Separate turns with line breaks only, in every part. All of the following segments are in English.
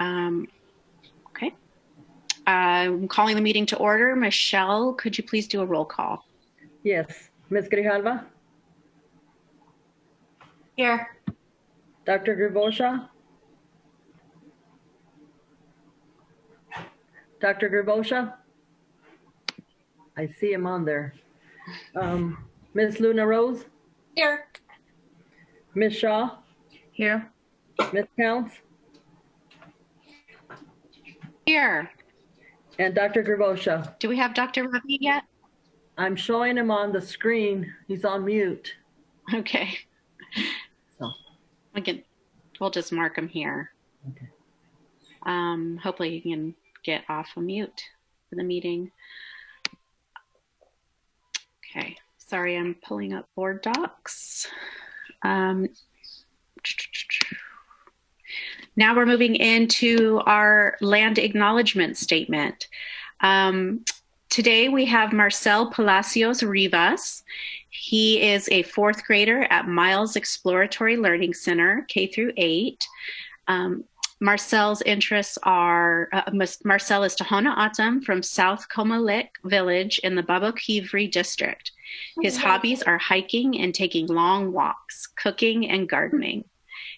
Okay. I'm calling the meeting to order. Michelle, could you please do a roll call?
Yes. Ms. Grijalva?
Here.
Dr. Gribosha? Dr. Gribosha? I see him on there. Ms. Luna Rose?
Here.
Ms. Shaw?
Here.
Ms. Counts?
Here.
And Dr. Gribosha?
Do we have Dr. Ravi yet?
I'm showing him on the screen. He's on mute.
Okay.
So.
We'll just mark him here.
Okay.
Hopefully you can get off of mute for the meeting. Okay. Sorry, I'm pulling up board docs. Now we're moving into our land acknowledgement statement. Today we have Marcel Palacios Rivas. He is a fourth grader at Miles Exploratory Learning Center, K through 8. Marcel's interests are, Marcel is Tohono O'odham from South Comalit Village in the Babokivri district. His hobbies are hiking and taking long walks, cooking and gardening.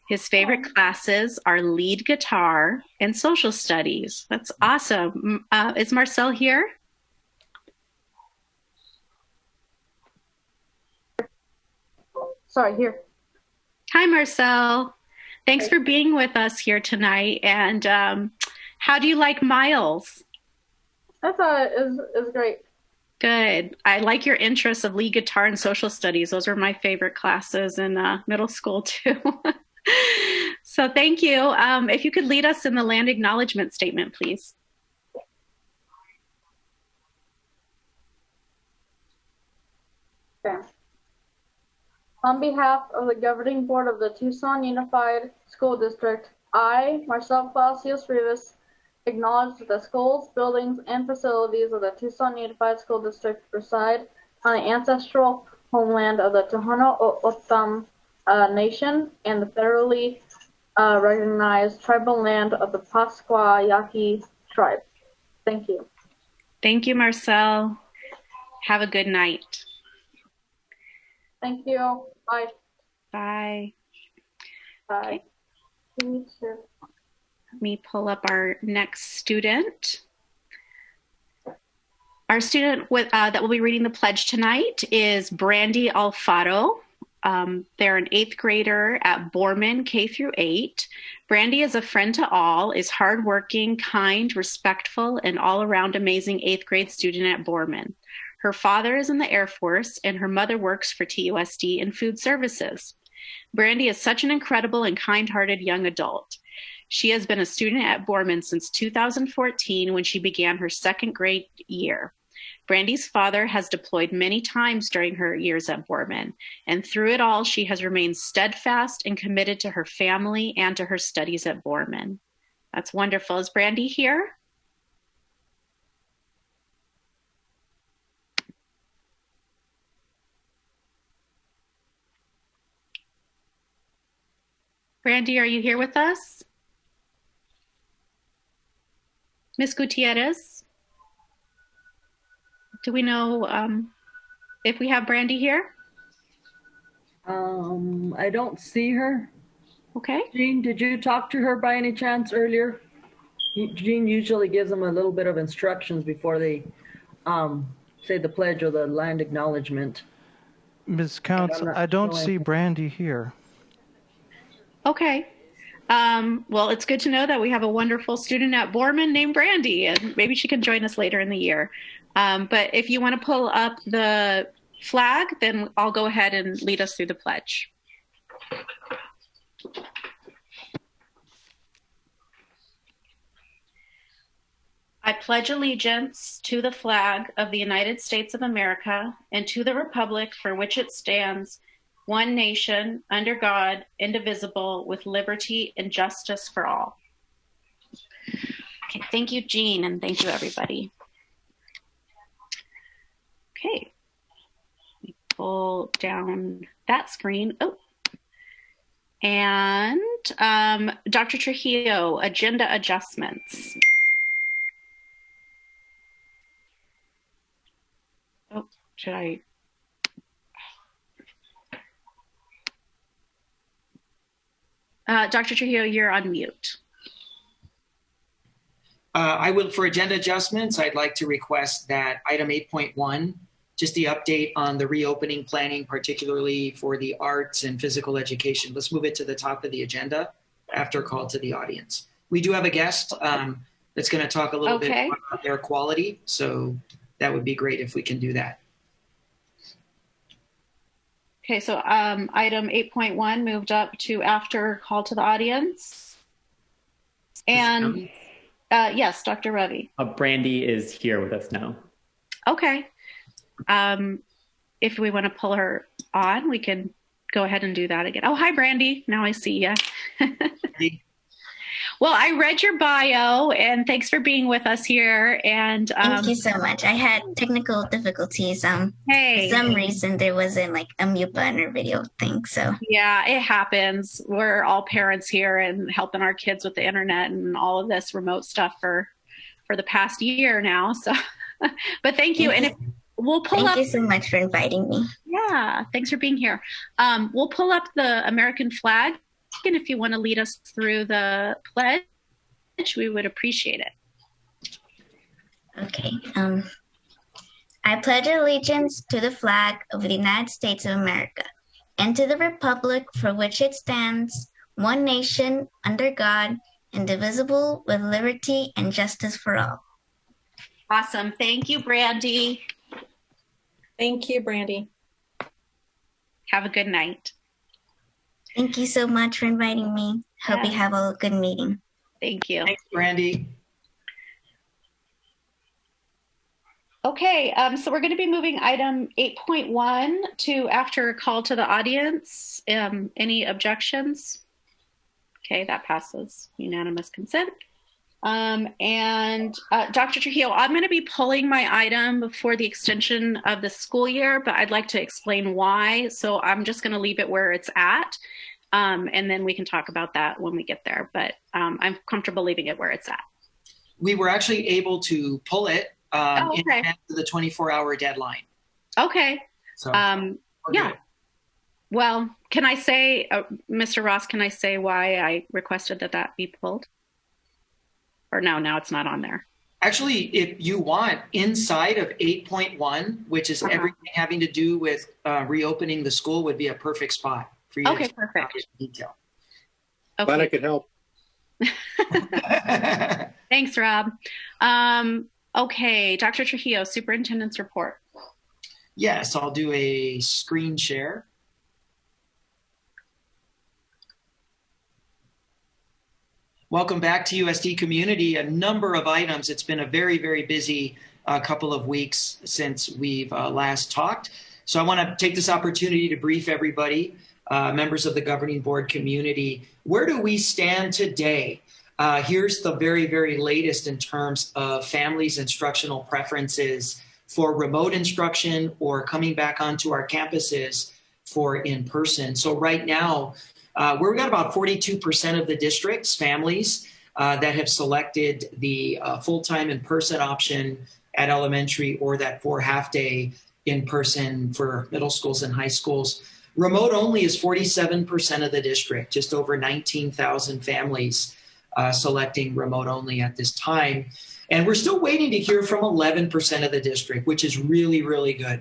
His favorite classes are lead guitar and social studies. That's awesome. Is Marcel here?
Sorry, here.
Hi, Marcel. Thanks for being with us here tonight. And how do you like Miles?
I thought it was great.
Good. I like your interests of lead guitar and social studies. Those were my favorite classes in middle school too. So thank you. If you could lead us in the land acknowledgement statement, please.
Okay. On behalf of the governing board of the Tucson Unified School District, I, Marcel Palacios Rivas, acknowledge that the schools, buildings, and facilities of the Tucson Unified School District reside on the ancestral homeland of the Tohono O'odham Nation and the federally recognized tribal land of the Pascua Yaqui tribe. Thank you.
Thank you, Marcel. Have a good night.
Thank you. Bye.
Bye.
Bye.
Okay. Let me pull up our next student. Our student that will be reading the pledge tonight is Brandy Alfaro. They're an 8th grader at Borman K through 8. Brandy is a friend to all, is hardworking, kind, respectful, and all-around amazing 8th grade student at Borman. Her father is in the Air Force, and her mother works for TUSD in food services. Brandy is such an incredible and kind-hearted young adult. She has been a student at Borman since 2014 when she began her 2nd grade year. Brandy's father has deployed many times during her years at Borman, and through it all, she has remained steadfast and committed to her family and to her studies at Borman. That's wonderful. Is Brandy here? Brandy, are you here with us? Ms. Gutierrez? Do we know if we have Brandy here?
I don't see her.
Okay.
Jean, did you talk to her by any chance earlier? Jean usually gives them a little bit of instructions before they say the pledge or the land acknowledgement.
Ms. Counts, I don't see Brandy here.
Okay. Well, it's good to know that we have a wonderful student at Borman named Brandy, and maybe she can join us later in the year. But if you want to pull up the flag, then I'll go ahead and lead us through the pledge. I pledge allegiance to the flag of the United States of America and to the republic for which it stands, one nation, under God, indivisible, with liberty and justice for all. Okay, thank you, Jean, and thank you, everybody. Okay, let me pull down that screen. Oh, And Dr. Trujillo, agenda adjustments. Oh, should I? Dr. Trujillo, you're on mute.
I will, for agenda adjustments, I'd like to request that item 8.1, just the update on the reopening planning, particularly for the arts and physical education. Let's move it to the top of the agenda after a call to the audience. We do have a guest that's going to talk a little bit about air quality, so that would be great if we can do that.
Okay, so item 8.1 moved up to after call to the audience. And yes, Dr. Ravi.
Brandy is here with us now. Okay.
If we want to pull her on, we can go ahead and do that again. Oh, hi, Brandy. Now I see you. Well, I read your bio, and thanks for being with us here. And
thank you so much. I had technical difficulties. For some reason, there wasn't like a mute button or video thing. So
yeah, it happens. We're all parents here and helping our kids with the internet and all of this remote stuff for the past year now. So, but thank you. And if we'll pull up.
Thank you so much for inviting me.
Yeah, thanks for being here. We'll pull up the American flag. And if you want to lead us through the pledge, we would appreciate it.
Okay. I pledge allegiance to the flag of the United States of America and to the republic for which it stands, one nation, under God, indivisible, with liberty and justice for all.
Awesome. Thank you, Brandy.
Thank you, Brandy.
Have a good night.
Thank you so much for inviting me. Hope you have a good meeting.
Thank you.
Thanks, Brandy.
Okay, so we're going to be moving item 8.1 to after a call to the audience. Any objections? Okay, that passes. Unanimous consent. And Dr. Trujillo, I'm going to be pulling my item before the extension of the school year, but I'd like to explain why. So I'm just going to leave it where it's at. And then we can talk about that when we get there. But I'm comfortable leaving it where it's at.
We were actually able to pull it in advance of the 24-hour deadline.
Okay.
So
yeah.
good.
Well, can I say, Mr. Ross, can I say why I requested that be pulled? Or no, now it's not on there.
Actually, if you want, inside of 8.1, which is everything having to do with reopening the school, would be a perfect spot for you to
perfect.
Detail.
Okay. Glad I could help.
Thanks, Rob. Okay, Dr. Trujillo, Superintendent's report.
Yes, I'll do a screen share. Welcome back to USD Community. A number of items. It's been a very, very busy couple of weeks since we've last talked. So I want to take this opportunity to brief everybody, members of the governing board community. Where do we stand today? Here's the very, very latest in terms of families' instructional preferences for remote instruction or coming back onto our campuses for in-person. So right now, we've got about 42% of the district's families that have selected the full-time in-person option at elementary or that 4 half-day in-person for middle schools and high schools. Remote only is 47% of the district, just over 19,000 families selecting remote only at this time. And we're still waiting to hear from 11% of the district, which is really, really good.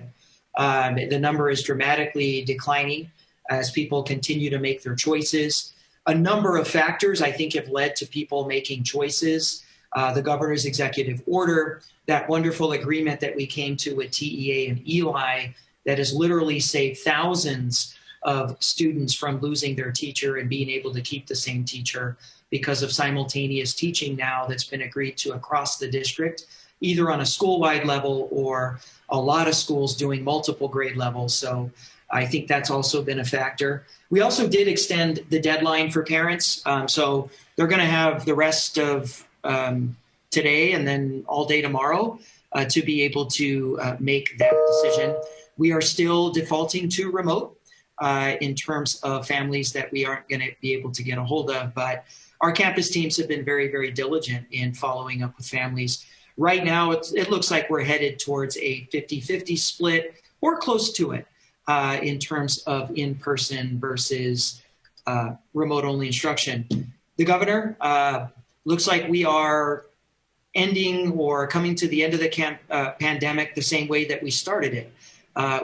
The number is dramatically declining as people continue to make their choices. A number of factors, I think, have led to people making choices. The governor's executive order, that wonderful agreement that we came to with TEA and Eli that has literally saved thousands of students from losing their teacher and being able to keep the same teacher because of simultaneous teaching now that's been agreed to across the district, either on a school-wide level or a lot of schools doing multiple grade levels. So I think that's also been a factor. We also did extend the deadline for parents. So they're going to have the rest of today and then all day tomorrow to be able to make that decision. We are still defaulting to remote. in terms of families that we aren't going to be able to get a hold of. But our campus teams have been very, very diligent in following up with families. Right now, it looks like we're headed towards a 50-50 split or close to it in terms of in-person versus remote-only instruction. The governor looks like we are ending or coming to the end of the pandemic the same way that we started it,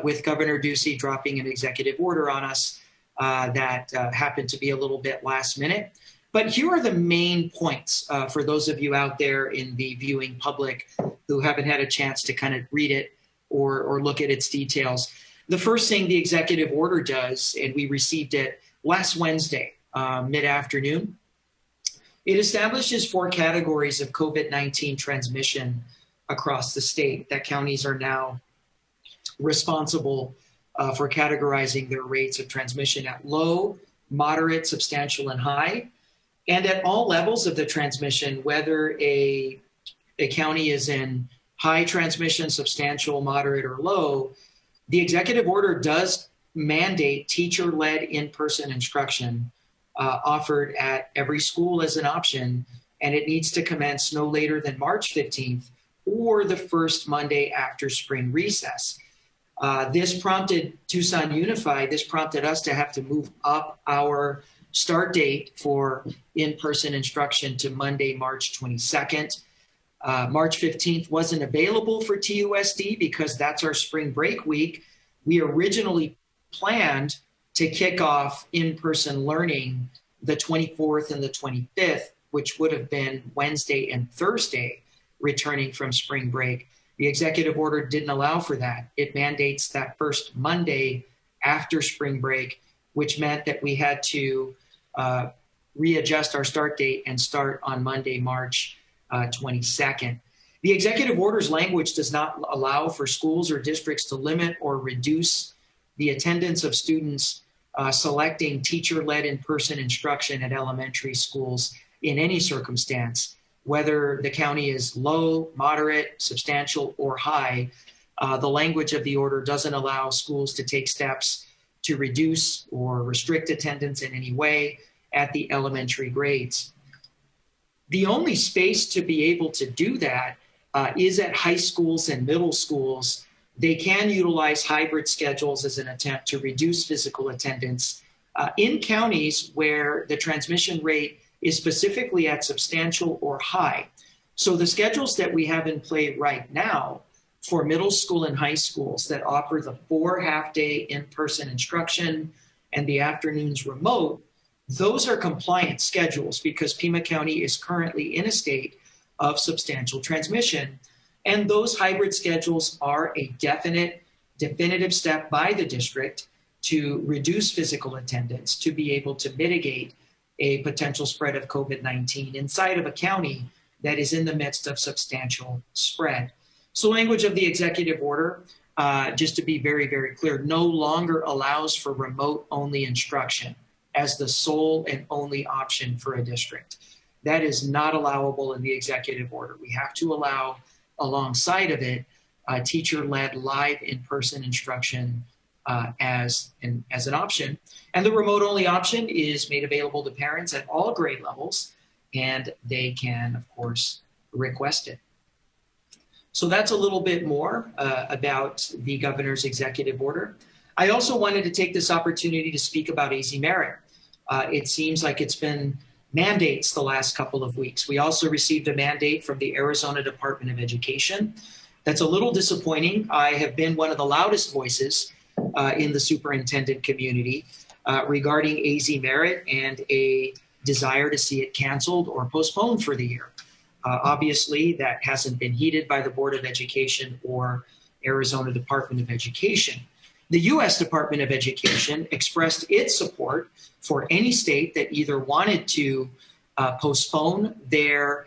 with Governor Ducey dropping an executive order on us that happened to be a little bit last minute. But here are the main points for those of you out there in the viewing public who haven't had a chance to kind of read it or look at its details. The first thing the executive order does, and we received it last Wednesday, mid-afternoon, it establishes 4 categories of COVID-19 transmission across the state that counties are now responsible for categorizing their rates of transmission at low, moderate, substantial, and high. And at all levels of the transmission, whether a county is in high transmission, substantial, moderate, or low, the executive order does mandate teacher-led in-person instruction offered at every school as an option, and it needs to commence no later than March 15th or the first Monday after spring recess. This prompted Tucson Unified, this prompted us to have to move up our start date for in-person instruction to Monday, March 22nd. March 15th wasn't available for TUSD because that's our spring break week. We originally planned to kick off in-person learning the 24th and the 25th, which would have been Wednesday and Thursday, returning from spring break. The executive order didn't allow for that. It mandates that first Monday after spring break, which meant that we had to readjust our start date and start on Monday, March 22nd. The executive order's language does not allow for schools or districts to limit or reduce the attendance of students selecting teacher-led in-person instruction at elementary schools in any circumstance, whether the county is low, moderate, substantial, or high. The language of the order doesn't allow schools to take steps to reduce or restrict attendance in any way at the elementary grades. The only space to be able to do that is at high schools and middle schools. They can utilize hybrid schedules as an attempt to reduce physical attendance in counties where the transmission rate is specifically at substantial or high. So the schedules that we have in play right now for middle school and high schools that offer the 4 half-day in-person instruction and the afternoons remote, those are compliant schedules because Pima County is currently in a state of substantial transmission. And those hybrid schedules are a definitive step by the district to reduce physical attendance, to be able to mitigate a potential spread of COVID-19 inside of a county that is in the midst of substantial spread. So language of the executive order, just to be very, very clear, no longer allows for remote-only instruction as the sole and only option for a district. That is not allowable in the executive order. We have to allow, alongside of it, teacher-led live in-person instruction as an option. And the remote-only option is made available to parents at all grade levels, and they can, of course, request it. So that's a little bit more about the governor's executive order. I also wanted to take this opportunity to speak about AZ Merit. It seems like it's been mandates the last couple of weeks. We also received a mandate from the Arizona Department of Education. That's a little disappointing. I have been one of the loudest voices in the superintendent community regarding AZ Merit and a desire to see it canceled or postponed for the year. Obviously, that hasn't been heeded by the Board of Education or Arizona Department of Education. The U.S. Department of Education expressed its support for any state that either wanted to postpone their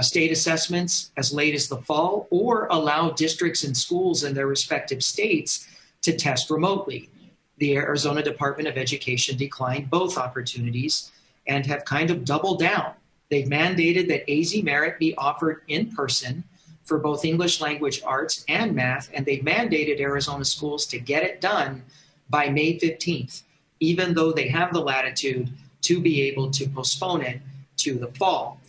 state assessments as late as the fall or allow districts and schools in their respective states to test remotely. The Arizona Department of Education declined both opportunities and have kind of doubled down. They've mandated that AZ Merit be offered in person for both English language arts and math, and they've mandated Arizona schools to get it done by May 15th, even though they have the latitude to be able to postpone it to the fall.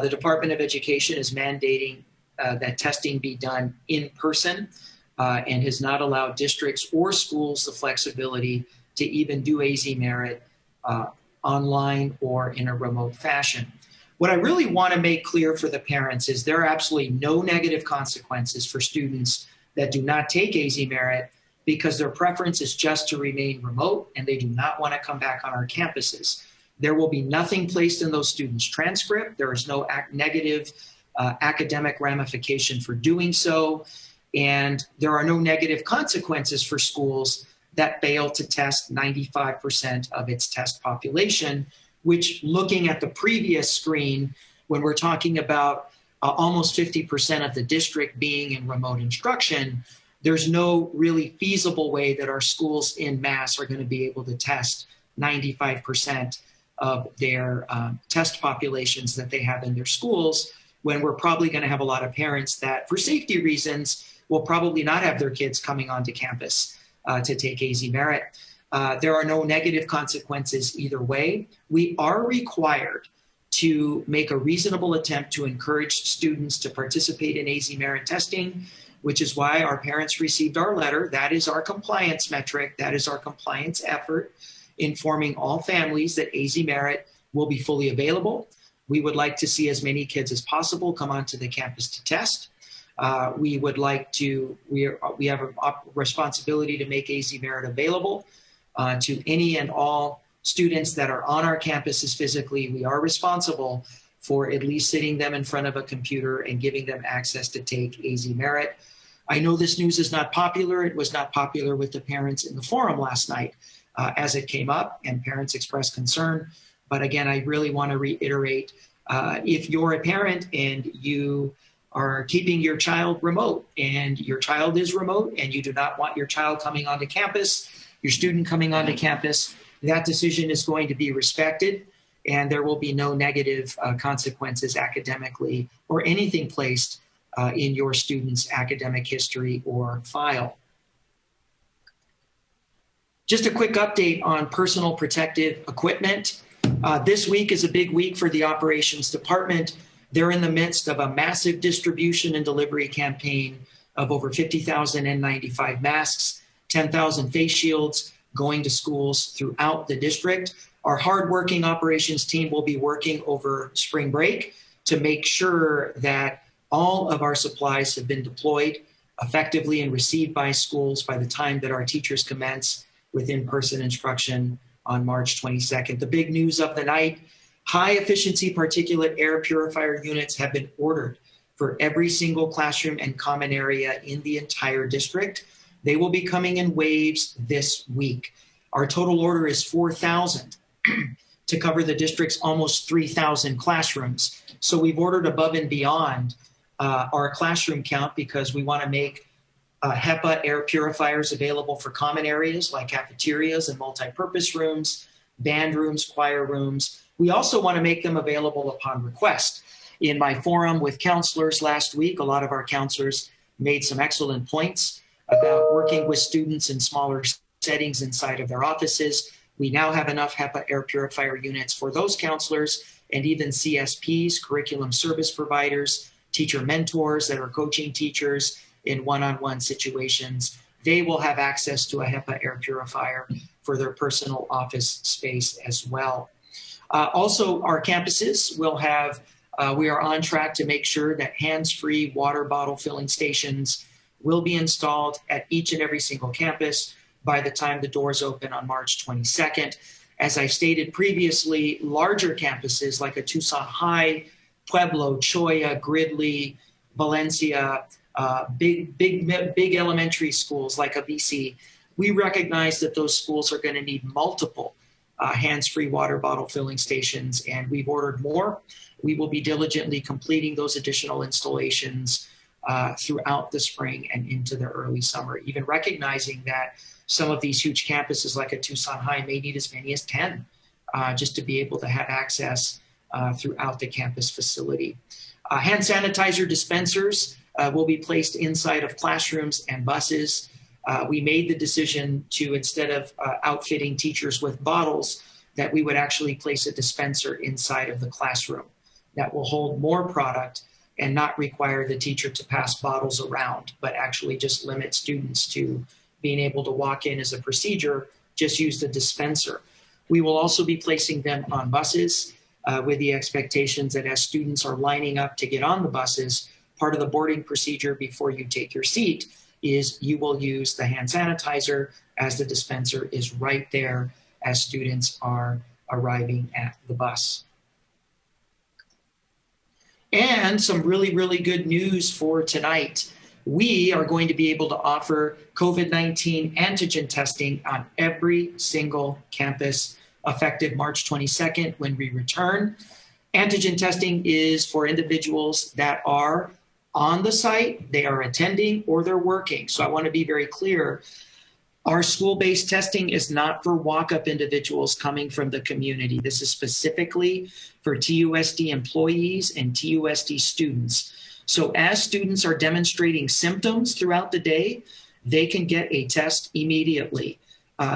The Department of Education is mandating that testing be done in person and has not allowed districts or schools the flexibility to even do AZ Merit online or in a remote fashion. What I really want to make clear for the parents is there are absolutely no negative consequences for students that do not take AZ Merit because their preference is just to remain remote and they do not want to come back on our campuses. There will be nothing placed in those students' transcript. There is no negative academic ramification for doing so. And there are no negative consequences for schools that fail to test 95% of its test population, which, looking at the previous screen, when we're talking about almost 50% of the district being in remote instruction, there's no really feasible way that our schools in mass are going to be able to test 95% of their test populations that they have in their schools, when we're probably going to have a lot of parents that, for safety reasons, will probably not have their kids coming onto campus to take AZ Merit. There are no negative consequences either way. We are required to make a reasonable attempt to encourage students to participate in AZ Merit testing, which is why our parents received our letter. That is our compliance metric. That is our compliance effort, informing all families that AZ Merit will be fully available. We would like to see as many kids as possible come onto the campus to test. We would like to, we have a responsibility to make AZ Merit available to any and all students that are on our campuses physically. We are responsible for at least sitting them in front of a computer and giving them access to take AZ Merit. I know this news is not popular. It was not popular with the parents in the forum last night as it came up and parents expressed concern. But again, I really want to reiterate, if you're a parent and you are keeping your child remote and your child is remote and you do not want your child coming onto campus, your student coming onto campus, that decision is going to be respected and there will be no negative consequences academically or anything placed in your student's academic history or file. Just a quick update on personal protective equipment. This week is a big week for the operations department. They're in the midst of a massive distribution and delivery campaign of over 50,000 N95 masks, 10,000 face shields going to schools throughout the district. Our hardworking operations team will be working over spring break to make sure that all of our supplies have been deployed effectively and received by schools by the time that our teachers commence with in-person instruction on March 22nd. The big news of the night, high efficiency particulate air purifier units have been ordered for every single classroom and common area in the entire district. They will be coming in waves this week. Our total order is 4,000 to cover the district's almost 3,000 classrooms. So we've ordered above and beyond our classroom count because we want to make HEPA air purifiers available for common areas like cafeterias and multi-purpose rooms, band rooms, choir rooms. We also want to make them available upon request. In my forum with counselors last week, a lot of our counselors made some excellent points about working with students in smaller settings inside of their offices. We now have enough HEPA air purifier units for those counselors and even CSPs, curriculum service providers, teacher mentors that are coaching teachers in one-on-one situations. They will have access to a HEPA air purifier for their personal office space as well. Also, our campuses will have, we are on track to make sure that hands-free water bottle filling stations will be installed at each and every single campus by the time the doors open on March 22nd. As I stated previously, larger campuses like a Tucson High, Pueblo, Choya, Gridley, Valencia, big elementary schools like a BC, we recognize that those schools are going to need multiple hands-free water bottle filling stations, and we've ordered more. We will be diligently completing those additional installations throughout the spring and into the early summer, even recognizing that some of these huge campuses like a Tucson High may need as many as 10 just to be able to have access throughout the campus facility. Hand sanitizer dispensers will be placed inside of classrooms and buses. we made the decision to, instead of outfitting teachers with bottles, that we would actually place a dispenser inside of the classroom that will hold more product and not require the teacher to pass bottles around, but actually just limit students to being able to walk in as a procedure, just use the dispenser. We will also be placing them on buses with the expectations that as students are lining up to get on the buses, part of the boarding procedure before you take your seat is you will use the hand sanitizer as the dispenser is right there as students are arriving at the bus. And some really, really good news for tonight. We are going to be able to offer COVID-19 antigen testing on every single campus effective March 22nd when we return. Antigen testing is for individuals that are on the site, they are attending, or they're working. So I want to be very clear. Our school-based testing is not for walk-up individuals coming from the community. This is specifically for TUSD employees and TUSD students. So as students are demonstrating symptoms throughout the day, they can get a test immediately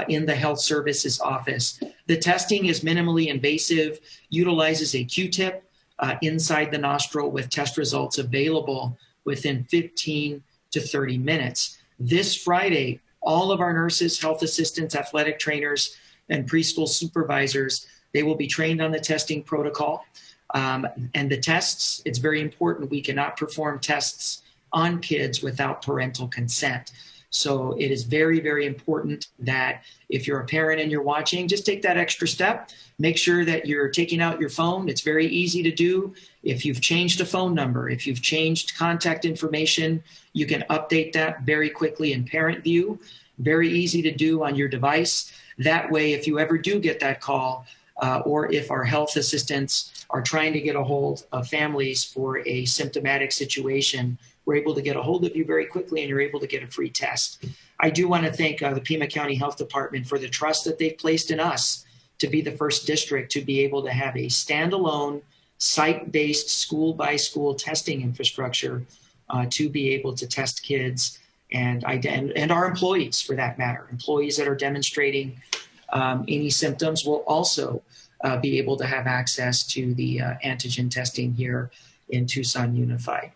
in the health services office. The testing is minimally invasive, utilizes a Q-tip inside the nostril with test results available within 15 to 30 minutes. This Friday, all of our nurses, health assistants, athletic trainers, and preschool supervisors, they will be trained on the testing protocol. And the tests, it's very important. We cannot perform tests on kids without parental consent. So it is very, very important that if you're a parent and you're watching, just take that extra step. Make sure that you're taking out your phone. It's very easy to do. If you've changed a phone number, if you've changed contact information, you can update that very quickly in Parent View. Very easy to do on your device. That way, if you ever do get that call, or if our health assistants are trying to get a hold of families for a symptomatic situation, we're able to get a hold of you very quickly and you're able to get a free test. I do want to thank the Pima County Health Department for the trust that they've placed in us to be the first district to be able to have a standalone, site-based, school-by-school testing infrastructure to be able to test kids and our employees, for that matter. Employees that are demonstrating any symptoms will also be able to have access to the antigen testing here in Tucson Unified.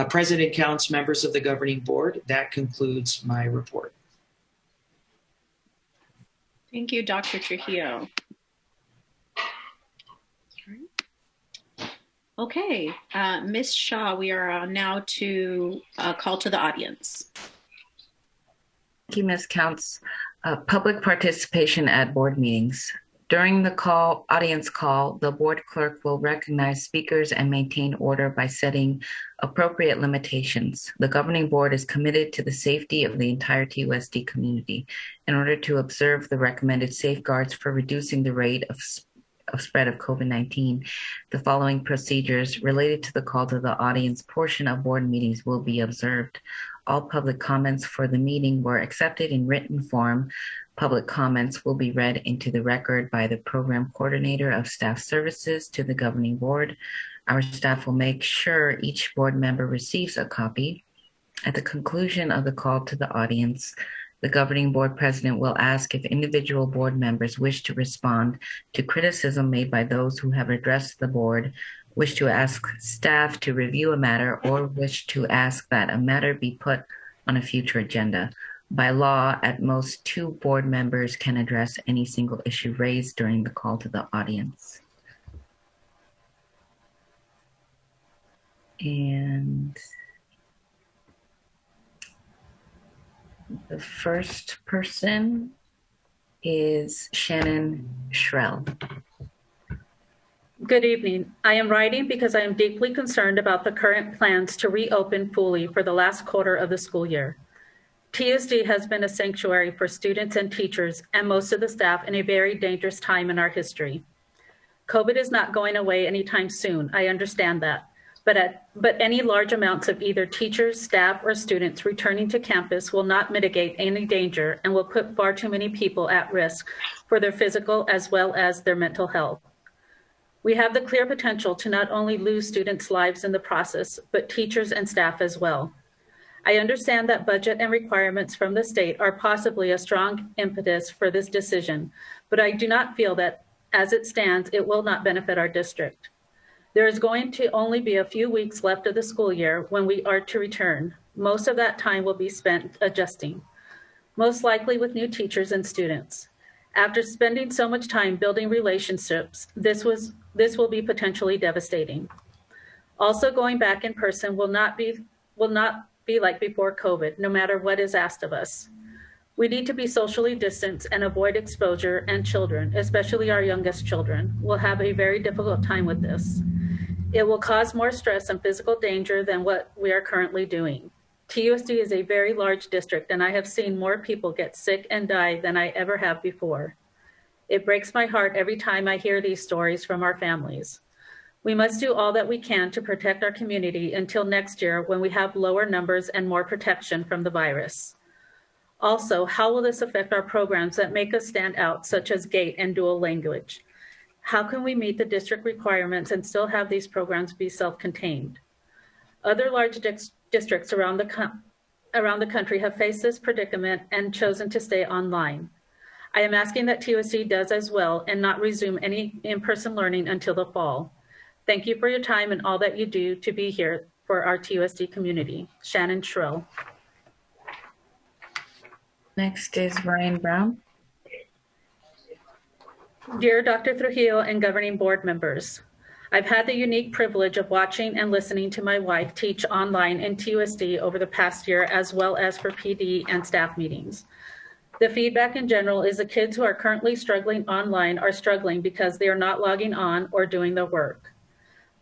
President counts members of the governing board. That concludes my report.
Thank you, Dr. Trujillo. Okay, Ms. Shaw, we are now to call to the audience.
Thank you, Ms. Counts. Public participation at board meetings. During the audience call, the board clerk will recognize speakers and maintain order by setting appropriate limitations. The governing board is committed to the safety of the entire TUSD community. In order to observe the recommended safeguards for reducing the rate of spread of COVID-19, the following procedures related to the call to the audience portion of board meetings will be observed. All public comments for the meeting were accepted in written form. Public comments will be read into the record by the program coordinator of staff services to the governing board. Our staff will make sure each board member receives a copy. At the conclusion of the call to the audience, the governing board president will ask if individual board members wish to respond to criticism made by those who have addressed the board, wish to ask staff to review a matter, or wish to ask that a matter be put on a future agenda. By law, at most 2 board members can address any single issue raised during the call to the audience. And the first person is Shannon Shrell.
Good evening. I am writing because I am deeply concerned about the current plans to reopen fully for the last quarter of the school year. TUSD has been a sanctuary for students and teachers and most of the staff in a very dangerous time in our history. COVID is not going away anytime soon. I understand that. But any large amounts of either teachers, staff, or students returning to campus will not mitigate any danger and will put far too many people at risk for their physical as well as their mental health. We have the clear potential to not only lose students' lives in the process, but teachers and staff as well. I understand that budget and requirements from the state are possibly a strong impetus for this decision, but I do not feel that, as it stands, it will not benefit our district. There is going to only be a few weeks left of the school year when we are to return. Most of that time will be spent adjusting, most likely with new teachers and students. After spending so much time building relationships, this will be potentially devastating. Also, going back in person will not be like before COVID, no matter what is asked of us. We need to be socially distanced and avoid exposure, and children, especially our youngest children, will have a very difficult time with this. It will cause more stress and physical danger than what we are currently doing. TUSD is a very large district, and I have seen more people get sick and die than I ever have before. It breaks my heart every time I hear these stories from our families. We must do all that we can to protect our community until next year when we have lower numbers and more protection from the virus. Also, how will this affect our programs that make us stand out, such as GATE and dual language? How can we meet the district requirements and still have these programs be self-contained? Other large districts around the country have faced this predicament and chosen to stay online. I am asking that TUSD does as well and not resume any in-person learning until the fall. Thank you for your time and all that you do to be here for our TUSD community. Shannon Schrill.
Next is Ryan Brown.
Dear Dr. Trujillo and governing board members, I've had the unique privilege of watching and listening to my wife teach online in TUSD over the past year, as well as for PD and staff meetings. The feedback in general is the kids who are currently struggling online are struggling because they are not logging on or doing their work.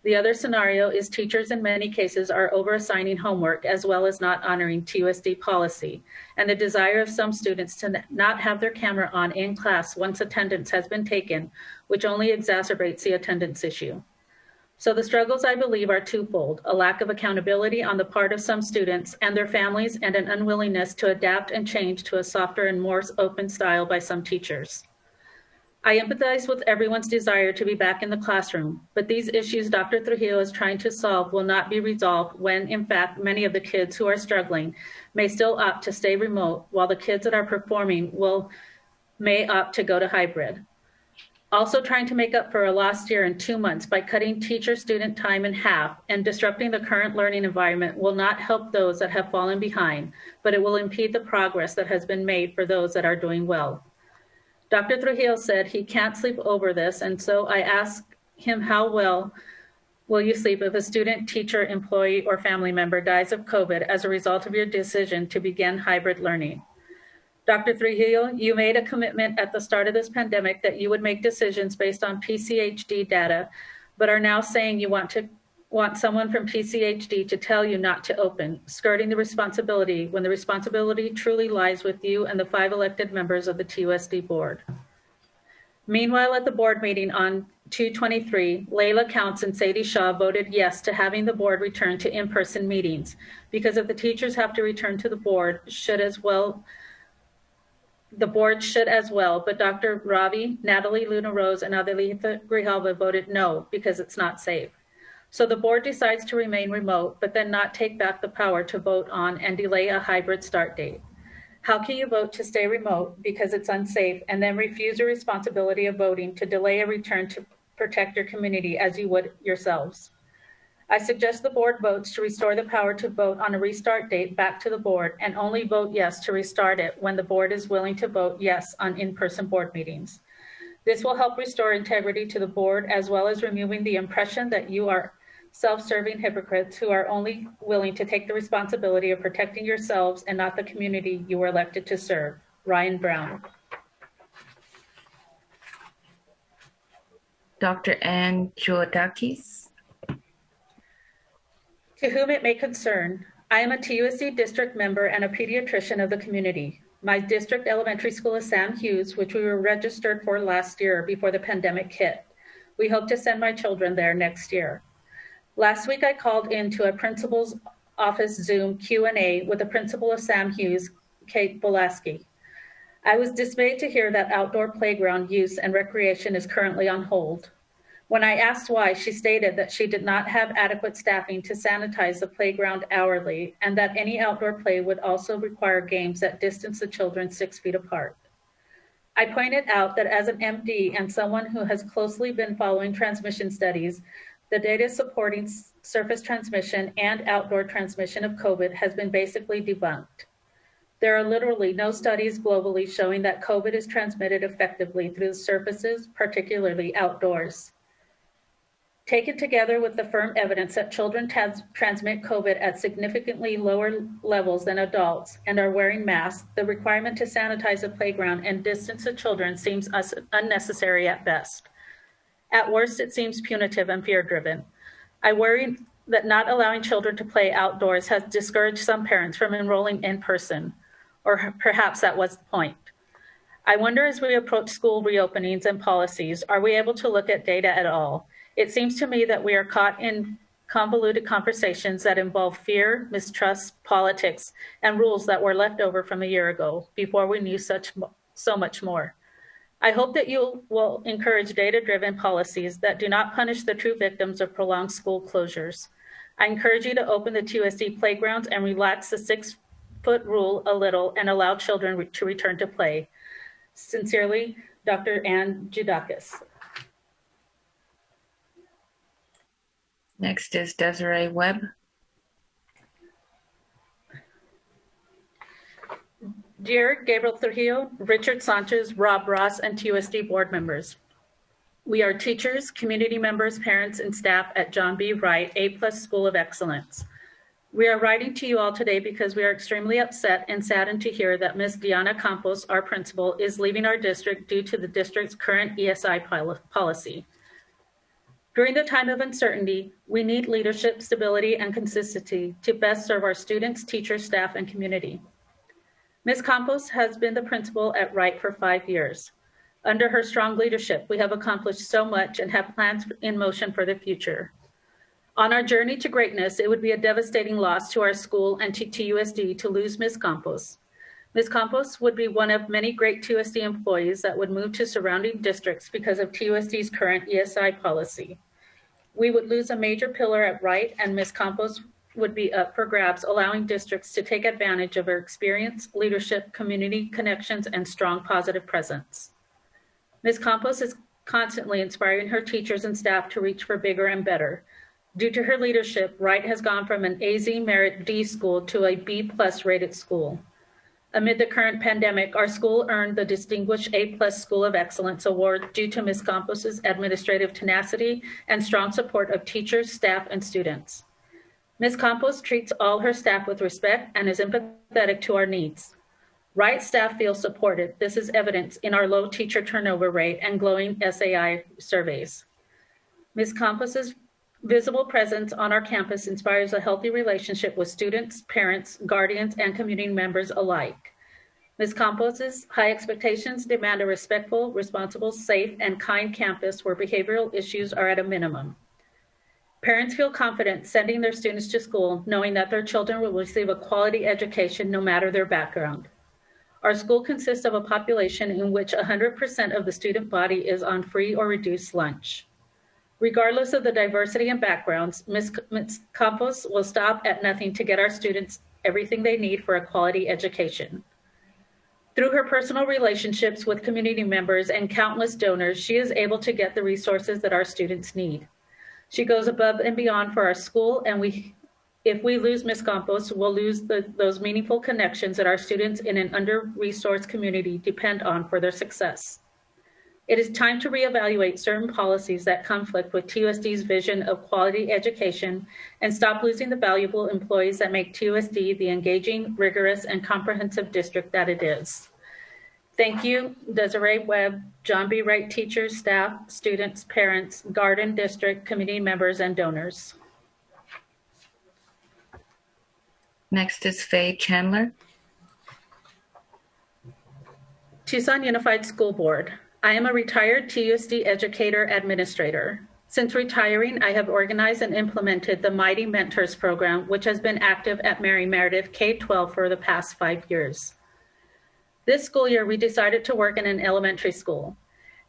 The other scenario is teachers in many cases are over-assigning homework as well as not honoring TUSD policy, and the desire of some students to not have their camera on in class once attendance has been taken, which only exacerbates the attendance issue. So the struggles, I believe, are twofold: a lack of accountability on the part of some students and their families, and an unwillingness to adapt and change to a softer and more open style by some teachers. I empathize with everyone's desire to be back in the classroom, but these issues Dr. Trujillo is trying to solve will not be resolved when, in fact, many of the kids who are struggling may still opt to stay remote, while the kids that are performing may opt to go to hybrid. Also, trying to make up for a lost year in 2 months by cutting teacher-student time in half and disrupting the current learning environment will not help those that have fallen behind, but it will impede the progress that has been made for those that are doing well. Dr. Trujillo said he can't sleep over this, and so I asked him, how well will you sleep if a student, teacher, employee, or family member dies of COVID as a result of your decision to begin hybrid learning? Dr. Trujillo, you made a commitment at the start of this pandemic that you would make decisions based on PCHD data, but are now saying you want someone from PCHD to tell you not to open, skirting the responsibility when the responsibility truly lies with you and the 5 elected members of the TUSD board. Meanwhile, at the board meeting on 2/23, Layla Counts and Sadie Shaw voted yes to having the board return to in-person meetings, because if the teachers have to return to the board, the board should as well, but Dr. Ravi, Natalie Luna Rose, and Adelita Grijalva voted no because it's not safe. So the board decides to remain remote, but then not take back the power to vote on and delay a hybrid start date. How can you vote to stay remote because it's unsafe and then refuse your responsibility of voting to delay a return to protect your community as you would yourselves? I suggest the board votes to restore the power to vote on a restart date back to the board and only vote yes to restart it when the board is willing to vote yes on in-person board meetings. This will help restore integrity to the board, as well as removing the impression that you are self-serving hypocrites who are only willing to take the responsibility of protecting yourselves and not the community you were elected to serve. Ryan Brown.
Dr. Ann Joatakis.
To whom it may concern, I am a TUSD district member and a pediatrician of the community. My district elementary school is Sam Hughes, which we were registered for last year before the pandemic hit. We hope to send my children there next year. Last week, I called into a principal's office Zoom Q&A with the principal of Sam Hughes, Kate Bolaski. I was dismayed to hear that outdoor playground use and recreation is currently on hold. When I asked why, she stated that she did not have adequate staffing to sanitize the playground hourly and that any outdoor play would also require games that distance the children 6 feet apart. I pointed out that as an MD and someone who has closely been following transmission studies, the data supporting surface transmission and outdoor transmission of COVID has been basically debunked. There are literally no studies globally showing that COVID is transmitted effectively through the surfaces, particularly outdoors. Taken together with the firm evidence that children transmit COVID at significantly lower levels than adults and are wearing masks, the requirement to sanitize the playground and distance the children seems unnecessary at best. At worst, it seems punitive and fear-driven. I worry that not allowing children to play outdoors has discouraged some parents from enrolling in person, or perhaps that was the point. I wonder, as we approach school reopenings and policies, are we able to look at data at all? It seems to me that we are caught in convoluted conversations that involve fear, mistrust, politics, and rules that were left over from a year ago before we knew so much more. I hope that you will encourage data-driven policies that do not punish the true victims of prolonged school closures. I encourage you to open the TUSD playgrounds and relax the 6-foot rule a little and allow children to return to play. Sincerely, Dr. Ann Judakis.
Next is Desiree Webb.
Dear Gabriel Trujillo, Richard Sanchez, Rob Ross, and TUSD board members. We are teachers, community members, parents, and staff at John B. Wright A+ School of Excellence. We are writing to you all today because we are extremely upset and saddened to hear that Ms. Diana Campos, our principal, is leaving our district due to the district's current ESI policy. During the time of uncertainty, we need leadership, stability, and consistency to best serve our students, teachers, staff, and community. Ms. Campos has been the principal at Wright for 5 years. Under her strong leadership, we have accomplished so much and have plans in motion for the future. On our journey to greatness, it would be a devastating loss to our school and to TUSD to lose Ms. Campos. Ms. Campos would be one of many great TUSD employees that would move to surrounding districts because of TUSD's current ESI policy. We would lose a major pillar at Wright, and Ms. Campos would be up for grabs, allowing districts to take advantage of her experience, leadership, community connections, and strong positive presence. Ms. Campos is constantly inspiring her teachers and staff to reach for bigger and better. Due to her leadership, Wright has gone from an AZ Merit D school to a B+ rated school. Amid the current pandemic, our school earned the Distinguished A+ School of Excellence Award due to Ms. Campos's administrative tenacity and strong support of teachers, staff, and students. Ms. Campos treats all her staff with respect and is empathetic to our needs. Wright staff feels supported. This is evident in our low teacher turnover rate and glowing SAI surveys. Ms. Campos's visible presence on our campus inspires a healthy relationship with students, parents, guardians, and community members alike. Ms. Campos's high expectations demand a respectful, responsible, safe, and kind campus where behavioral issues are at a minimum. Parents feel confident sending their students to school knowing that their children will receive a quality education no matter their background. Our school consists of a population in which 100% of the student body is on free or reduced lunch. Regardless of the diversity and backgrounds, Ms. Campos will stop at nothing to get our students everything they need for a quality education. Through her personal relationships with community members and countless donors, she is able to get the resources that our students need. She goes above and beyond for our school, and if we lose Ms. Campos, we'll lose those meaningful connections that our students in an under-resourced community depend on for their success. It is time to reevaluate certain policies that conflict with TUSD's vision of quality education and stop losing the valuable employees that make TUSD the engaging, rigorous, and comprehensive district that it is. Thank you, Desiree Webb, John B. Wright teachers, staff, students, parents, Garden District, community members, and donors.
Next is Faye Chandler.
Tucson Unified School Board. I am a retired TUSD educator administrator. Since retiring, I have organized and implemented the Mighty Mentors program, which has been active at Mary Meredith K-12 for the past 5 years. This school year, we decided to work in an elementary school.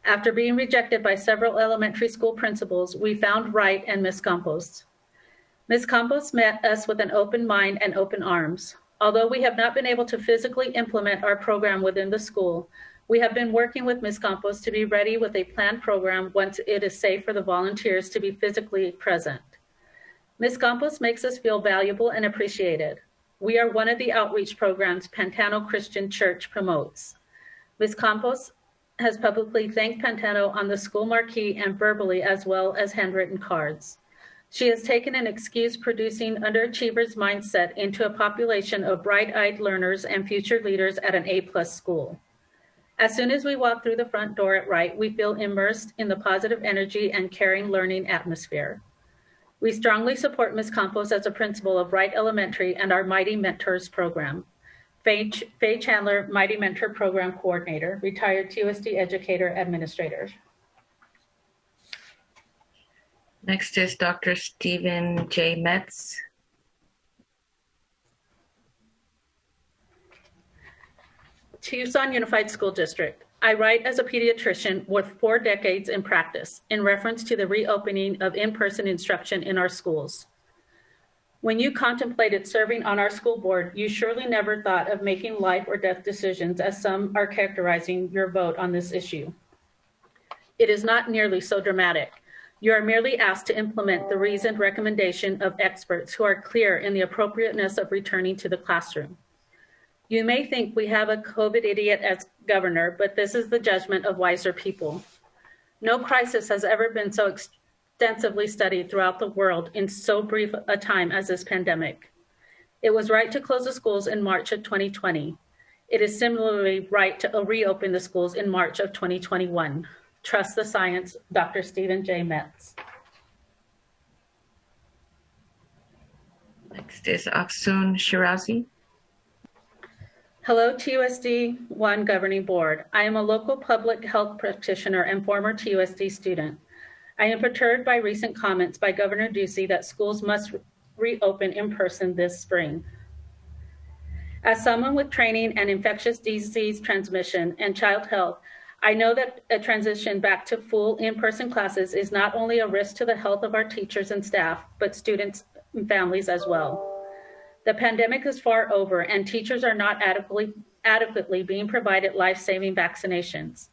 After being rejected by several elementary school principals, we found Wright and Ms. Campos. Ms. Campos met us with an open mind and open arms. Although we have not been able to physically implement our program within the school, we have been working with Ms. Campos to be ready with a planned program once it is safe for the volunteers to be physically present. Ms. Campos makes us feel valuable and appreciated. We are one of the outreach programs Pantano Christian Church promotes. Ms. Campos has publicly thanked Pantano on the school marquee and verbally, as well as handwritten cards. She has taken an excuse-producing underachievers mindset into a population of bright-eyed learners and future leaders at an A+ school. As soon as we walk through the front door at Wright, we feel immersed in the positive energy and caring learning atmosphere. We strongly support Ms. Campos as a principal of Wright Elementary and our Mighty Mentors program. Faye Chandler, Mighty Mentor Program Coordinator, retired TUSD Educator Administrator.
Next is Dr. Stephen J. Metz.
Tucson Unified School District. I write as a pediatrician with 4 decades in practice in reference to the reopening of in-person instruction in our schools. When you contemplated serving on our school board, you surely never thought of making life or death decisions as some are characterizing your vote on this issue. It is not nearly so dramatic. You are merely asked to implement the reasoned recommendation of experts who are clear in the appropriateness of returning to the classroom. You may think we have a COVID idiot as governor, but this is the judgment of wiser people. No crisis has ever been so extensively studied throughout the world in so brief a time as this pandemic. It was right to close the schools in March of 2020. It is similarly right to reopen the schools in March of 2021. Trust the science, Dr. Stephen J. Metz.
Next is Afsun Shirazi.
Hello, TUSD1 Governing Board. I am a local public health practitioner and former TUSD student. I am perturbed by recent comments by Governor Ducey that schools must reopen in person this spring. As someone with training in infectious disease transmission and child health, I know that a transition back to full in-person classes is not only a risk to the health of our teachers and staff, but students and families as well. The pandemic is far over and teachers are not adequately being provided life-saving vaccinations.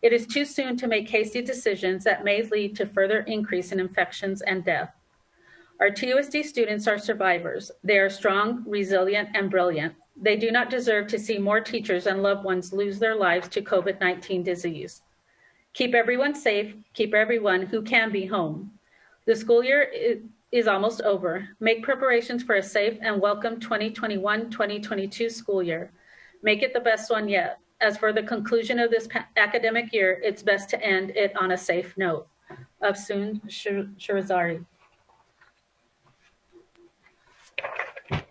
It is too soon to make hasty decisions that may lead to further increase in infections and death. Our TUSD students are survivors. They are strong, resilient, and brilliant. They do not deserve to see more teachers and loved ones lose their lives to COVID-19 disease. Keep everyone safe, keep everyone who can be home. The school year is almost over. Make preparations for a safe and welcome 2021-2022 school year. Make it the best one yet. As for the conclusion of this academic year, it's best to end it on a safe note. Afsun Shirazari.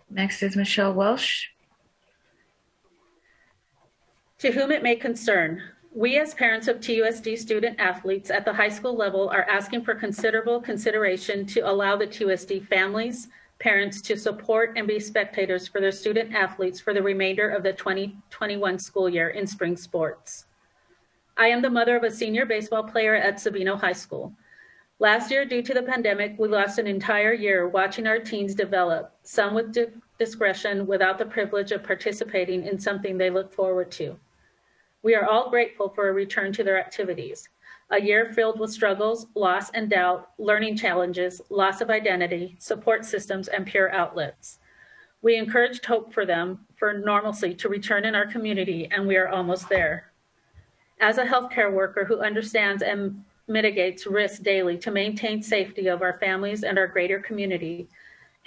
Next is Michelle Welsh.
To whom it may concern, we as parents of TUSD student athletes at the high school level are asking for considerable consideration to allow the TUSD families, parents to support and be spectators for their student athletes for the remainder of the 2021 school year in spring sports. I am the mother of a senior baseball player at Sabino High School. Last year, due to the pandemic, we lost an entire year watching our teens develop, some with discretion without the privilege of participating in something they look forward to. We are all grateful for a return to their activities. A year filled with struggles, loss and doubt, learning challenges, loss of identity, support systems, and peer outlets. We encouraged hope for them, for normalcy to return in our community, and we are almost there. As a healthcare worker who understands and mitigates risks daily to maintain safety of our families and our greater community,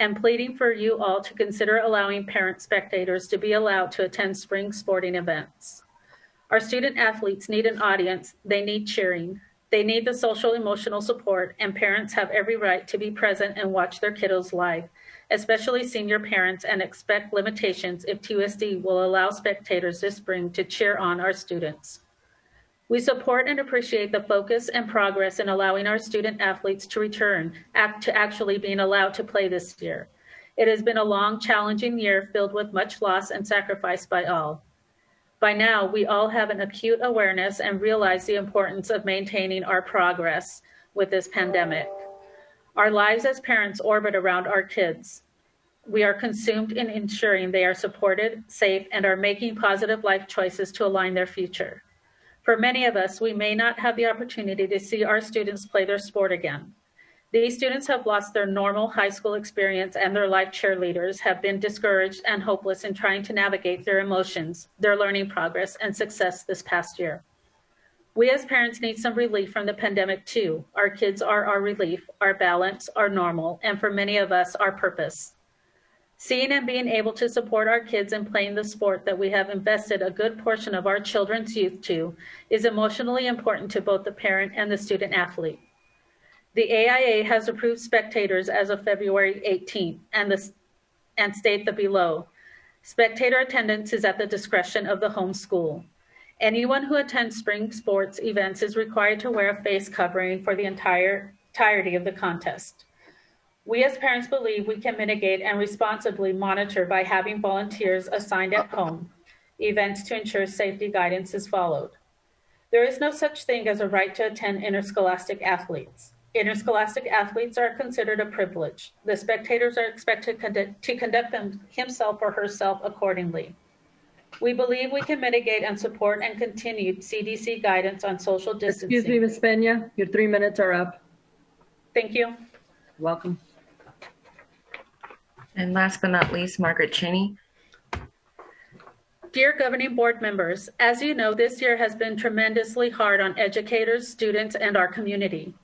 and pleading for you all to consider allowing parent spectators to be allowed to attend spring sporting events. Our student athletes need an audience, they need cheering, they need the social emotional support, and parents have every right to be present and watch their kiddos live, especially senior parents, and expect limitations if TUSD will allow spectators this spring to cheer on our students. We support and appreciate the focus and progress in allowing our student athletes to return to actually being allowed to play this year. It has been a long, challenging year filled with much loss and sacrifice by all. By now, we all have an acute awareness and realize the importance of maintaining our progress with this pandemic. Our lives as parents orbit around our kids. We are consumed in ensuring they are supported, safe, and are making positive life choices to align their future. For many of us, we may not have the opportunity to see our students play their sport again. These students have lost their normal high school experience, and their life cheerleaders have been discouraged and hopeless in trying to navigate their emotions, their learning progress, and success this past year. We as parents need some relief from the pandemic too. Our kids are our relief, our balance, our normal, and for many of us, our purpose. Seeing and being able to support our kids in playing the sport that we have invested a good portion of our children's youth to is emotionally important to both the parent and the student athlete. The AIA has approved Spectators as of February 18th and state the below. Spectator attendance is at the discretion of the home school. Anyone who attends spring sports events is required to wear a face covering for the entirety of the contest. We as parents believe we can mitigate and responsibly monitor by having volunteers assigned at home events to ensure safety guidance is followed. There is no such thing as a right to attend interscholastic athletes. Interscholastic athletes are considered a privilege. The spectators are expected to conduct himself or herself accordingly. We believe we can mitigate and support and continue CDC guidance on social distancing.
Excuse me, Ms. Pena, your 3 minutes are up.
Thank you.
Welcome.
And last but not least, Margaret Cheney.
Dear Governing Board members, as you know, this year has been tremendously hard on educators, students, and our community.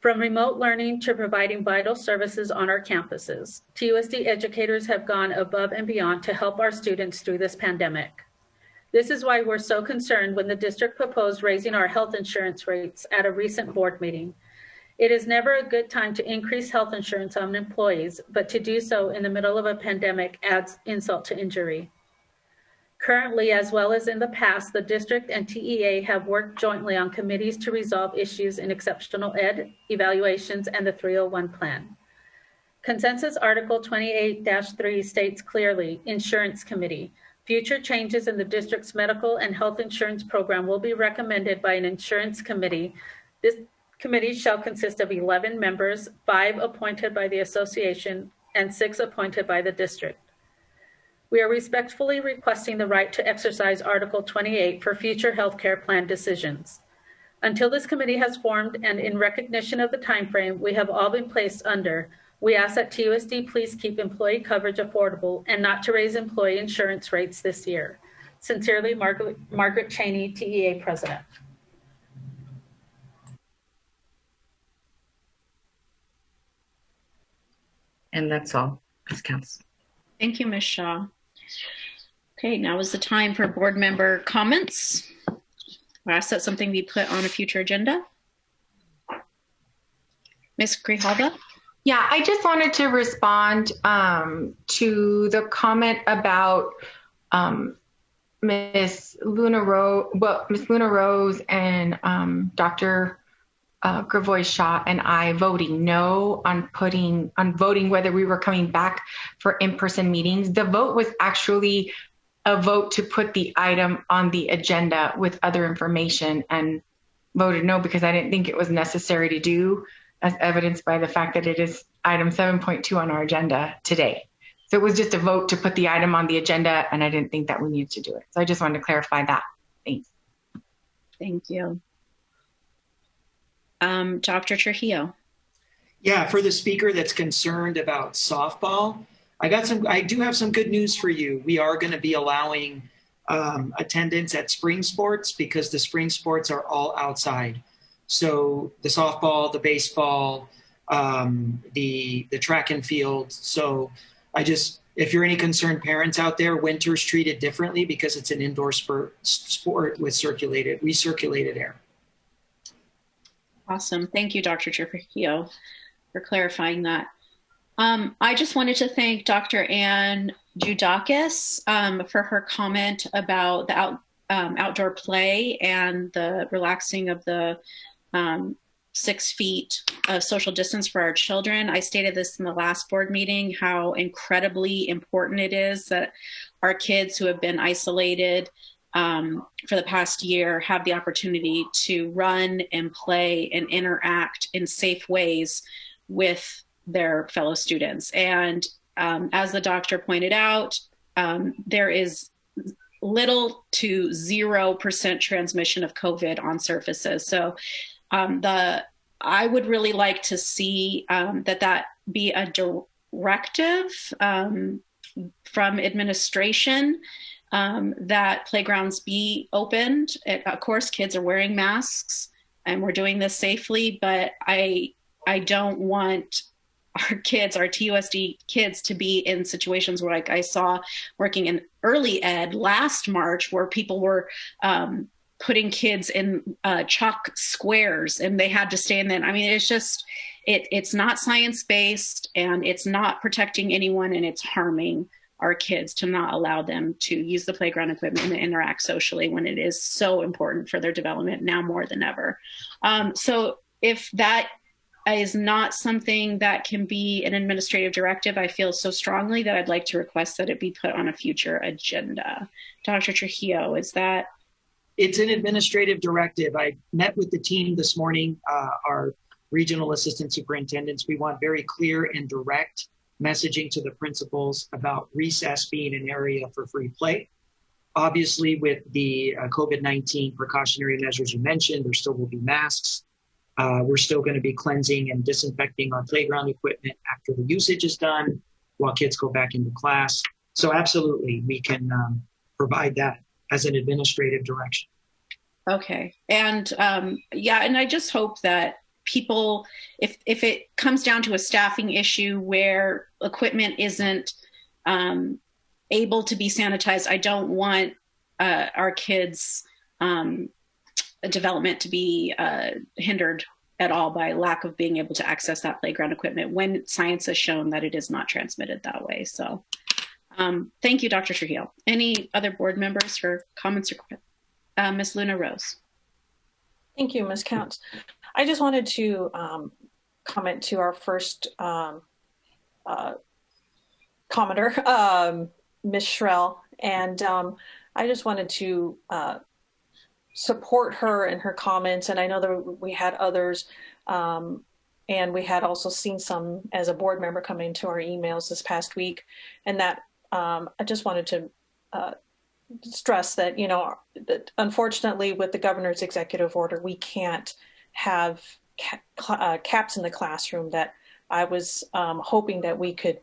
From remote learning to providing vital services on our campuses, TUSD educators have gone above and beyond to help our students through this pandemic. This is why we're so concerned when the district proposed raising our health insurance rates at a recent board meeting. It is never a good time to increase health insurance on employees, but to do so in the middle of a pandemic adds insult to injury. Currently, as well as in the past, the district and TEA have worked jointly on committees to resolve issues in exceptional ed, evaluations, and the 301 plan. Consensus Article 28-3 states clearly, Insurance Committee, future changes in the district's medical and health insurance program will be recommended by an insurance committee. This committee shall consist of 11 members, 5 appointed by the association and 6 appointed by the district. We are respectfully requesting the right to exercise Article 28 for future healthcare plan decisions. Until this committee has formed and in recognition of the timeframe we have all been placed under, we ask that TUSD please keep employee coverage affordable and not to raise employee insurance rates this year. Sincerely, Margaret Cheney, TEA President.
And that's all, Ms. Counts.
Thank you, Ms. Shaw. Okay, now is the time for board member comments. I ask that something be put on a future agenda. Ms. Grijalva?
Yeah, I just wanted to respond to the comment about Miss Luna Rose and Dr. Gravois Shaw and I voting no on voting whether we were coming back for in-person meetings. The vote was actually a vote to put the item on the agenda with other information, and voted no because I didn't think it was necessary to do, as evidenced by the fact that it is item 7.2 on our agenda today. So it was just a vote to put the item on the agenda, and I didn't think that we needed to do it. So I just wanted to clarify that. Thanks.
Thank you. Dr. Trujillo.
Yeah, for the speaker that's concerned about softball, I do have some good news for you. We are going to be allowing attendance at spring sports because the spring sports are all outside. So the softball, the baseball, the track and field. So if you're any concerned parents out there, winter's treated differently because it's an indoor sport with recirculated air.
Awesome. Thank you, Dr. Trujillo, for clarifying that. I just wanted to thank Dr. Ann Judakis for her comment about the outdoor play and the relaxing of the 6 feet of social distance for our children. I stated this in the last board meeting, how incredibly important it is that our kids who have been isolated for the past year have the opportunity to run and play and interact in safe ways with their fellow students. And as the doctor pointed out, there is little to 0% transmission of COVID on surfaces. So I would really like to see that be a directive from administration, that playgrounds be opened. Of course, kids are wearing masks and we're doing this safely, but I don't want our kids, our TUSD kids, to be in situations where, like I saw working in early ed last March, where people were putting kids in chalk squares and they had to stay in them. I mean, it's just, it's not science-based and it's not protecting anyone, and it's harming our kids to not allow them to use the playground equipment and interact socially when it is so important for their development now more than ever. So if that is not something that can be an administrative directive, I feel so strongly that I'd like to request that it be put on a future agenda. Dr. Trujillo, is that?
It's an administrative directive. I met with the team this morning, our regional assistant superintendents. We want very clear and direct messaging to the principals about recess being an area for free play. Obviously, with the COVID-19 precautionary measures you mentioned, there still will be masks. We're still going to be cleansing and disinfecting our playground equipment after the usage is done while kids go back into class. So absolutely, we can provide that as an administrative direction.
Okay. And yeah, and I just hope that people, if it comes down to a staffing issue where equipment isn't able to be sanitized, I don't want our kids' development to be hindered at all by lack of being able to access that playground equipment when science has shown that it is not transmitted that way. So thank you, Dr. Trujillo. Any other board members for comments or Ms. Luna Rose?
Thank you, Ms. Counts. I just wanted to comment to our first commenter, Ms. Shrell, and I just wanted to support her in her comments, and I know that we had others, and we had also seen some as a board member coming to our emails this past week, and that I just wanted to stress that, you know, that unfortunately with the governor's executive order, we can't have caps in the classroom. That I was hoping that we could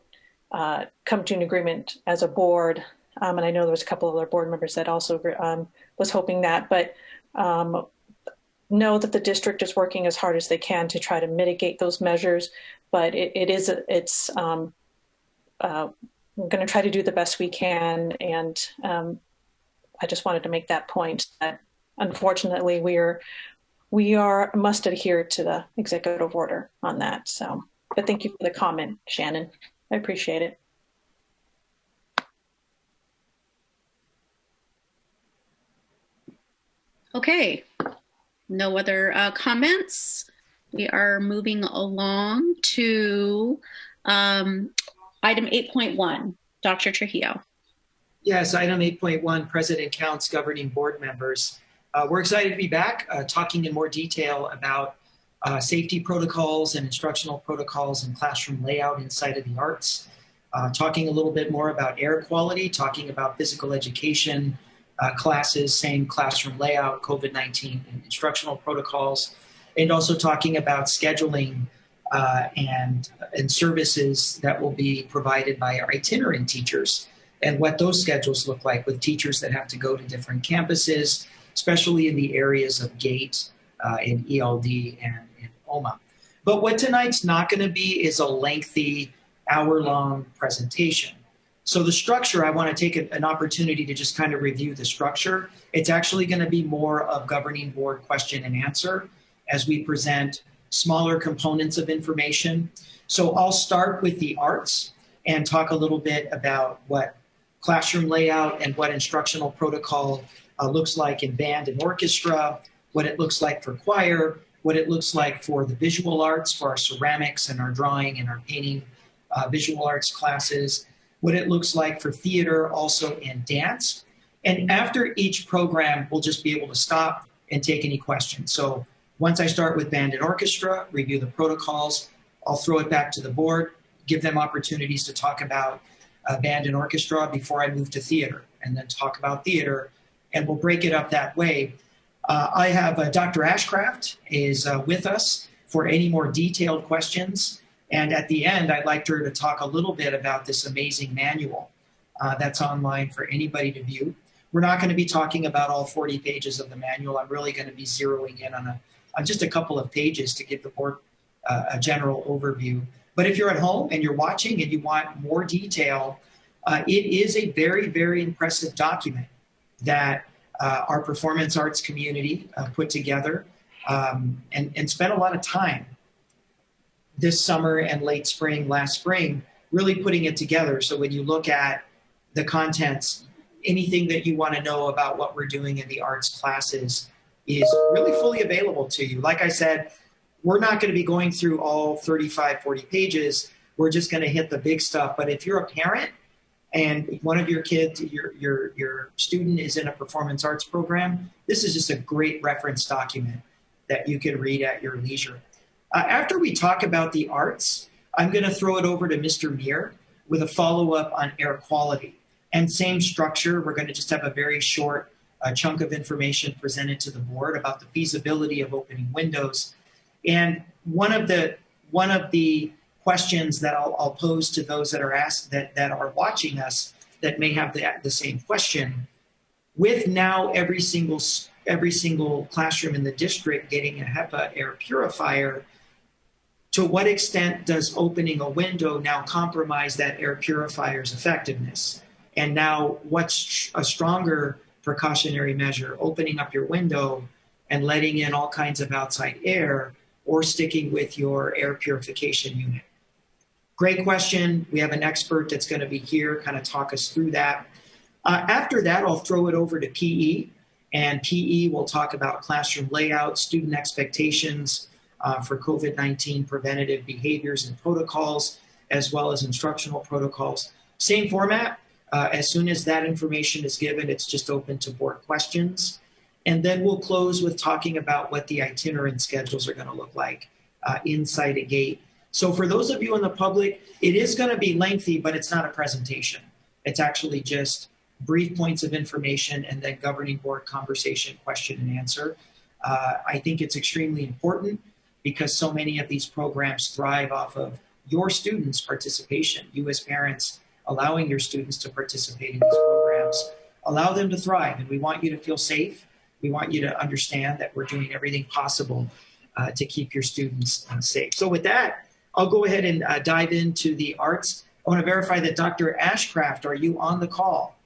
come to an agreement as a board, and I know there was a couple of other board members that also was hoping that, but know that the district is working as hard as they can to try to mitigate those measures, but it's we're going to try to do the best we can, and I just wanted to make that point that unfortunately we must adhere to the executive order on that. So, but thank you for the comment, Shannon. I appreciate it.
Okay, no other comments. We are moving along to item 8.1, Dr. Trujillo.
Yes, item 8.1, President Counts, governing board members. We're excited to be back talking in more detail about safety protocols and instructional protocols and classroom layout inside of the arts, talking a little bit more about air quality, talking about physical education classes, same classroom layout, COVID-19 and instructional protocols, and also talking about scheduling and services that will be provided by our itinerant teachers and what those schedules look like with teachers that have to go to different campuses, especially in the areas of GATE and ELD and OMA. But what tonight's not going to be is a lengthy hour-long presentation. So the structure, I want to take an opportunity to just kind of review the structure. It's actually going to be more of governing board question and answer as we present smaller components of information. So I'll start with the arts and talk a little bit about what classroom layout and what instructional protocol looks like in band and orchestra, what it looks like for choir, what it looks like for the visual arts, for our ceramics and our drawing and our painting visual arts classes, what it looks like for theater, also in dance, And after each program, we'll just be able to stop and take any questions. So once I start with band and orchestra, review the protocols, I'll throw it back to the board, give them opportunities to talk about band and orchestra before I move to theater, and then talk about theater, and we'll break it up that way. I have Dr. Ashcraft is with us for any more detailed questions. And at the end, I'd like her to talk a little bit about this amazing manual that's online for anybody to view. We're not going to be talking about all 40 pages of the manual. I'm really going to be zeroing in on just a couple of pages to give the board a general overview. But if you're at home and you're watching and you want more detail, it is a very, very impressive document that our performance arts community put together and spent a lot of time this summer and late spring, last spring, really putting it together. So when you look at the contents, anything that you want to know about what we're doing in the arts classes is really fully available to you. Like I said, we're not going to be going through all 35, 40 pages. We're just going to hit the big stuff. But if you're a parent and one of your kids, your student is in a performance arts program, this is just a great reference document that you can read at your leisure. After we talk about the arts, I'm going to throw it over to Mr. Meir with a follow-up on air quality. And same structure, we're going to just have a very short chunk of information presented to the board about the feasibility of opening windows. And one of the questions that I'll pose to those that are asked that are watching us that may have the same question, with now every single classroom in the district getting a HEPA air purifier, to what extent does opening a window now compromise that air purifier's effectiveness? And now what's a stronger precautionary measure, opening up your window and letting in all kinds of outside air, or sticking with your air purification unit? Great question. We have an expert that's going to be here, kind of talk us through that. After that, I'll throw it over to PE, and PE will talk about classroom layout, student expectations for COVID-19 preventative behaviors and protocols, as well as instructional protocols. Same format. As soon as that information is given, it's just open to board questions. And then we'll close with talking about what the itinerant schedules are going to look like inside a gate. So for those of you in the public, it is going to be lengthy, but it's not a presentation. It's actually just brief points of information and then governing board conversation, question and answer. I think it's extremely important because so many of these programs thrive off of your students' participation. You as parents allowing your students to participate in these programs, allow them to thrive. And we want you to feel safe. We want you to understand that we're doing everything possible to keep your students safe. So with that, I'll go ahead and dive into the arts. I want to verify that Dr. Ashcraft, are you on the call?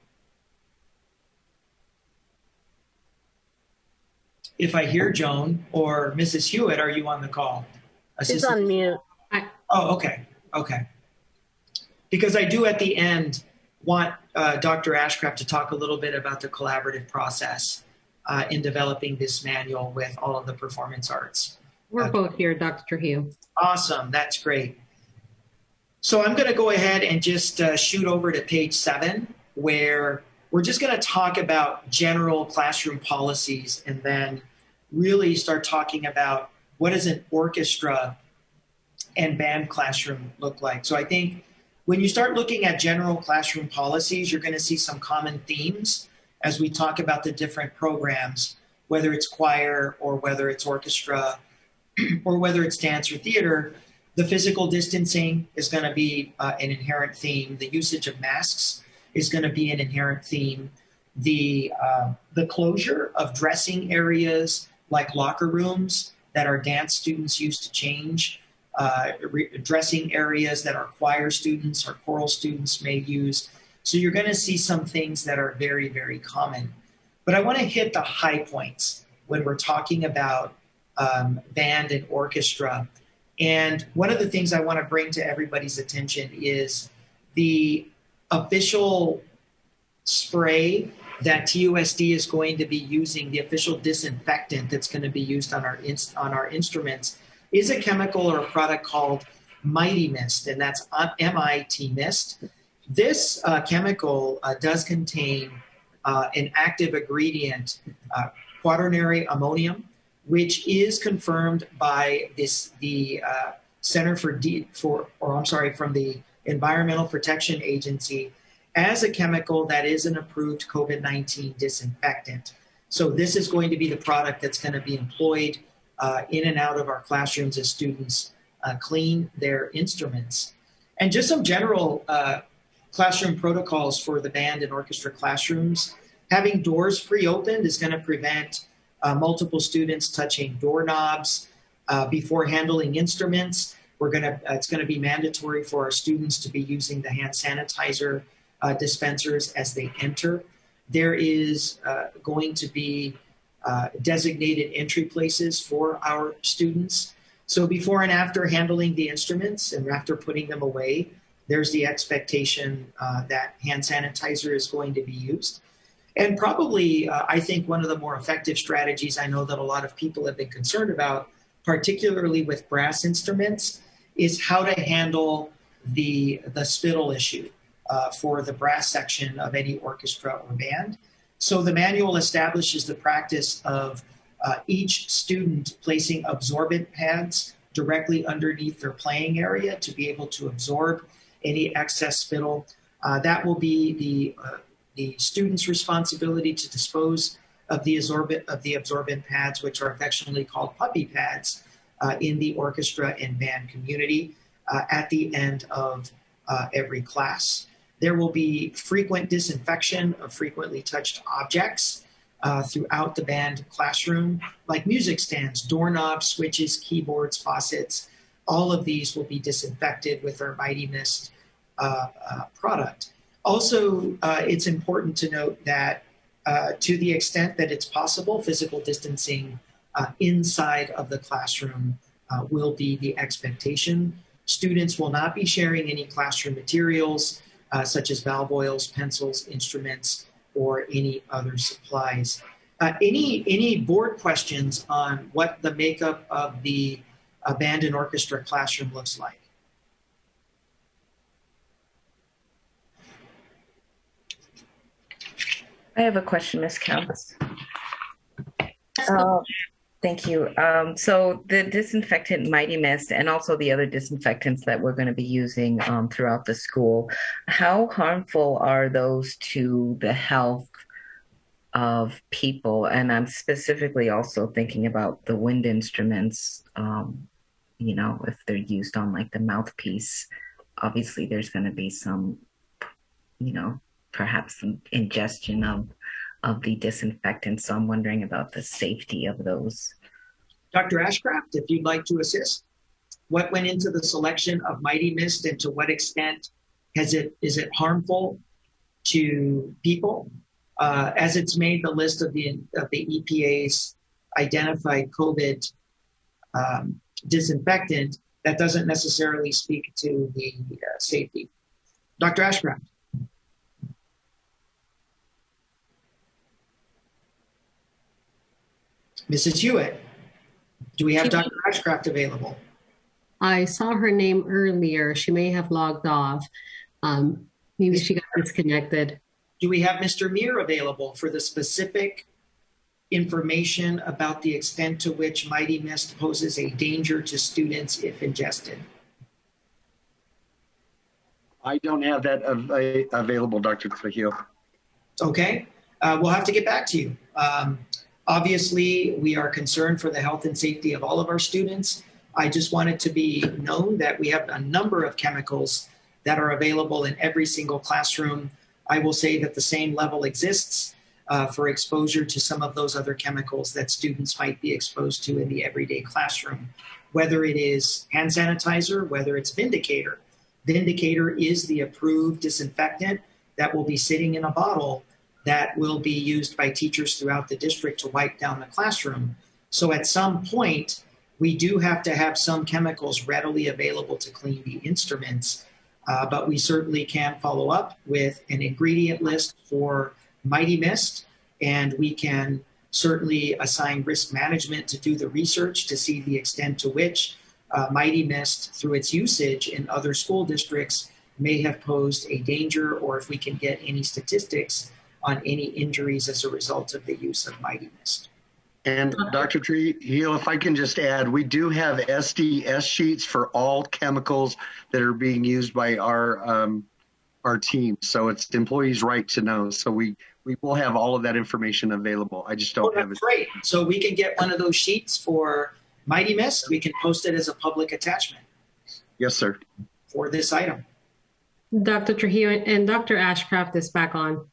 If I hear Joan or Mrs. Hewitt, are you on the call?
She's on mute.
Oh, okay, okay. Because I do at the end want Dr. Ashcraft to talk a little bit about the collaborative process in developing this manual with all of the performance arts.
We're both here, Dr. Trujillo.
Awesome, that's great. So I'm gonna go ahead and just shoot over to page 7, where we're just gonna talk about general classroom policies and then really start talking about what does an orchestra and band classroom look like. So I think when you start looking at general classroom policies, you're gonna see some common themes as we talk about the different programs, whether it's choir or whether it's orchestra or whether it's dance or theater. The physical distancing is going to be an inherent theme. The usage of masks is going to be an inherent theme. The closure of dressing areas like locker rooms that our dance students use to change, dressing areas that our choir students or choral students may use. So you're going to see some things that are very, very common. But I want to hit the high points when we're talking about band and orchestra. And one of the things I want to bring to everybody's attention is the official spray that TUSD is going to be using, the official disinfectant that's going to be used on our instruments, is a chemical or a product called Mighty Mist, and that's MIT Mist. This chemical does contain an active ingredient, quaternary ammonium, which is confirmed by the Center from the Environmental Protection Agency as a chemical that is an approved COVID-19 disinfectant. So this is going to be the product that's going to be employed in and out of our classrooms as students clean their instruments. And just some general classroom protocols for the band and orchestra classrooms. Having doors pre-opened is going to prevent multiple students touching doorknobs before handling instruments. It's going to be mandatory for our students to be using the hand sanitizer dispensers as they enter. There is going to be designated entry places for our students. So before and after handling the instruments and after putting them away, there's the expectation that hand sanitizer is going to be used. And probably, I think one of the more effective strategies I know that a lot of people have been concerned about, particularly with brass instruments, is how to handle the spittle issue for the brass section of any orchestra or band. So the manual establishes the practice of each student placing absorbent pads directly underneath their playing area to be able to absorb any excess spittle. That will be the student's responsibility to dispose of the absorbent pads, which are affectionately called puppy pads in the orchestra and band community at the end of every class. There will be frequent disinfection of frequently touched objects throughout the band classroom, like music stands, doorknobs, switches, keyboards, faucets. All of these will be disinfected with our Mighty Mist product. Also, it's important to note that to the extent that it's possible, physical distancing inside of the classroom will be the expectation. Students will not be sharing any classroom materials, such as valve oils, pencils, instruments, or any other supplies. Any board questions on what the makeup of the band and orchestra classroom looks like?
I have a question, Ms. Counts. Thank you. So the disinfectant Mighty Mist and also the other disinfectants that we're going to be using throughout the school, how harmful are those to the health of people? And I'm specifically also thinking about the wind instruments, you know, if they're used on like the mouthpiece, obviously there's going to be some, you know, perhaps some ingestion of the disinfectant. So I'm wondering about the safety of those.
Dr. Ashcraft, if you'd like to assist, what went into the selection of Mighty Mist and to what extent is it harmful to people? As it's made the list of the EPA's identified COVID disinfectant, that doesn't necessarily speak to the safety. Dr. Ashcraft. Mrs. Hewitt, do we have Dr. Ashcraft available?
I saw her name earlier. She may have logged off. Maybe she got disconnected.
Do we have Mr. Meir available for the specific information about the extent to which Mighty Mist poses a danger to students if ingested?
I don't have that available, Dr. Trujillo.
Okay, we'll have to get back to you. Obviously, we are concerned for the health and safety of all of our students. I just want it to be known that we have a number of chemicals that are available in every single classroom. I will say that the same level exists for exposure to some of those other chemicals that students might be exposed to in the everyday classroom, whether it is hand sanitizer, whether it's Vindicator. Vindicator is the approved disinfectant that will be sitting in a bottle that will be used by teachers throughout the district to wipe down the classroom. So at some point, we do have to have some chemicals readily available to clean the instruments, but we certainly can follow up with an ingredient list for Mighty Mist, and we can certainly assign risk management to do the research to see the extent to which Mighty Mist, through its usage in other school districts, may have posed a danger, or if we can get any statistics on any injuries as a result of the use of Mighty Mist.
And Dr. Trujillo, if I can just add, we do have SDS sheets for all chemicals that are being used by our team. So it's the employee's right to know. So we will have all of that information available. I just don't have it.
Great. So we can get one of those sheets for Mighty Mist. We can post it as a public attachment.
Yes, sir.
For this item.
Dr. Trujillo and Dr. Ashcraft is back on.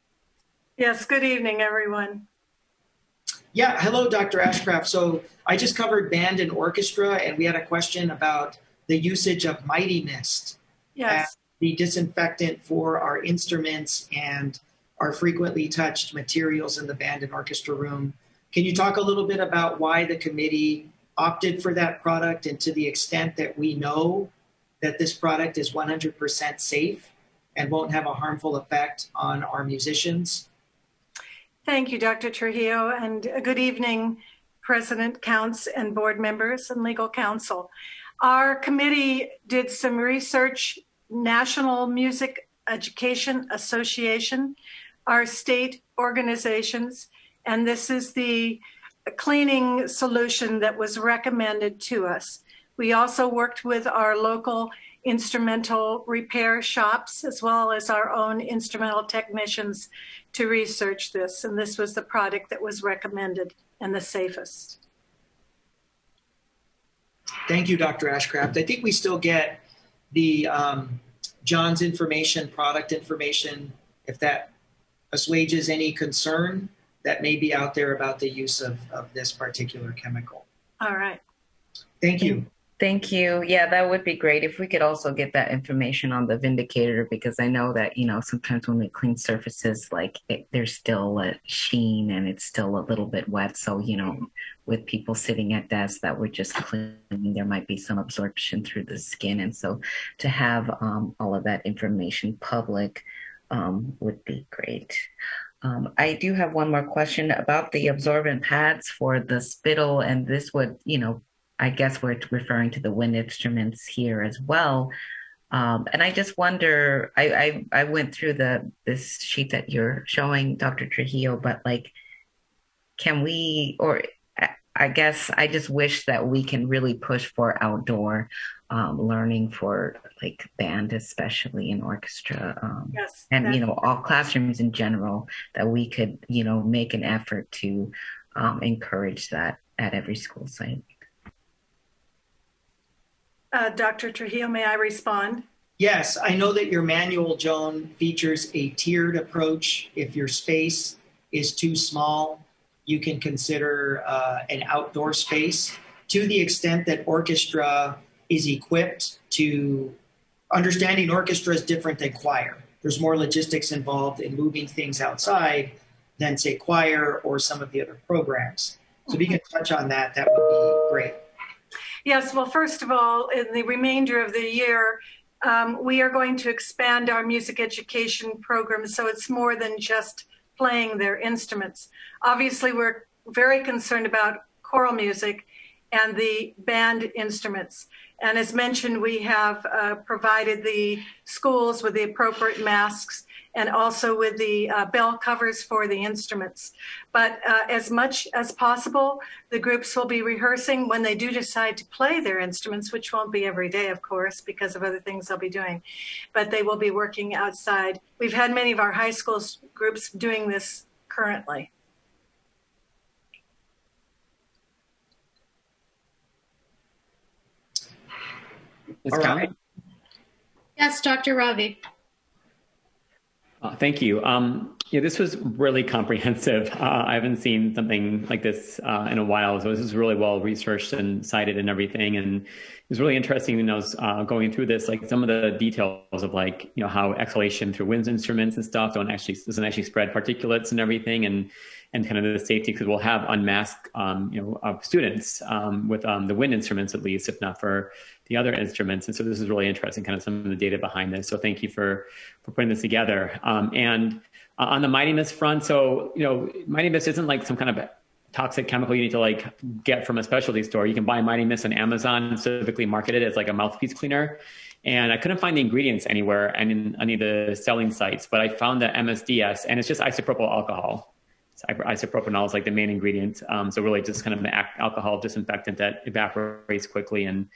Yes, good evening, everyone.
Yeah, hello, Dr. Ashcraft. So I just covered band and orchestra, and we had a question about the usage of Mighty Mist as the disinfectant for our instruments and our frequently touched materials in the band and orchestra room. Can you talk a little bit about why the committee opted for that product, and to the extent that we know that this product is 100% safe and won't have a harmful effect on our musicians?
Thank you, Dr. Trujillo, and good evening, President Counts and board members and legal counsel. Our committee did some research, National Music Education Association, our state organizations, and this is the cleaning solution that was recommended to us. We also worked with our local instrumental repair shops as well as our own instrumental technicians to research this, and this was the product that was recommended and the safest.
Thank you, Dr. Ashcraft. I think we still get the John's information, product information, if that assuages any concern that may be out there about the use of this particular chemical.
All right.
Thank you.
Thank you. Yeah, that would be great if we could also get that information on the Vindicator, because I know that, sometimes when we clean surfaces, there's still a sheen and it's still a little bit wet. So, with people sitting at desks that we're just cleaning, there might be some absorption through the skin. And so to have all of that information public would be great. I do have one more question about the absorbent pads for the spittle, and this would, I guess we're referring to the wind instruments here as well. And I just wonder, I went through this sheet that you're showing, Dr. Trujillo, but can we, or I guess I just wish that we can really push for outdoor learning for band, especially in orchestra,
yes,
and all classrooms in general, that we could make an effort to encourage that at every school site.
Dr. Trujillo, may I respond?
Yes, I know that your manual, Joan, features a tiered approach. If your space is too small, you can consider an outdoor space. To the extent that orchestra is equipped to, understanding orchestra is different than choir. There's more logistics involved in moving things outside than, say, choir or some of the other programs. So if you can touch on that, that would be great.
Yes, well, first of all, in the remainder of the year, we are going to expand our music education program, so it's more than just playing their instruments. Obviously, we're very concerned about choral music and the band instruments. And as mentioned, we have provided the schools with the appropriate masks and also with the bell covers for the instruments. But as much as possible, the groups will be rehearsing when they do decide to play their instruments, which won't be every day, of course, because of other things they'll be doing. But they will be working outside. We've had many of our high school groups doing this currently.
All right.
Yes, Dr. Ravi.
Thank you. This was really comprehensive. I haven't seen something like this in a while, so this is really well researched and cited and everything. And it was really interesting when I was going through this, some of the details of how exhalation through wind instruments and stuff doesn't actually spread particulates and everything, and kind of the safety, because we'll have unmasked students with the wind instruments, at least, if not for the other instruments. And so this is really interesting, kind of some of the data behind this. So thank you for putting this together. And on the Mighty Mist front, so, Mighty Mist isn't like some kind of toxic chemical you need to get from a specialty store. You can buy Mighty Mist on Amazon and specifically market it as a mouthpiece cleaner. And I couldn't find the ingredients anywhere and in any of the selling sites, but I found the MSDS, and it's just isopropyl alcohol. So isopropanol is like the main ingredient. So really just kind of an alcohol disinfectant that evaporates quickly. And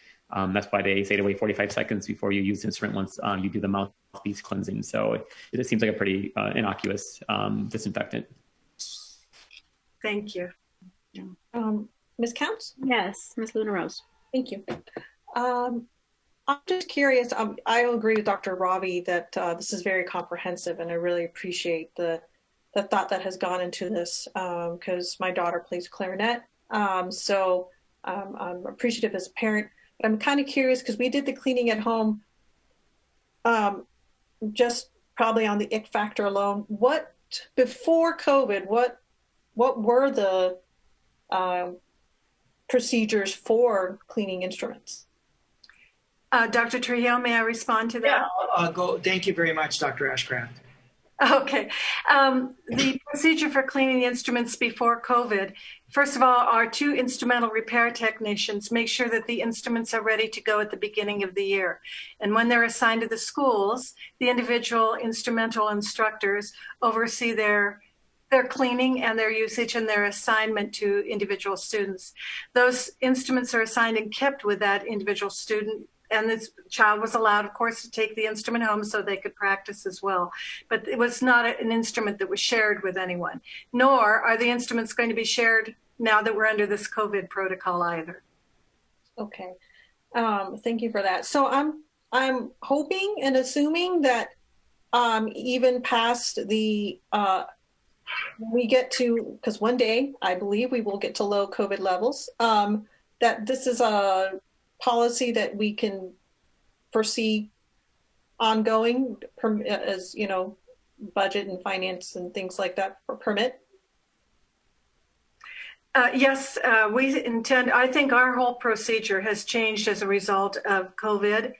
that's why they say to wait 45 seconds before you use the instrument once you do the mouthpiece cleansing. So it just seems like a pretty innocuous disinfectant.
Thank you.
Ms. Counts?
Yes, Ms. Luna Rose.
Thank you. I'm just curious. I agree with Dr. Robbie that this is very comprehensive, and I really appreciate the thought that has gone into this because my daughter plays clarinet. So I'm appreciative as a parent, but I'm kind of curious because we did the cleaning at home just probably on the ick factor alone. What, before COVID, what were the procedures for cleaning instruments?
Dr. Trujillo, may I respond to that?
Yeah, I'll go. Thank you very much, Dr. Ashcraft.
Okay. The procedure for cleaning instruments before COVID, first of all, our 2 instrumental repair technicians make sure that the instruments are ready to go at the beginning of the year. And when they're assigned to the schools, the individual instrumental instructors oversee their cleaning and their usage and their assignment to individual students. Those instruments are assigned and kept with that individual student, and this child was allowed, of course, to take the instrument home so they could practice as well. But it was not an instrument that was shared with anyone, nor are the instruments going to be shared now that we're under this COVID protocol either.
Okay, thank you for that. So I'm hoping and assuming that even past the, we get to, because one day I believe we will get to low COVID levels, that this is a policy that we can foresee ongoing as, you know, budget and finance and things like that for permit?
Yes, we intend, I think our whole procedure has changed as a result of COVID.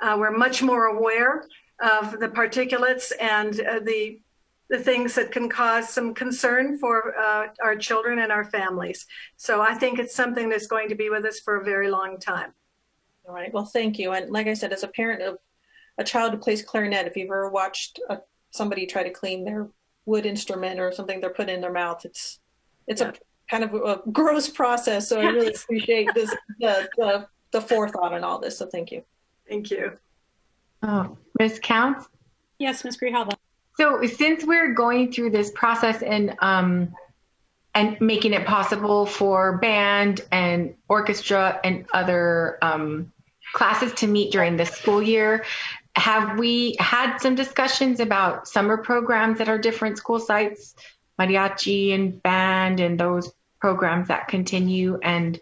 We're much more aware of the particulates and the things that can cause some concern for our children and our families. So I think it's something that's going to be with us for a very long time.
All right, well, thank you. And like I said, as a parent of a child who plays clarinet, if you've ever watched somebody try to clean their wood instrument or something they're putting in their mouth, it's a kind of a gross process. So I really appreciate this, the forethought on all this. So thank you.
Thank you.
Oh, Ms. Counts?
Yes, Ms. Grijalva.
So since we're going through this process and making it possible for band and orchestra and other classes to meet during the school year, have we had some discussions about summer programs at our different school sites, mariachi and band and those programs that continue? And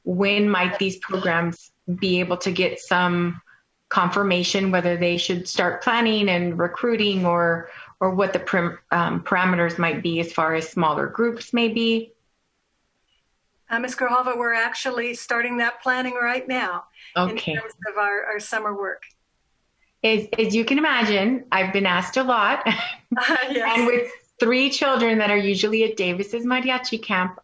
when might these programs be able to get some confirmation whether they should start planning and recruiting, or what the parameters might be as far as smaller groups maybe?
Ms. Grijalva, we're actually starting that planning right now in terms of our summer work.
As you can imagine, I've been asked a lot.
Yes.
And with 3 children that are usually at Davis's mariachi camp,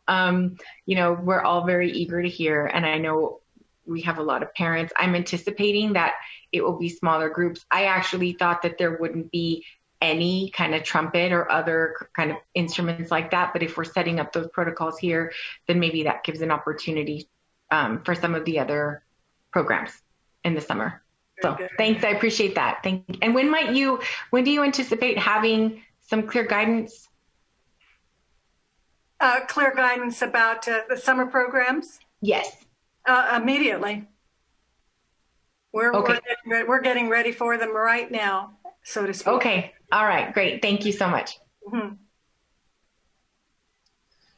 you know, we're all very eager to hear. And I know we have a lot of parents. I'm anticipating that it will be smaller groups. I actually thought that there wouldn't be any kind of trumpet or other kind of instruments like that. But if we're setting up those protocols here, then maybe that gives an opportunity for some of the other programs in the summer. So thanks, I appreciate that. Thank you. And when do you anticipate having some clear guidance?
Clear guidance about the summer programs?
Yes.
Immediately. We're getting ready for them right now, so to speak.
Okay. All right. Great. Thank you so much.
Mm-hmm.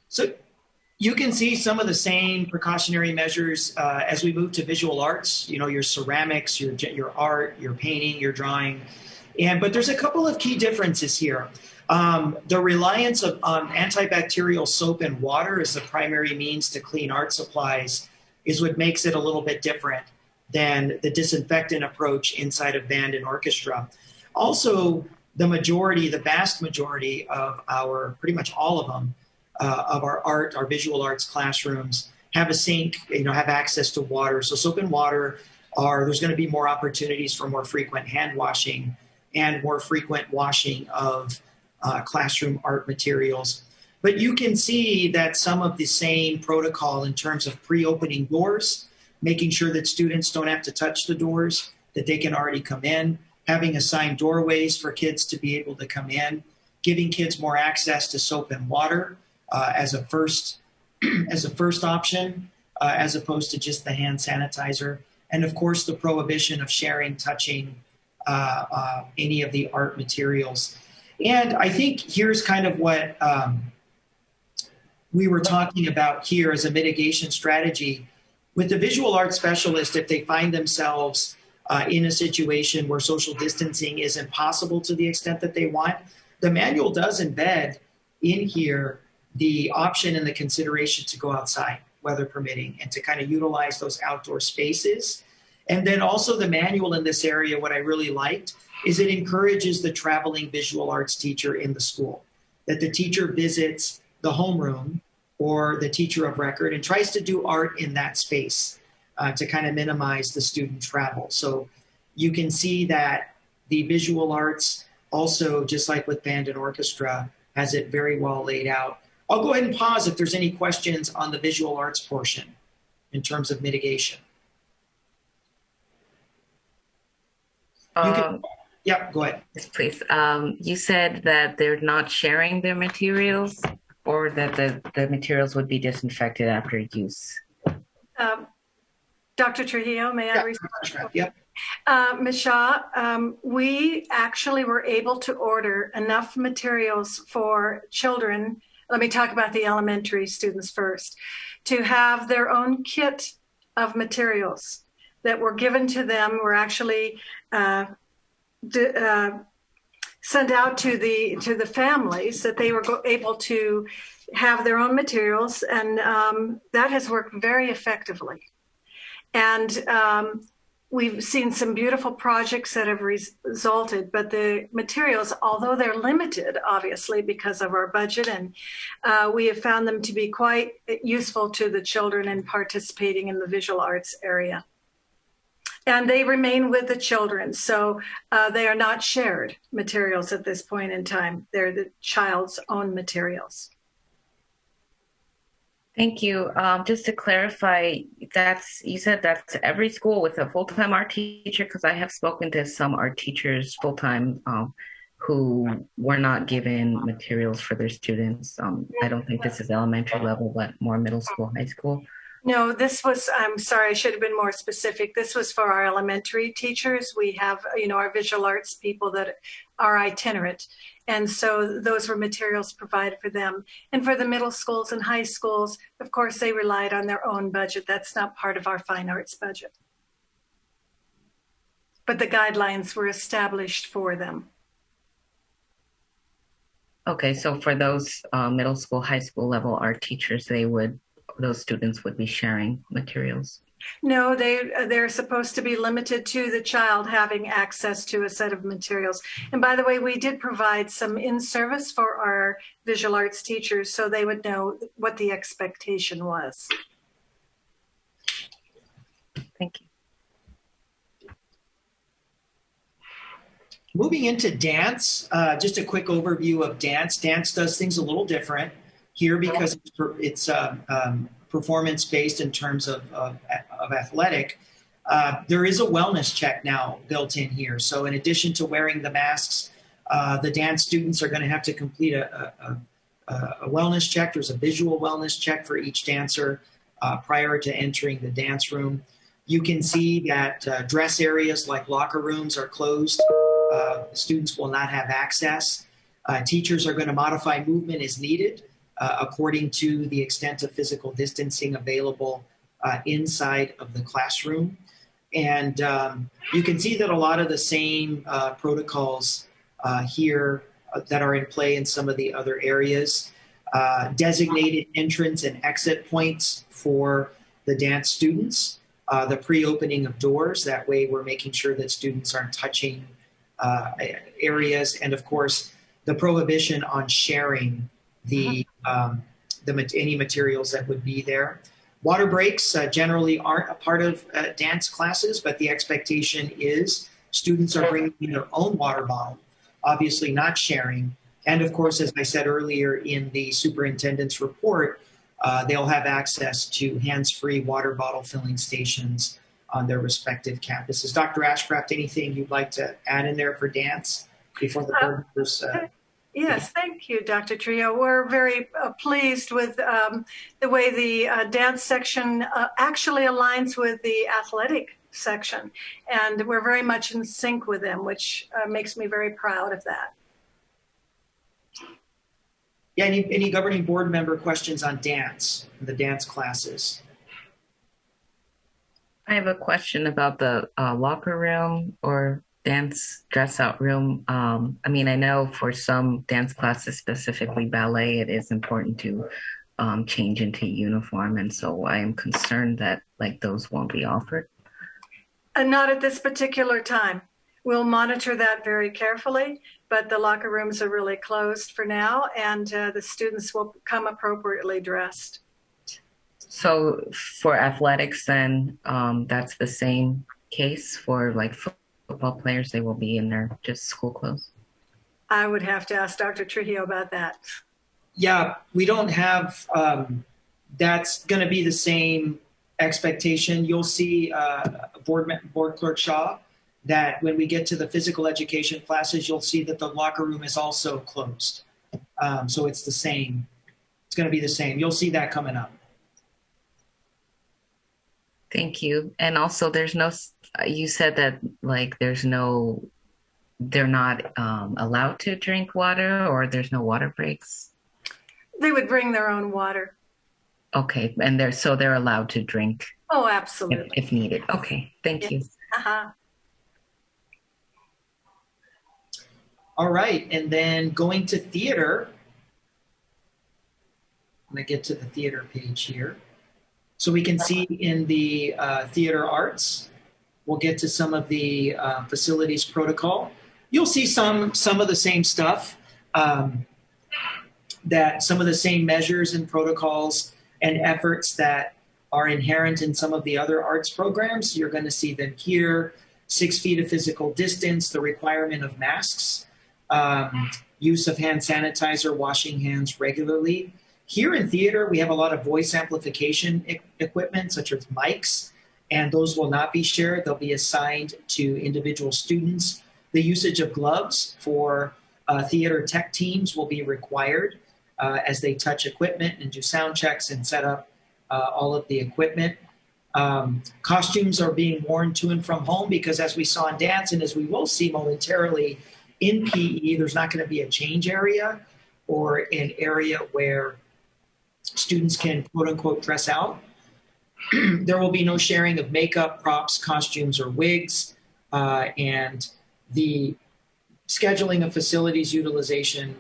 So you can see some of the same precautionary measures as we move to visual arts, you know, your ceramics, your art, your painting, your drawing. But there's a couple of key differences here. The reliance on antibacterial soap and water as the primary means to clean art supplies is what makes it a little bit different than the disinfectant approach inside of band and orchestra. Also, the vast majority of pretty much all of them, of our visual arts classrooms have a sink, have access to water. So soap and water there's going to be more opportunities for more frequent hand washing and more frequent washing of classroom art materials. But you can see that some of the same protocol in terms of pre-opening doors, making sure that students don't have to touch the doors, that they can already come in, having assigned doorways for kids to be able to come in, giving kids more access to soap and water as a first option, as opposed to just the hand sanitizer. And of course, the prohibition of sharing, touching any of the art materials. And I think here's kind of what we were talking about here as a mitigation strategy. With the visual arts specialist, if they find themselves in a situation where social distancing isn't possible to the extent that they want, the manual does embed in here the option and the consideration to go outside, weather permitting, and to kind of utilize those outdoor spaces. And then also the manual in this area, what I really liked, is it encourages the traveling visual arts teacher in the school, that the teacher visits the homeroom or the teacher of record and tries to do art in that space to kind of minimize the student travel. So you can see that the visual arts also, just like with band and orchestra, has it very well laid out. I'll go ahead and pause if there's any questions on the visual arts portion in terms of mitigation. Yeah, go ahead.
Yes, please. You said that they're not sharing their materials, or that the materials would be disinfected after use.
Dr. Trujillo, may I respond?
Yep.
Ms. Shaw, we actually were able to order enough materials for children. Let me talk about the elementary students first, to have their own kit of materials that were given to them. Were actually sent out to the families, that they were able to have their own materials, and that has worked very effectively. And we've seen some beautiful projects that have resulted, but the materials, although they're limited, obviously, because of our budget, and we have found them to be quite useful to the children in participating in the visual arts area. And they remain with the children, so they are not shared materials at this point in time. They're the child's own materials.
Thank you. Just to clarify, you said that's every school with a full-time art teacher, because I have spoken to some art teachers full-time who were not given materials for their students. I don't think this is elementary level, but more middle school, high school.
No, this was, I'm sorry, I should have been more specific. This was for our elementary teachers. We have, our visual arts people that are itinerant. And so those were materials provided for them. And for the middle schools and high schools, of course, they relied on their own budget. That's not part of our fine arts budget. But the guidelines were established for them.
Okay, so for those middle school, high school level art teachers, those students would be sharing materials?
No, they're supposed to be limited to the child having access to a set of materials. And by the way, we did provide some in-service for our visual arts teachers so they would know what the expectation was.
Thank you.
Moving into dance, just a quick overview of dance. Dance does things a little different here because it's performance-based in terms of athletic. There is a wellness check now built in here. So in addition to wearing the masks, the dance students are going to have to complete a wellness check. There's a visual wellness check for each dancer prior to entering the dance room. You can see that dress areas like locker rooms are closed. Students will not have access. Teachers are going to modify movement as needed according to the extent of physical distancing available inside of the classroom. And you can see that a lot of the same protocols here that are in play in some of the other areas. Designated entrance and exit points for the dance students. The pre-opening of doors, that way we're making sure that students aren't touching areas, and of course the prohibition on sharing any materials that would be there. Water breaks generally aren't a part of dance classes, but the expectation is students are bringing their own water bottle, obviously not sharing. And of course, as I said earlier in the superintendent's report, they'll have access to hands-free water bottle filling stations on their respective campuses. Dr. Ashcraft, anything you'd like to add in there for dance before the board members?
Yes, thank you, Dr. Trio. We're very pleased with the way the dance section actually aligns with the athletic section. And we're very much in sync with them, which makes me very proud of that.
Yeah, any governing board member questions on dance, the dance classes?
I have a question about the locker room or dance dress out room. I mean, I know for some dance classes, specifically ballet, it is important to change into uniform. And so I am concerned that like those won't be offered.
Not at this particular time. We'll monitor that very carefully, but the locker rooms are really closed for now, and the students will come appropriately dressed.
So for athletics, then that's the same case for like football players. They will be in their just school clothes.
I would have to ask Dr. Trujillo about that.
Yeah, we don't have, that's going to be the same expectation. You'll see Board Clerk Shaw that when we get to the physical education classes, you'll see that the locker room is also closed. So it's the same. It's going to be the same. You'll see that coming up.
Thank you. And also there's no, you said that like there's no, they're not allowed to drink water or there's no water breaks?
They would bring their own water.
Okay. And they're allowed to drink.
Oh, absolutely.
If needed. Okay. Thank you.
Uh-huh.
All right. And then going to theater. I'm going to get to the theater page here. So we can see in the theater arts, we'll get to some of the facilities protocol. You'll see some of the same stuff, that some of the same measures and protocols and efforts that are inherent in some of the other arts programs. You're going to see them here. 6 feet of physical distance, the requirement of masks, use of hand sanitizer, washing hands regularly. Here in theater, we have a lot of voice amplification equipment, such as mics, and those will not be shared. They'll be assigned to individual students. The usage of gloves for theater tech teams will be required as they touch equipment and do sound checks and set up all of the equipment. Costumes are being worn to and from home because as we saw in dance and as we will see momentarily in PE, there's not going to be a change area or an area where students can quote unquote dress out. There will be no sharing of makeup, props, costumes, or wigs, and the scheduling of facilities utilization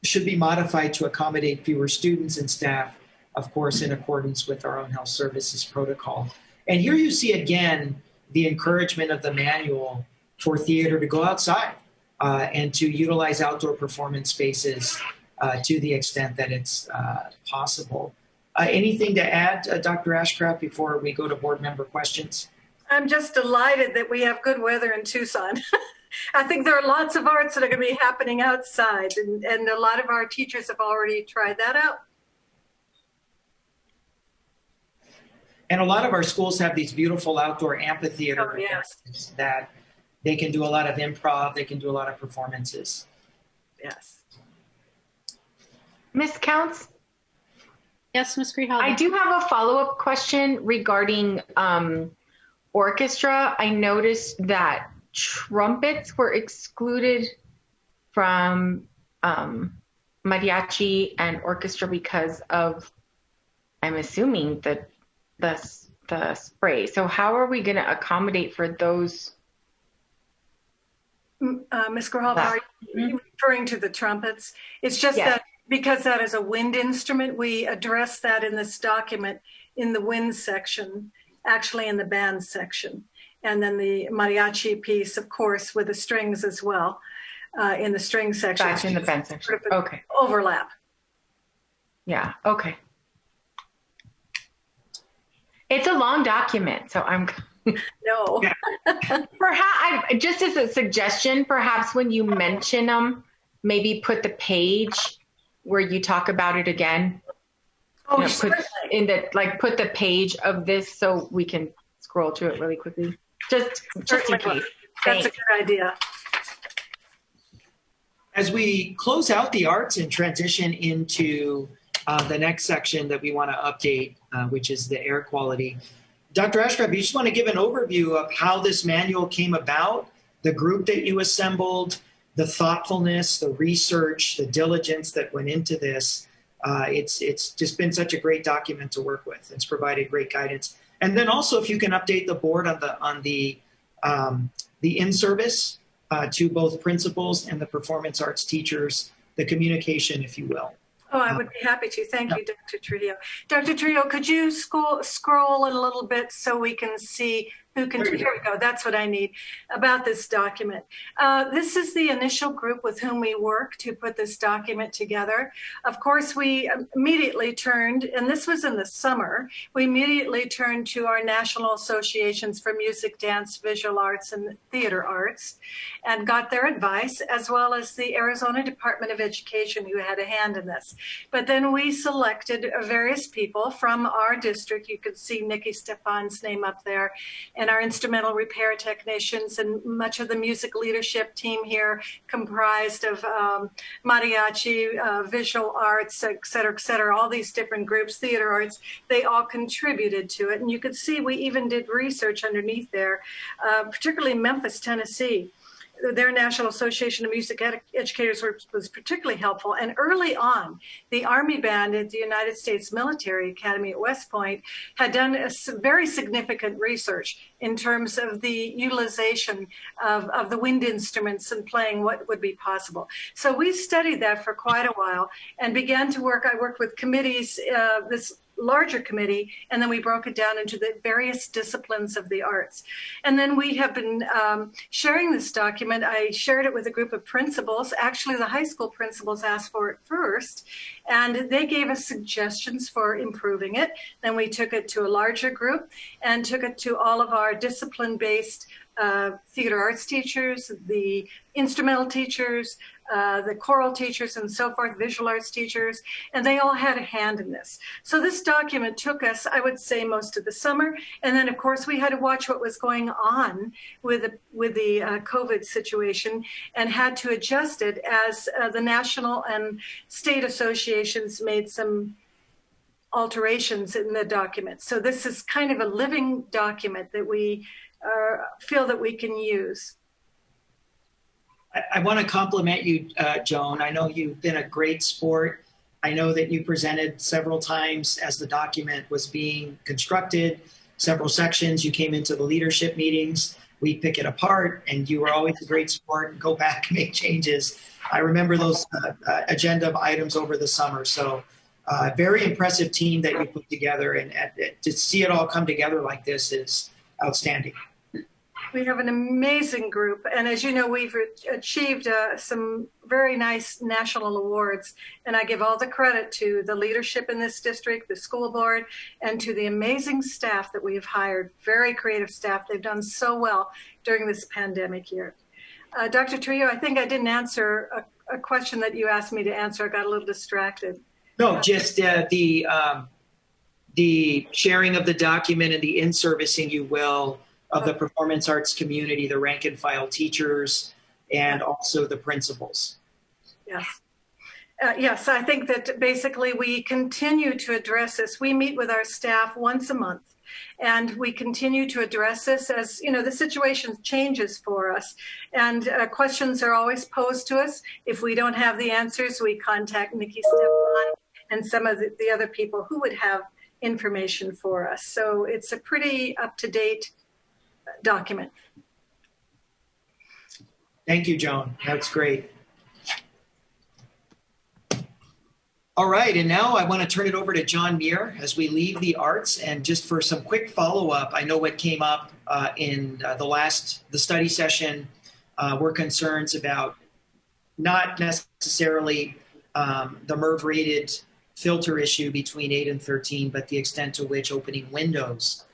should be modified to accommodate fewer students and staff, of course, in accordance with our own health services protocol. And here you see again the encouragement of the manual for theater to go outside and to utilize outdoor performance spaces to the extent that it's possible. Anything to add, Dr. Ashcraft, before we go to board member questions?
I'm just delighted that we have good weather in Tucson. I think there are lots of arts that are going to be happening outside, and a lot of our teachers have already tried that out.
And a lot of our schools have these beautiful outdoor amphitheater
yes.
that they can do a lot of improv, they can do a lot of performances.
Yes.
Ms. Counts?
Yes, Ms. Grijalva.
I do have a follow-up question regarding orchestra. I noticed that trumpets were excluded from mariachi and orchestra because of, I'm assuming, the spray. So how are we going to accommodate for those?
Ms. Grijalva, are you referring to the trumpets? It's just that because that is a wind instrument, we address that in this document in the wind section, actually in the band section. And then the mariachi piece, of course, with the strings as well, in the string section.
That's in the band section. Okay.
Overlap.
Yeah, okay. It's a long document, so I'm.
No.
Perhaps, just as a suggestion, perhaps when you mention them, maybe put the page where you talk about it again.
Oh,
put the page of this so we can scroll through it really quickly. Just in case.
That's a good idea.
As we close out the arts and transition into the next section that we want to update, which is the air quality, Dr. Ashrae, you just want to give an overview of how this manual came about, the group that you assembled, the thoughtfulness, the research, the diligence that went into this. It's just been such a great document to work with. It's provided great guidance. And then also, if you can update the board on the in-service to both principals and the performance arts teachers, the communication, if you will.
Oh, I would be happy to. Thank you, Dr. Trujillo. Dr. Trujillo, could you scroll a little bit so we can see who can, here we go, that's what I need, about this document. This is the initial group with whom we work to put this document together. Of course, we immediately turned, and this was in the summer, we immediately turned to our national associations for music, dance, visual arts, and theater arts, and got their advice, as well as the Arizona Department of Education, who had a hand in this. But then we selected various people from our district. You can see Nikki Stefan's name up there, and our instrumental repair technicians, and much of the music leadership team here comprised of mariachi, visual arts, et cetera, all these different groups, theater arts, they all contributed to it. And you could see we even did research underneath there, particularly Memphis, Tennessee. Their National Association of Music Educators was particularly helpful. And early on, the Army Band at the United States Military Academy at West Point had done a very significant research in terms of the utilization of the wind instruments and playing what would be possible. So we studied that for quite a while and began to work. I worked with committees, this larger committee, and then we broke it down into the various disciplines of the arts. And then we have been sharing this document. I shared it with a group of principals. Actually, the high school principals asked for it first, and they gave us suggestions for improving it. Then we took it to a larger group and took it to all of our discipline-based theater arts teachers, the instrumental teachers, the choral teachers and so forth, visual arts teachers, and they all had a hand in this. So this document took us, I would say, most of the summer. And then, of course, we had to watch what was going on with the COVID situation and had to adjust it as the national and state associations made some alterations in the document. So this is kind of a living document that we feel that we can use.
I want to compliment you, Joan. I know you've been a great sport. I know that you presented several times as the document was being constructed, several sections. You came into the leadership meetings. We pick it apart, and you were always a great sport and go back and make changes. I remember those agenda items over the summer. So very impressive team that you put together, and to see it all come together like this is outstanding.
We have an amazing group, and as you know, we've achieved some very nice national awards, and I give all the credit to the leadership in this district, the school board, and to the amazing staff that we have hired, very creative staff. They've done so well during this pandemic year. Dr. Trio, I think I didn't answer a question that you asked me to answer. I got a little distracted.
No, just the sharing of the document and the in-servicing, you will, of the performance arts community, the rank and file teachers, and also the principals.
Yes. Yes, I think that basically we continue to address this. We meet with our staff once a month, and we continue to address this as, you know, the situation changes for us, and questions are always posed to us. If we don't have the answers, we contact Nikki Stefan and some of the other people who would have information for us. So it's a pretty up-to-date document.
Thank you, Joan. That's great. All right, and now I want to turn it over to John Muir as we leave the arts, and just for some quick follow-up. I know what came up in the study session were concerns about not necessarily the MERV-rated filter issue between 8 and 13, but the extent to which opening windows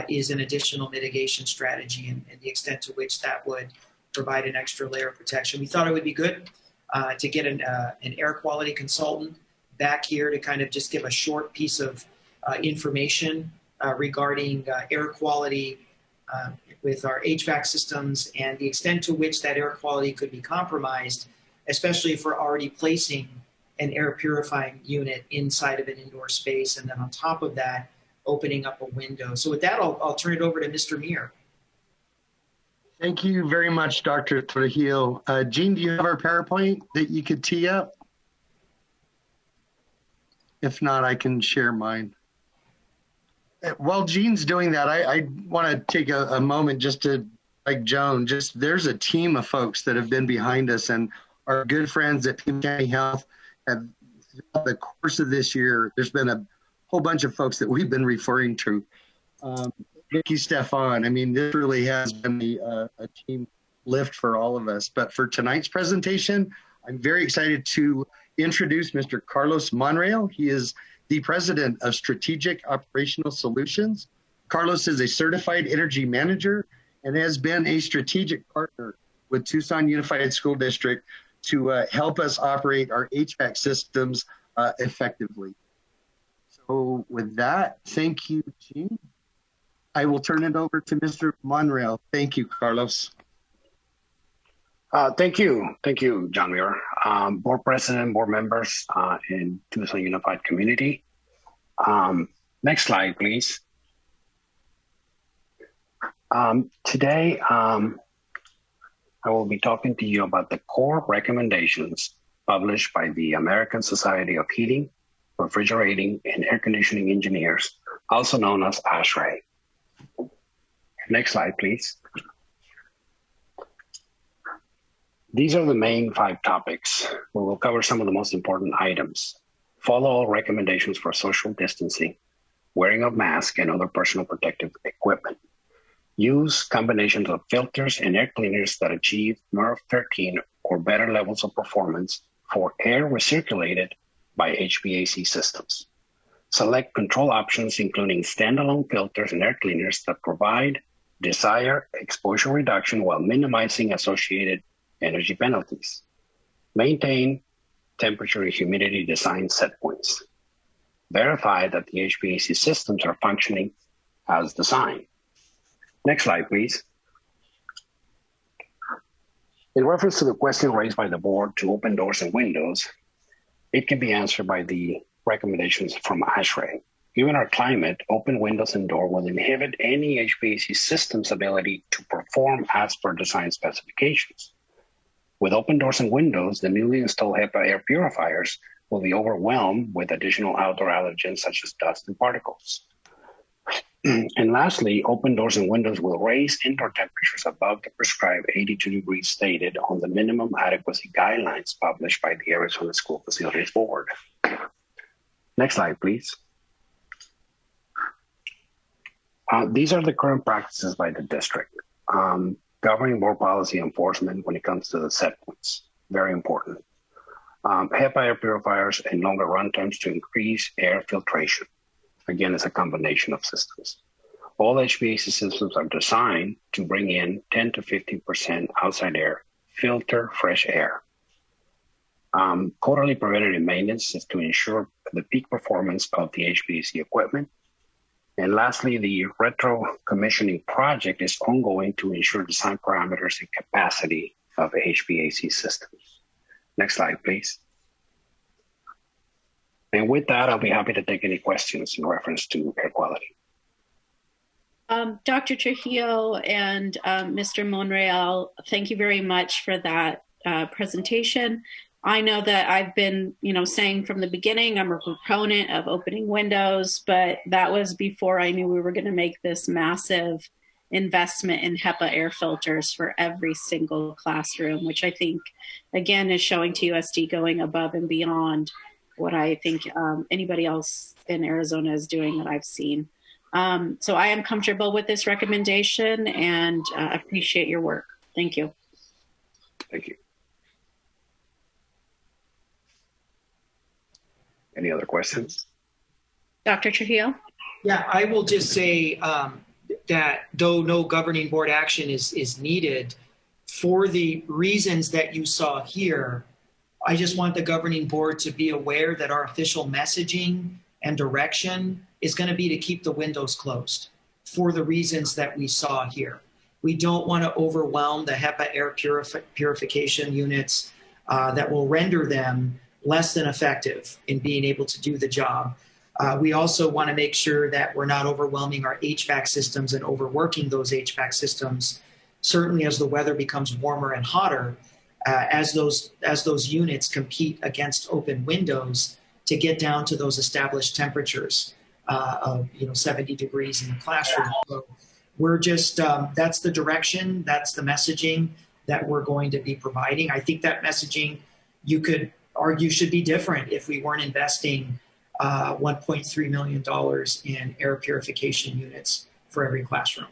is an additional mitigation strategy, and the extent to which that would provide an extra layer of protection. We thought it would be good to get an air quality consultant back here to kind of just give a short piece of information regarding air quality with our HVAC systems and the extent to which that air quality could be compromised, especially if we're already placing an air purifying unit inside of an indoor space, and then on top of that, opening up a window. So with that, I'll turn it over to Mr. Muir.
Thank you very much, Dr. Trujillo. Jean, do you have our PowerPoint that you could tee up? If not, I can share mine. While Jean's doing that, I want to take a moment just to, like Joan, there's a team of folks that have been behind us, and our good friends at Pima County Health have, throughout the course of this year, there's been a whole bunch of folks that we've been referring to. Nikki Stefan, I mean, this really has been a team lift for all of us. But for tonight's presentation, I'm very excited to introduce Mr. Carlos Monreal. He is the President of Strategic Operational Solutions. Carlos is a certified energy manager and has been a strategic partner with Tucson Unified School District to help us operate our HVAC systems effectively. So with that, thank you, Jean. I will turn it over to Mr. Monreal. Thank you, Carlos.
Thank you, John Muir. Board President, board members, in Tucson Unified Community. Next slide, please. Today, I will be talking to you about the core recommendations published by the American Society of Heating, Refrigerating, and Air Conditioning Engineers, also known as Ashrae. Next slide, please. These are the main 5 topics. We will cover some of the most important items. Follow all recommendations for social distancing, wearing of masks and other personal protective equipment. Use combinations of filters and air cleaners that achieve MERV 13 or better levels of performance for air recirculated by HVAC systems. Select control options, including standalone filters and air cleaners that provide desired exposure reduction while minimizing associated energy penalties. Maintain temperature and humidity design set points. Verify that the HVAC systems are functioning as designed. Next slide, please. In reference to the question raised by the board to open doors and windows, it can be answered by the recommendations from Ashrae. Given our climate, open windows and door will inhibit any HVAC system's ability to perform as per design specifications. With open doors and windows, the newly installed HEPA air purifiers will be overwhelmed with additional outdoor allergens such as dust and particles. And lastly, open doors and windows will raise indoor temperatures above the prescribed 82 degrees stated on the minimum adequacy guidelines published by the Arizona School Facilities Board. Next slide, please. These are the current practices by the district. Governing board policy enforcement when it comes to the set points, very important. HEPA air purifiers and longer run times to increase air filtration. Again, it's a combination of systems. All HVAC systems are designed to bring in 10 to 15% outside air, filter fresh air. Quarterly preventative maintenance is to ensure the peak performance of the HVAC equipment. And lastly, the retro commissioning project is ongoing to ensure design parameters and capacity of HVAC systems. Next slide, please. And with that, I'll be happy to take any questions in reference to air quality.
Dr. Trujillo and Mr. Monreal, thank you very much for that presentation. I know that I've been, saying from the beginning, I'm a proponent of opening windows, but that was before I knew we were going to make this massive investment in HEPA air filters for every single classroom, which I think, again, is showing TUSD going above and beyond what I think anybody else in Arizona is doing that I've seen. So I am comfortable with this recommendation and appreciate your work. Thank you.
Thank you. Any other questions?
Dr. Trujillo?
Yeah, I will just say that though no governing board action is needed, for the reasons that you saw here, I just want the governing board to be aware that our official messaging and direction is going to be to keep the windows closed for the reasons that we saw here. We don't want to overwhelm the HEPA air purification units that will render them less than effective in being able to do the job. We also want to make sure that we're not overwhelming our HVAC systems and overworking those HVAC systems, certainly as the weather becomes warmer and hotter, as those units compete against open windows to get down to those established temperatures of 70 degrees in the classroom. So we're just, that's the direction, that's the messaging that we're going to be providing. I think that messaging, you could argue, should be different if we weren't investing $1.3 million in air purification units for every classroom.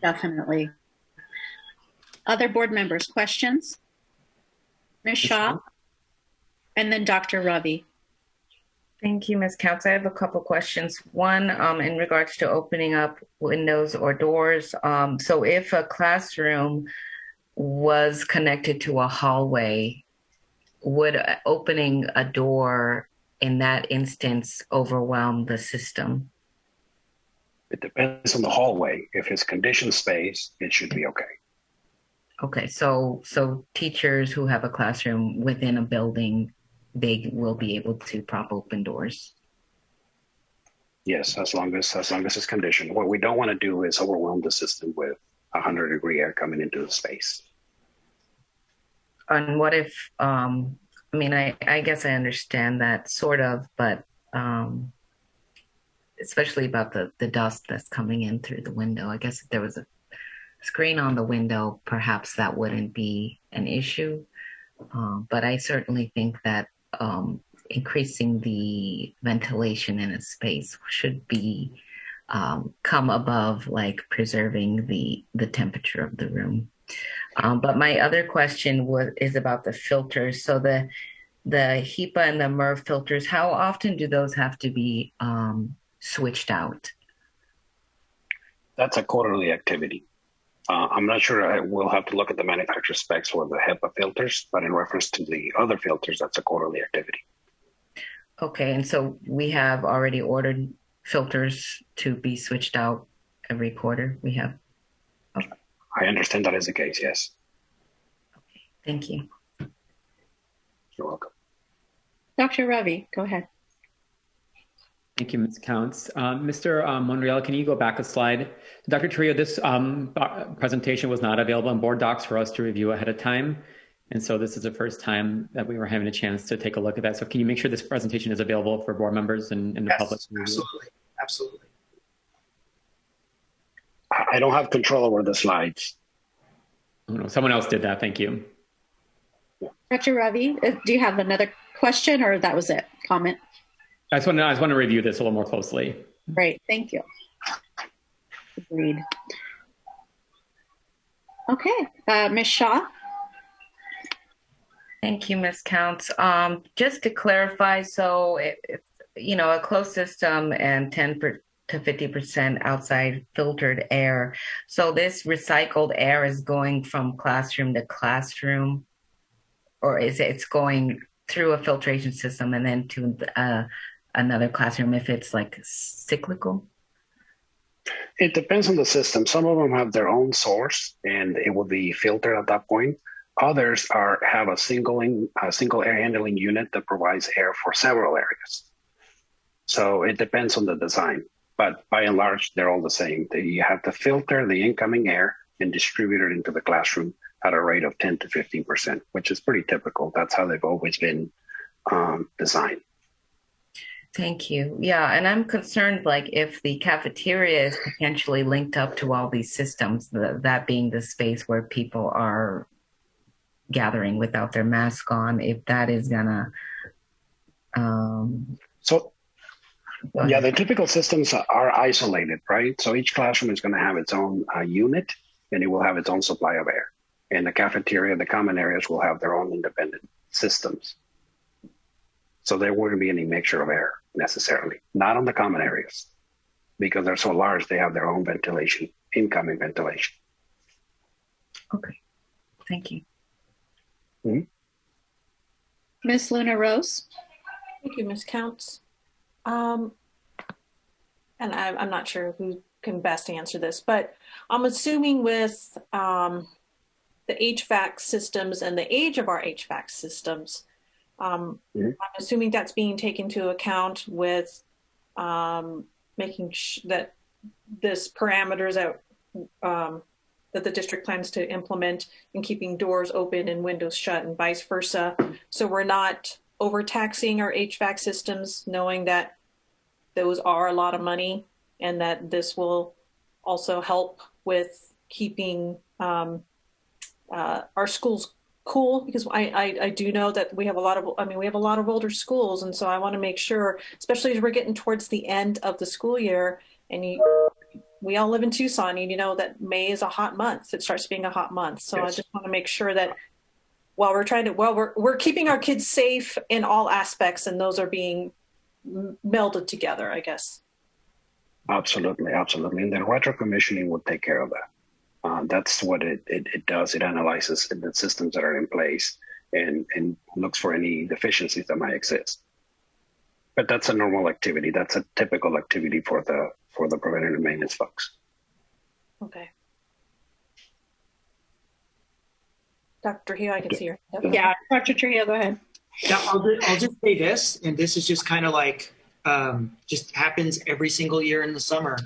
Definitely. Other board members, questions? Ms. Shaw, and then Dr. Ravi.
Thank you, Ms. Counts. I have a couple questions. One, in regards to opening up windows or doors. So if a classroom was connected to a hallway, would opening a door in that instance overwhelm the system?
It depends on the hallway. If it's conditioned space, it should be okay.
Okay, so teachers who have a classroom within a building, they will be able to prop open doors?
Yes, as long as it's conditioned. What we don't want to do is overwhelm the system with 100-degree air coming into the space.
And what if, I guess I understand that sort of, but especially about the dust that's coming in through the window. I guess if there was a screen on the window, perhaps that wouldn't be an issue. But I certainly think that increasing the ventilation in a space should be come above like preserving the temperature of the room. But my other question is about the filters. So the HEPA and the MERV filters, how often do those have to be switched out?
That's a quarterly activity. I'm not sure. We'll have to look at the manufacturer specs for the HEPA filters, but in reference to the other filters, that's a quarterly activity.
Okay, and so we have already ordered filters to be switched out every quarter. We have. Okay.
I understand that is the case, yes.
Okay, thank you.
You're welcome.
Dr. Ravi, go ahead.
Thank you, Ms. Counts. Mr. Monreal, can you go back a slide? Dr. Trio, this presentation was not available in board docs for us to review ahead of time. And so this is the first time that we were having a chance to take a look at that. So can you make sure this presentation is available for board members and the public?
Absolutely, absolutely.
I don't have control over the slides.
Oh, no, someone else did that, thank you.
Dr. Ravi, do you have another question or that was it, comment?
I just want to review this a little more closely.
Great, thank you. Agreed. Okay, Ms. Shaw.
Thank you, Ms. Counts. Just to clarify, so if a closed system and 10 to 50% outside filtered air. So this recycled air is going from classroom to classroom, or is it's going through a filtration system and then to another classroom if it's like cyclical?
It depends on the system. Some of them have their own source and it will be filtered at that point. Others have a single air handling unit that provides air for several areas. So it depends on the design, but by and large, they're all the same. You have to filter the incoming air and distribute it into the classroom at a rate of 10 to 15%, which is pretty typical. That's how they've always been designed.
Thank you. Yeah, and I'm concerned, like, if the cafeteria is potentially linked up to all these systems, that being the space where people are gathering without their mask on, if that is gonna.
Yeah, the typical systems are isolated, right? So each classroom is going to have its own unit, and it will have its own supply of air. And the cafeteria, the common areas will have their own independent systems. So there wouldn't be any mixture of air necessarily, not on the common areas, because they're so large, they have their own ventilation, incoming ventilation.
Okay, thank you.
Mm-hmm.
Ms. Luna Rose.
Thank you, Ms. Counts. And I'm not sure who can best answer this, but I'm assuming with the HVAC systems and the age of our HVAC systems, I'm assuming that's being taken into account with making that this parameters that the district plans to implement in keeping doors open and windows shut and vice versa. So we're not overtaxing our HVAC systems, knowing that those are a lot of money and that this will also help with keeping our schools cool, because I do know that we have a lot of older schools. And so I want to make sure, especially as we're getting towards the end of the school year, and we all live in Tucson, and you know that May is a hot month. It starts being a hot month. So yes. I just want to make sure that while we're keeping our kids safe in all aspects, and those are being melded together, I guess.
Absolutely, absolutely. And the retro commissioning will take care of that. That's what it does. It analyzes the systems that are in place and looks for any deficiencies that might exist. But that's a normal activity. That's a typical activity for the preventative maintenance folks.
Okay. Dr. Trujillo, I can see your hand.
Yeah, Dr. Trujillo, go ahead.
Yeah, I'll just say this, and this is just kind of like, just happens every single year in the summer.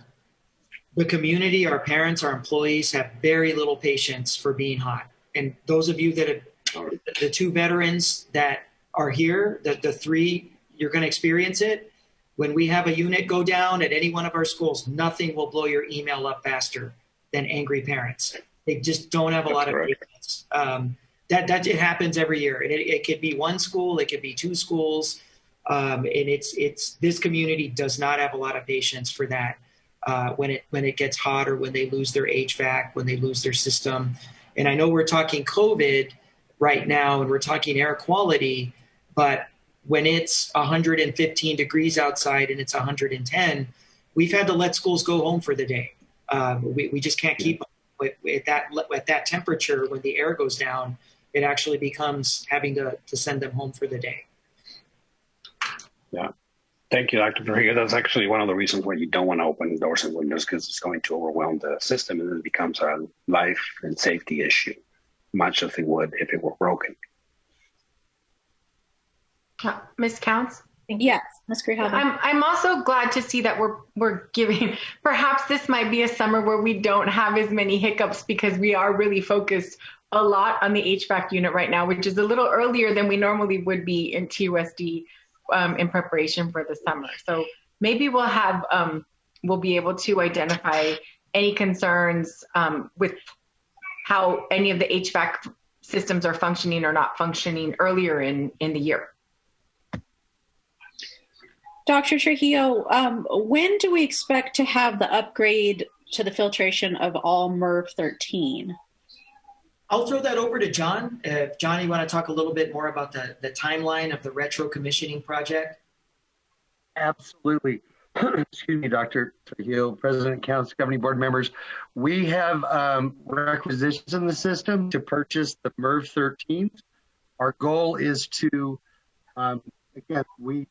The community, our parents, our employees have very little patience for being hot. And those of you that are the two veterans that are here, the three, you're going to experience it. When we have a unit go down at any one of our schools, nothing will blow your email up faster than angry parents. They just don't have a lot of patience. That it happens every year. And it could be one school, it could be two schools. And it's this community does not have a lot of patience for that. When it gets hot, or when they lose their HVAC, when they lose their system. And I know we're talking COVID right now, and we're talking air quality, but when it's 115 degrees outside and it's 110, we've had to let schools go home for the day. We just can't keep up with that temperature. When the air goes down, it actually becomes having to send them home for the day.
Yeah. Thank you, Dr. Trujillo. That's actually one of the reasons why you don't want to open doors and windows, because it's going to overwhelm the system, and it becomes a life and safety issue, much as it would if it were broken.
Ms. Counts?
Yes, Ms. Grijalva.
I'm also glad to see that we're giving, perhaps this might be a summer where we don't have as many hiccups, because we are really focused a lot on the HVAC unit right now, which is a little earlier than we normally would be in TUSD in preparation for the summer. So maybe we'll be able to identify any concerns with how any of the HVAC systems are functioning or not functioning earlier in the year.
Dr. Trujillo, when do we expect to have the upgrade to the filtration of all MERV 13?
I'll throw that over to John. John, you want to talk a little bit more about the timeline of the retro commissioning project?
Absolutely. Excuse me, Dr. Trujillo, President, Council, Governing Board members. We have requisitions in the system to purchase the MERV 13s. Our goal is to, again, we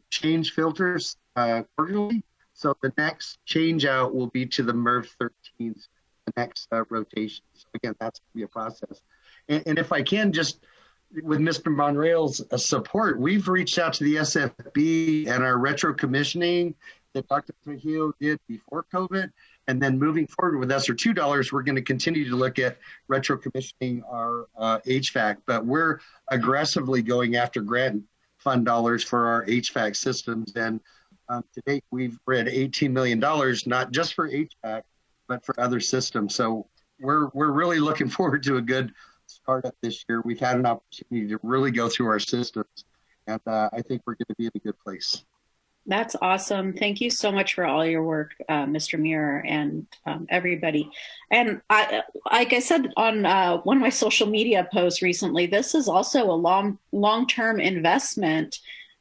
change filters quarterly. So the next change out will be to the MERV 13s, the next rotation. So again, that's going to be a process. And if I can just, with Mr. Monreal's support, we've reached out to the SFB and our retro commissioning that Dr. Trujillo did before COVID. And then moving forward with ESSER $2, we're going to continue to look at retro commissioning our HVAC. But we're aggressively going after grant fund dollars for our HVAC systems. And to date, we're at $18 million, not just for HVAC, but for other systems. So we're really looking forward to a good startup this year. We've had an opportunity to really go through our systems, and I think we're going to be in a good place.
That's awesome. Thank you so much for all your work, Mr. Muir, and everybody. And like I said on one of my social media posts recently, this is also a long-term investment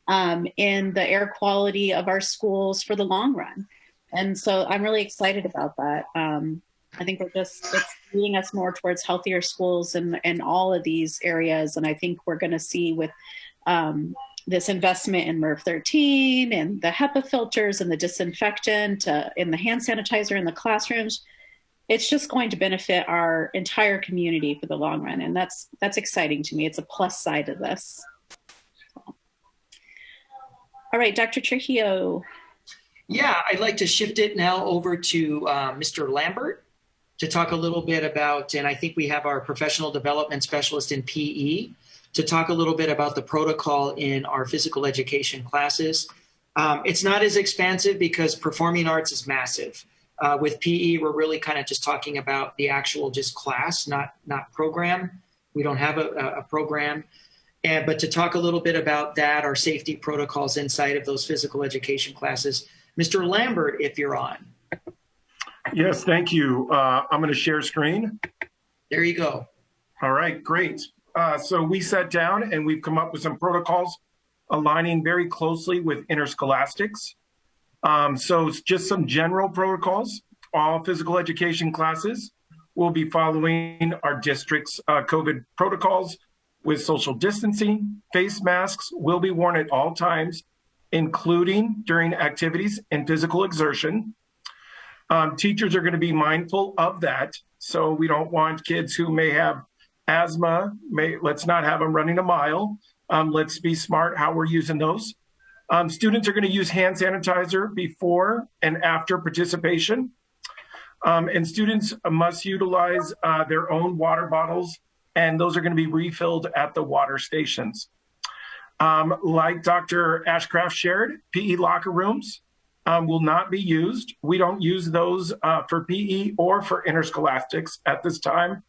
in the air quality of our schools for the long run. And so I'm really excited about that. I think it's leading us more towards healthier schools in all of these areas. And I think we're going to see with this investment in MERV 13 and the HEPA filters and the disinfectant in the hand sanitizer in the classrooms, it's just going to benefit our entire community for the long run. And that's exciting to me. It's a plus side of this. All right, Dr. Trujillo.
Yeah, I'd like to shift it now over to Mr. Lambert to talk a little bit about, and I think we have our professional development specialist in PE to talk a little bit about the protocol in our physical education classes. It's not as expansive because performing arts is massive. With PE, we're really kind of just talking about the actual just class, not program. We don't have a program. But to talk a little bit about that, our safety protocols inside of those physical education classes. Mr. Lambert, if you're on.
Yes, thank you. I'm going to share screen.
There you go.
All right, great. So we sat down and we've come up with some protocols aligning very closely with interscholastics. So it's just some general protocols. All physical education classes will be following our district's COVID protocols with social distancing. Face masks will be worn at all times, including during activities and physical exertion. Teachers are going to be mindful of that. So we don't want kids who may have asthma, let's not have them running a mile. Let's be smart how we're using those. Students are going to use hand sanitizer before and after participation. And students must utilize their own water bottles, and those are going to be refilled at the water stations. Like Dr. Ashcraft shared, PE locker rooms will not be used. We don't use those for PE or for interscholastics at this time.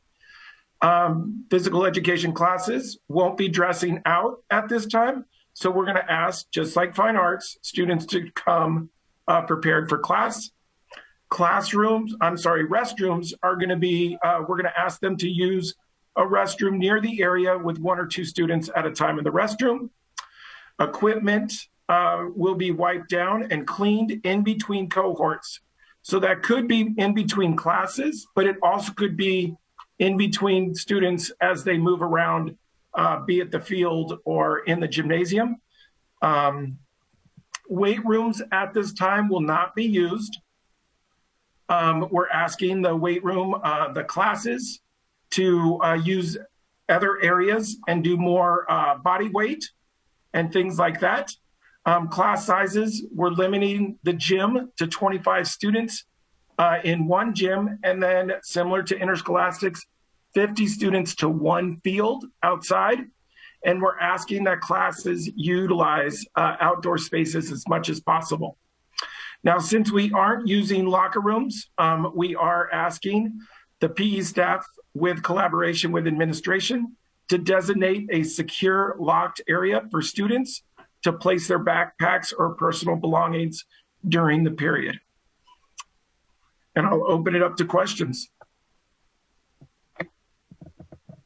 Physical education classes won't be dressing out at this time. So we're going to ask, just like fine arts, students to come prepared for class. Restrooms are going to be, we're going to ask them to use a restroom near the area with 1 or 2 students at a time in the restroom. Equipment will be wiped down and cleaned in between cohorts. So that could be in between classes, but it also could be in between students as they move around, be it the field or in the gymnasium. Weight rooms at this time will not be used. We're asking the weight room, the classes to use other areas and do more body weight and things like that. Class sizes, we're limiting the gym to 25 students in one gym, and then similar to interscholastics, 50 students to one field outside. And we're asking that classes utilize outdoor spaces as much as possible. Now, since we aren't using locker rooms, we are asking the PE staff, with collaboration with administration, to designate a secure locked area for students to place their backpacks or personal belongings during the period. And I'll open it up to questions.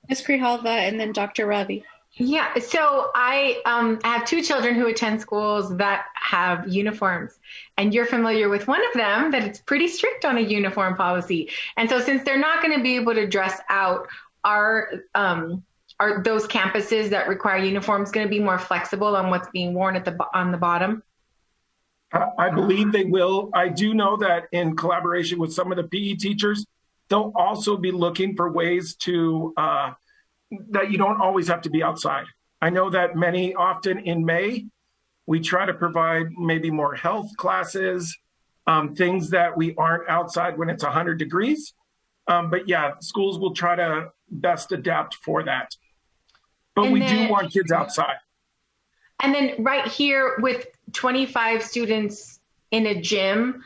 Ms. Grijalva and then Dr. Ravi.
Yeah, so I have 2 children who attend schools that have uniforms, and you're familiar with one of them that it's pretty strict on a uniform policy. And so since they're not going to be able to dress out, are those campuses that require uniforms going to be more flexible on what's being worn at on the bottom?
I believe they will. I do know that in collaboration with some of the PE teachers, they'll also be looking for ways to that you don't always have to be outside. I know that often in May, we try to provide maybe more health classes, things that we aren't outside when it's 100 degrees. But yeah, schools will try to best adapt for that. But we do want kids outside.
And then right here with 25 students in a gym,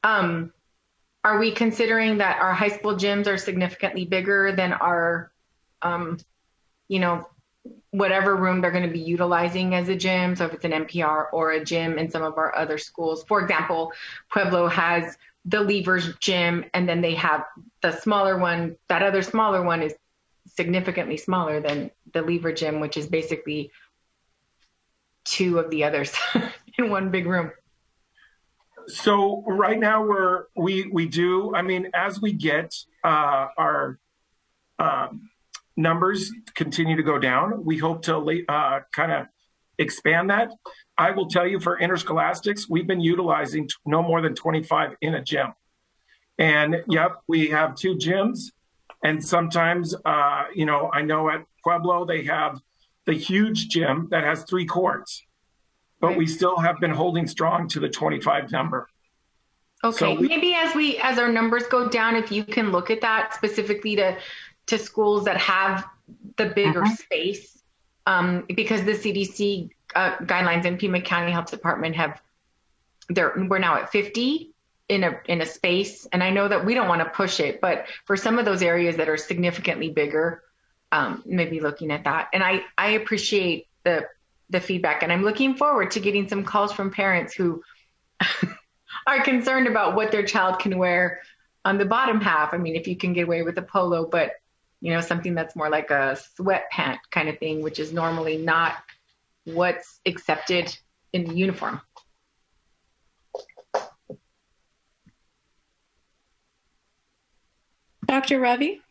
are we considering that our high school gyms are significantly bigger than our whatever room they're going to be utilizing as a gym. So if it's an NPR or a gym in some of our other schools, for example, Pueblo has the Levers gym, and then they have the smaller one. That other smaller one is significantly smaller than the Lever gym, which is basically two of the others in one big room.
So right now we do, I mean, as we get our numbers continue to go down, we hope to kind of expand that. I will tell you, for interscholastics, we've been utilizing no more than 25 in a gym. And yep, we have 2 gyms. And sometimes, you know, I know at Pueblo, they have the huge gym that has 3 courts, but we still have been holding strong to the 25 number.
Okay, so maybe as our numbers go down, if you can look at that specifically to schools that have the bigger space, because the CDC guidelines in Pima County Health Department we're now at 50 in a space, and I know that we don't want to push it, but for some of those areas that are significantly bigger, maybe looking at that. And I appreciate the feedback, and I'm looking forward to getting some calls from parents who are concerned about what their child can wear on the bottom half. I mean, if you can get away with a polo, but you know, something that's more like a sweatpant kind of thing, which is normally not what's accepted in the uniform.
Dr. Ravi?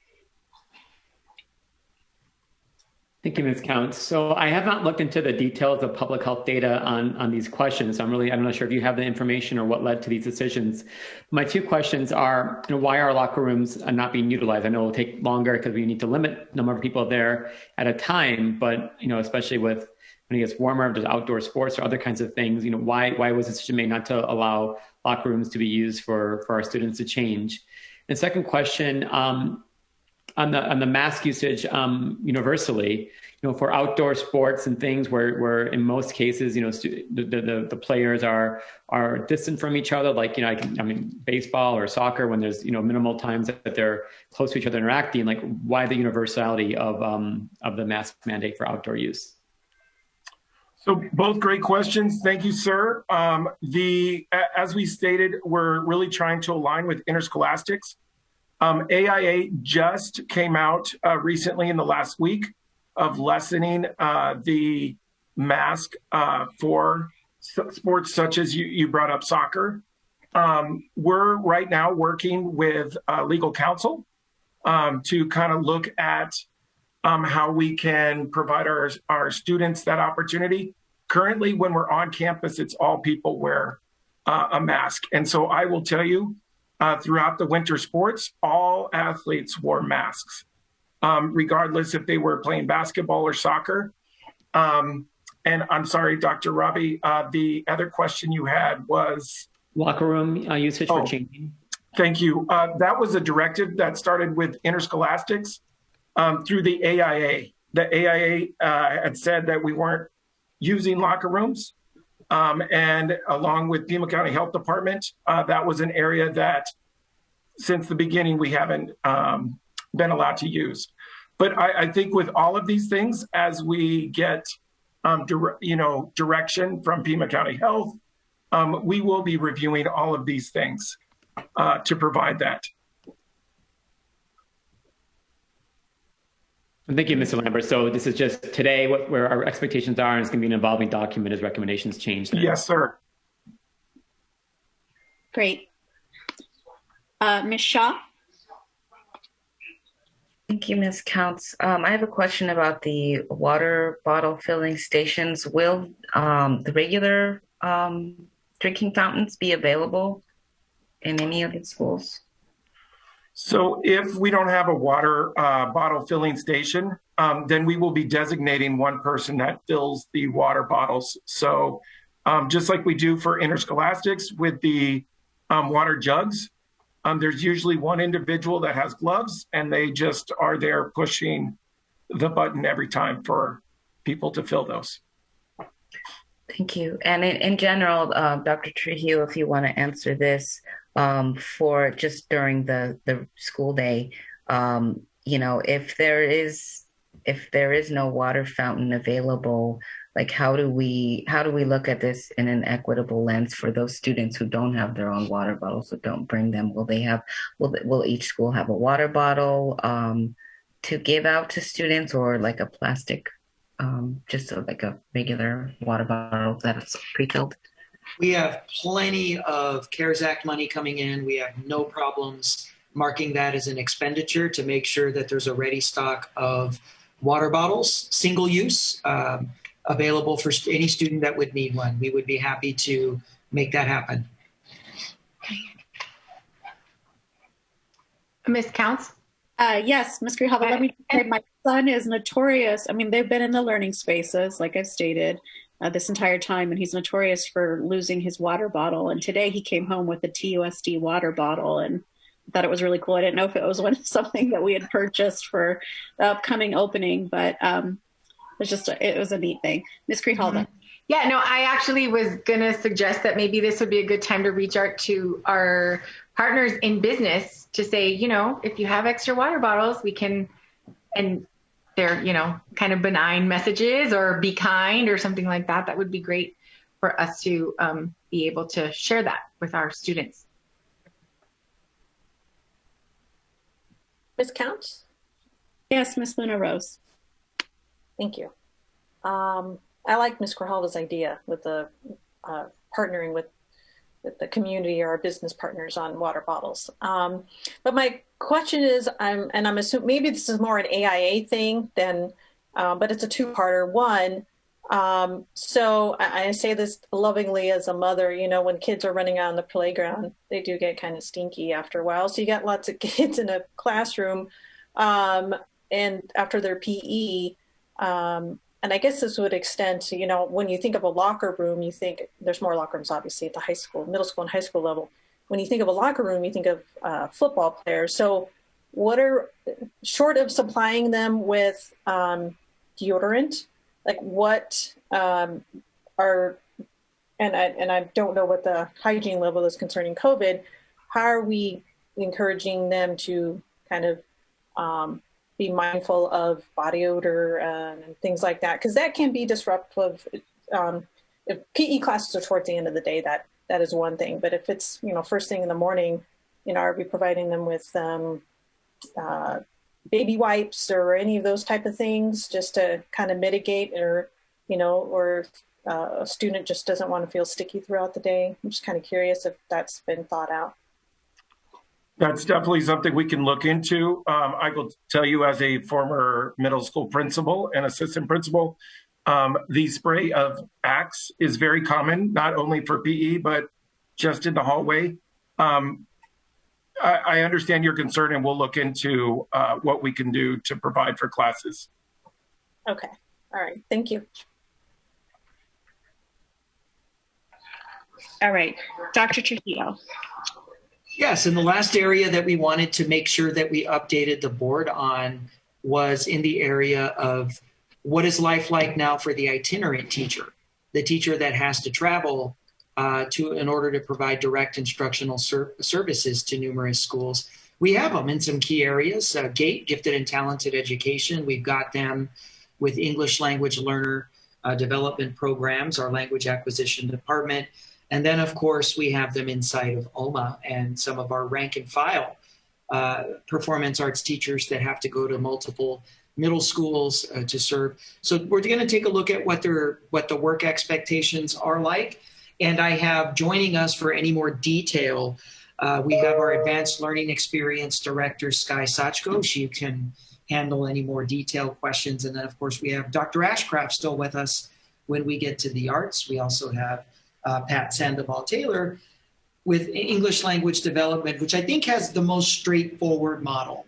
Thank you, Ms. Counts. So I have not looked into the details of public health data on these questions. So I'm not sure if you have the information or what led to these decisions. My 2 questions are, you know, why are locker rooms not being utilized? I know it will take longer because we need to limit the number of people there at a time, but, you know, especially with when it gets warmer, there's outdoor sports or other kinds of things, you know, why was the decision made not to allow locker rooms to be used for our students to change? And second question, on the mask usage universally, you know, for outdoor sports and things where in most cases, you know, the players are distant from each other, like, you know, I mean, baseball or soccer, when there's, you know, minimal times that they're close to each other interacting, like, why the universality of the mask mandate for outdoor use?
So both great questions. Thank you, sir. As we stated, we're really trying to align with interscholastics. AIA just came out recently in the last week of lessening the mask for sports such as you brought up soccer. We're right now working with legal counsel to kind of look at how we can provide our students that opportunity. Currently, when we're on campus, it's all people wear a mask. And so I will tell you, throughout the winter sports, all athletes wore masks, regardless if they were playing basketball or soccer. And I'm sorry, Dr. Ravi, the other question you had was?
Locker room usage for changing.
Thank you. That was a directive that started with interscholastics through the AIA. The AIA had said that we weren't using locker rooms. And along with Pima County Health Department, that was an area that since the beginning we haven't been allowed to use. But I think with all of these things, as we get direction from Pima County Health, we will be reviewing all of these things to provide that.
Thank you, Mr. Lambert. So this is just today where our expectations are, and it's going to be an evolving document as recommendations change. Then.
Yes, sir.
Great. Ms. Shaw?
Thank you, Ms. Counts. I have a question about the water bottle filling stations. Will the regular drinking fountains be available in any of the schools?
So if we don't have a water bottle filling station, then we will be designating one person that fills the water bottles. So just like we do for interscholastics with the water jugs, there's usually one individual that has gloves, and they just are there pushing the button every time for people to fill those.
Thank you. And in general, Dr. Trujillo, if you want to answer this, for just during the school day, if if there is no water fountain available, like how do we look at this in an equitable lens for those students who don't have their own water bottles, who don't bring them? Will each school have a water bottle to give out to students, or like a plastic, like a regular water bottle that's pre-filled?
We have plenty of CARES Act money coming in. We have no problems marking that as an expenditure to make sure that there's a ready stock of water bottles, single use, available for any student that would need one. We would be happy to make that happen.
Ms. Counts?
Yes, Ms. Grijalva, let me say my son is notorious. I mean, they've been in the learning spaces, like I've stated, this entire time, and he's notorious for losing his water bottle. And today he came home with a TUSD water bottle and thought it was really cool. I didn't know if it was something that we had purchased for the upcoming opening, but it was a neat thing. Ms. Grijalva.
Yeah, no, I actually was going to suggest that maybe this would be a good time to reach out to our partners in business to say, if you have extra water bottles, we can, and they're, kind of benign messages, or be kind or something like that. That would be great for us to be able to share that with our students.
Ms. Counts?
Yes, Ms. Luna Rose.
Thank you. I like Ms. Grijalva's idea with the partnering with the community or our business partners on water bottles. But my question is, I'm assuming maybe this is more an AIA thing than, but it's a two-parter. One, so I say this lovingly as a mother, when kids are running out on the playground, they do get kind of stinky after a while. So you got lots of kids in a classroom, and after their PE, and I guess this would extend to, when you think of a locker room, you think there's more locker rooms, obviously, at the high school, middle school and high school level. When you think of a locker room, you think of football players. So what are, short of supplying them with deodorant, like what and I don't know what the hygiene level is concerning COVID, how are we encouraging them to kind of be mindful of body odor and things like that? Because that can be disruptive. If PE classes are towards the end of the day, that is one thing. But if it's, first thing in the morning, are we providing them with baby wipes or any of those type of things just to kind of mitigate, or, or a student just doesn't want to feel sticky throughout the day? I'm just kind of curious if that's been thought out.
That's definitely something we can look into. I will tell you, as a former middle school principal and assistant principal, the spray of Axe is very common, not only for PE, but just in the hallway. I understand your concern, and we'll look into what we can do to provide for classes.
Okay. All right. Thank you.
All right. Dr. Trujillo.
Yes, and the last area that we wanted to make sure that we updated the board on was in the area of what is life like now for the itinerant teacher, the teacher that has to travel in order to provide direct instructional services to numerous schools. We have them in some key areas. GATE, Gifted and Talented Education, we've got them with English language learner development programs, our language acquisition department. And then, of course, we have them inside of OMA and some of our rank and file performance arts teachers that have to go to multiple middle schools to serve. So we're going to take a look at what the work expectations are like. And I have joining us for any more detail, we have our Advanced Learning Experience Director, Sky Sachko. She can handle any more detailed questions. And then, of course, we have Dr. Ashcraft still with us when we get to the arts. We also have Pat Sandoval-Taylor with English language development, which I think has the most straightforward model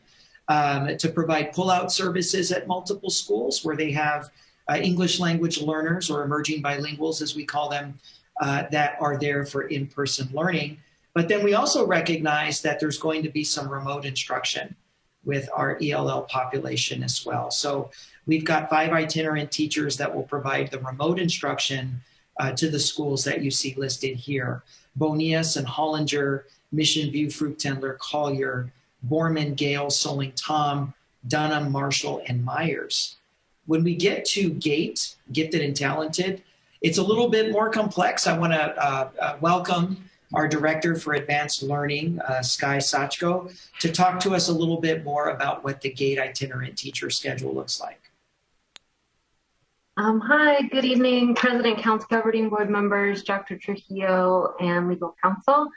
to provide pull-out services at multiple schools where they have English language learners, or emerging bilinguals as we call them, that are there for in-person learning. But then we also recognize that there's going to be some remote instruction with our ELL population as well. So we've got 5 itinerant teachers that will provide the remote instruction to the schools that you see listed here: Bonias and Hollinger, Mission View, Fruchtendler, Collier, Borman, Gale, Soling, Tom, Dunham, Marshall, and Myers. When we get to GATE, gifted and talented, it's a little bit more complex. I want to welcome our Director for Advanced Learning, Sky Sachko, to talk to us a little bit more about what the GATE itinerant teacher schedule looks like.
Hi, good evening, President, Council Governing Board members, Dr. Trujillo, and legal counsel.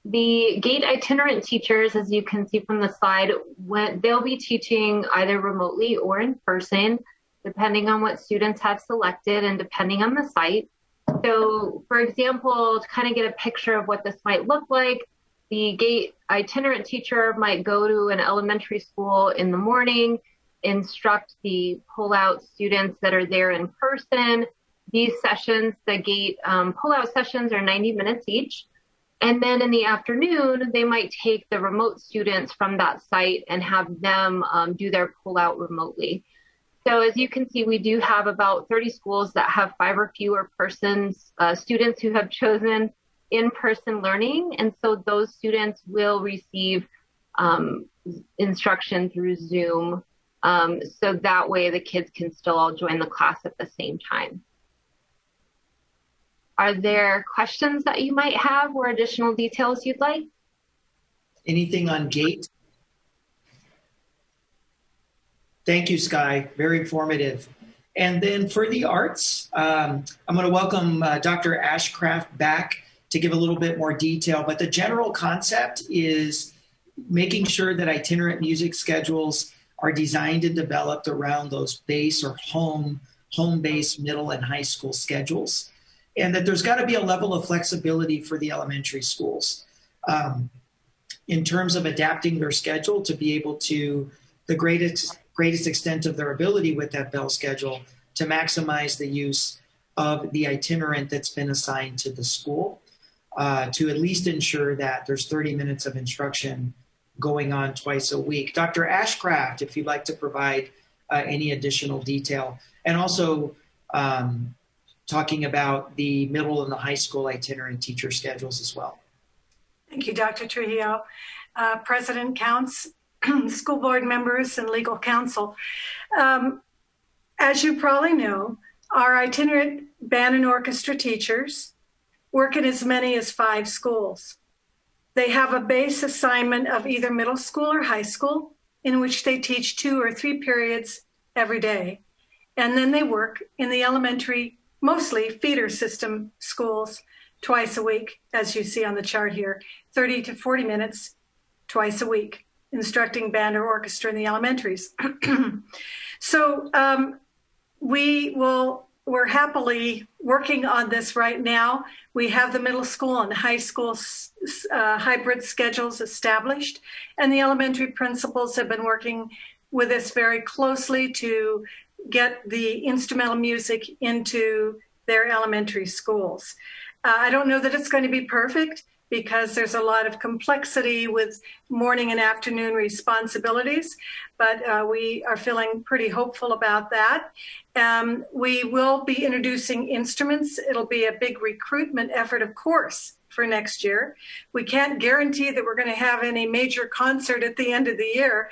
The GATE itinerant teachers, as you can see from the slide, they'll be teaching either remotely or in person, depending on what students have selected and depending on the site. So, for example, to kind of get a picture of what this might look like, the GATE itinerant teacher might go to an elementary school in the morning, instruct the pull-out students that are there in person. These sessions, the GATE pull-out sessions, are 90 minutes each. And then in the afternoon, they might take the remote students from that site and have them do their pull-out remotely. So as you can see, we do have about 30 schools that have 5 or fewer students who have chosen in-person learning. And so those students will receive instruction through Zoom. So that way the kids can still all join the class at the same time. Are there questions that you might have or additional details you'd like?
Anything on GATE? Thank you, Sky. Very informative. And then for the arts, I'm going to welcome Dr. Ashcraft back to give a little bit more detail. But the general concept is making sure that itinerant music schedules are designed and developed around those base or home-based middle and high school schedules. And that there's got to be a level of flexibility for the elementary schools in terms of adapting their schedule to be able to, the greatest extent of their ability with that bell schedule, to maximize the use of the itinerant that's been assigned to the school, to at least ensure that there's 30 minutes of instruction going on twice a week. Dr. Ashcraft, if you'd like to provide any additional detail, and also talking about the middle and the high school itinerant teacher schedules as well.
Thank you, Dr. Trujillo. President Counts, school board members, and legal counsel. As you probably know, our itinerant band and orchestra teachers work in as many as 5 schools. They have a base assignment of either middle school or high school, in which they teach 2 or 3 periods every day. And then they work in the elementary, mostly feeder system schools, twice a week, as you see on the chart here, 30 to 40 minutes twice a week, instructing band or orchestra in the elementaries. So we're happily working on this right now. We have the middle school and high school hybrid schedules established, and the elementary principals have been working with us very closely to get the instrumental music into their elementary schools. I don't know that it's going to be perfect because there's a lot of complexity with morning and afternoon responsibilities, but we are feeling pretty hopeful about that. We will be introducing instruments. It'll be a big recruitment effort, of course, for next year. We can't guarantee that we're going to have any major concert at the end of the year.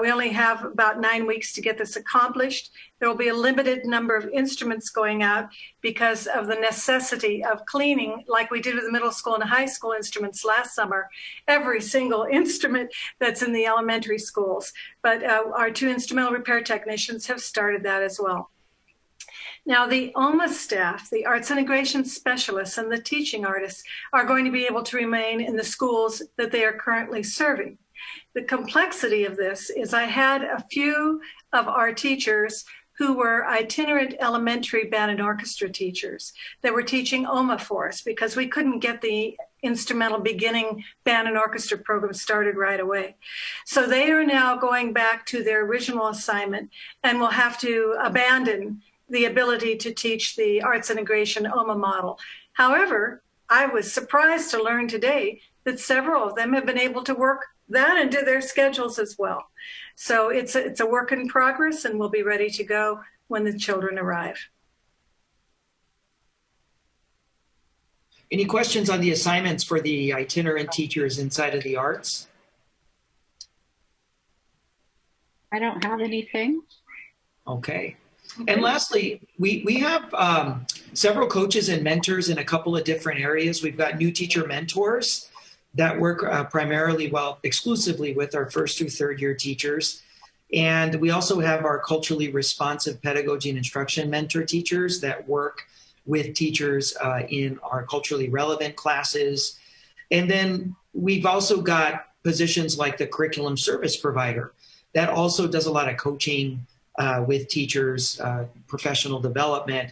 We only have about 9 weeks to get this accomplished. There will be a limited number of instruments going out because of the necessity of cleaning, like we did with the middle school and high school instruments last summer, every single instrument that's in the elementary schools. But our 2 instrumental repair technicians have started that as well. Now, the OMA staff, the arts integration specialists, and the teaching artists are going to be able to remain in the schools that they are currently serving. The complexity of this is I had a few of our teachers who were itinerant elementary band and orchestra teachers that were teaching OMA for us because we couldn't get the instrumental beginning band and orchestra program started right away. So they are now going back to their original assignment and will have to abandon the ability to teach the arts integration OMA model. However, I was surprised to learn today that several of them have been able to work that into their schedules as well. So it's a work in progress, and we'll be ready to go when the children arrive.
Any questions on the assignments for the itinerant teachers inside of the arts?
I don't have anything.
Okay. And lastly, we have several coaches and mentors in a couple of different areas. We've got new teacher mentors that work primarily, well, exclusively with our first through third year teachers. And we also have our culturally responsive pedagogy and instruction mentor teachers that work with teachers in our culturally relevant classes. And then we've also got positions like the curriculum service provider that also does a lot of coaching with teachers, professional development,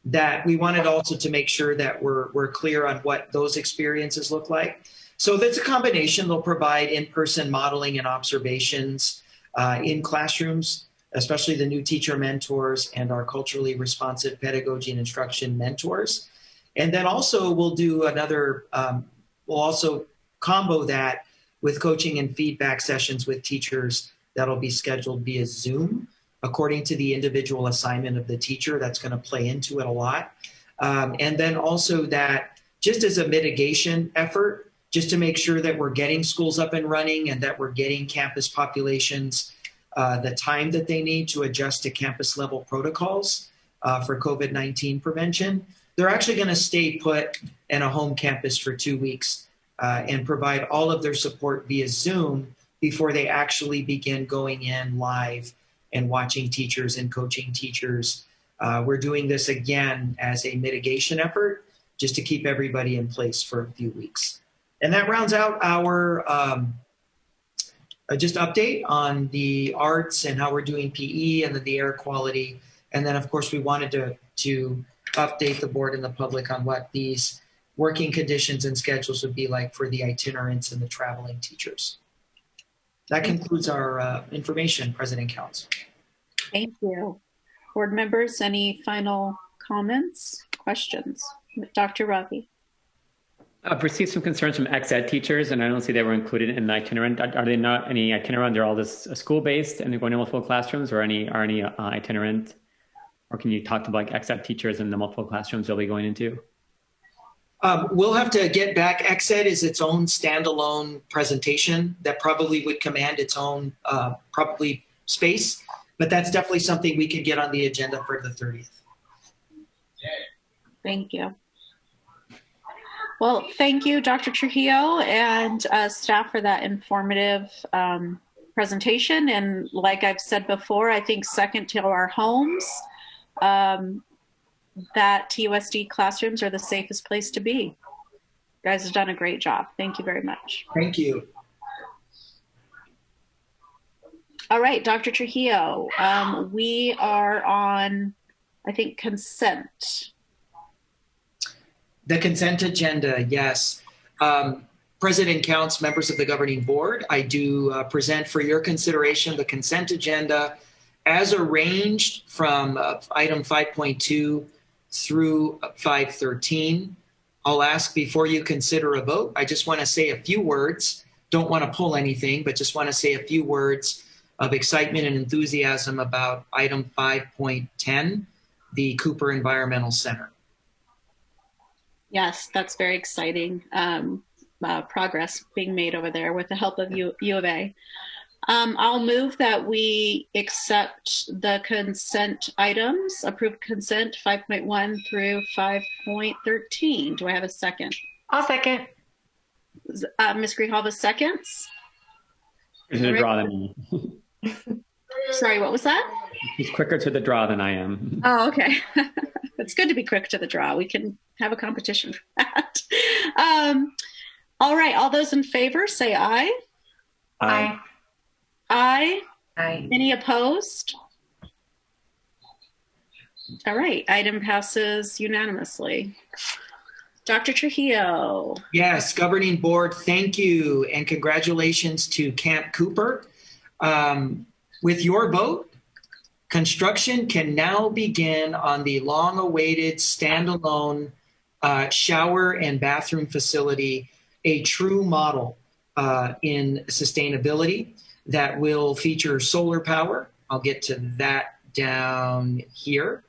that we wanted also to make sure that we're clear on what those experiences look like. So that's a combination. They'll provide in-person modeling and observations in classrooms, especially the new teacher mentors and our culturally responsive pedagogy and instruction mentors. And then also we'll do another, we'll also combo that with coaching and feedback sessions with teachers that'll be scheduled via Zoom, according to the individual assignment of the teacher. That's going to play into it a lot. And then also that just as a mitigation effort, just to make sure that we're getting schools up and running and that we're getting campus populations the time that they need to adjust to campus level protocols for COVID-19 prevention. They're actually going to stay put in a home campus for 2 weeks and provide all of their support via Zoom before they actually begin going in live and watching teachers and coaching teachers. We're doing this again as a mitigation effort just to keep everybody in place for a few weeks. And that rounds out our just update on the arts and how we're doing PE and then the air quality. And then of course we wanted to update the board and the public on what these working conditions and schedules would be like for the itinerants and the traveling teachers. That concludes our information, President Counts.
Thank you. Board members, any final comments, questions? Dr. Ravi.
I've received some concerns from ex-ed teachers, and I don't see they were included in the itinerant. Are they not any itinerant? They're all just school-based, and they're going to multiple classrooms, or any itinerant? Or can you talk to like ex-ed teachers in the multiple classrooms they'll be going into?
We'll have to get back. Ex-ed is its own standalone presentation that probably would command its own probably space, but that's definitely something we could get on the agenda for the 30th.
Thank you. Well, thank you, Dr. Trujillo and staff for that informative presentation. And like I've said before, I think second to our homes, that TUSD classrooms are the safest place to be. You guys have done a great job. Thank you very much.
Thank you.
All right, Dr. Trujillo, we are on, I think, consent.
The consent agenda, yes. President Counts, members of the governing board, I do present for your consideration the consent agenda as arranged from item 5.2 through 513. I'll ask before you consider a vote. I just want to say a few words. Don't want to pull anything, but just want to say a few words of excitement and enthusiasm about item 5.10, the Cooper Environmental Center.
Yes, that's very exciting progress being made over there with the help of U of A. I'll move that we accept the consent items, approve consent 5.1 through 5.13. Do I have a second?
I'll second.
Ms. Grijalva seconds.
To the draw than me.
Sorry, what was that?
He's quicker to the draw than I am.
Oh, okay. It's good to be quick to the draw. We can have a competition for that. All right, all those in favor say aye.
Aye.
Aye.
Aye.
Any opposed? All right, item passes unanimously. Dr. Trujillo.
Yes, governing board, thank you and congratulations to Camp Cooper. With your vote, construction can now begin on the long-awaited standalone shower and bathroom facility, a true model in sustainability that will feature solar power. I'll get to that down here.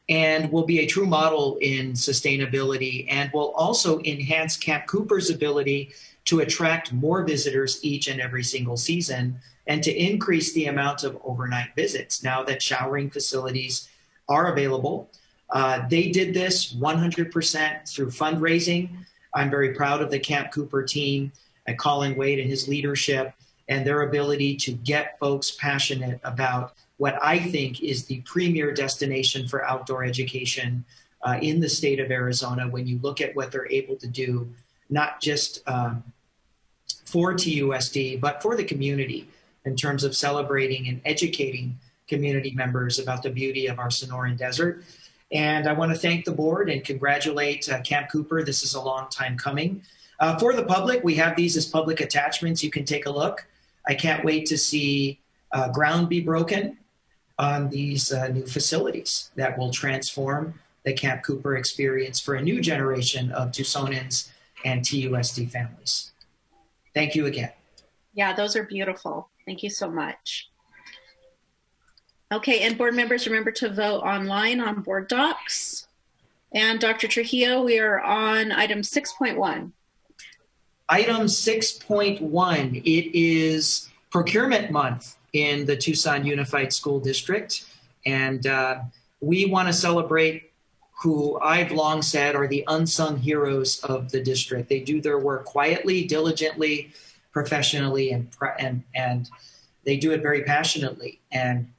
And will be a true model in sustainability and will also enhance Camp Cooper's ability to attract more visitors each and every single season and to increase the amount of overnight visits now that showering facilities are available. They did this 100% through fundraising. I'm very proud of the Camp Cooper team and Colin Wade and his leadership and their ability to get folks passionate about what I think is the premier destination for outdoor education in the state of Arizona when you look at what they're able to do, not just for TUSD, but for the community in terms of celebrating and educating community members about the beauty of our Sonoran Desert. And I want to thank the board and congratulate Camp Cooper. This is a long time coming. For the public, we have these as public attachments. You can take a look. I can't wait to see ground be broken on these new facilities that will transform the Camp Cooper experience for a new generation of Tucsonans and TUSD families. Thank you again.
Yeah, those are beautiful. Thank you so much. Okay, and board members, remember to vote online on board docs. And Dr. Trujillo, we are on item 6.1.
Item 6.1, it is procurement month in the Tucson Unified School District. And we want to celebrate who I've long said are the unsung heroes of the district. They do their work quietly, diligently, professionally, and they do it very passionately. And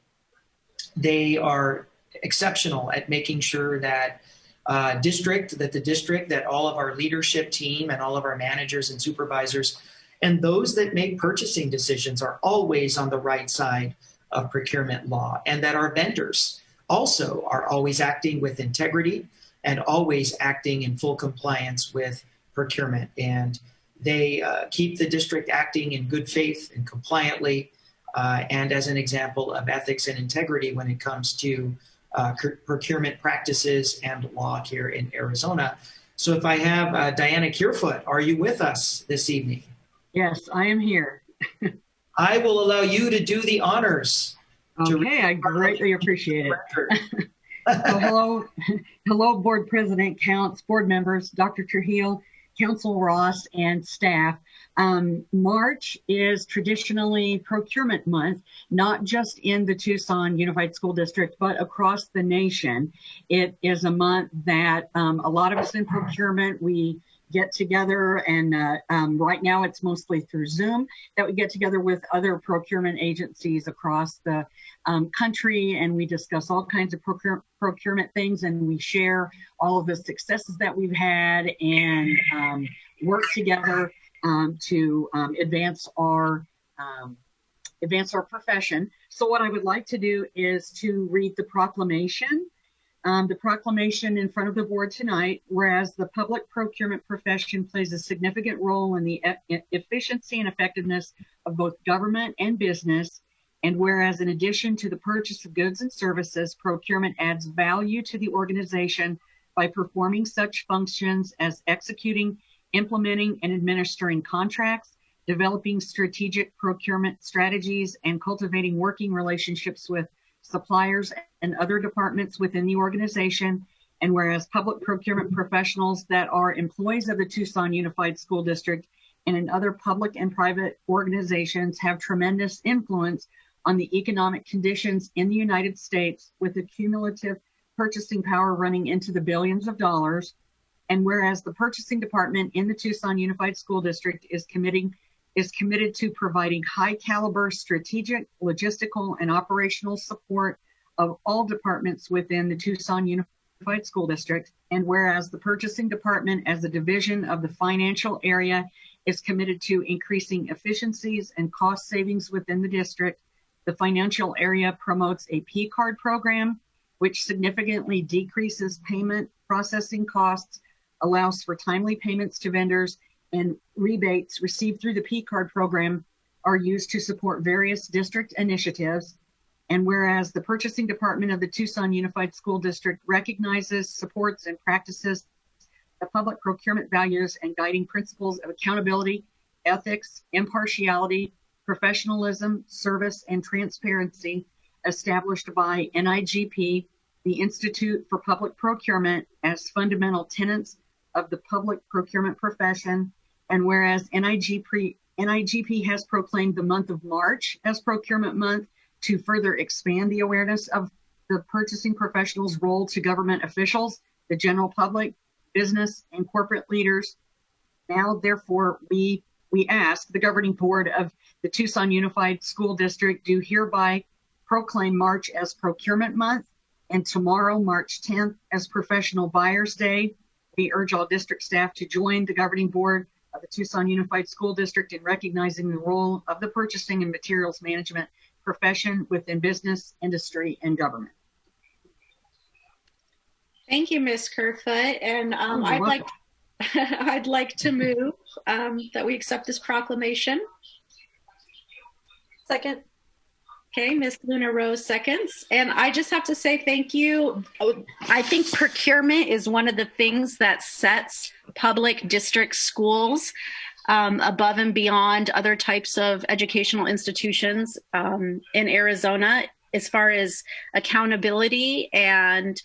they are exceptional at making sure that the district, that all of our leadership team and all of our managers and supervisors and those that make purchasing decisions are always on the right side of procurement law, and that our vendors also are always acting with integrity and always acting in full compliance with procurement. And they keep the district acting in good faith and compliantly and as an example of ethics and integrity when it comes to procurement practices and law here in Arizona. So if I have Diana Kierfoot, are you with us this evening?
Yes, I am here.
I will allow you to do the honors.
Okay, I greatly appreciate it. So hello, Board President Counts, board members, Dr. Trujillo, Council Ross, and staff. March is traditionally procurement month, not just in the Tucson Unified School District, but across the nation. It is a month that a lot of us in procurement, we get together, and right now it's mostly through Zoom that we get together with other procurement agencies across the country, and we discuss all kinds of procurement things, and we share all of the successes that we've had and work together to advance our profession. So what I would like to do is to read the proclamation. The proclamation in front of the board tonight, whereas the public procurement profession plays a significant role in the efficiency and effectiveness of both government and business, and whereas in addition to the purchase of goods and services, procurement adds value to the organization by performing such functions as executing, implementing, and administering contracts, developing strategic procurement strategies, and cultivating working relationships with suppliers and other departments within the organization. And whereas public procurement professionals that are employees of the Tucson Unified School District and in other public and private organizations have tremendous influence on the economic conditions in the United States, with a cumulative purchasing power running into the billions of dollars. And whereas the purchasing department in the Tucson Unified School District is committed to providing high caliber strategic, logistical, and operational support of all departments within the Tucson Unified School District. And whereas the purchasing department as a division of the financial area is committed to increasing efficiencies and cost savings within the district, the financial area promotes a P-card program, which significantly decreases payment processing costs, allows for timely payments to vendors, and rebates received through the P-card program are used to support various district initiatives. And whereas the purchasing department of the Tucson Unified School District recognizes, supports, and practices the public procurement values and guiding principles of accountability, ethics, impartiality, professionalism, service, and transparency established by NIGP, the Institute for Public Procurement, as fundamental tenets of the public procurement profession. And whereas NIGP has proclaimed the month of March as procurement month to further expand the awareness of the purchasing professionals' role to government officials, the general public, business, and corporate leaders. Now, therefore, we ask the governing board of the Tucson Unified School District do hereby proclaim March as Procurement Month and tomorrow, March 10th, as Professional Buyers Day. We urge all district staff to join the governing board of the Tucson Unified School District in recognizing the role of the purchasing and materials management profession within business, industry, and government.
Thank you, Ms. Kerfoot. And I'd like to move that we accept this proclamation.
Second.
Okay, Ms. Luna Rose seconds. And I just have to say thank you. I think procurement is one of the things that sets public district schools above and beyond other types of educational institutions in Arizona. As far as accountability and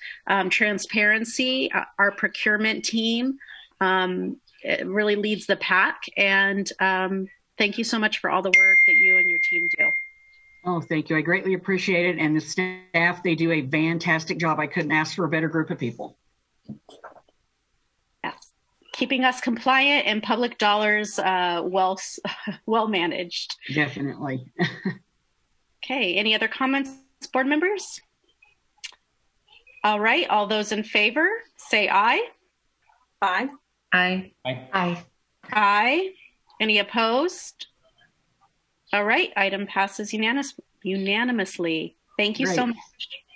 transparency, our procurement team really leads the pack. And thank you so much for all the work that you and your team do.
Oh, thank you. I greatly appreciate it. And the staff, they do a fantastic job. I couldn't ask for a better group of people.
Yes. Keeping us compliant and public dollars well managed.
Definitely.
Okay. Any other comments, board members? All right. All those in favor, say aye.
Aye.
Aye.
Aye.
Aye.
Aye. Any opposed? All right. Item passes unanimously. Thank you
Great.
so much.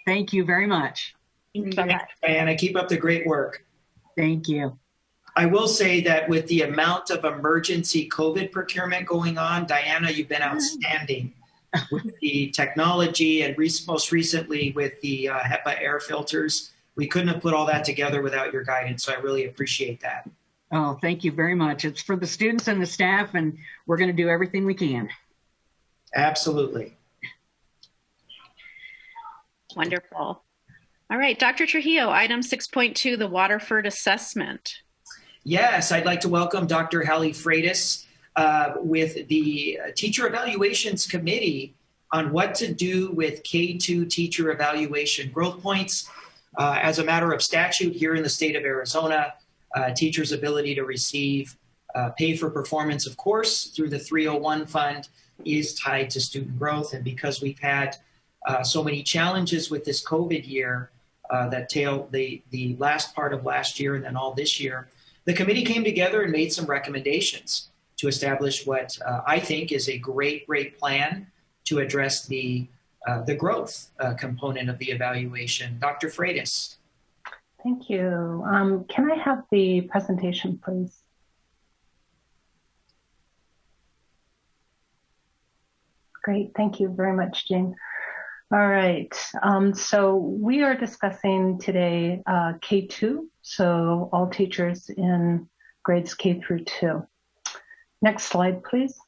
Thank you very much.
Bye-bye.
Diana, keep up the great work.
Thank you.
I will say that with the amount of emergency COVID procurement going on, Diana, you've been outstanding with the technology and most recently with the HEPA air filters. We couldn't have put all that together without your guidance, so I really appreciate that.
Oh, thank you very much. It's for the students and the staff, and we're going to do everything we can.
Absolutely.
Wonderful. All right, Dr. Trujillo, item 6.2, the Waterford assessment.
Yes, I'd like to welcome Dr. Hallie Freitas with the Teacher Evaluations Committee on what to do with K-2 teacher evaluation growth points. As a matter of statute here in the state of Arizona, teachers' ability to receive pay for performance, of course, through the 301 fund is tied to student growth. And because we've had so many challenges with this COVID year that tailed the last part of last year and then all this year, the committee came together and made some recommendations to establish what I think is a great plan to address the growth component of the evaluation. Dr. Freitas.
Thank you. Can I have the presentation, please? Great, thank you very much, Jean. All right, so we are discussing today K-2, so all teachers in grades K through 2. Next slide, please.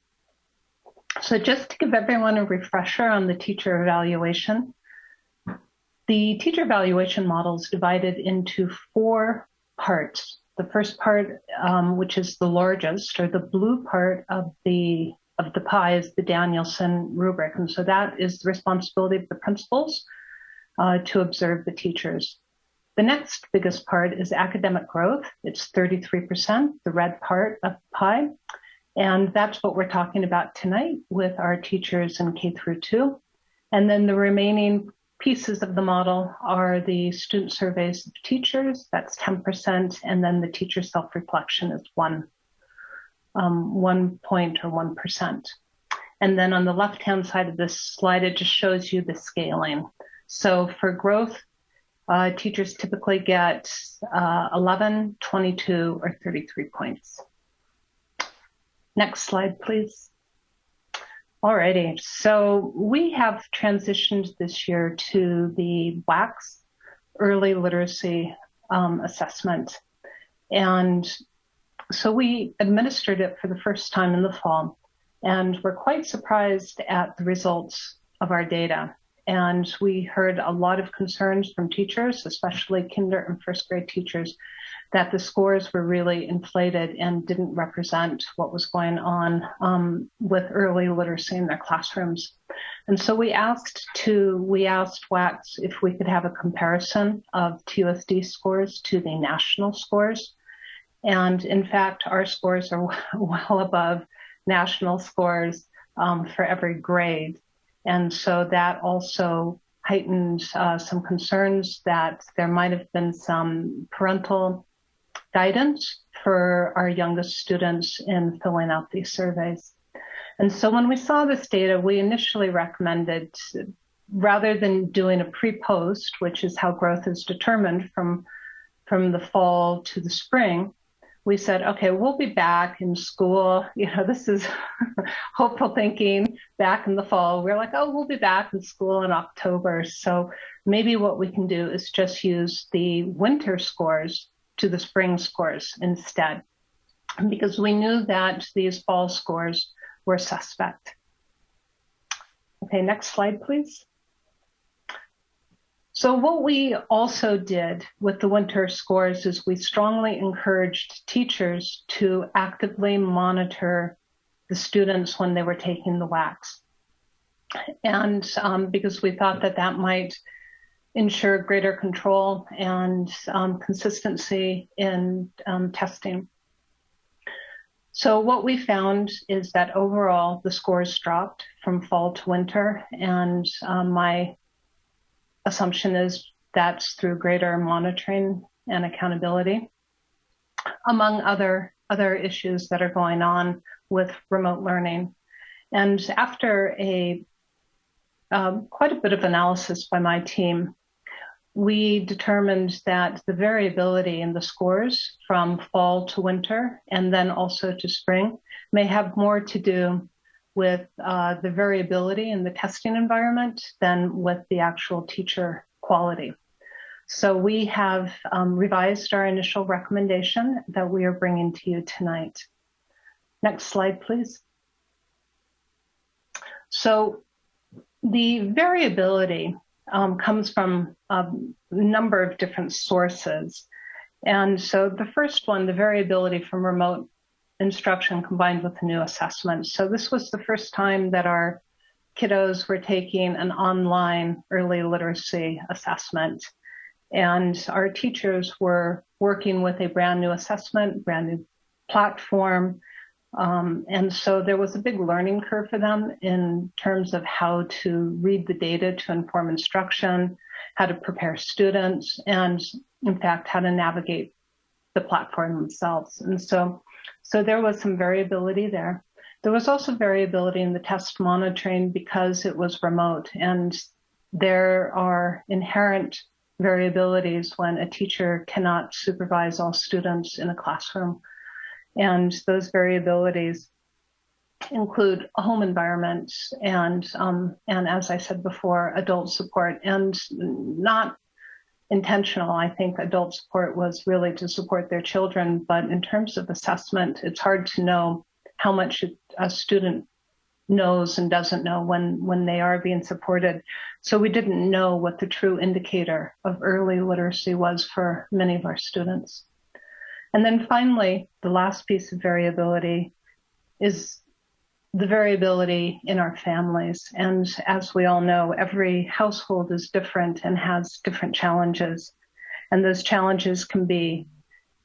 So just to give everyone a refresher on the teacher evaluation, the teacher evaluation model is divided into 4 parts. The first part, which is the largest, or the blue part of the pie, is the Danielson rubric. And so that is the responsibility of the principals to observe the teachers. The next biggest part is academic growth. It's 33%, the red part of the pie. And that's what we're talking about tonight with our teachers in K through 2. And then the remaining pieces of the model are the student surveys of teachers, that's 10%, and then the teacher self-reflection is 1 point or 1%. And then on the left-hand side of this slide, it just shows you the scaling. So for growth, teachers typically get 11, 22, or 33 points. Next slide, please. Alrighty, so we have transitioned this year to the WACS early literacy assessment. And so we administered it for the first time in the fall, and we're quite surprised at the results of our data. And we heard a lot of concerns from teachers, especially kinder and first grade teachers, that the scores were really inflated and didn't represent what was going on with early literacy in their classrooms. And so we asked WACS if we could have a comparison of TUSD scores to the national scores. And in fact, our scores are well above national scores for every grade. And so that also heightened some concerns that there might have been some parental guidance for our youngest students in filling out these surveys. And so when we saw this data, we initially recommended, rather than doing a pre-post, which is how growth is determined from the fall to the spring, we said, okay, we'll be back in school. This is hopeful thinking. Back in the fall, we're like, oh, we'll be back in school in October. So maybe what we can do is just use the winter scores to the spring scores instead, because we knew that these fall scores were suspect. Okay, next slide, please. So what we also did with the winter scores is we strongly encouraged teachers to actively monitor the students when they were taking the WACs. And because we thought that that might ensure greater control and consistency in testing. So what we found is that overall the scores dropped from fall to winter, and my assumption is that's through greater monitoring and accountability, among other issues that are going on with remote learning. And after quite a bit of analysis by my team, we determined that the variability in the scores from fall to winter and then also to spring may have more to do with the variability in the testing environment than with the actual teacher quality. So we have revised our initial recommendation that we are bringing to you tonight. Next slide, please. So the variability comes from a number of different sources. And so the first one, the variability from remote instruction combined with the new assessment. So this was the first time that our kiddos were taking an online early literacy assessment. And our teachers were working with a brand new assessment, brand new platform. And so there was a big learning curve for them in terms of how to read the data to inform instruction, how to prepare students, and in fact, how to navigate the platform themselves. And so there was some variability there. There was also variability in the test monitoring because it was remote, and there are inherent variabilities when a teacher cannot supervise all students in a classroom. And those variabilities include a home environment and as I said before, adult support, and not intentional. I think adult support was really to support their children, but in terms of assessment, it's hard to know how much a student knows and doesn't know when they are being supported. So we didn't know what the true indicator of early literacy was for many of our students. And then finally, the last piece of variability is the variability in our families. And as we all know, every household is different and has different challenges. And those challenges can be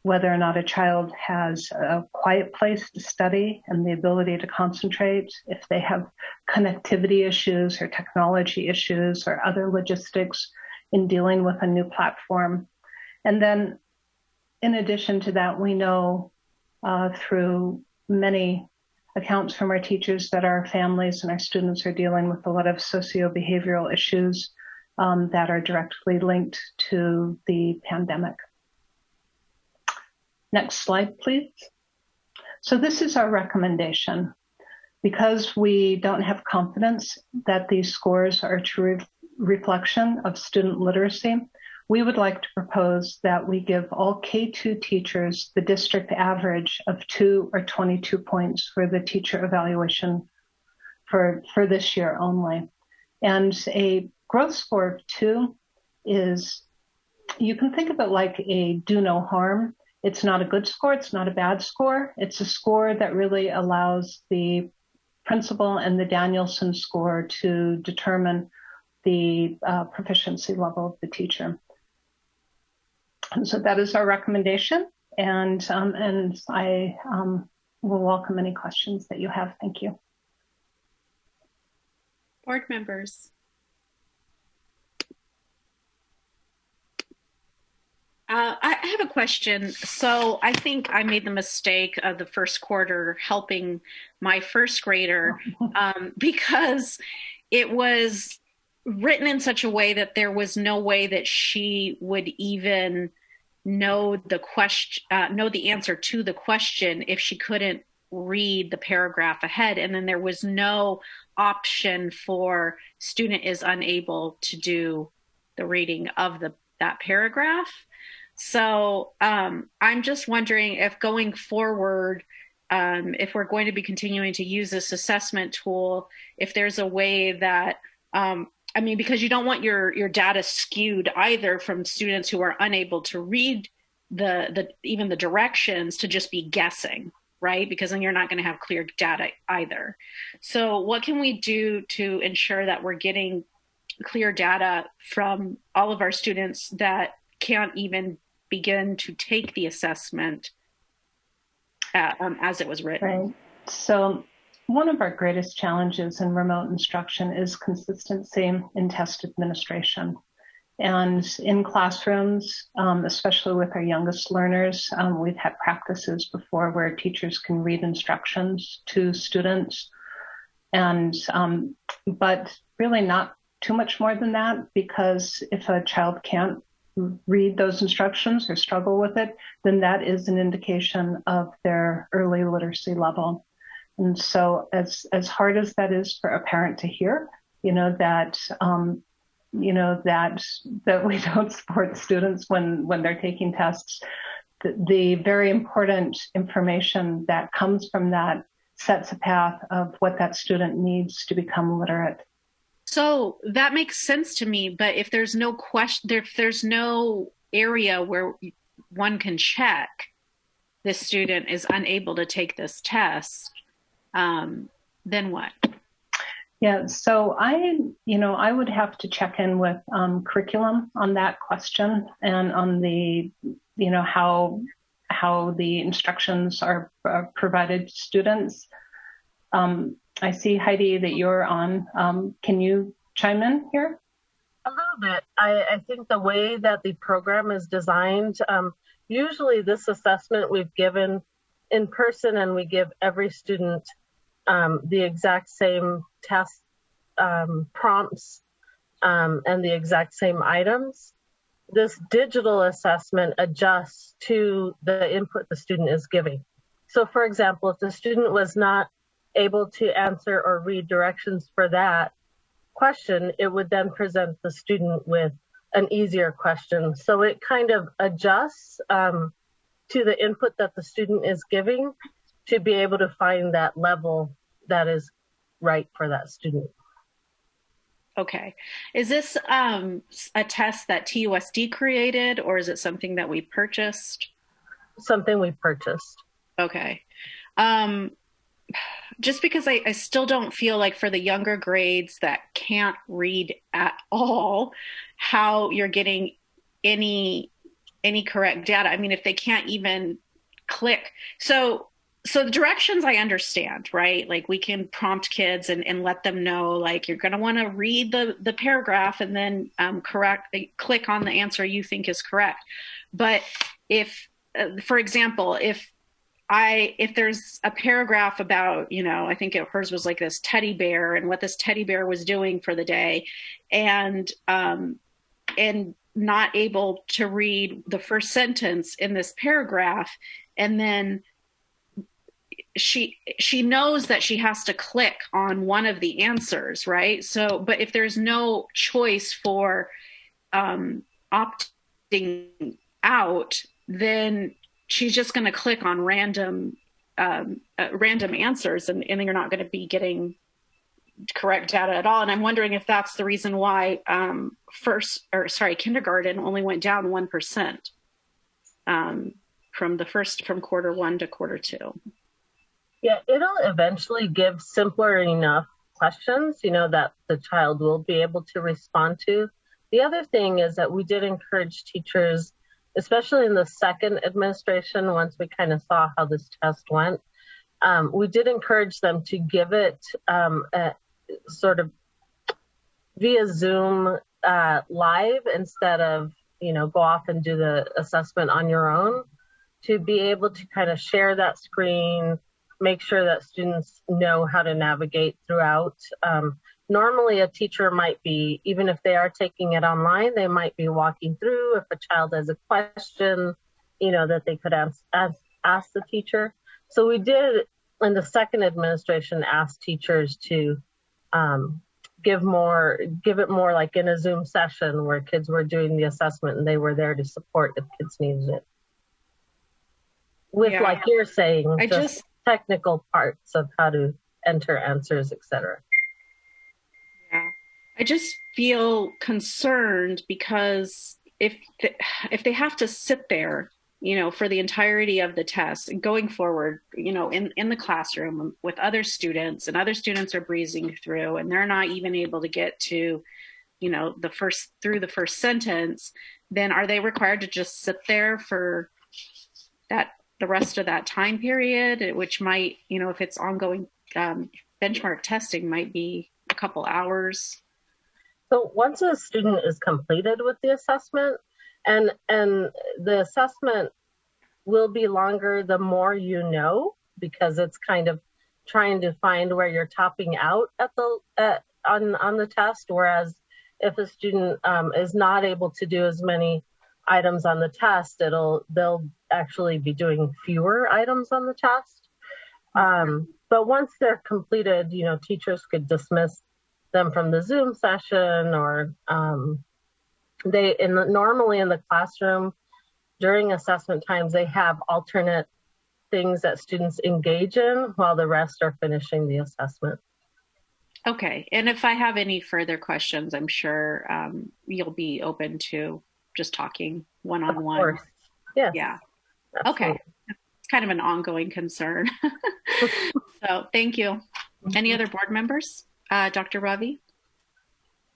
whether or not a child has a quiet place to study and the ability to concentrate, if they have connectivity issues or technology issues or other logistics in dealing with a new platform. And then in addition to that, we know through many accounts from our teachers that our families and our students are dealing with a lot of socio-behavioral issues that are directly linked to the pandemic. Next slide, please. So this is our recommendation. Because we don't have confidence that these scores are a true reflection of student literacy, we would like to propose that we give all K2 teachers the district average of 2 or 22 points for the teacher evaluation for this year only. And a growth score 2 is, you can think of it like a do no harm. It's not a good score. It's not a bad score. It's a score that really allows the principal and the Danielson score to determine the proficiency level of the teacher. And so that is our recommendation. And I will welcome any questions that you have. Thank you.
Board members. I have a question. So I think I made the mistake of the first quarter helping my first grader because it was written in such a way that there was no way that she would even know the question, know the answer to the question if she couldn't read the paragraph ahead. And then there was no option for student is unable to do the reading of that paragraph. So I'm just wondering if going forward, if we're going to be continuing to use this assessment tool, if there's a way that, I mean, because you don't want your data skewed either from students who are unable to read even the directions to just be guessing, right? Because then you're not going to have clear data either. So what can we do to ensure that we're getting clear data from all of our students that can't even begin to take the assessment as it was written?
Right. So one of our greatest challenges in remote instruction is consistency in test administration. And in classrooms, especially with our youngest learners, we've had practices before where teachers can read instructions to students, and but really not too much more than that, because if a child can't read those instructions or struggle with it, then that is an indication of their early literacy level. And so as hard as that is for a parent to hear, that we don't support students when they're taking tests, the very important information that comes from that sets a path of what that student needs to become literate.
So that makes sense to me, but if there's no question, if there's no area where one can check this student is unable to take this test, then what?
Yeah, so I would have to check in with curriculum on that question and on the, how the instructions are provided to students. I see, Heidi, that you're on. Can you chime in here?
A little bit. I think the way that the program is designed, usually this assessment we've given in person, and we give every student the exact same test prompts and the exact same items. This digital assessment adjusts to the input the student is giving. So for example, if the student was not able to answer or read directions for that question, it would then present the student with an easier question. So it kind of adjusts to the input that the student is giving to be able to find that level that is right for that student.
Okay. Is this a test that TUSD created, or is it something that we purchased?
Something we purchased.
Okay. Just because I still don't feel like for the younger grades that can't read at all, how you're getting any correct data. I mean, if they can't even click. So the directions I understand, right? Like we can prompt kids and let them know, like, you're going to want to read the paragraph and then click on the answer you think is correct. But if, for example, if there's a paragraph about, I think hers was like this teddy bear and what this teddy bear was doing for the day, and not able to read the first sentence in this paragraph, and then she knows that she has to click on one of the answers, right? So, but if there's no choice for opting out, then she's just going to click on random answers, and then you're not going to be getting correct data at all. And I'm wondering if that's the reason why kindergarten only went down 1% from quarter one to quarter two.
Yeah, it'll eventually give simpler enough questions, that the child will be able to respond to. The other thing is that we did encourage teachers, especially in the second administration, once we kind of saw how this test went, we did encourage them to give it sort of via Zoom live instead of, go off and do the assessment on your own, to be able to kind of share that screen, make sure that students know how to navigate throughout. Normally a teacher might be, even if they are taking it online, they might be walking through if a child has a question, that they could ask the teacher. So we did, in the second administration, ask teachers to give it more like in a Zoom session where kids were doing the assessment and they were there to support if kids needed it. With, like you're saying, just technical parts of how to enter answers, etc.
Yeah, I just feel concerned because if they have to sit there, for the entirety of the test going forward, in the classroom with other students, and other students are breezing through and they're not even able to get to, the first sentence, then are they required to just sit there for the rest of that time period, which might, if it's ongoing benchmark testing, might be a couple hours?
So once a student is completed with the assessment, and the assessment will be longer the more you know, because it's kind of trying to find where you're topping out on the test. Whereas if a student is not able to do as many items on the test, they'll actually be doing fewer items on the test. But once they're completed, teachers could dismiss them from the Zoom session, or normally in the classroom during assessment times, they have alternate things that students engage in while the rest are finishing the assessment.
Okay, and if I have any further questions, I'm sure you'll be open to just talking one-on-one.
Of course. Yes.
Yeah.
Absolutely.
Okay. It's kind of an ongoing concern. So thank you. Any other board members? Dr. Ravi?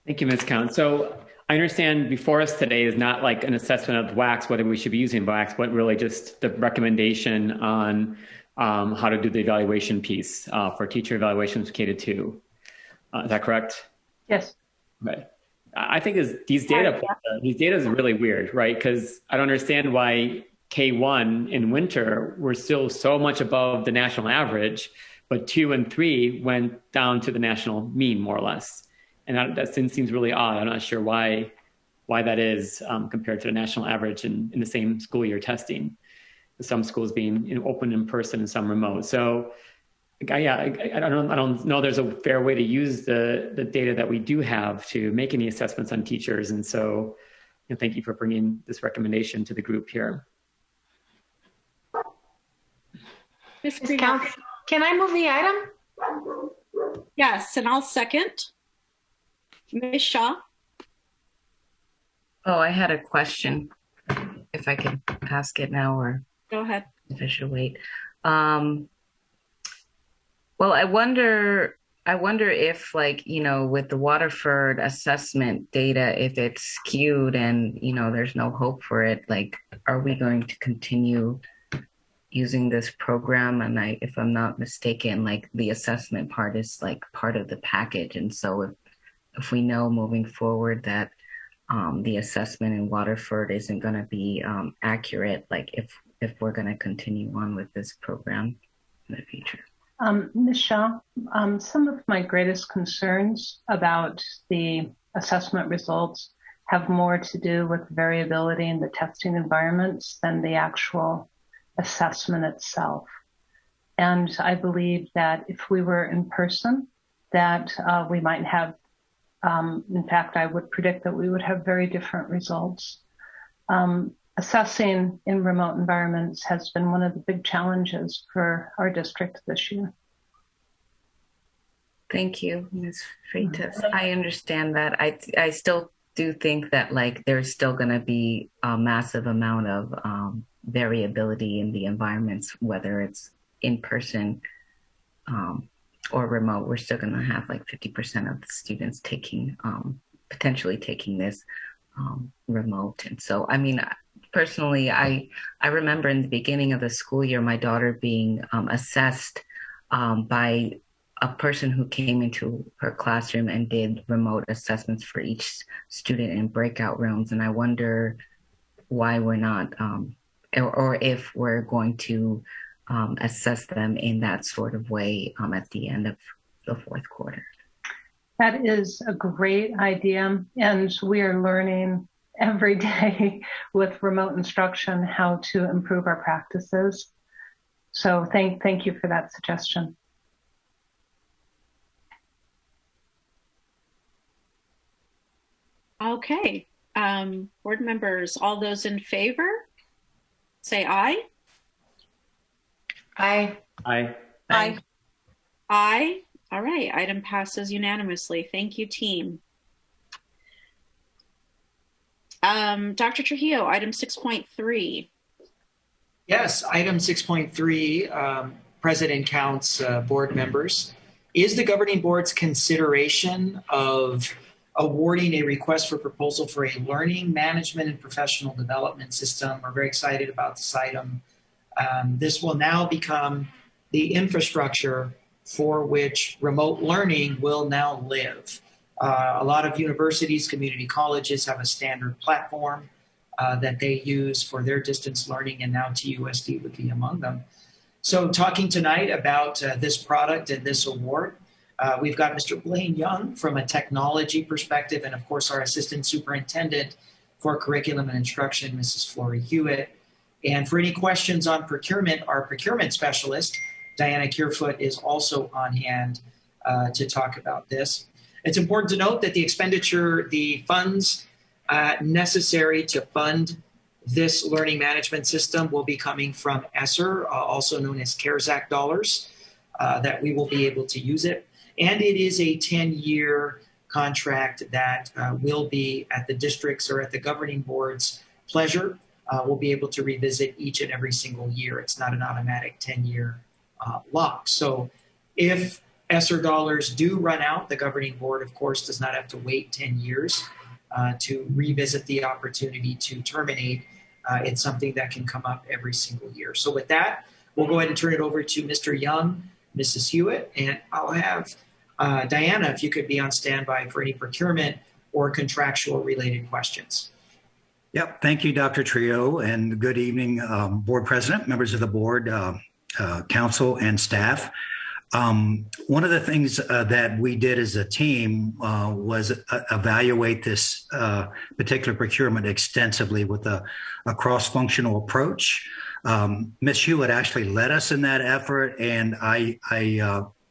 Thank you, Ms. Count. So I understand before us today is not like an assessment of WACS, whether we should be using WACS, but really just the recommendation on how to do the evaluation piece for teacher evaluations K-2. Is that correct?
Yes.
Right. I think these data is really weird, right? Because I don't understand why K1 in winter were still so much above the national average, but 2 and 3 went down to the national mean, more or less. And that seems really odd. I'm not sure why that is compared to the national average in the same school year testing. Some schools being open in person and some remote. So I don't know there's a fair way to use the data that we do have to make any assessments on teachers. And so thank you for bringing this recommendation to the group here.
Can I move the item?
Yes, and I'll second. Ms. Shaw?
Oh, I had a question, if I can ask it now or
go ahead.
If I should wait. Well, I wonder if, like, with the Waterford assessment data, if it's skewed and, there's no hope for it, like, are we going to continue using this program? And if I'm not mistaken, like, the assessment part is like part of the package. And so if we know moving forward that the assessment in Waterford isn't going to be accurate, like if we're going to continue on with this program in the future.
Ms. Shaw, some of my greatest concerns about the assessment results have more to do with variability in the testing environments than the actual assessment itself. And I believe that if we were in person, that we might have, in fact, I would predict that we would have very different results. Assessing in remote environments has been one of the big challenges for our district this year.
Thank you, Ms. Freitas. I understand that. I still do think that like there's still going to be a massive amount of variability in the environments, whether it's in person or remote. We're still going to have like 50% of the students taking potentially taking this remote. And so, I mean, personally, I remember in the beginning of the school year, my daughter being assessed by a person who came into her classroom and did remote assessments for each student in breakout rooms. And I wonder why we're not, or if we're going to assess them in that sort of way at the end of the fourth quarter.
That is a great idea. And we are learning every day with remote instruction how to improve our practices. So thank you for that suggestion.
Okay, board members, all those in favor, say aye.
Aye.
Aye.
Aye.
Aye. All right, item passes unanimously. Thank you, team. Dr. Trujillo, item 6.3.
Yes, item 6.3, President counts board members, is the governing board's consideration of awarding a request for proposal for a learning management and professional development system. We're very excited about this item. This will now become the infrastructure for which remote learning will now live. A lot of universities, community colleges have a standard platform that they use for their distance learning, and now TUSD would be among them. So talking tonight about this product and this award, we've got Mr. Blaine Young from a technology perspective, and of course our Assistant Superintendent for Curriculum and Instruction, Mrs. Flory Hewitt. And for any questions on procurement, our procurement specialist, Diana Kierfoot, is also on hand to talk about this. It's important to note that the funds necessary to fund this learning management system will be coming from ESSER, also known as CARES Act dollars, that we will be able to use it. And it is a 10-year contract that will be at the district's or at the governing board's pleasure. We'll be able to revisit each and every single year. It's not an automatic 10-year lock. So if ESSER dollars do run out, the governing board, of course, does not have to wait 10 years to revisit the opportunity to terminate. It's something that can come up every single year. So with that, we'll go ahead and turn it over to Mr. Young, Mrs. Hewitt, and I'll have Diana, if you could be on standby for any procurement or contractual related questions.
Yep. Thank you, Dr. Trio, and good evening, board president, members of the board, council, and staff. One of the things that we did as a team was evaluate this particular procurement extensively with a cross-functional approach. Ms. Hewitt actually led us in that effort, and I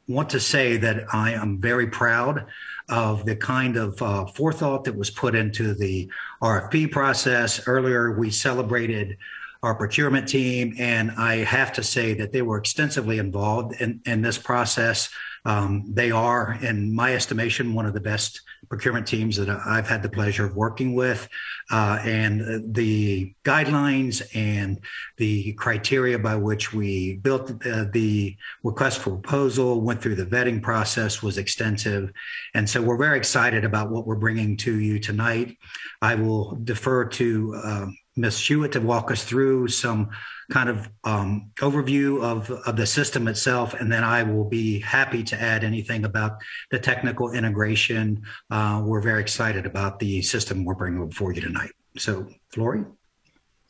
want to say that I am very proud of the kind of forethought that was put into the RFP process. Earlier, we celebrated our procurement team, and I have to say that they were extensively involved in this process. They are, in my estimation, one of the best procurement teams that I've had the pleasure of working with. And the guidelines and the criteria by which we built the request for proposal, went through the vetting process, was extensive. And so we're very excited about what we're bringing to you tonight. I will defer to Ms. Hewitt to walk us through some kind of overview of the system itself, and then I will be happy to add anything about the technical integration. We're very excited about the system we're bringing before you tonight. So, Flory?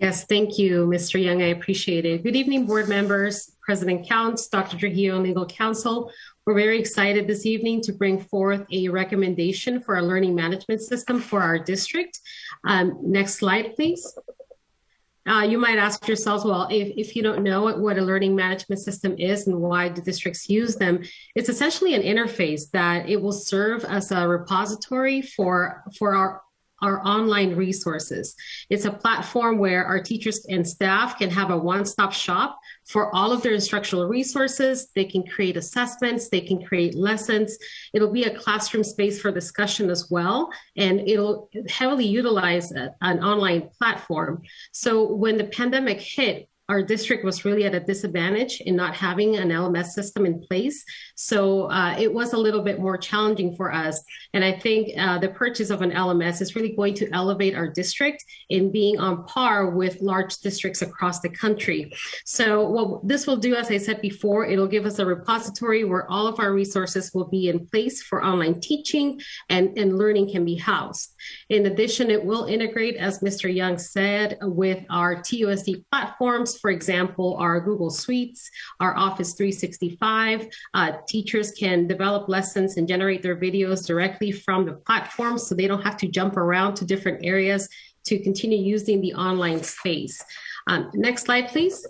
Yes, thank you, Mr. Young. I appreciate it. Good evening, board members, President Counts, Dr. Trujillo, and legal counsel. We're very excited this evening to bring forth a recommendation for our learning management system for our district. Next slide, please. You might ask yourselves, well, if you don't know what a learning management system is and why do districts use them, it's essentially an interface that it will serve as a repository for our online resources. It's a platform where our teachers and staff can have a one-stop shop for all of their instructional resources. They can create assessments, they can create lessons. It'll be a classroom space for discussion as well, and it'll heavily utilize an online platform. So when the pandemic hit, our district was really at a disadvantage in not having an LMS system in place. So it was a little bit more challenging for us. And I think the purchase of an LMS is really going to elevate our district in being on par with large districts across the country. So what this will do, as I said before, it'll give us a repository where all of our resources will be in place for online teaching and learning can be housed. In addition, it will integrate, as Mr. Young said, with our TUSD platforms. For example, our Google Suites, our Office 365. Teachers can develop lessons and generate their videos directly from the platform, so they don't have to jump around to different areas to continue using the online space. Next slide, please.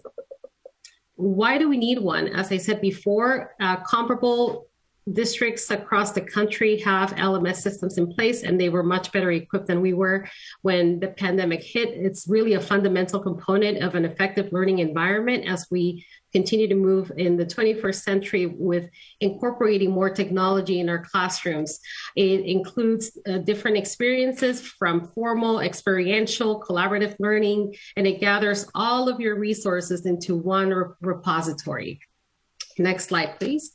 Why do we need one? As I said before, comparable districts across the country have LMS systems in place, and they were much better equipped than we were when the pandemic hit. It's really a fundamental component of an effective learning environment as we continue to move in the 21st century with incorporating more technology in our classrooms. It includes different experiences from formal, experiential, collaborative learning, and it gathers all of your resources into one repository. Next slide, please.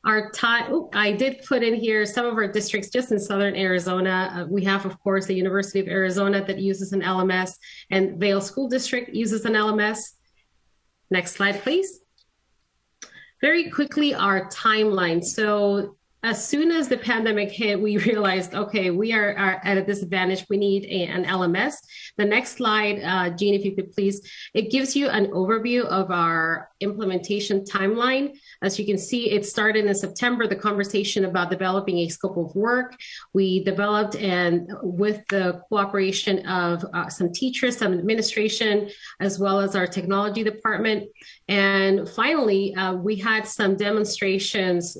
Our time, I did put in here some of our districts just in Southern Arizona. We have, of course, the University of Arizona that uses an LMS, and Vail School District uses an LMS. Next slide, please. Very quickly, our timeline. So as soon as the pandemic hit, we realized, okay, we are at a disadvantage. We need an LMS. The next slide, Jean, if you could please, it gives you an overview of our implementation timeline. As you can see, it started in September, the conversation about developing a scope of work. We developed, and with the cooperation of some teachers, some administration, as well as our technology department. And finally, we had some demonstrations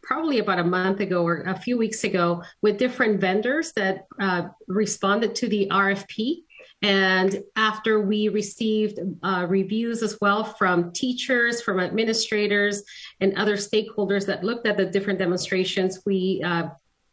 probably about a month ago or a few weeks ago with different vendors that responded to the RFP. And after we received reviews as well from teachers, from administrators, and other stakeholders that looked at the different demonstrations, we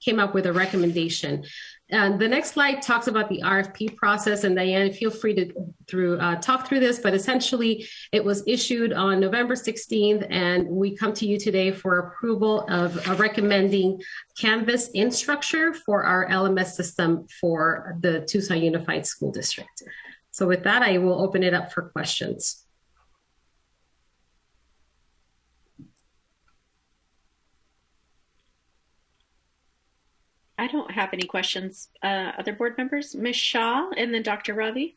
came up with a recommendation. And the next slide talks about the RFP process, and Diane, feel free to talk through this, but essentially it was issued on November 16th, and we come to you today for approval of recommending Canvas InStructure for our LMS system for the Tucson Unified School District. So with that, I will open it up for questions.
I don't have any questions. Other board members? Ms. Shaw and then Dr. Ravi.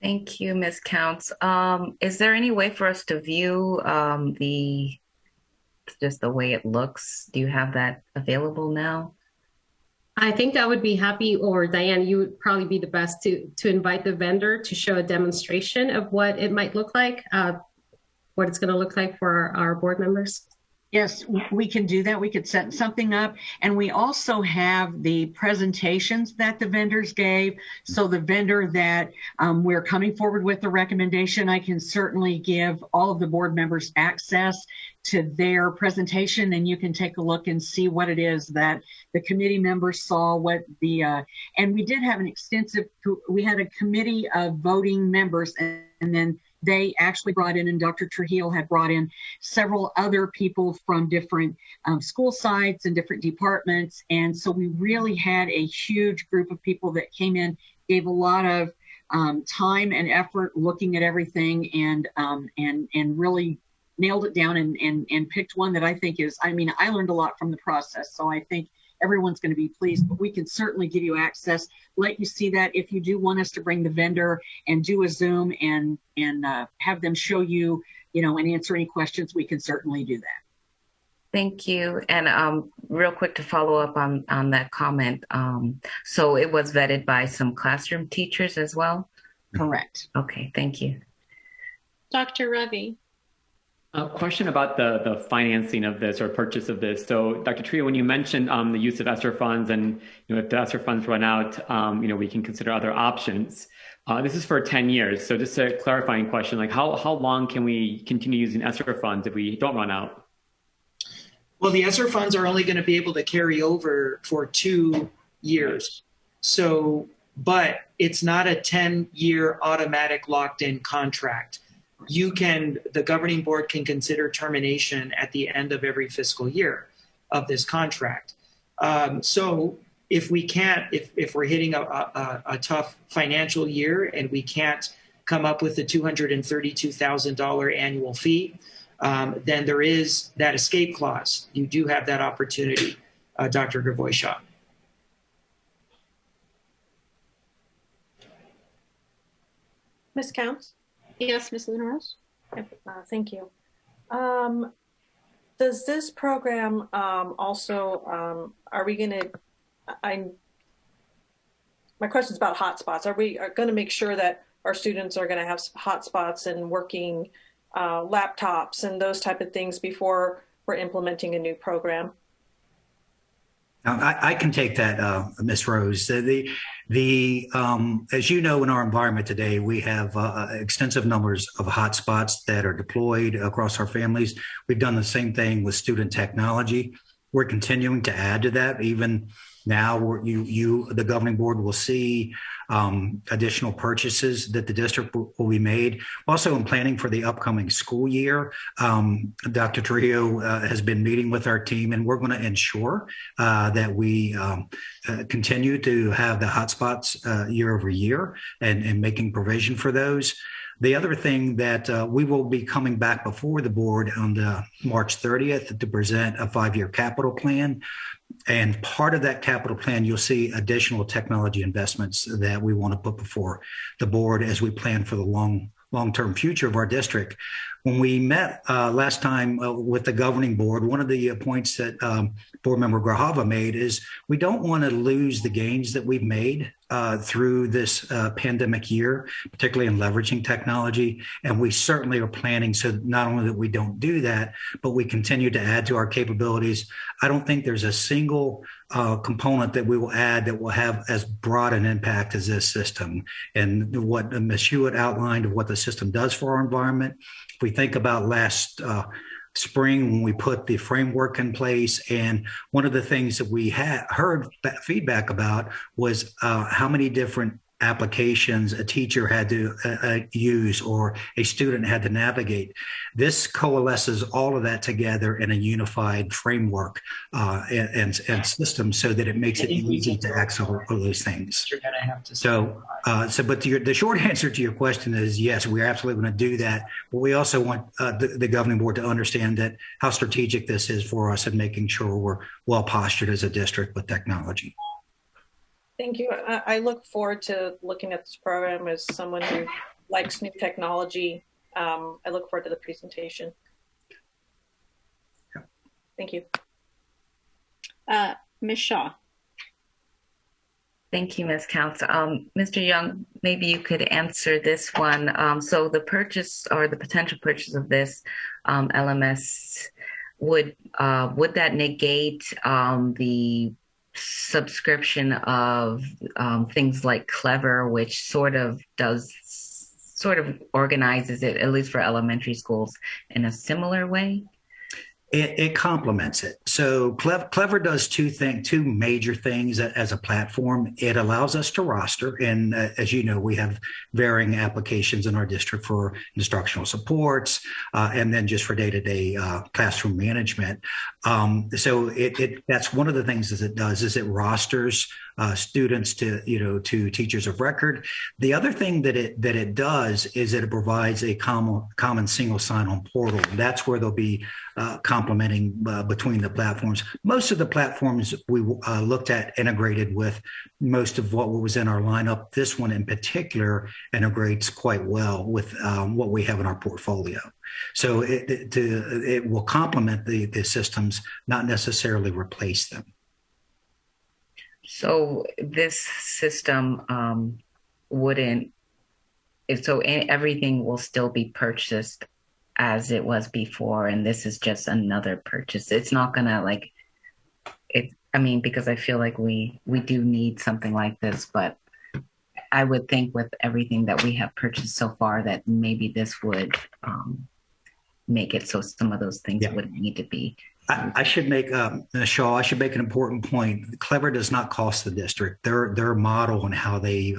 Thank you, Ms. Counts. Is there any way for us to view just the way it looks? Do you have that available now?
I think I would be happy, or Diane, you would probably be the best to invite the vendor to show a demonstration of what it might look like, what it's going to look like for our board members.
Yes, we can do that. We could set something up. And we also have the presentations that the vendors gave. So the vendor that we're coming forward with the recommendation, I can certainly give all of the board members access to their presentation, and you can take a look and see what it is that the committee members saw, and we did have we had a committee of voting members, and then they actually brought in, and Dr. Trujillo had brought in several other people from different school sites and different departments. And so we really had a huge group of people that came in, gave a lot of time and effort looking at everything, and really nailed it down and picked one that I think is, I learned a lot from the process. So I think everyone's going to be pleased, but we can certainly give you access, let you see that. If you do want us to bring the vendor and do a Zoom and have them show you, and answer any questions, we can certainly do that.
Thank you. And real quick to follow up on that comment. So it was vetted by some classroom teachers as well?
Correct.
Okay, thank you.
Dr. Ravi.
A question about the financing of this or purchase of this. So, Dr. Trio, when you mentioned the use of ESSER funds, and if the ESSER funds run out, we can consider other options. This is for 10 years. So, just a clarifying question: like, how long can we continue using ESSER funds if we don't run out?
Well, the ESSER funds are only going to be able to carry over for 2 years. So, but it's not a 10-year automatic locked-in contract. The governing board can consider termination at the end of every fiscal year of this contract. So if we can't, if we're hitting a tough financial year and we can't come up with the $232,000 annual fee, then there is that escape clause. You do have that opportunity, Dr. Gravoy-Shaw.
Ms. Counts?
Yes, Ms. Luna Rose.
Thank you. Does this program also, are we going to, my question is about hotspots. Are we going to make sure that our students are going to have hotspots and working laptops and those type of things before we're implementing a new program?
I can take that, Ms. Rose. As you know, in our environment today, we have extensive numbers of hotspots that are deployed across our families. We've done the same thing with student technology. We're continuing to add to that. Even now, the governing board will see additional purchases that the district will be made. Also, in planning for the upcoming school year, Dr. Trujillo has been meeting with our team, and we're going to ensure that we continue to have the hotspots year over year and making provision for those. The other thing that we will be coming back before the board on the March 30th to present a 5-year capital plan. And part of that capital plan, you'll see additional technology investments that we want to put before the board as we plan for the long-term future of our district. When we met last time with the governing board, one of the points that board member Grahava made is we don't want to lose the gains that we've made through this pandemic year, particularly in leveraging technology. And we certainly are planning so not only that we don't do that, but we continue to add to our capabilities. I don't think there's a single component that we will add that will have as broad an impact as this system. And what Ms. Hewitt outlined of what the system does for our environment, if we think about last spring when we put the framework in place, and one of the things that we had heard feedback about was how many different applications a teacher had to use or a student had to navigate. This coalesces all of that together in a unified framework and system so that it makes it easy to access all those things.
You're going to have to.
But the short answer to your question is yes, we're absolutely going to do that. But we also want the governing board to understand that how strategic this is for us and making sure we're well postured as a district with technology.
Thank you. I look forward to looking at this program as someone who likes new technology. I look forward to the presentation. Thank you.
Ms. Shaw.
Thank you, Ms. Counts. Mr. Young, maybe you could answer this one. So the purchase or the potential purchase of this LMS, would that negate the subscription of things like Clever, which sort of organizes it, at least for elementary schools, in a similar way?
It complements it. So Clever does two major things as a platform. It allows us to roster. And as you know, we have varying applications in our district for instructional supports and then just for day-to-day classroom management. So that's one of the things that it does is it rosters students to teachers of record. The other thing that it does is that it provides a common single sign-on portal. That's where there'll be complementing between the platforms. Most of the platforms we looked at integrated with most of what was in our lineup. This one in particular integrates quite well with what we have in our portfolio. So it will complement the systems, not necessarily replace them.
So this system everything will still be purchased as it was before, and this is just another purchase. It's not gonna because I feel like we do need something like this, but I would think with everything that we have purchased so far that maybe this would make it so some of those things wouldn't need to be.
I should make, Shaw, I should make an important point. Clever does not cost the district. Their model and how they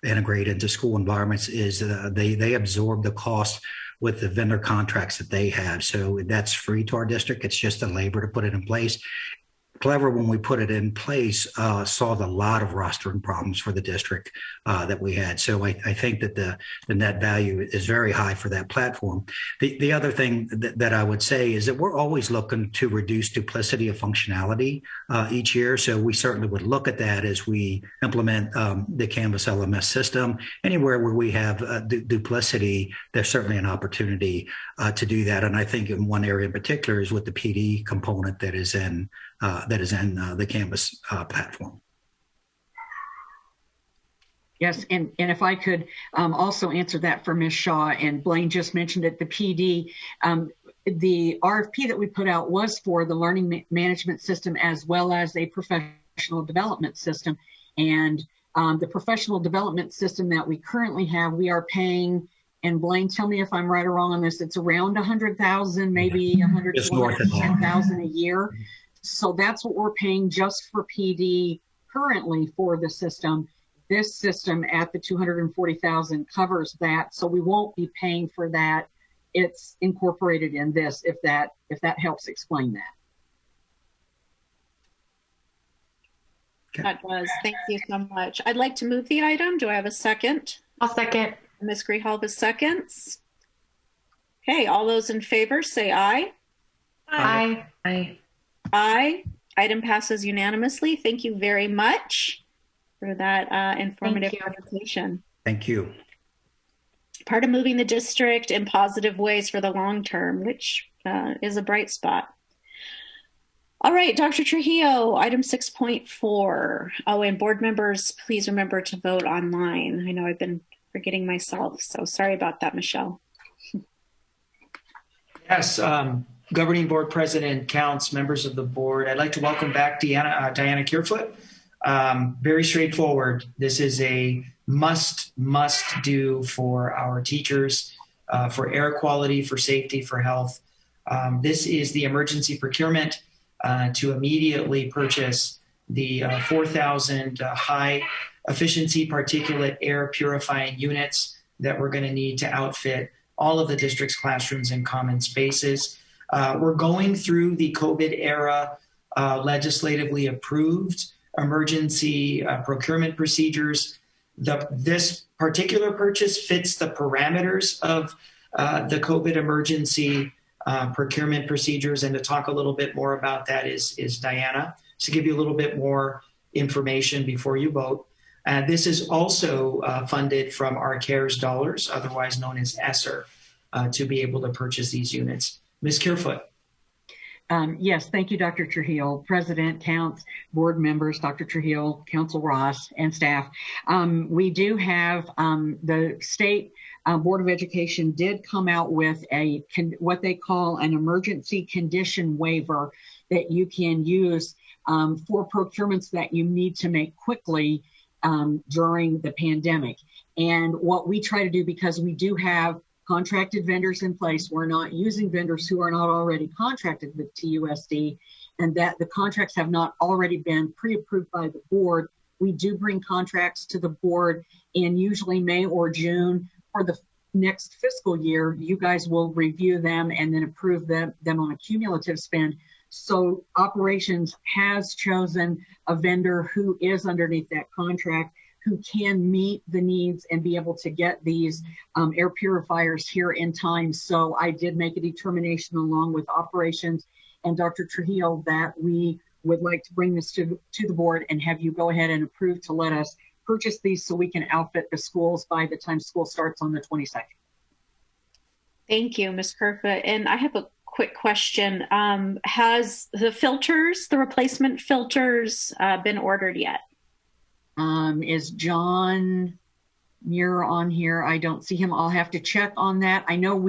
integrate into school environments is they absorb the cost with the vendor contracts that they have. So that's free to our district. It's just the labor to put it in place. Clever, when we put it in place, solved a lot of rostering problems for the district that we had. So I think that the net value is very high for that platform. The other thing that I would say is that we're always looking to reduce duplicity of functionality each year. So we certainly would look at that as we implement the Canvas LMS system. Anywhere where we have duplicity, there's certainly an opportunity to do that. And I think in one area in particular is with the PD component that is in the Canvas platform.
Yes, and if I could also answer that for Ms. Shaw, and Blaine just mentioned it, the PD, the RFP that we put out was for the learning management system as well as a professional development system. And the professional development system that we currently have, we are paying, and Blaine, tell me if I'm right or wrong on this, it's around 100,000, maybe 110,000 a year. So that's what we're paying just for PD currently for the system. This system at the 240,000 covers that, so we won't be paying for that. It's incorporated in this, if that helps explain that.
That does. Thank you so much. I'd like to move the item. Do I have a second?
I'll second.
Ms. Grijalva seconds. Okay, all those in favor say aye.
Aye.
Aye.
Aye. Item passes unanimously. Thank you very much for that informative presentation.
Thank you.
Part of moving the district in positive ways for the long term, which is a bright spot. All right, Dr. Trujillo, item 6.4. Oh, and board members, please remember to vote online. I know I've been forgetting myself, so sorry about that, Michelle.
Yes, Governing Board President Counts, members of the board, I'd like to welcome back Diana Kierfoot. Very straightforward. This is a must do for our teachers, for air quality, for safety, for health. This is the emergency procurement to immediately purchase the 4,000 high efficiency particulate air purifying units that we're going to need to outfit all of the district's classrooms and common spaces. We're going through the COVID era legislatively approved emergency procurement procedures. This particular purchase fits the parameters of the COVID emergency procurement procedures. And to talk a little bit more about that is Diana, to give you a little bit more information before you vote. This is also funded from our CARES dollars, otherwise known as ESSER, to be able to purchase these units. Ms. Kierfoot.
Yes, thank you, Dr. Trujillo, President, Counts, board members, Dr. Trujillo, Council Ross, and staff. We do have the state Board of Education did come out with what they call an emergency condition waiver that you can use for procurements that you need to make quickly during the pandemic. And what we try to do, because we do have contracted vendors in place, we're not using vendors who are not already contracted with TUSD, and that the contracts have not already been pre-approved by the board. We do bring contracts to the board in usually May or June for the next fiscal year. You guys will review them and then approve them on a cumulative spend. So operations has chosen a vendor who is underneath that contract, who can meet the needs and be able to get these air purifiers here in time. So I did make a determination along with operations and Dr. Trujillo that we would like to bring this to the board and have you go ahead and approve to let us purchase these so we can outfit the schools by the time school starts on the 22nd.
Thank you, Ms. Kerfoot. And I have a quick question. Has the filters, the replacement filters, been ordered yet?
Is John Muir on here. I don't see him. I'll have to check on that. I know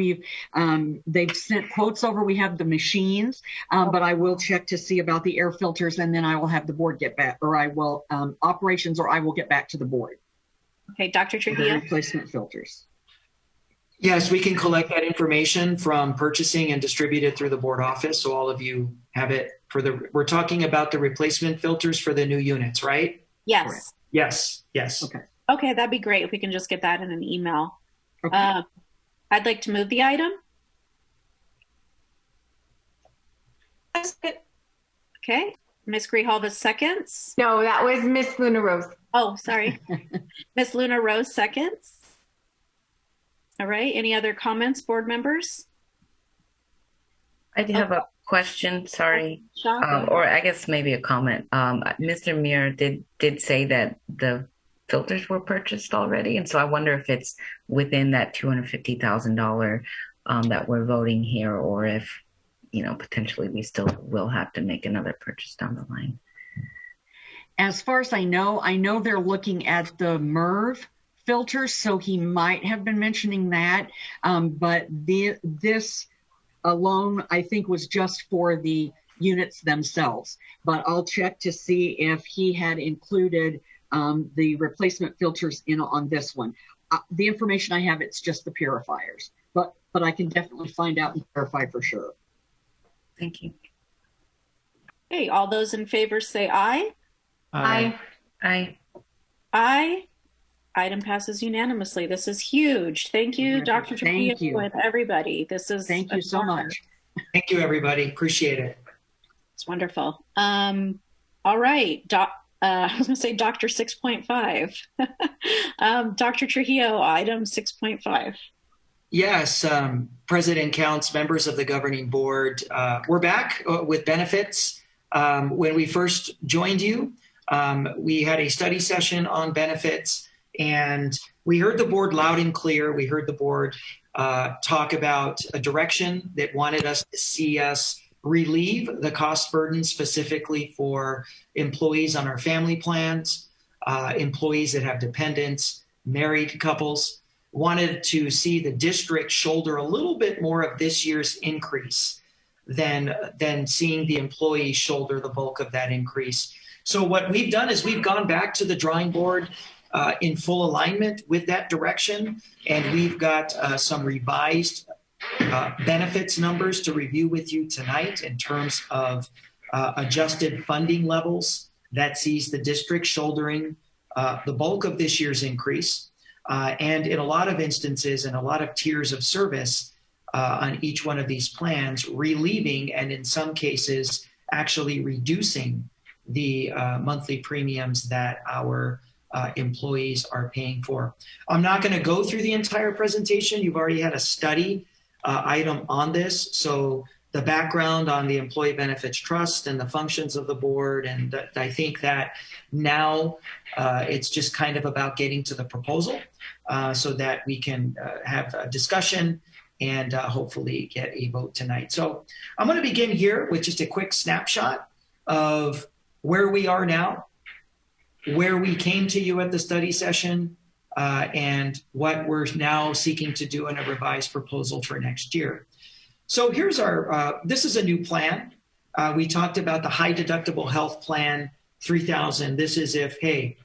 they've sent quotes over. We have the machines, but I will check to see about the air filters, and then I will have the board get back, or I will operations, or I will get back to the board.
Okay, Dr. Trujillo.
The replacement filters.
Yes, we can collect that information from purchasing and distribute it through the board office. So all of you have it we're talking about the replacement filters for the new units, right?
Yes.
Correct. Yes. Yes.
Okay.
Okay, that'd be great if we can just get that in an email.
Okay.
I'd like to move the item. Okay, Ms. Grijalva seconds.
No, that was Miss Luna Rose.
Oh, sorry. Miss Luna Rose seconds. All right, any other comments, board members?
I do have a question, sorry, or I guess maybe a comment. Mr. Muir did say that the filters were purchased already, and so I wonder if it's within that $250,000 that we're voting here, or if, you know, potentially we still will have to make another purchase down the line.
As far as I know they're looking at the MERV filters, so he might have been mentioning that, but this alone, I think, was just for the units themselves. But I'll check to see if he had included the replacement filters in on this one. The information I have, it's just the purifiers, but I can definitely find out and verify for sure.
Thank you.
Okay, all those in favor say aye.
Aye.
Aye.
Aye. Item passes unanimously. This is huge. Thank you, Dr. Trujillo, and everybody.
Thank you so much.
Thank you, everybody. Appreciate it.
It's wonderful. All right. I was going to say Dr. 6.5. Dr. Trujillo, item 6.5.
Yes, President Counts, members of the governing board, we're back with benefits. When we first joined you, we had a study session on benefits, and we heard the board loud and clear. We heard the board talk about a direction that wanted us to see us relieve the cost burden specifically for employees on our family plans, employees that have dependents, married couples. Wanted to see the district shoulder a little bit more of this year's increase than seeing the employees shoulder the bulk of that increase. So what we've done is we've gone back to the drawing board in full alignment with that direction, and we've got some revised benefits numbers to review with you tonight in terms of adjusted funding levels that sees the district shouldering the bulk of this year's increase. And in a lot of instances, in a lot of tiers of service on each one of these plans, relieving and in some cases actually reducing the monthly premiums that our employees are paying for. I'm not going to go through the entire presentation. You've already had a study item on this. So the background on the Employee Benefits Trust and the functions of the board. And I think that now it's just kind of about getting to the proposal so that we can have a discussion and hopefully get a vote tonight. So I'm going to begin here with just a quick snapshot of where we are now, where we came to you at the study session, and what we're now seeking to do in a revised proposal for next year. So here's our, this is a new plan. We talked about the high deductible health plan, 3,000. This is if, hey,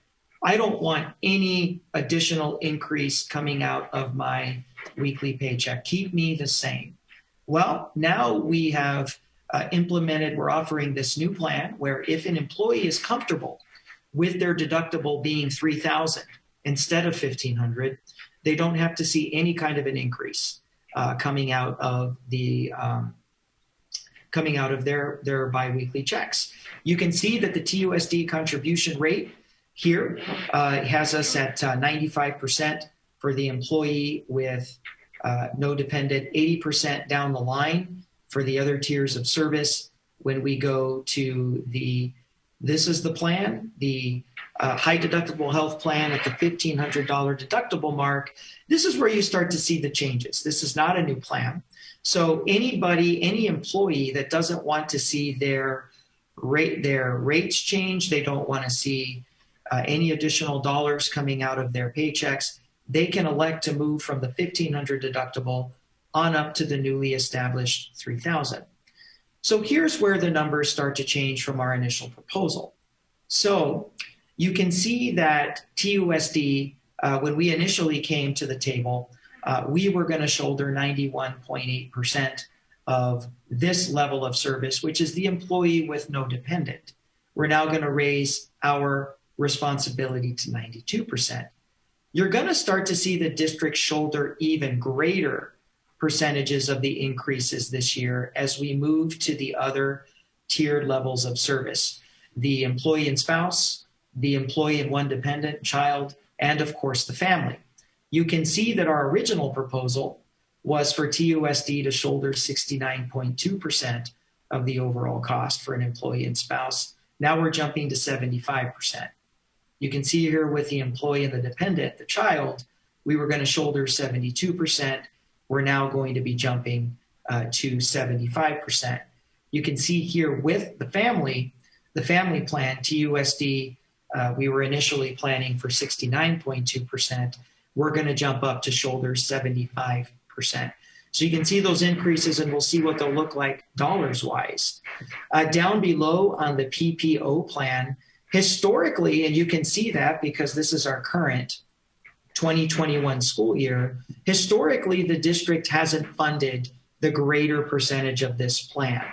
I don't want any additional increase coming out of my weekly paycheck. Keep me the same. Well, now we have implemented, we're offering this new plan where if an employee is comfortable with their deductible being 3,000 instead of 1,500, they don't have to see any kind of an increase coming out of the their biweekly checks. You can see that the TUSD contribution rate here has us at 95% for the employee with no dependent, 80% down the line for the other tiers of service. When we go to this is the plan, the high deductible health plan at the $1,500 deductible mark. This is where you start to see the changes. This is not a new plan. So any employee that doesn't want to see their rates change, they don't want to see any additional dollars coming out of their paychecks, they can elect to move from the $1,500 deductible on up to the newly established $3,000. So here's where the numbers start to change from our initial proposal. So you can see that TUSD, when we initially came to the table, we were going to shoulder 91.8% of this level of service, which is the employee with no dependent. We're now going to raise our responsibility to 92%. You're going to start to see the district shoulder even greater percentages of the increases this year as we move to the other tiered levels of service, the employee and spouse, the employee and one dependent child, and of course the family. You can see that our original proposal was for TUSD to shoulder 69.2% of the overall cost for an employee and spouse. Now we're jumping to 75%. You can see here with the employee and the dependent, the child, we were going to shoulder 72%. We're now going to be jumping to 75%. You can see here with the family plan, TUSD, we were initially planning for 69.2%. We're going to jump up to shoulder 75%. So you can see those increases, and we'll see what they'll look like dollars-wise. Down below on the PPO plan, historically, and you can see that because this is our current 2021 school year, historically, the district hasn't funded the greater percentage of this plan.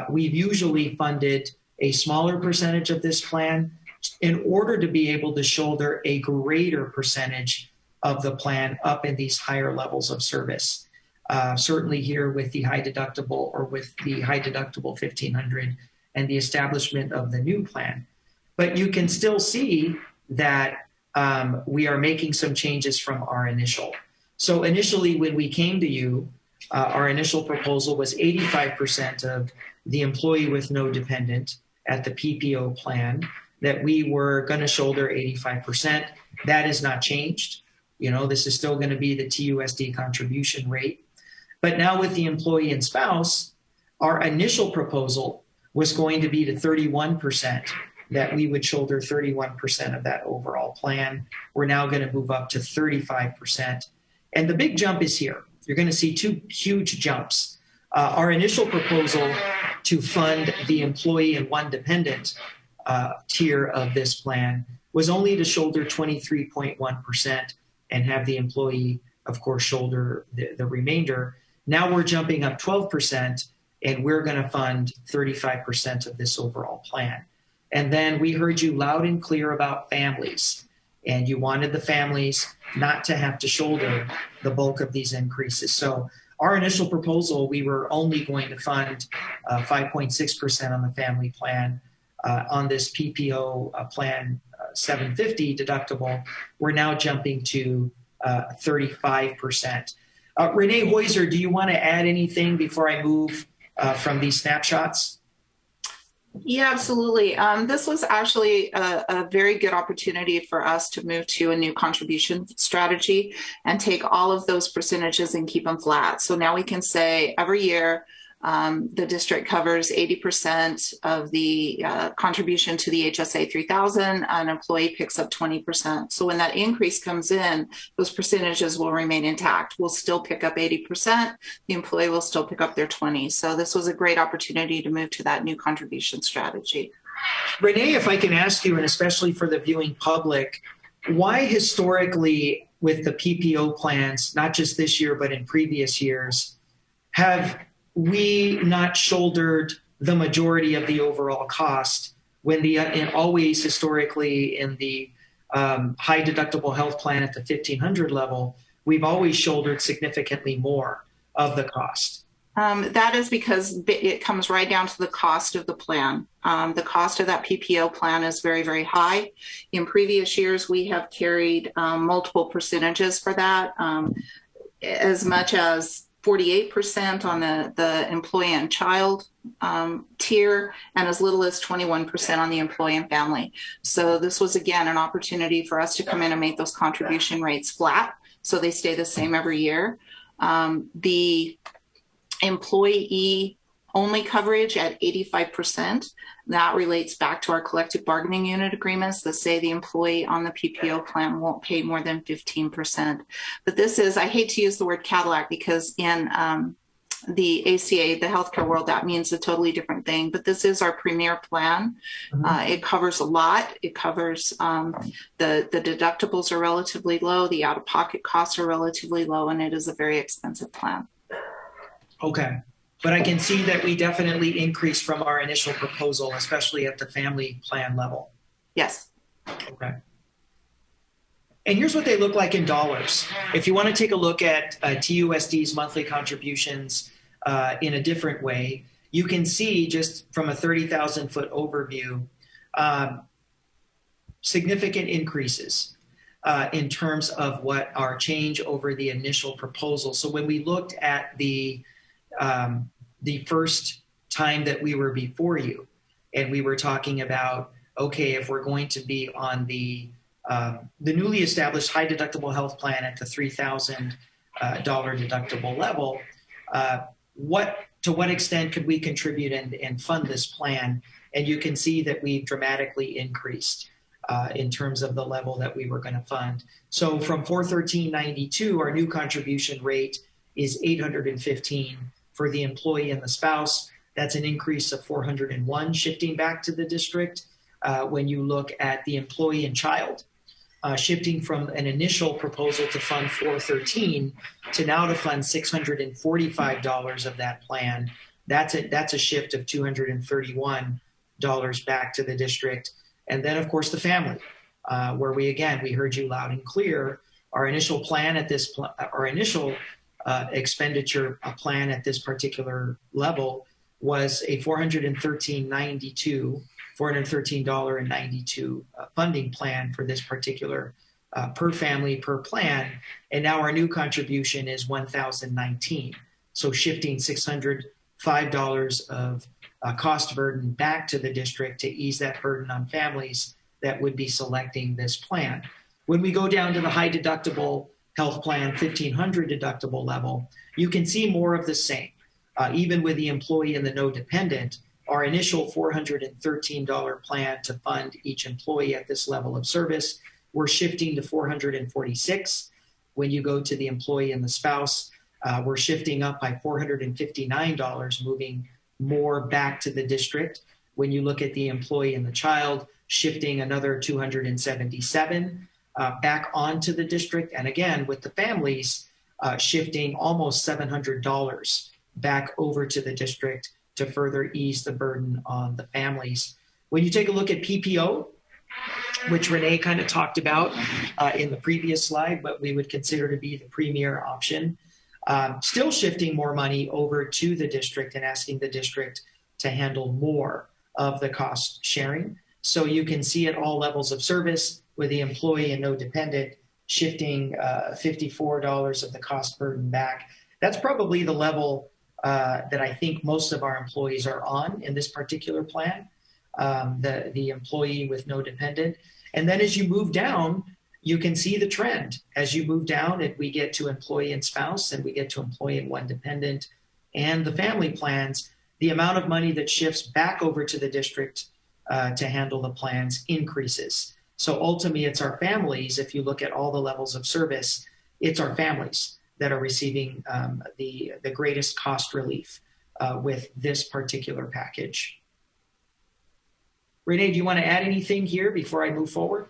We've usually funded a smaller percentage of this plan in order to be able to shoulder a greater percentage of the plan up in these higher levels of service. Certainly here with the high deductible or with the high deductible 1,500 and the establishment of the new plan. But you can still see that we are making some changes from our initial. So initially when we came to you, our initial proposal was 85% of the employee with no dependent at the PPO plan, that we were going to shoulder 85%. That has not changed. You know, this is still going to be the TUSD contribution rate. But now with the employee and spouse, our initial proposal was going to be to 31%, that we would shoulder 31% of that overall plan. We're now going to move up to 35%. And the big jump is here. You're going to see two huge jumps. Our initial proposal to fund the employee and one dependent tier of this plan was only to shoulder 23.1% and have the employee, of course, shoulder the remainder. Now we're jumping up 12% and we're going to fund 35% of this overall plan. And then we heard you loud and clear about families, and you wanted the families not to have to shoulder the bulk of these increases. So our initial proposal, we were only going to fund 5.6% on the family plan. On this PPO plan 750 deductible, we're now jumping to 35%. Renee Hoyser, do you want to add anything before I move from these snapshots?
Yeah, absolutely. This was actually a very good opportunity for us to move to a new contribution strategy and take all of those percentages and keep them flat. So now we can say every year the district covers 80% of the contribution to the HSA 3000, an employee picks up 20%. So when that increase comes in, those percentages will remain intact. We'll still pick up 80%, the employee will still pick up their 20. So this was a great opportunity to move to that new contribution strategy.
Renee, if I can ask you, and especially for the viewing public, why historically with the PPO plans, not just this year, but in previous years, have we not shouldered the majority of the overall cost when and always historically in the high deductible health plan at the 1,500 level, we've always shouldered significantly more of the cost?
That is because it comes right down to the cost of the plan. The cost of that PPO plan is very, very high. In previous years, we have carried multiple percentages for that, as much as 48% on the employee and child tier, and as little as 21% on the employee and family. So this was, again, an opportunity for us to come in and make those contribution rates flat, so they stay the same every year. The employee only coverage at 85%. That relates back to our collective bargaining unit agreements that say the employee on the PPO plan won't pay more than 15%. But this is, I hate to use the word Cadillac because in the ACA, the healthcare world, that means a totally different thing. But this is our premier plan. It covers a lot. It covers the deductibles are relatively low, the out-of-pocket costs are relatively low, and it is a very expensive plan.
Okay. But I can see that we definitely increased from our initial proposal, especially at the family plan level.
Yes.
Okay. And here's what they look like in dollars. If you want to take a look at TUSD's monthly contributions in a different way, you can see just from a 30,000 foot overview, significant increases in terms of what our change over the initial proposal. So when we looked at the first time that we were before you, and we were talking about, okay, if we're going to be on the newly established high deductible health plan at the $3,000 deductible level, to what extent could we contribute and fund this plan? And you can see that we've dramatically increased in terms of the level that we were going to fund. So from $413.92, our new contribution rate is $815 for the employee and the spouse. That's an increase of $401 shifting back to the district. When you look at the employee and child, shifting from an initial proposal to fund $413 to now to fund $645 of that plan, that's a shift of $231 back to the district. And then, of course, the family, where we heard you loud and clear. Our initial plan at this, our initial expenditure plan at this particular level was a $413.92 funding plan for this particular per family per plan, and now our new contribution is $1,019. So shifting $605 of cost burden back to the district to ease that burden on families that would be selecting this plan. When we go down to the high deductible health plan, $1,500 deductible level, you can see more of the same. Even with the employee and the no dependent, our initial $413 plan to fund each employee at this level of service, we're shifting to $446. When you go to the employee and the spouse, we're shifting up by $459, moving more back to the district. When you look at the employee and the child, shifting another $277 back onto the district. And again, with the families, shifting almost $700 back over to the district to further ease the burden on the families. When you take a look at PPO, which Renee kind of talked about in the previous slide, what we would consider to be the premier option, still shifting more money over to the district and asking the district to handle more of the cost sharing. So you can see at all levels of service with the employee and no dependent shifting $54 of the cost burden back. That's probably the level that I think most of our employees are on in this particular plan, the employee with no dependent. And then as you move down, you can see the trend. As you move down, we get to employee and spouse, and we get to employee and one dependent, and the family plans, the amount of money that shifts back over to the district to handle the plans increases. So ultimately, it's our families, if you look at all the levels of service, it's our families that are receiving the greatest cost relief with this particular package. Renee, do you want to add anything here before I move forward?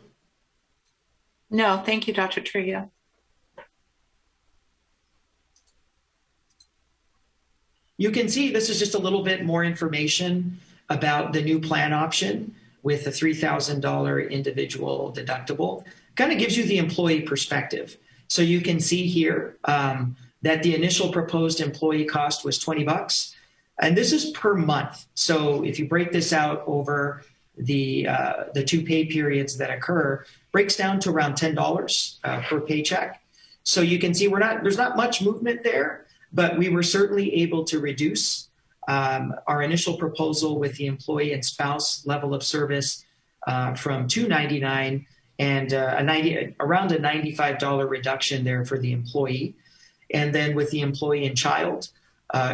No, thank you, Dr. Trujillo.
You can see this is just a little bit more information about the new plan option with the $3,000 individual deductible. Kind of gives you the employee perspective. So you can see here that the initial proposed employee cost was $20, and this is per month. So if you break this out over the two pay periods that occur, breaks down to around $10 per paycheck. So you can see there's not much movement there, but we were certainly able to reduce our initial proposal with the employee and spouse level of service from $299 and around a $95 reduction there for the employee. And then with the employee and child,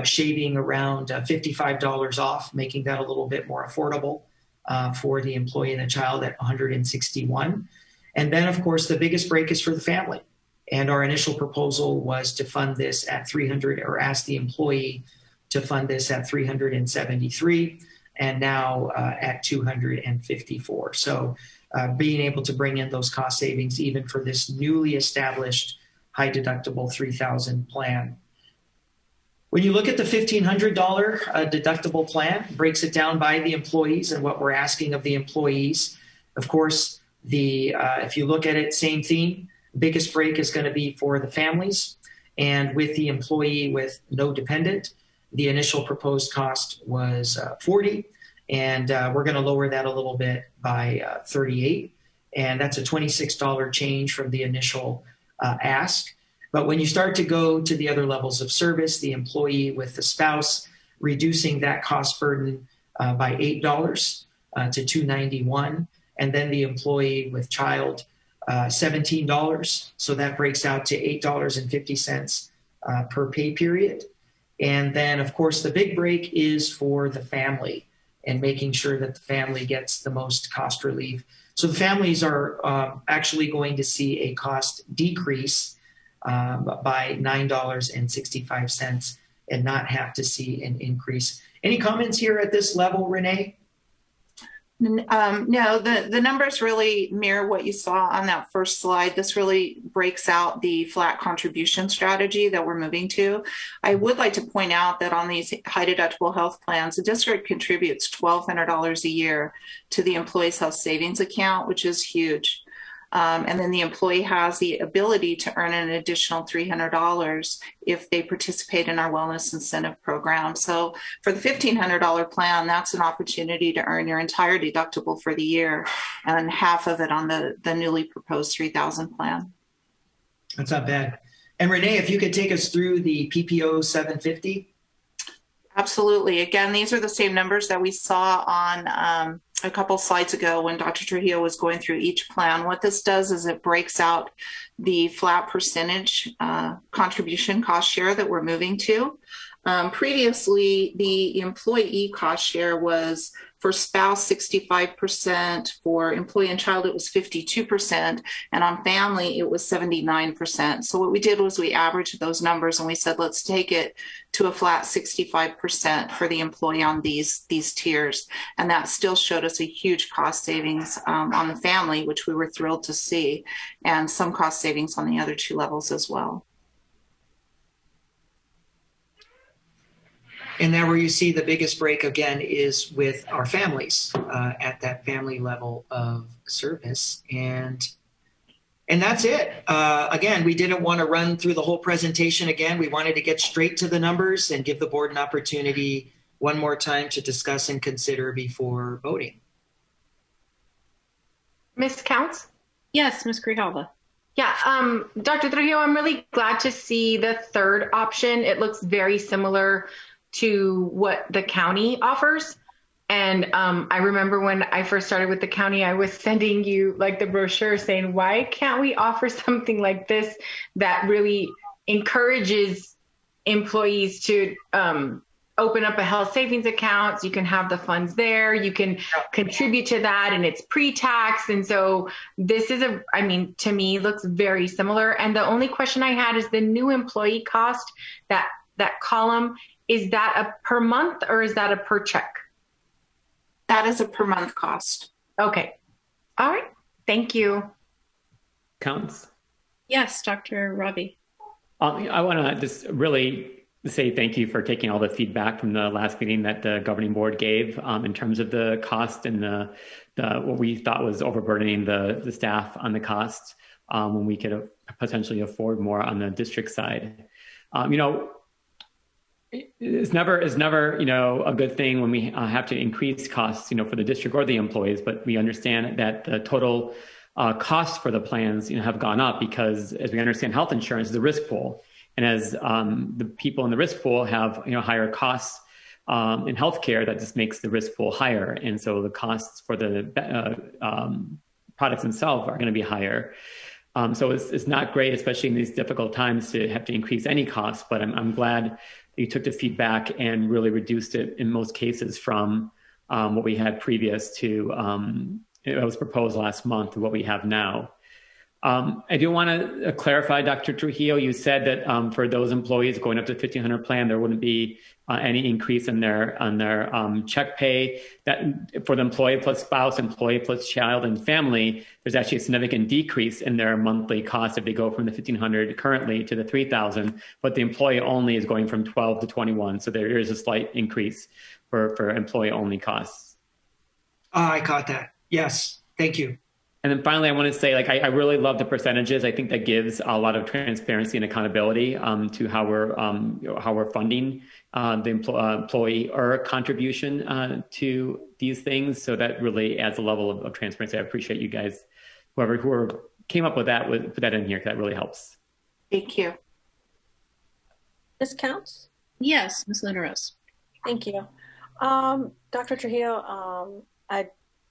shaving around $55 off, making that a little bit more affordable for the employee and the child at $161. And then, of course, the biggest break is for the family. And our initial proposal was to fund this at 300, or ask the employee to fund this at 373, and now at 254. So being able to bring in those cost savings even for this newly established high deductible 3,000 plan. When you look at the $1,500 deductible plan, breaks it down by the employees and what we're asking of the employees. Of course, if you look at it, same theme, biggest break is going to be for the families. And with the employee with no dependent, the initial proposed cost was $40, and we're going to lower that a little bit by $38, and that's a $26 change from the initial ask. But when you start to go to the other levels of service, the employee with the spouse, reducing that cost burden by $8 to $291, and then the employee with child, $17. So that breaks out to $8.50 per pay period. And then, of course, the big break is for the family and making sure that the family gets the most cost relief. So the families are actually going to see a cost decrease by $9.65 and not have to see an increase. Any comments here at this level, Renee?
No, the numbers really mirror what you saw on that first slide. This really breaks out the flat contribution strategy that we're moving to. I would like to point out that on these high deductible health plans, the district contributes $1,200 a year to the employee's health savings account, which is huge. And then the employee has the ability to earn an additional $300 if they participate in our wellness incentive program. So for the $1,500 plan, that's an opportunity to earn your entire deductible for the year and half of it on the newly proposed 3,000 plan.
That's not bad. And Renee, if you could take us through the PPO 750.
Absolutely. Again, these are the same numbers that we saw on a couple slides ago when Dr. Trujillo was going through each plan. What this does is it breaks out the flat percentage contribution cost share that we're moving to. Previously, the employee cost share was for spouse 65%, for employee and child it was 52%, and on family it was 79%. So what we did was we averaged those numbers and we said let's take it to a flat 65% for the employee on these tiers, and that still showed us a huge cost savings on the family, which we were thrilled to see, and some cost savings on the other two levels as well.
And now where you see the biggest break again is with our families at that family level of service. And that's it. Again, we didn't want to run through the whole presentation again. We wanted to get straight to the numbers and give the board an opportunity one more time to discuss and consider before voting.
Ms. Counts?
Yes, Ms. Grijalva.
Yeah, Dr. Trujillo, I'm really glad to see the third option. It looks very similar to what the county offers. And I remember when I first started with the county, I was sending you like the brochure saying, why can't we offer something like this that really encourages employees to open up a health savings account? You can have the funds there, you can contribute to that, and it's pre-tax. And so this is to me, looks very similar. And the only question I had is the new employee cost, that column, is that a per month or is that a per check?
That is a per month cost.
Okay. All right. Thank you.
Counts?
Yes, Dr. Ravi.
I want to just really say thank you for taking all the feedback from the last meeting that the governing board gave in terms of the cost and the what we thought was overburdening the staff on the costs when we could potentially afford more on the district side. It's never a good thing when we have to increase costs for the district or the employees, but we understand that the total costs for the plans have gone up because, as we understand, health insurance is a risk pool, and as the people in the risk pool have higher costs in healthcare, that just makes the risk pool higher, and so the costs for the products themselves are going to be higher. So it's not great, especially in these difficult times, to have to increase any costs. But I'm glad you took the feedback and really reduced it in most cases from what we had previous to it was proposed last month to what we have now. I do want to clarify, Dr. Trujillo, you said that for those employees going up to 1,500 plan, there wouldn't be any increase in their check pay. That for the employee plus spouse, employee plus child and family, there's actually a significant decrease in their monthly cost if they go from the 1,500 currently to the 3,000, but the employee only is going from 12 to 21. So there is a slight increase for employee only costs.
I caught that. Yes, thank you.
And then finally, I want to say, like, I really love the percentages. I think that gives a lot of transparency and accountability to how we're funding the employer contribution to these things. So that really adds a level of transparency. I appreciate you guys, whoever came up with that, put that in here, because that really helps.
Thank you.
Ms. Counts?
Yes, Ms. Luna Rose.
Thank you. Dr. Trujillo,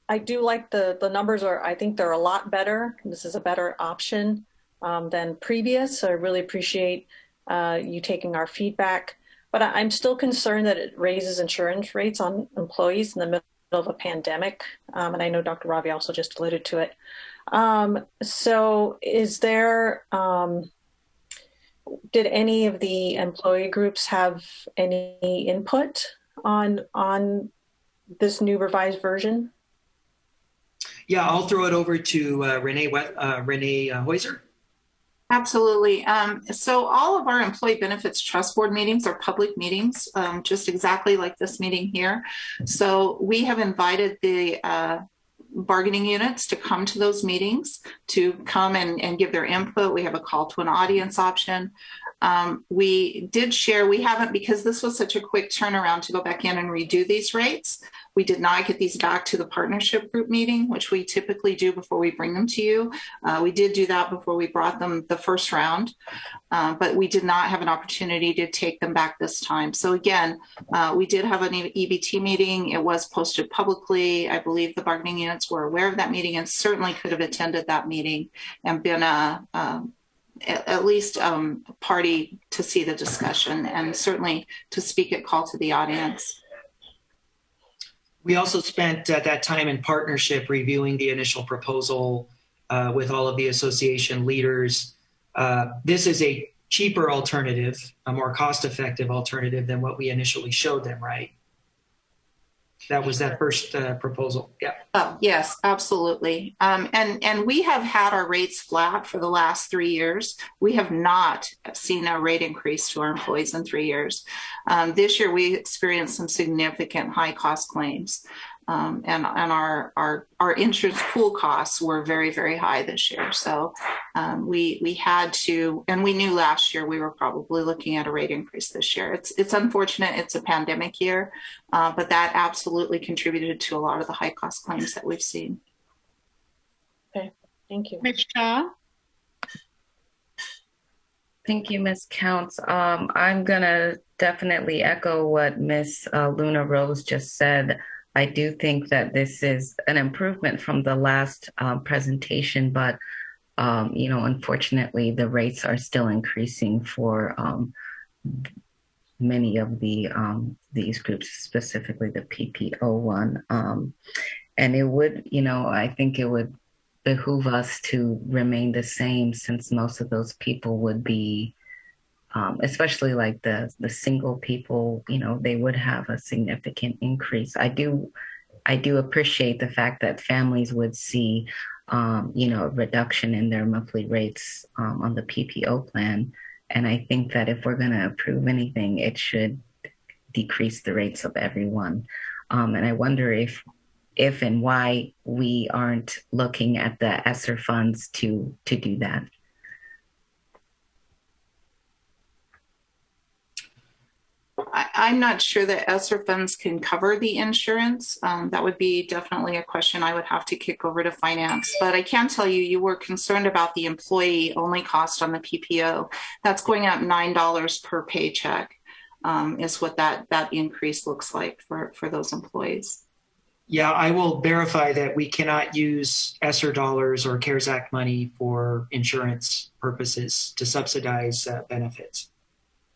I do like the numbers I think they're a lot better. This is a better option than previous. So I really appreciate you taking our feedback, but I'm still concerned that it raises insurance rates on employees in the middle of a pandemic. And I know Dr. Ravi also just alluded to it. So is there, did any of the employee groups have any input on this new revised version?
Yeah, I'll throw it over to Renee Heuser.
Absolutely. So all of our Employee Benefits Trust Board meetings are public meetings, just exactly like this meeting here. So we have invited the bargaining units to come to those meetings, to come and give their input. We have a call to an audience option. We did share, we haven't, because this was such a quick turnaround to go back in and redo these rates, we did not get these back to the partnership group meeting, which we typically do before we bring them to you. We did do that before we brought them the first round, but we did not have an opportunity to take them back this time. So again, we did have an EBT meeting. It was posted publicly. I believe the bargaining units were aware of that meeting and certainly could have attended that meeting and been at least party to see the discussion and certainly to speak at call to the audience.
We also spent that time in partnership reviewing the initial proposal with all of the association leaders. This is a cheaper alternative, a more cost-effective alternative than what we initially showed them, right? That was that first proposal. Yeah.
Oh, yes, absolutely. And we have had our rates flat for the last 3 years. We have not seen a rate increase to our employees in 3 years. This year, we experienced some significant high cost claims. And our insurance pool costs were very, very high this year. So we had to, and we knew last year we were probably looking at a rate increase this year. It's unfortunate, it's a pandemic year, but that absolutely contributed to a lot of the high cost claims that we've seen.
Okay, thank you.
Ms. Shaw?
Thank you, Ms. Counts. I'm gonna definitely echo what Ms. Luna Rose just said. I do think that this is an improvement from the last presentation, but unfortunately, the rates are still increasing for many of these groups, specifically the PPO one. And it would, I think it would behoove us to remain the same, since most of those people would be, especially like the single people, they would have a significant increase. I do appreciate the fact that families would see, a reduction in their monthly rates on the PPO plan. And I think that if we're going to approve anything, it should decrease the rates of everyone. And I wonder if and why we aren't looking at the ESSER funds to do that.
I'm not sure that ESSER funds can cover the insurance. That would be definitely a question I would have to kick over to finance. But I can tell you, you were concerned about the employee only cost on the PPO. That's going up $9 per paycheck is what that increase looks like for those employees.
Yeah, I will verify that we cannot use ESSER dollars or CARES Act money for insurance purposes to subsidize benefits.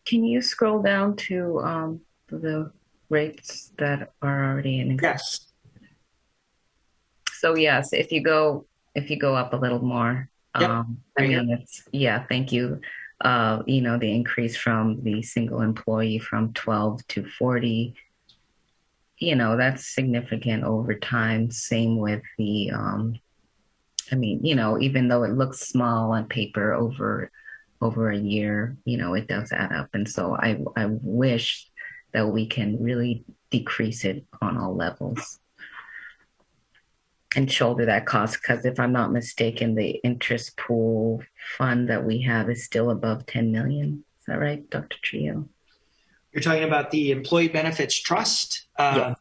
can you scroll down to the rates that are already in existence?
Yes.
So yes, if you go up a little more,
Yep.
I mean, thank you. The increase from the single employee from 12 to 40, that's significant over time. Same with the, even though it looks small on paper over a year, it does add up. And so I wish that we can really decrease it on all levels and shoulder that cost, because if I'm not mistaken, the interest pool fund that we have is still above 10 million. Is that right, Dr. Trio?
You're talking about the Employee Benefits Trust.
Yes.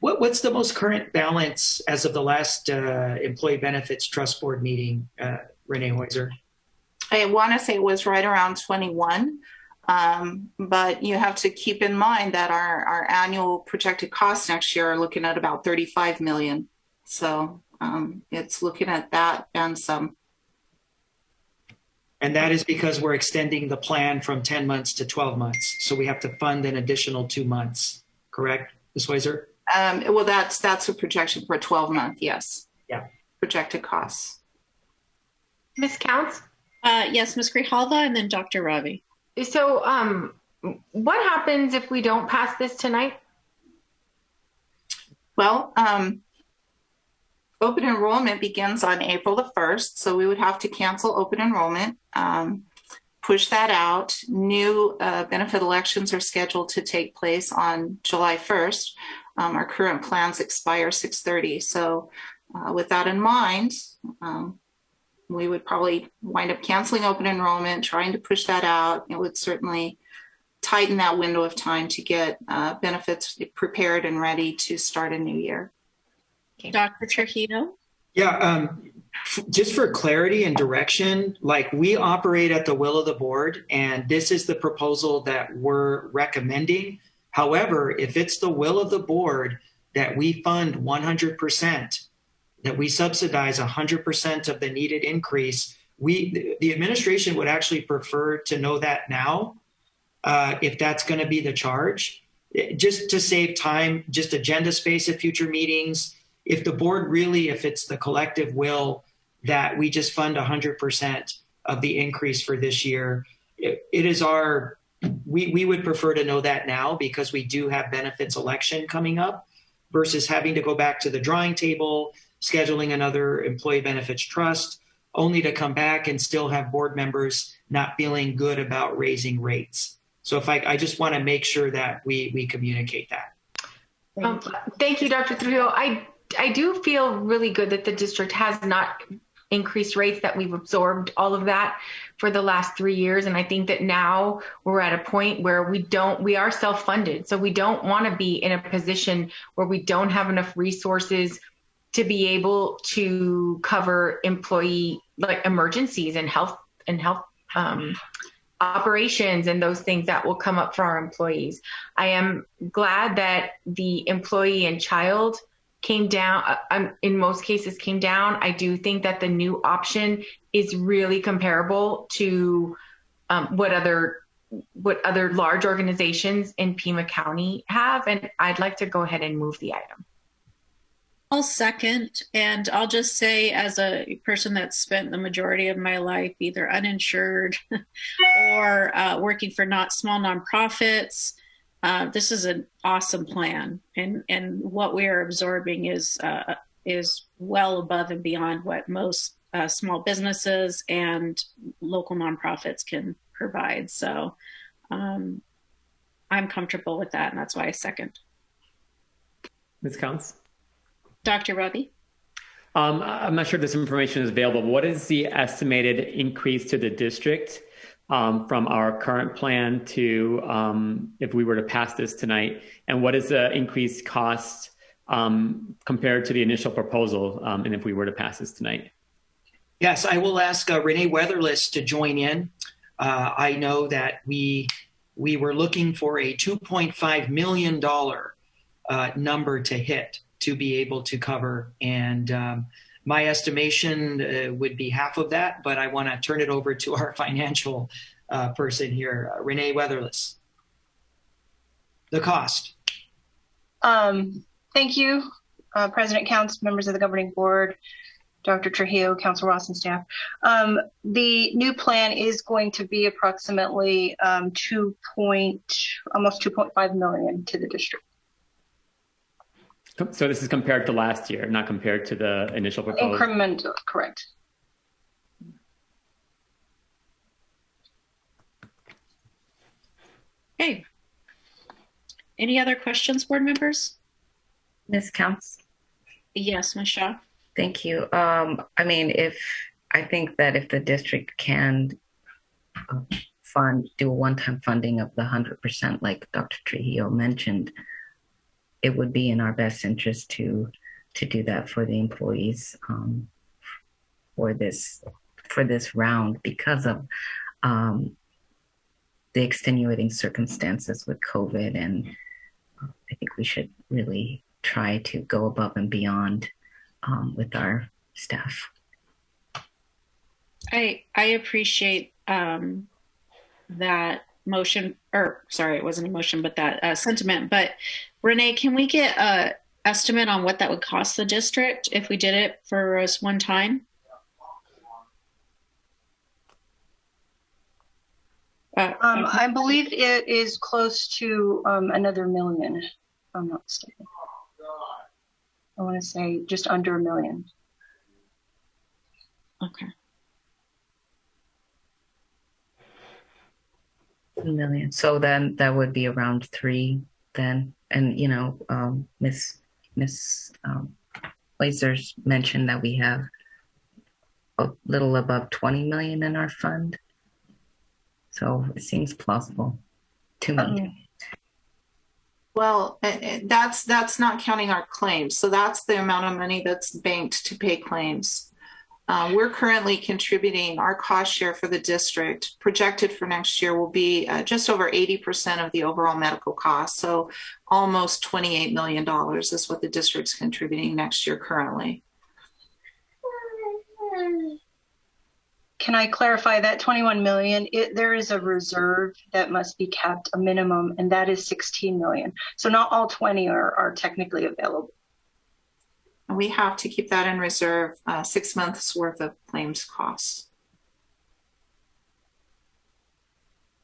What's the most current balance as of the last Employee Benefits Trust Board meeting, Renee Heuser?
I want to say it was right around 21. But you have to keep in mind that our annual projected costs next year are looking at about 35 million. So it's looking at that and some.
And that is because we're extending the plan from 10 months to 12 months. So we have to fund an additional 2 months, correct, Ms. Weiser?
Well, that's a projection for a 12-month, yes.
Yeah.
Projected costs.
Ms. Counts?
Yes, Ms. Grijalva and then Dr. Ravi.
So what happens if we don't pass this tonight?
Well, open enrollment begins on April the 1st, so we would have to cancel open enrollment, push that out. New benefit elections are scheduled to take place on July 1st. Our current plans expire 6/30. So with that in mind, we would probably wind up canceling open enrollment, trying to push that out. It would certainly tighten that window of time to get benefits prepared and ready to start a new year.
Okay. Dr. Trujillo?
Yeah, just for clarity and direction, like we operate at the will of the board, and this is the proposal that we're recommending. However, if it's the will of the board that we fund 100%, that we subsidize 100% of the needed increase, the administration would actually prefer to know that now, if that's going to be the charge, just to save time, just agenda space at future meetings. If the board really, if it's the collective will that we just fund 100% of the increase for this year, we would prefer to know that now, because we do have benefits election coming up versus having to go back to the drawing table, scheduling another employee benefits trust, only to come back and still have board members not feeling good about raising rates. So I just want to make sure that we communicate that.
Thank you, Dr. Trujillo. I do feel really good that the district has not increased rates, that we've absorbed all of that for the last 3 years. And I think that now we're at a point where we are self-funded. So we don't want to be in a position where we don't have enough resources to be able to cover employee emergencies and health operations and those things that will come up for our employees. I am glad that the employee and child came down, in most cases came down. I do think that the new option is really comparable to what other large organizations in Pima County have. And I'd like to go ahead and move the item.
I'll second, and I'll just say, as a person that's spent the majority of my life either uninsured or working for small nonprofits, this is an awesome plan, and what we are absorbing is well above and beyond what most small businesses and local nonprofits can provide. So I'm comfortable with that, and that's why I second.
Ms. Counts?
Dr. Ravi?
I'm not sure if this information is available. What is the estimated increase to the district from our current plan to if we were to pass this tonight? And what is the increased cost compared to the initial proposal and if we were to pass this tonight?
Yes, I will ask Renee Weatherlist to join in. I know that we were looking for a $2.5 million number to hit to be able to cover. And my estimation would be half of that, but I want to turn it over to our financial person here, Renee Weatherless. The cost.
Thank you, President Counts, members of the governing board, Dr. Trujillo, Council Ross, and staff. The new plan is going to be approximately almost 2.5 million to the district.
So this is compared to last year, not compared to the initial proposal?
Incremental, correct.
Okay. Any other questions, board members?
Ms. Counts?
Yes, Ms. Shaw.
Thank you. I mean, I think that if the district can do a one-time funding of the 100%, like Dr. Trujillo mentioned, it would be in our best interest to do that for the employees for this round because of the extenuating circumstances with COVID, and I think we should really try to go above and beyond with our staff.
I appreciate that motion, or sorry, it wasn't a motion, but that sentiment. But Renee, can we get an estimate on what that would cost the district if we did it for us one time?
I believe it is close to another million, if I'm not mistaken. I want to say just under $1 million.
Okay.
$1 million. So then that would be around 3 then. And, you know, Miss Blazers mentioned that we have a little above 20 million in our fund. So it seems plausible. 2 million.
Well, that's not counting our claims. So that's the amount of money that's banked to pay claims. We're currently contributing our cost share for the district. Projected for next year will be just over 80% of the overall medical costs. So almost $28 million is what the district's contributing next year currently.
Can I clarify that 21 million? There is a reserve that must be kept, a minimum, and that is 16 million. So not all 20 are technically available.
We have to keep that in reserve, 6 months worth of claims costs.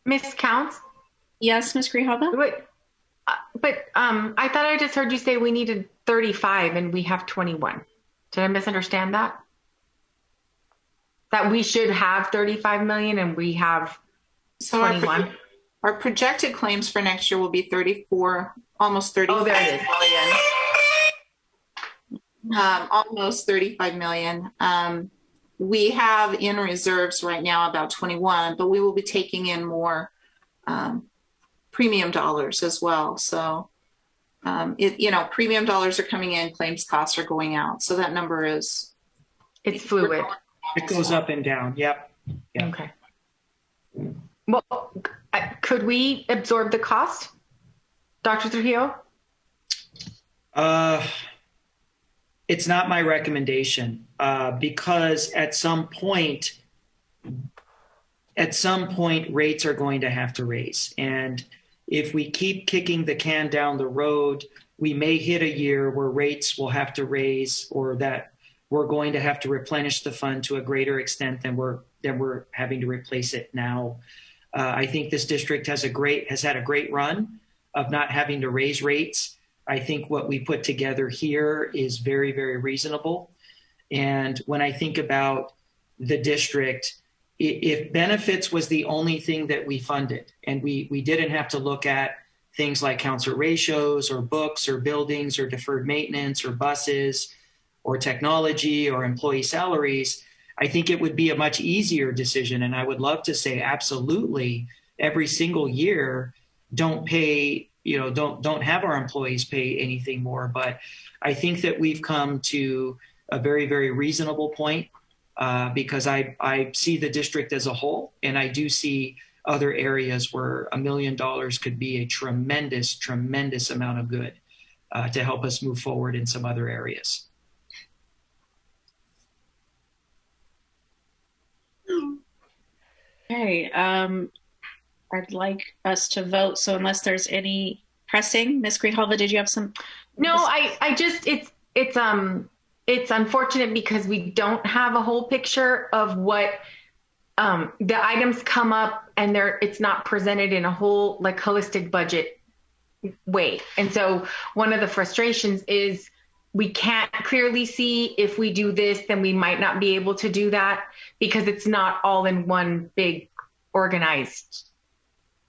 Miss Counts?
Yes, Ms. Grijalva?
But I thought I just heard you say we needed 35 and we have 21. Did I misunderstand that? That we should have 35 million and we have 21?
Our projected claims for next year will be 34, almost 35 million. Almost 35 million. We have in reserves right now about 21, but we will be taking in more premium dollars as well. So, premium dollars are coming in, claims costs are going out. So that number is...
It's fluid.
It goes up and down. Yep.
Okay. Well, could we absorb the cost, Dr. Trujillo?
It's not my recommendation because at some point, rates are going to have to raise. And if we keep kicking the can down the road, we may hit a year where rates will have to raise, or that we're going to have to replenish the fund to a greater extent than we're having to replace it now. I think this district has had a great run of not having to raise rates. I think what we put together here is very, very reasonable. And when I think about the district, if benefits was the only thing that we funded, and we didn't have to look at things like counselor ratios or books or buildings or deferred maintenance or buses or technology or employee salaries, I think it would be a much easier decision. And I would love to say absolutely every single year, don't have our employees pay anything more. But I think that we've come to a very, very reasonable point because I see the district as a whole, and I do see other areas where $1 million could be a tremendous, tremendous amount of good to help us move forward in some other areas.
Okay, I'd like us to vote. So unless there's any pressing, Ms. Grijalva, did you have some?
No, I just, it's unfortunate because we don't have a whole picture of what the items come up, and it's not presented in a whole like holistic budget way. And so one of the frustrations is we can't clearly see if we do this, then we might not be able to do that because it's not all in one big organized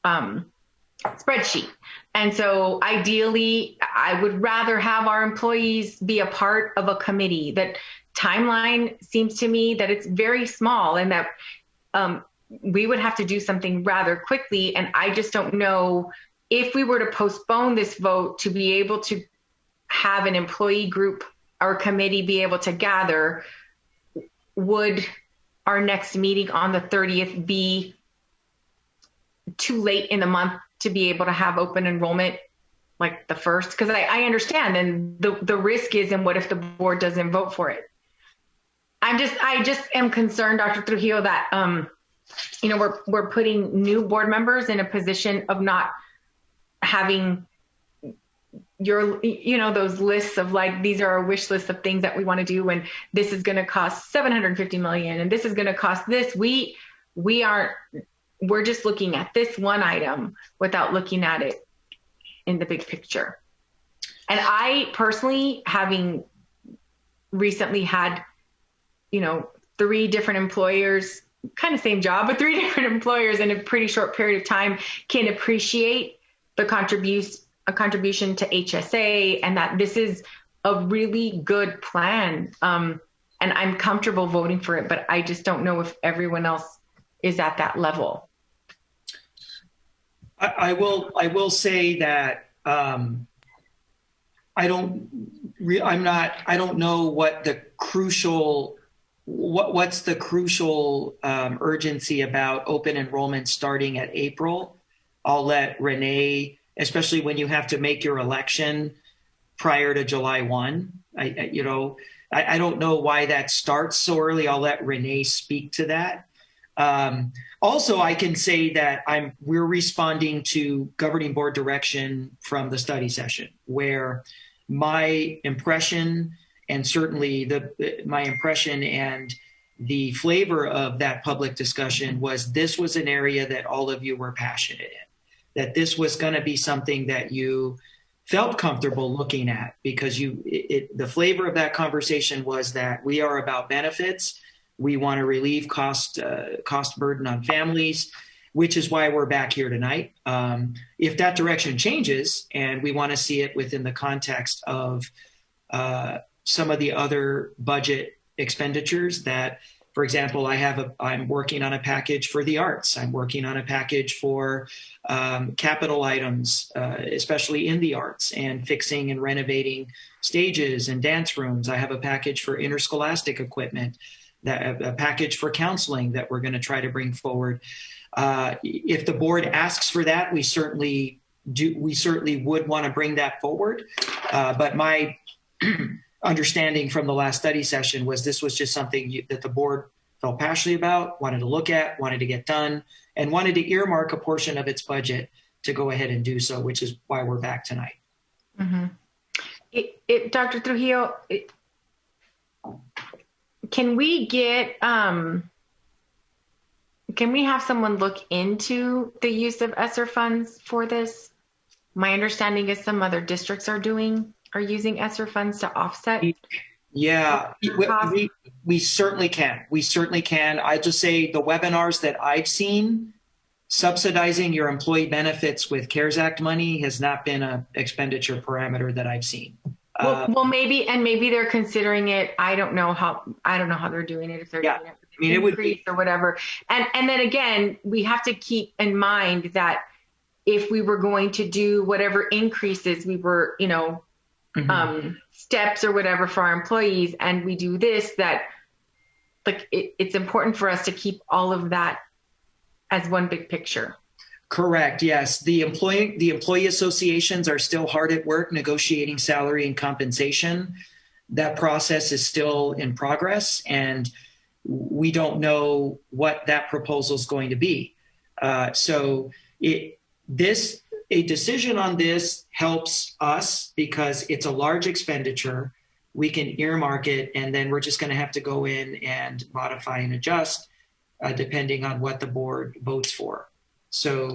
spreadsheet. And so ideally, I would rather have our employees be a part of a committee. That timeline seems to me that it's very small and that we would have to do something rather quickly. And I just don't know if we were to postpone this vote to be able to have an employee group or committee be able to gather, would our next meeting on the 30th be too late in the month to be able to have open enrollment like the first? Because I understand, and the risk is, and what if the board doesn't vote for it? I just am concerned, Dr. Trujillo, that we're putting new board members in a position of not having those lists of like, these are our wish lists of things that we want to do, and this is going to cost $750 million, and this is going to cost this. We're just looking at this one item without looking at it in the big picture. And I personally, having recently had, 3 different employers, kind of same job, but 3 different employers in a pretty short period of time, can appreciate the contribution to HSA, and that this is a really good plan. And I'm comfortable voting for it, but I just don't know if everyone else is at that level.
I will say that I don't know what the crucial what's the crucial urgency about open enrollment starting at April. I'll let Renee, especially when you have to make your election prior to July 1. I don't know why that starts so early. I'll let Renee speak to that. Also, I can say that we're responding to governing board direction from the study session, where my impression and certainly my impression and the flavor of that public discussion was this was an area that all of you were passionate in, that this was going to be something that you felt comfortable looking at, because the flavor of that conversation was that we are about benefits. We want to relieve cost burden on families, which is why we're back here tonight. If that direction changes and we want to see it within the context of some of the other budget expenditures that, for example, I'm working on a package for the arts. I'm working on a package for capital items, especially in the arts, and fixing and renovating stages and dance rooms. I have a package for interscholastic equipment, a package for counseling that we're going to try to bring forward. If the board asks for that, we certainly would want to bring that forward. But my understanding from the last study session was this was just something that the board felt passionately about, wanted to look at, wanted to get done, and wanted to earmark a portion of its budget to go ahead and do so, which is why we're back tonight.
Mm-hmm. Dr. Trujillo, can we have someone look into the use of ESSER funds for this? My understanding is some other districts are using ESSER funds to offset.
Yeah, we certainly can. We certainly can. I just say the webinars that I've seen, subsidizing your employee benefits with CARES Act money has not been an expenditure parameter that I've seen.
Well, maybe they're considering it. I don't know how they're doing it. If they're doing it,
it would be
or whatever. And then again, we have to keep in mind that if we were going to do whatever increases we were, steps or whatever for our employees, and we do this, that like it's important for us to keep all of that as one big picture.
Correct. Yes. The employee associations are still hard at work negotiating salary and compensation. That process is still in progress. And we don't know what that proposal is going to be. So a decision on this helps us because it's a large expenditure. We can earmark it, and then we're just going to have to go in and modify and adjust depending on what the board votes for. So,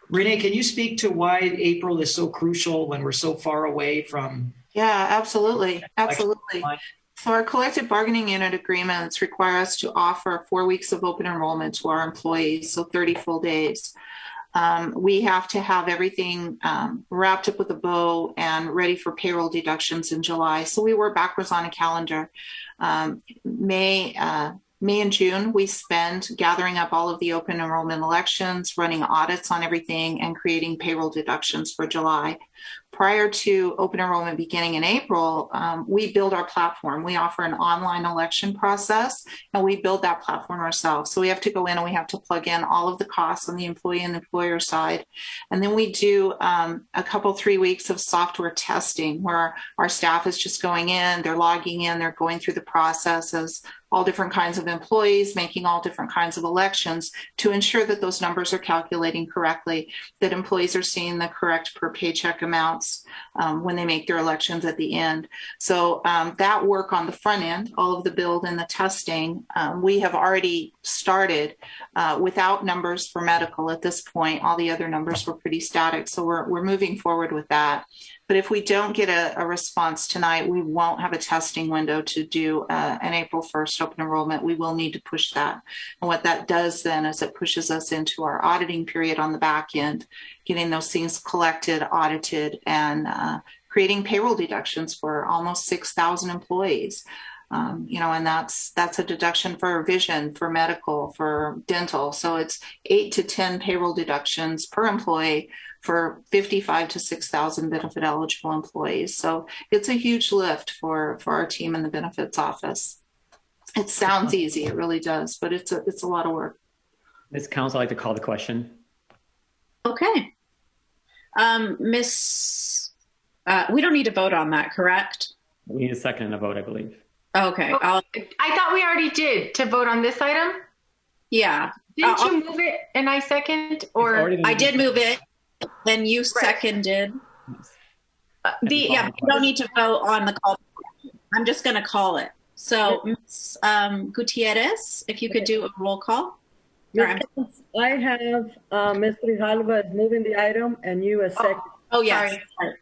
Renee, can you speak to why April is so crucial when we're so far away from?
Yeah, absolutely. Absolutely. So our collective bargaining unit agreements require us to offer 4 weeks of open enrollment to our employees, so 30 full days. We have to have everything wrapped up with a bow and ready for payroll deductions in July. So we work backwards on a calendar. May and June, we spend gathering up all of the open enrollment elections, running audits on everything, and creating payroll deductions for July. Prior to open enrollment beginning in April, we build our platform. We offer an online election process, and we build that platform ourselves. So we have to go in and we have to plug in all of the costs on the employee and employer side. And then we do a couple, 3 weeks of software testing where our staff is just going in, they're logging in, they're going through the process as all different kinds of employees, making all different kinds of elections to ensure that those numbers are calculating correctly, that employees are seeing the correct per paycheck amounts when they make their elections at the end. So that work on the front end, all of the build and the testing, we have already started without numbers for medical at this point. All the other numbers were pretty static. So we're moving forward with that. But if we don't get a response tonight, we won't have a testing window to do an April 1st open enrollment. We will need to push that. And what that does then is it pushes us into our auditing period on the back end, getting those things collected, audited, and creating payroll deductions for almost 6,000 employees. And that's a deduction for vision, for medical, for dental. So it's 8 to 10 payroll deductions per employee for 55 to 6,000 benefit eligible employees. So it's a huge lift for our team in the benefits office. It sounds easy, it really does, but it's a lot of work.
Ms. Council, I'd like to call the question.
Okay. We don't need to vote on that, correct?
We need a second and a vote, I believe.
Okay.
I thought we already did to vote on this item.
Yeah.
Didn't you move it and I second? Or
I did move it. Then you seconded. We don't need to vote on the call. I'm just going to call it. So, Ms. Gutierrez, if you could do a roll call.
I have Ms. Grijalva is moving the item and you as second.
Oh, yes. Sorry.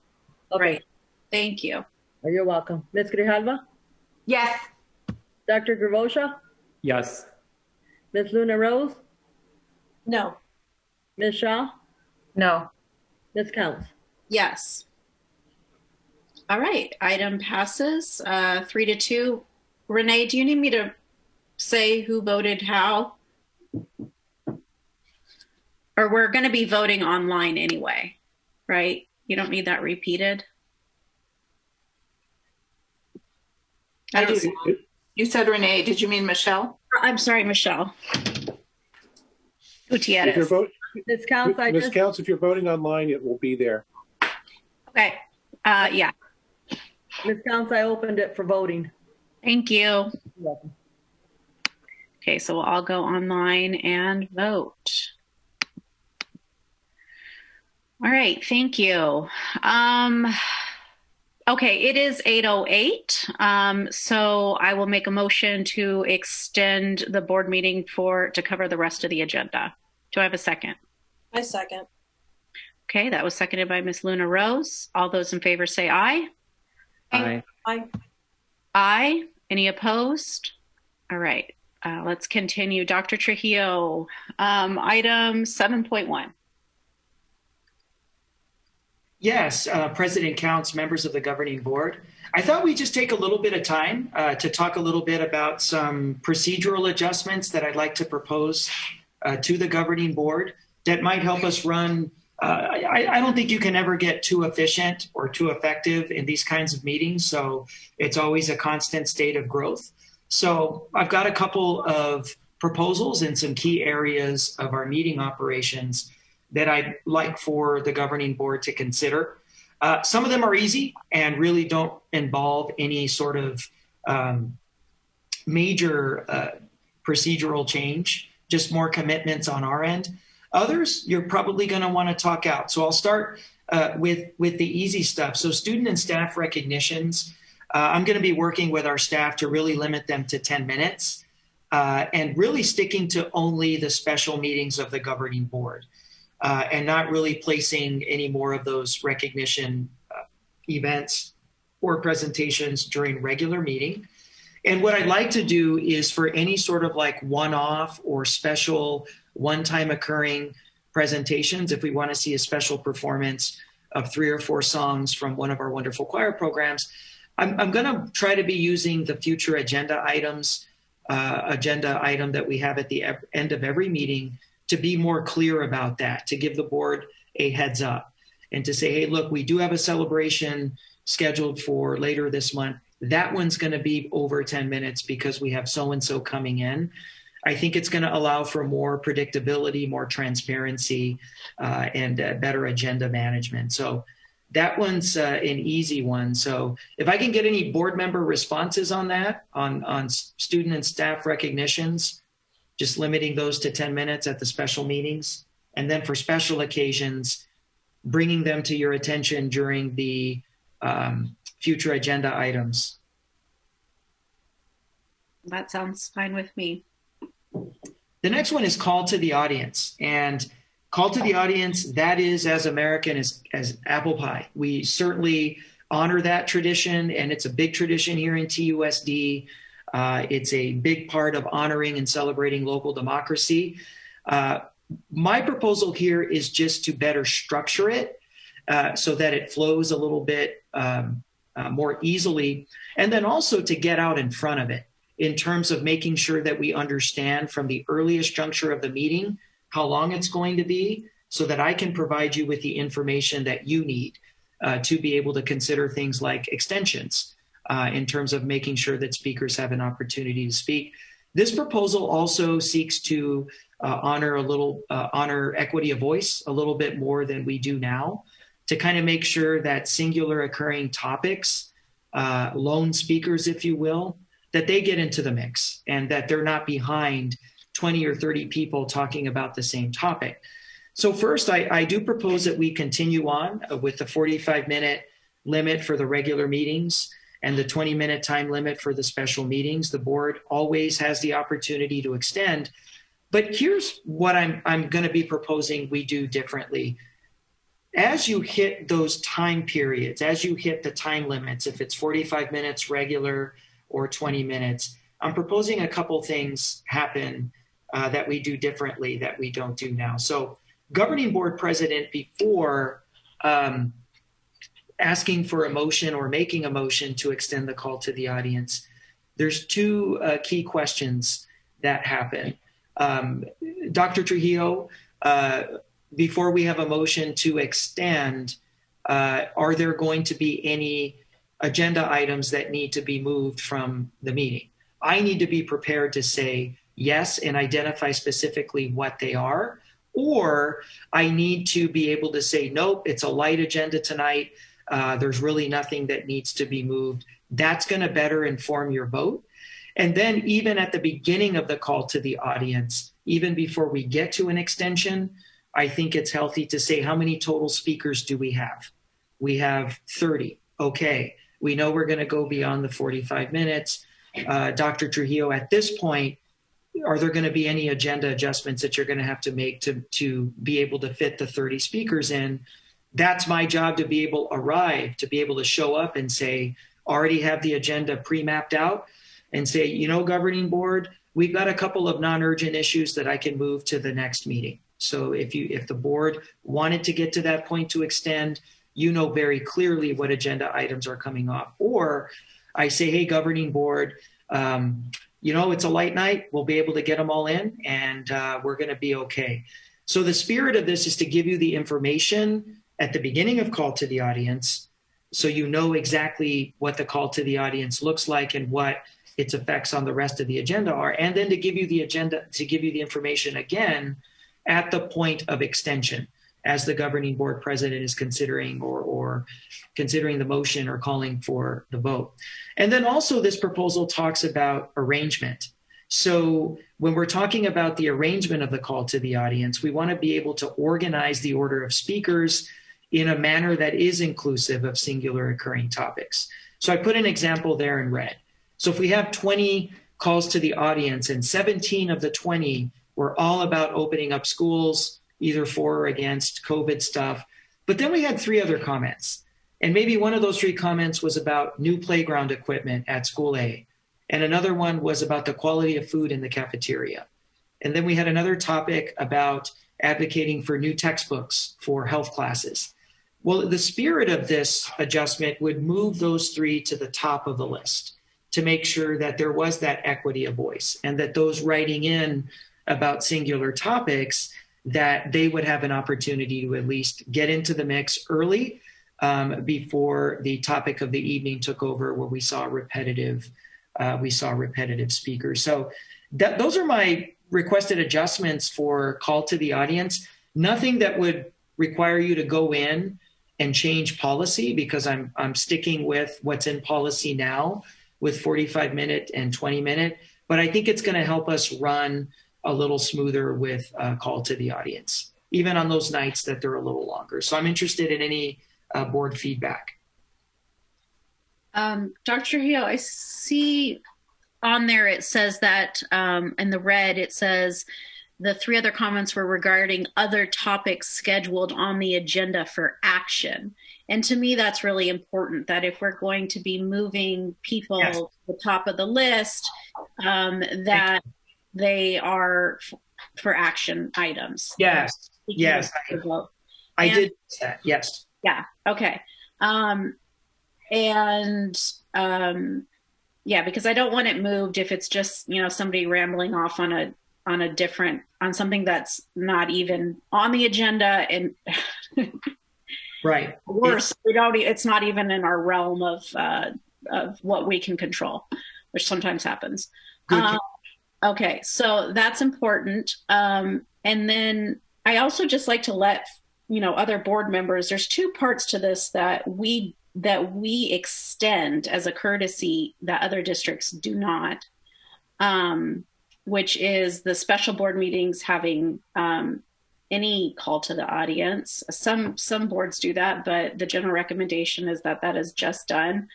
Okay.
Great. Thank you.
Oh, you're welcome. Ms. Grijalva?
Yes.
Dr. Gravosha?
Yes.
Ms. Luna Rose?
No.
Ms. Shaw?
No.
Ms. Counts?
Yes. All right. Item passes 3-2. Renee, do you need me to say who voted how? Or we're going to be voting online anyway, right? You don't need that repeated?
I do. You said Renee. Did you mean Michelle?
I'm sorry, Michelle. Gutierrez.
Ms. Counts,
Ms. Counts, if you're voting online, it will be there.
Okay. Yeah.
Ms. Counts, I opened it for voting.
Thank you.
You're welcome.
Okay, so we'll all go online and vote. All right, thank you. Okay, it is 8:08. So I will make a motion to extend the board meeting to cover the rest of the agenda. Do I have a second?
I second.
Okay, that was seconded by Ms. Luna Rose. All those in favor say aye.
Aye.
Aye.
Aye. Any opposed? All right, let's continue. Dr. Trujillo, item 7.1.
Yes, President Counts, members of the governing board. I thought we'd just take a little bit of time to talk a little bit about some procedural adjustments that I'd like to propose to the governing board that might help us run. I don't think you can ever get too efficient or too effective in these kinds of meetings. So it's always a constant state of growth. So I've got a couple of proposals in some key areas of our meeting operations that I'd like for the governing board to consider. Some of them are easy and really don't involve any sort of major procedural change, just more commitments on our end. Others, you're probably going to want to talk out. So I'll start with the easy stuff. So student and staff recognitions, I'm going to be working with our staff to really limit them to 10 minutes and really sticking to only the special meetings of the governing board and not really placing any more of those recognition events or presentations during regular meeting. And what I'd like to do is for any sort of like one-off or special one-time occurring presentations, if we want to see a special performance of 3 or 4 songs from one of our wonderful choir programs, I'm going to try to be using the future agenda items, agenda item that we have at the end of every meeting to be more clear about that, to give the board a heads up and to say, hey, look, we do have a celebration scheduled for later this month. That one's going to be over 10 minutes because we have so-and-so coming in. I think it's going to allow for more predictability, more transparency, and better agenda management. So that one's an easy one. So if I can get any board member responses on that, on student and staff recognitions, just limiting those to 10 minutes at the special meetings. And then for special occasions, bringing them to your attention during the future agenda items.
That sounds fine with me.
The next one is call to the audience. And call to the audience, that is as American as apple pie. We certainly honor that tradition, and it's a big tradition here in TUSD. It's a big part of honoring and celebrating local democracy. My proposal here is just to better structure it so that it flows a little bit more easily, and then also to get out in front of it in terms of making sure that we understand from the earliest juncture of the meeting how long it's going to be so that I can provide you with the information that you need to be able to consider things like extensions in terms of making sure that speakers have an opportunity to speak. This proposal also seeks to honor equity of voice a little bit more than we do now, to kind of make sure that singular occurring topics, lone speakers, if you will, that they get into the mix and that they're not behind 20 or 30 people talking about the same topic. So first, I do propose that we continue on with the 45-minute limit for the regular meetings and the 20-minute time limit for the special meetings. The board always has the opportunity to extend, but here's what I'm going to be proposing we do differently. As you hit those time periods, as you hit the time limits, if it's 45 minutes regular or 20 minutes, I'm proposing a couple things happen that we do differently that we don't do now. So governing board president, before asking for a motion or making a motion to extend the call to the audience, there's 2 key questions that happen. Dr. Trujillo, before we have a motion to extend, are there going to be any agenda items that need to be moved from the meeting? I need to be prepared to say yes and identify specifically what they are, or I need to be able to say, nope, it's a light agenda tonight. There's really nothing that needs to be moved. That's going to better inform your vote. And then even at the beginning of the call to the audience, even before we get to an extension, I think it's healthy to say, how many total speakers do we have? We have 30. Okay. We know we're going to go beyond the 45 minutes. Dr. Trujillo, at this point, are there going to be any agenda adjustments that you're going to have to make to be able to fit the 30 speakers in? That's my job, to be able to show up and say, already have the agenda pre-mapped out and say, you know, governing board, we've got a couple of non-urgent issues that I can move to the next meeting. So if the board wanted to get to that point to extend, you know very clearly what agenda items are coming off. Or I say, hey, governing board, you know, it's a light night. We'll be able to get them all in, and we're going to be okay. So the spirit of this is to give you the information at the beginning of call to the audience, so you know exactly what the call to the audience looks like and what its effects on the rest of the agenda are, and then to give you the information again at the point of extension, as the governing board president is considering or considering the motion or calling for the vote. And then also this proposal talks about arrangement. So when we're talking about the arrangement of the call to the audience, we want to be able to organize the order of speakers in a manner that is inclusive of singular occurring topics. So I put an example there in red. So if we have 20 calls to the audience and 17 of the 20 were all about opening up schools, either for or against COVID stuff, but then we had 3 other comments. And maybe one of those 3 comments was about new playground equipment at school A. And another one was about the quality of food in the cafeteria. And then we had another topic about advocating for new textbooks for health classes. Well, the spirit of this adjustment would move those 3 to the top of the list to make sure that there was that equity of voice and that those writing in about singular topics, that they would have an opportunity to at least get into the mix early before the topic of the evening took over, where we saw repetitive speakers. So those are my requested adjustments for call to the audience. Nothing that would require you to go in and change policy, because I'm sticking with what's in policy now with 45-minute and 20-minute. But I think it's going to help us run a little smoother with call to the audience, even on those nights that they're a little longer. So I'm interested in any board feedback.
Dr. Trujillo, I see on there it says that in the red, it says the 3 other comments were regarding other topics scheduled on the agenda for action. And to me, that's really important, that if we're going to be moving people to the top of the list, that they are for action items.
Yes, yes. I did that, yes.
Yeah, okay. Yeah, because I don't want it moved if it's just, somebody rambling off on something that's not even on the agenda, and
right.
Worse, it's not even in our realm of what we can control, which sometimes happens. Okay, so that's important. And then I also just like to let other board members, there's 2 parts to this that we extend as a courtesy that other districts do not, which is the special board meetings having any call to the audience. Some boards do that, but the general recommendation is that is just done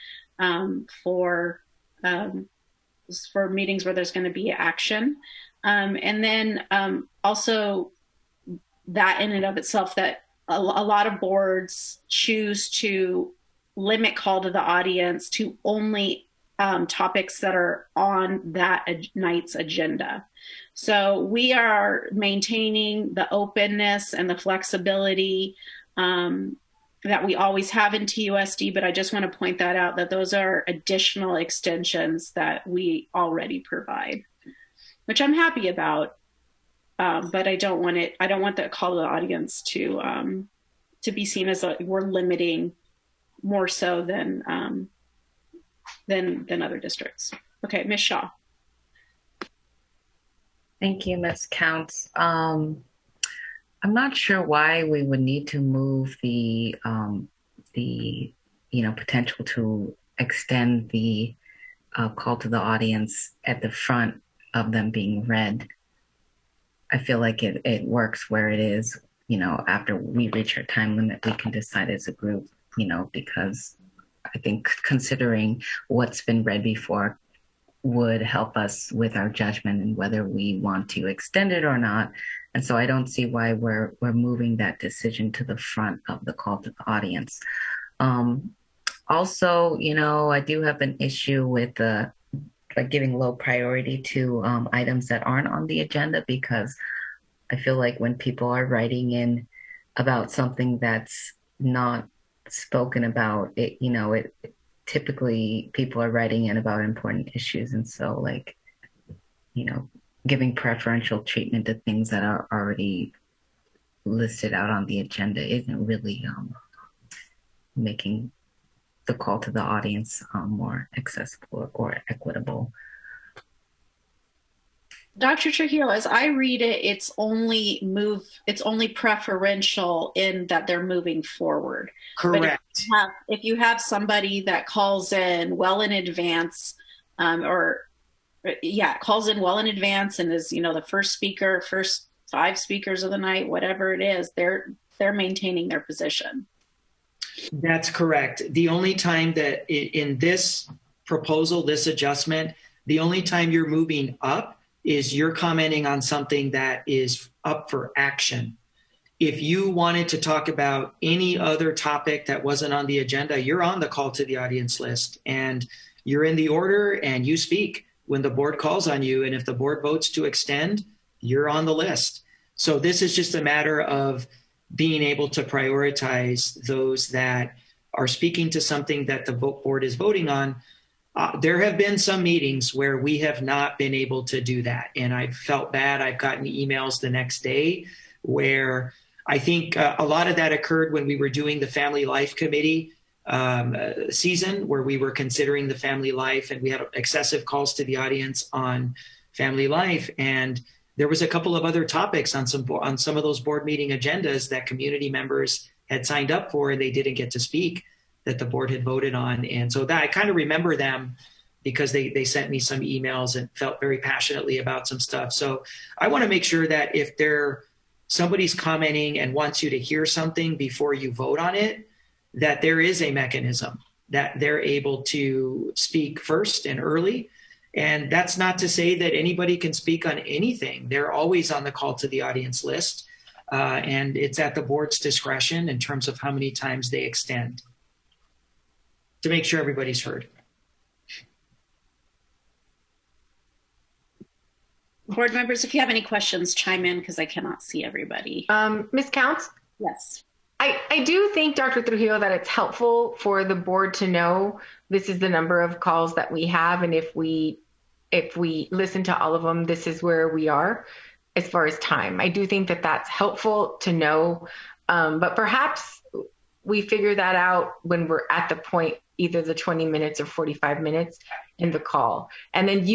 for meetings where there's going to be action. And then also that in and of itself, that a lot of boards choose to limit call to the audience to only topics that are on that night's agenda. So we are maintaining the openness and the flexibility that we always have in TUSD, but I just want to point that out, that those are additional extensions that we already provide, which I'm happy about. But I don't want the call to the audience to be seen as we're limiting more so than other districts. Okay, Ms. Shaw.
Thank you, Ms. Counts. I'm not sure why we would need to move the potential to extend the call to the audience at the front of them being read. I feel like it works where it is, after we reach our time limit, we can decide as a group, because I think considering what's been read before would help us with our judgment and whether we want to extend it or not. And so I don't see why we're moving that decision to the front of the call to the audience. Also, I do have an issue with giving low priority to items that aren't on the agenda, because I feel like when people are writing in about something that's not spoken about, it typically people are writing in about important issues. And so giving preferential treatment to things that are already listed out on the agenda isn't really making the call to the audience more accessible or equitable.
Dr. Trujillo, as I read it, it's only preferential in that they're moving forward.
Correct.
But if you have somebody that calls in well in advance, calls in well in advance and is, the first speaker, first 5 speakers of the night, whatever it is, they're maintaining their position.
That's correct. The only time that in this proposal, this adjustment, the only time you're moving up is you're commenting on something that is up for action. If you wanted to talk about any other topic that wasn't on the agenda, you're on the call to the audience list and you're in the order and you speak when the board calls on you. And if the board votes to extend, you're on the list. So this is just a matter of being able to prioritize those that are speaking to something that the board is voting on. There have been some meetings where we have not been able to do that. And I've felt bad. I've gotten emails the next day where I think a lot of that occurred when we were doing the Family Life Committee season, where we were considering the family life and we had excessive calls to the audience on family life. And there was a couple of other topics on some of those board meeting agendas that community members had signed up for and they didn't get to speak, that the board had voted on. And so that I kind of remember them because they sent me some emails and felt very passionately about some stuff. So I want to make sure that if somebody's commenting and wants you to hear something before you vote on it, that there is a mechanism that they're able to speak first and early. And that's not to say that anybody can speak on anything. They're always on the call to the audience list. And it's at the board's discretion in terms of how many times they extend to make sure everybody's heard.
Board members, if you have any questions, chime in because I cannot see everybody.
Ms. Counts?
Yes.
I do think, Dr. Trujillo, that it's helpful for the board to know this is the number of calls that we have. And if we listen to all of them, this is where we are as far as time. I do think that that's helpful to know, but perhaps we figure that out when we're at the point, either the 20 minutes or 45 minutes in the call. And then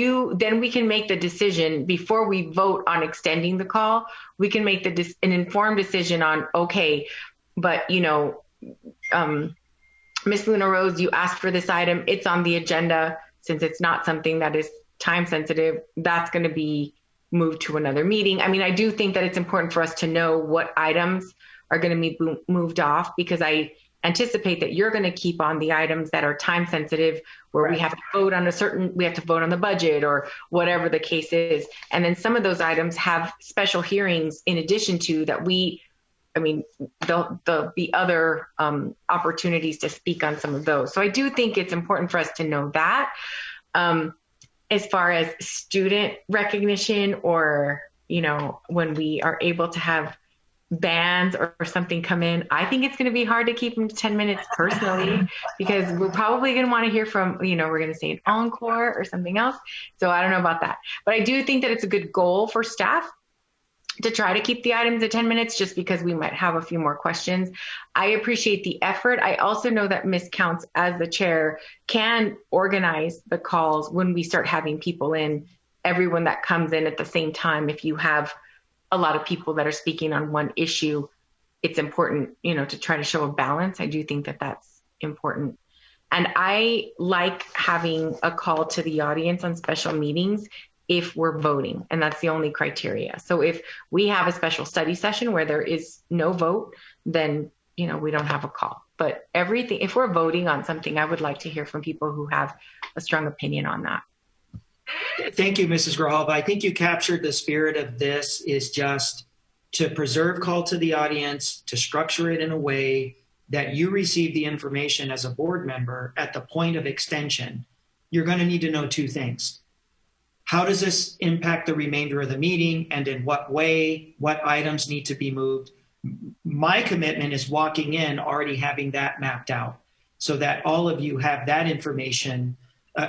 we can make the decision before we vote on extending the call. We can make an informed decision on, okay, but Ms. Luna Rose, you asked for this item. It's on the agenda. Since it's not something that is time sensitive, that's going to be moved to another meeting. I mean, I do think that it's important for us to know what items are going to be moved off, because I anticipate that you're going to keep on the items that are time sensitive, where we have to vote on we have to vote on the budget or whatever the case is. And then some of those items have special hearings in addition to that. There'll be other opportunities to speak on some of those. So I do think it's important for us to know that. As far as student recognition, or, when we are able to have bands or something come in, I think it's going to be hard to keep them to 10 minutes personally, because we're probably going to want to hear from, we're going to say an encore or something else. So I don't know about that, but I do think that it's a good goal for staff to try to keep the items at 10 minutes, just because we might have a few more questions. I appreciate the effort. I also know that Ms. Counts, as the chair, can organize the calls when we start having people in, everyone that comes in at the same time. If you have a lot of people that are speaking on one issue, it's important, to try to show a balance. I do think that that's important. And I like having a call to the audience on special meetings if we're voting, and that's the only criteria. So if we have a special study session where there is no vote, then, we don't have a call. But if we're voting on something, I would like to hear from people who have a strong opinion on that.
Thank you, Mrs. Grijalva. I think you captured the spirit of this, is just to preserve call to the audience, to structure it in a way that you receive the information as a board member at the point of extension. You're going to need to know 2 things. How does this impact the remainder of the meeting, and in what way? What items need to be moved? My commitment is walking in already having that mapped out, so that all of you have that information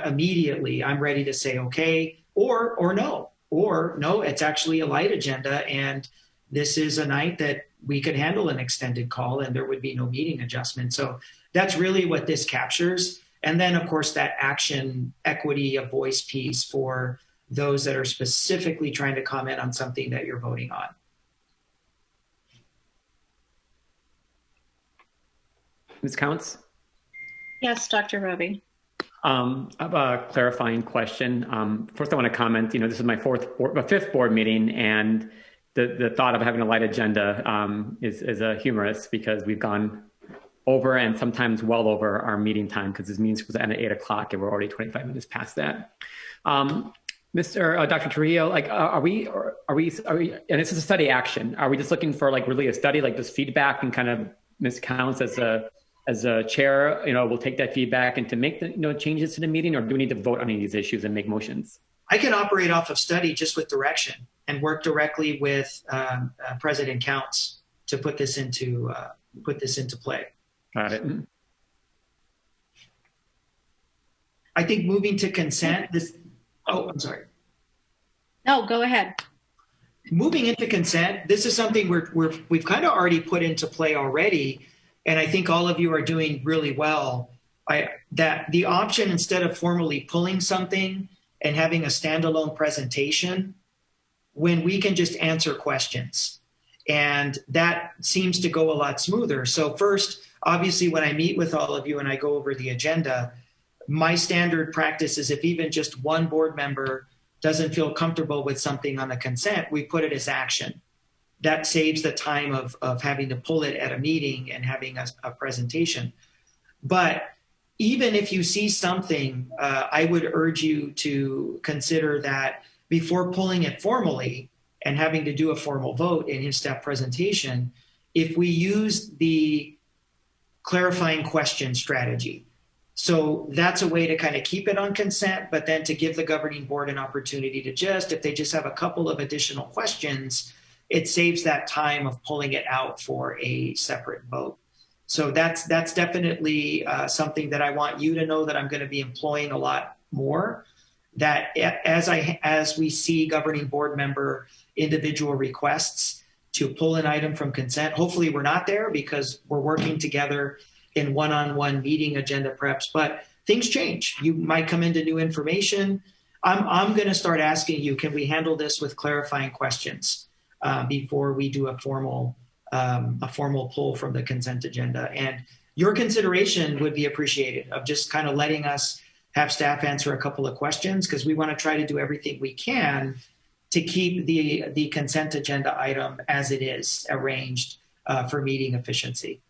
immediately. I'm ready to say okay or no, it's actually a light agenda, and this is a night that we could handle an extended call and there would be no meeting adjustment. So that's really what this captures. And then, of course, that action equity of voice piece for those that are specifically trying to comment on something that you're voting on.
Ms. Counts?
Yes, Dr. Roby.
I have a clarifying question. First, I want to comment, this is my fifth board meeting, and the thought of having a light agenda is humorous, because we've gone over and sometimes well over our meeting time, because this meeting was at 8 o'clock and we're already 25 minutes past that. Dr. Trujillo, are we, and this is a study action, are we just looking for really a study, just feedback, and kind of Ms. Counts as a chair, will take that feedback and to make the changes to the meeting, or do we need to vote on any of these issues and make motions?
I can operate off of study just with direction and work directly with President Counts to put this into play.
Got it.
I think moving to consent, I'm sorry.
No, go ahead.
Moving into consent, this is something we've kind of already put into play already, and I think all of you are doing really well. That the option, instead of formally pulling something and having a standalone presentation, when we can just answer questions. And that seems to go a lot smoother. So first, obviously, when I meet with all of you and I go over the agenda, my standard practice is if even just one board member doesn't feel comfortable with something on the consent, we put it as action. That saves the time of having to pull it at a meeting and having a presentation. But even if you see something, I would urge you to consider that before pulling it formally and having to do a formal vote in his staff presentation, if we use the clarifying question strategy. So that's a way to kind of keep it on consent, but then to give the governing board an opportunity to if they just have a couple of additional questions, it saves that time of pulling it out for a separate vote. So that's definitely something that I want you to know that I'm going to be employing a lot more. That as we see governing board member individual requests to pull an item from consent, hopefully we're not there because we're working together in one-on-one meeting agenda preps, but things change. You might come into new information. I'm going to start asking you, can we handle this with clarifying questions before we do a formal pull from the consent agenda? And your consideration would be appreciated of just kind of letting us have staff answer a couple of questions, because we want to try to do everything we can to keep the consent agenda item as it is arranged for meeting efficiency.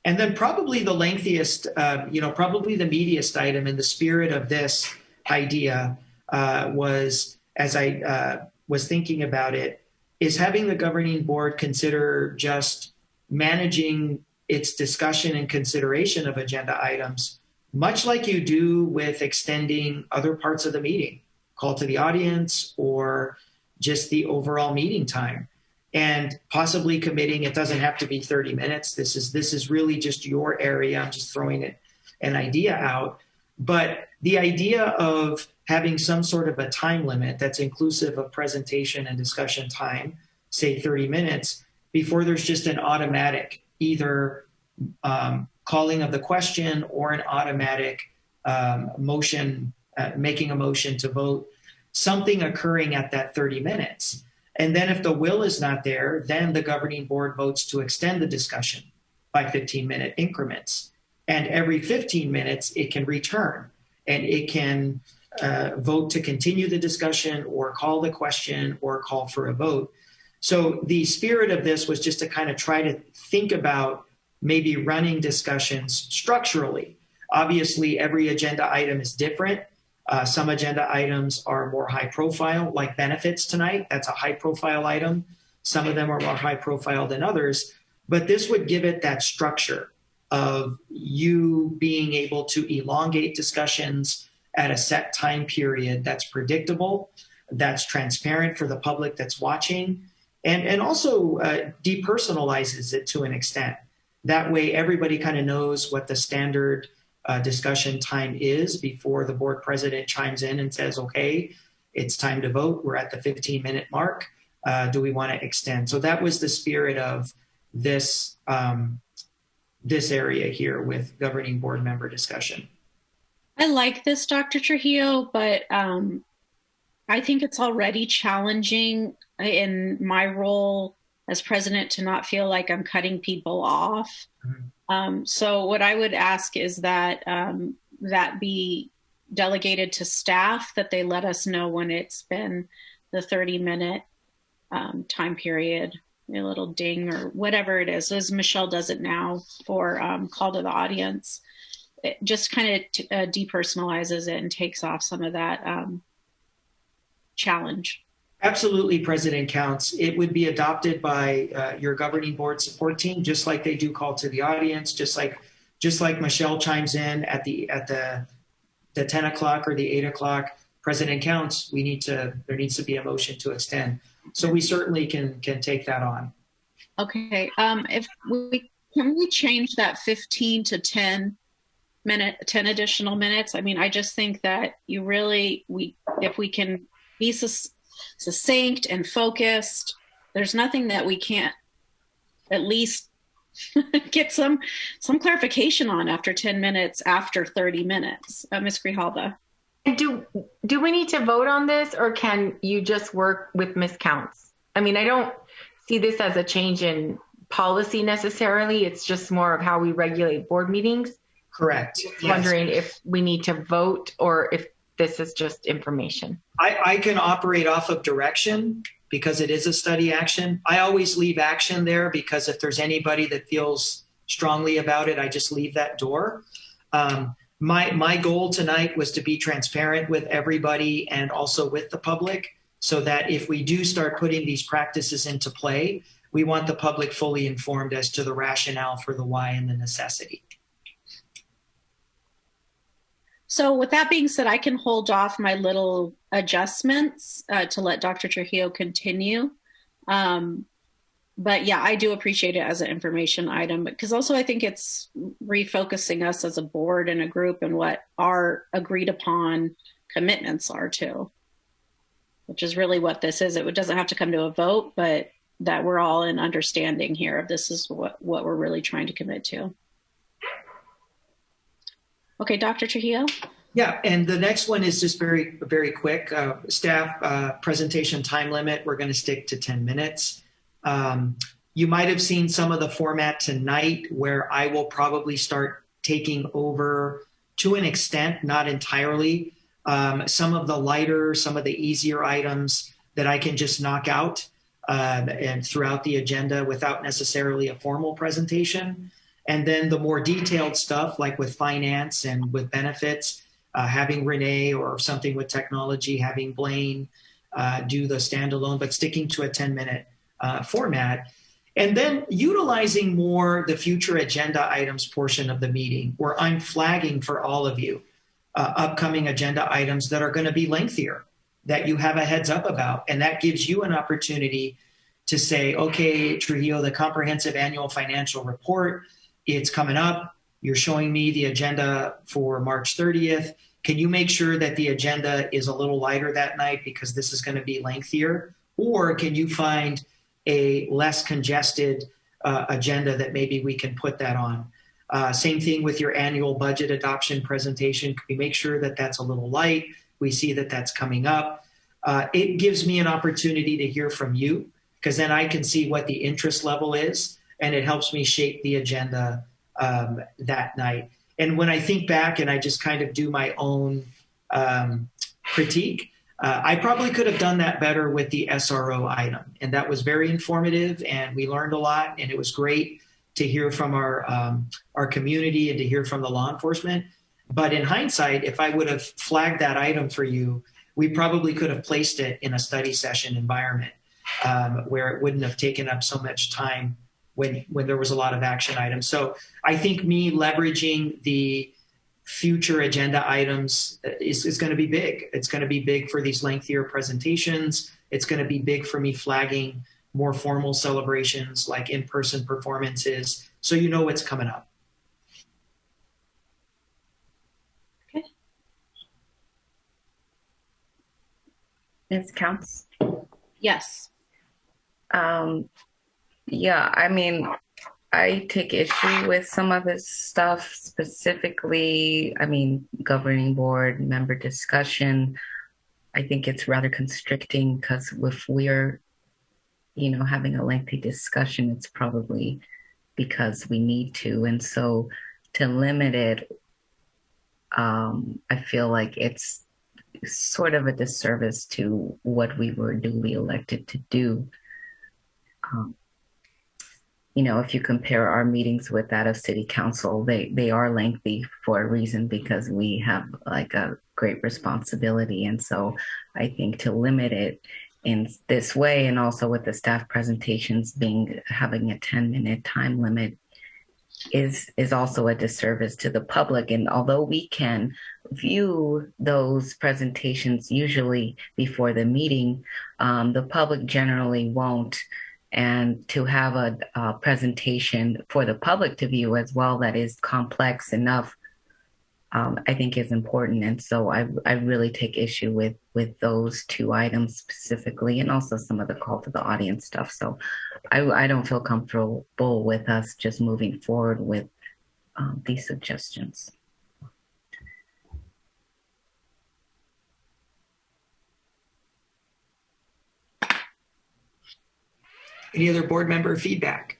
And then probably the lengthiest, probably the meatiest item in the spirit of this idea was, as I was thinking about it, is having the governing board consider just managing its discussion and consideration of agenda items, much like you do with extending other parts of the meeting, call to the audience, or just the overall meeting time. And possibly committing, it doesn't have to be 30 minutes. This is really just your area. I'm just throwing an idea out. But the idea of having some sort of a time limit that's inclusive of presentation and discussion time, say 30 minutes, before there's just an automatic either calling of the question or an automatic motion, making a motion to vote, something occurring at that 30 minutes. And then if the will is not there, then the governing board votes to extend the discussion by 15-minute increments. And every 15 minutes, it can return and it can vote to continue the discussion or call the question or call for a vote. So the spirit of this was just to kind of try to think about maybe running discussions structurally. Obviously, every agenda item is different. Some agenda items are more high profile, like benefits tonight. That's a high profile item. Some of them are more high profile than others, but this would give it that structure of you being able to elongate discussions at a set time period that's predictable, that's transparent for the public that's watching, and also depersonalizes it to an extent. That way, everybody kind of knows what the standard discussion time is before the board president chimes in and says, okay, it's time to vote. We're at the 15-minute mark. Do we want to extend? So that was the spirit of this, this area here with governing board member discussion.
I like this, Dr. Trujillo, but I think it's already challenging in my role as president to not feel like I'm cutting people off. So what I would ask is that that be delegated to staff, that they let us know when it's been the 30-minute time period, a little ding or whatever it is, as Michelle does it now for call to the audience. It just kind of depersonalizes it and takes off some of that challenge.
Absolutely, President Counts. It would be adopted by your governing board support team, just like they do call to the audience, just like Michelle chimes in at the 10 o'clock or the 8 o'clock. President Counts, there needs to be a motion to extend. So we certainly can take that on.
Okay. If can we change that 15 to 10 additional minutes? I mean, I just think that if we can be succinct and focused, there's nothing that we can't at least get some clarification on after 10 minutes, after 30 minutes. Ms. Grijalva.
Do we need to vote on this, or can you just work with Ms. Counts? I mean, I don't see this as a change in policy necessarily. It's just more of how we regulate board meetings.
Correct.
Yes. Wondering if we need to vote or if this is just information.
I can operate off of direction because it is a study action. I always leave action there because if there's anybody that feels strongly about it, I just leave that door. My goal tonight was to be transparent with everybody and also with the public so that if we do start putting these practices into play, we want the public fully informed as to the rationale for the why and the necessity.
So with that being said, I can hold off my little adjustments to let Dr. Trujillo continue. But yeah, I do appreciate it as an information item, because also I think it's refocusing us as a board and a group and what our agreed upon commitments are too, which is really what this is. It doesn't have to come to a vote, but that we're all in understanding here of this is what we're really trying to commit to. Okay, Dr. Trujillo.
Yeah, and the next one is just very, very quick. Staff presentation time limit, we're going to stick to 10 minutes. You might have seen some of the format tonight where I will probably start taking over to an extent, not entirely, some of the lighter, some of the easier items that I can just knock out and throughout the agenda without necessarily a formal presentation. And then the more detailed stuff, like with finance and with benefits, having Renee or something with technology, having Blaine do the standalone, but sticking to a 10-minute format. And then utilizing more the future agenda items portion of the meeting, where I'm flagging for all of you upcoming agenda items that are going to be lengthier, that you have a heads up about. And that gives you an opportunity to say, okay, Trujillo, the comprehensive annual financial report, it's coming up. You're showing me the agenda for March 30th. Can you make sure that the agenda is a little lighter that night because this is going to be lengthier? Or can you find a less congested agenda that maybe we can put that on? Same thing with your annual budget adoption presentation. Can we make sure that that's a little light? We see that that's coming up. It gives me an opportunity to hear from you, because then I can see what the interest level is, and it helps me shape the agenda that night. And when I think back and I just kind of do my own critique, I probably could have done that better with the SRO item. And that was very informative, and we learned a lot, and it was great to hear from our community and to hear from the law enforcement. But in hindsight, if I would have flagged that item for you, we probably could have placed it in a study session environment where it wouldn't have taken up so much time when there was a lot of action items. So I think me leveraging the future agenda items is going to be big. It's going to be big for these lengthier presentations. It's going to be big for me flagging more formal celebrations like in-person performances, so you know what's coming up.
Okay. Ms. Counts?
Yes.
Yeah, I mean, I take issue with some of this stuff, specifically, I mean, governing board member discussion. I think it's rather constricting because if we're, having a lengthy discussion, it's probably because we need to. And so to limit it, I feel like it's sort of a disservice to what we were duly elected to do. If you compare our meetings with that of city council, they are lengthy for a reason because we have like a great responsibility. And so I think to limit it in this way, and also with the staff presentations having a 10-minute time limit is also a disservice to the public. And although we can view those presentations usually before the meeting, the public generally won't. And to have a presentation for the public to view as well that is complex enough, I think is important. And so I really take issue with those two items specifically, and also some of the call to the audience stuff. So I don't feel comfortable with us just moving forward with these suggestions.
Any other board member feedback?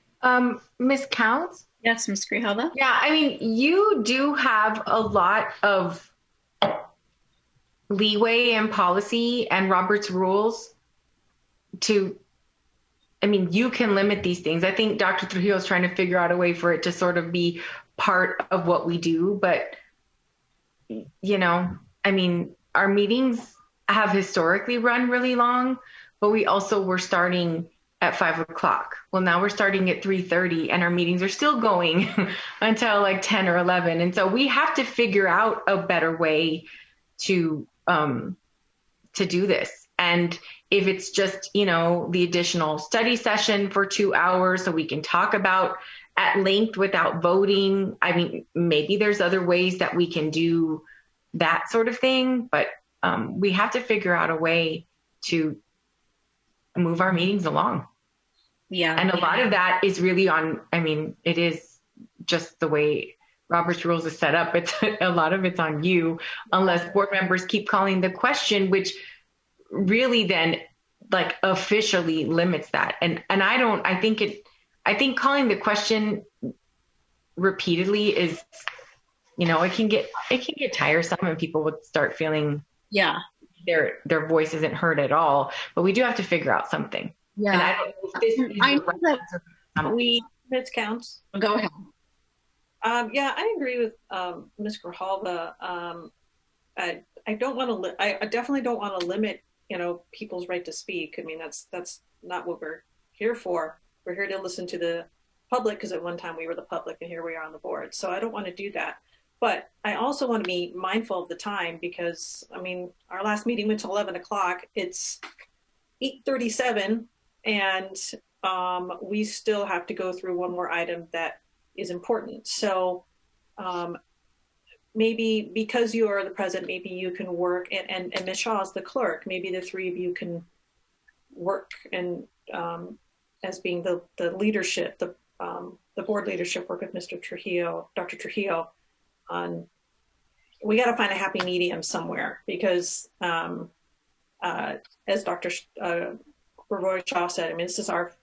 Ms. Counts?
Yes, Ms. Grijalva?
Yeah, I mean, you do have a lot of leeway in policy and Robert's rules you can limit these things. I think Dr. Trujillo is trying to figure out a way for it to sort of be part of what we do. But, our meetings have historically run really long, but we also were starting at 5 o'clock. Well, now we're starting at 3:30 and our meetings are still going until like 10 or 11. And so we have to figure out a better way to do this. And if it's just, the additional study session for 2 hours so we can talk about at length without voting, I mean, maybe there's other ways that we can do that sort of thing, but we have to figure out a way to move our meetings along.
Yeah.
And a lot of that is really it is just the way Robert's rules is set up. It's a lot of it's on you, unless board members keep calling the question, which really then like officially limits that. And I think calling the question repeatedly is, it can get tiresome and people would start feeling their voice isn't heard at all. But we do have to figure out something.
Yeah.
And I don't know if this is
I know that
Ms. Counts.
Go ahead.
Yeah, I agree with Ms. Grijalva. I don't want to. I definitely don't want to limit, people's right to speak. I mean, that's not what we're here for. We're here to listen to the public because at one time we were the public, and here we are on the board. So I don't want to do that. But I also want to be mindful of the time because, our last meeting went to 11 o'clock. It's 8:37, and we still have to go through one more item that is important. So maybe because you are the president, maybe you can work, and Ms. Shaw is the clerk, maybe the three of you can work and as being the leadership, the board leadership, work with Dr. Trujillo on, we got to find a happy medium somewhere because as Dr. Roy Shaw said, this is our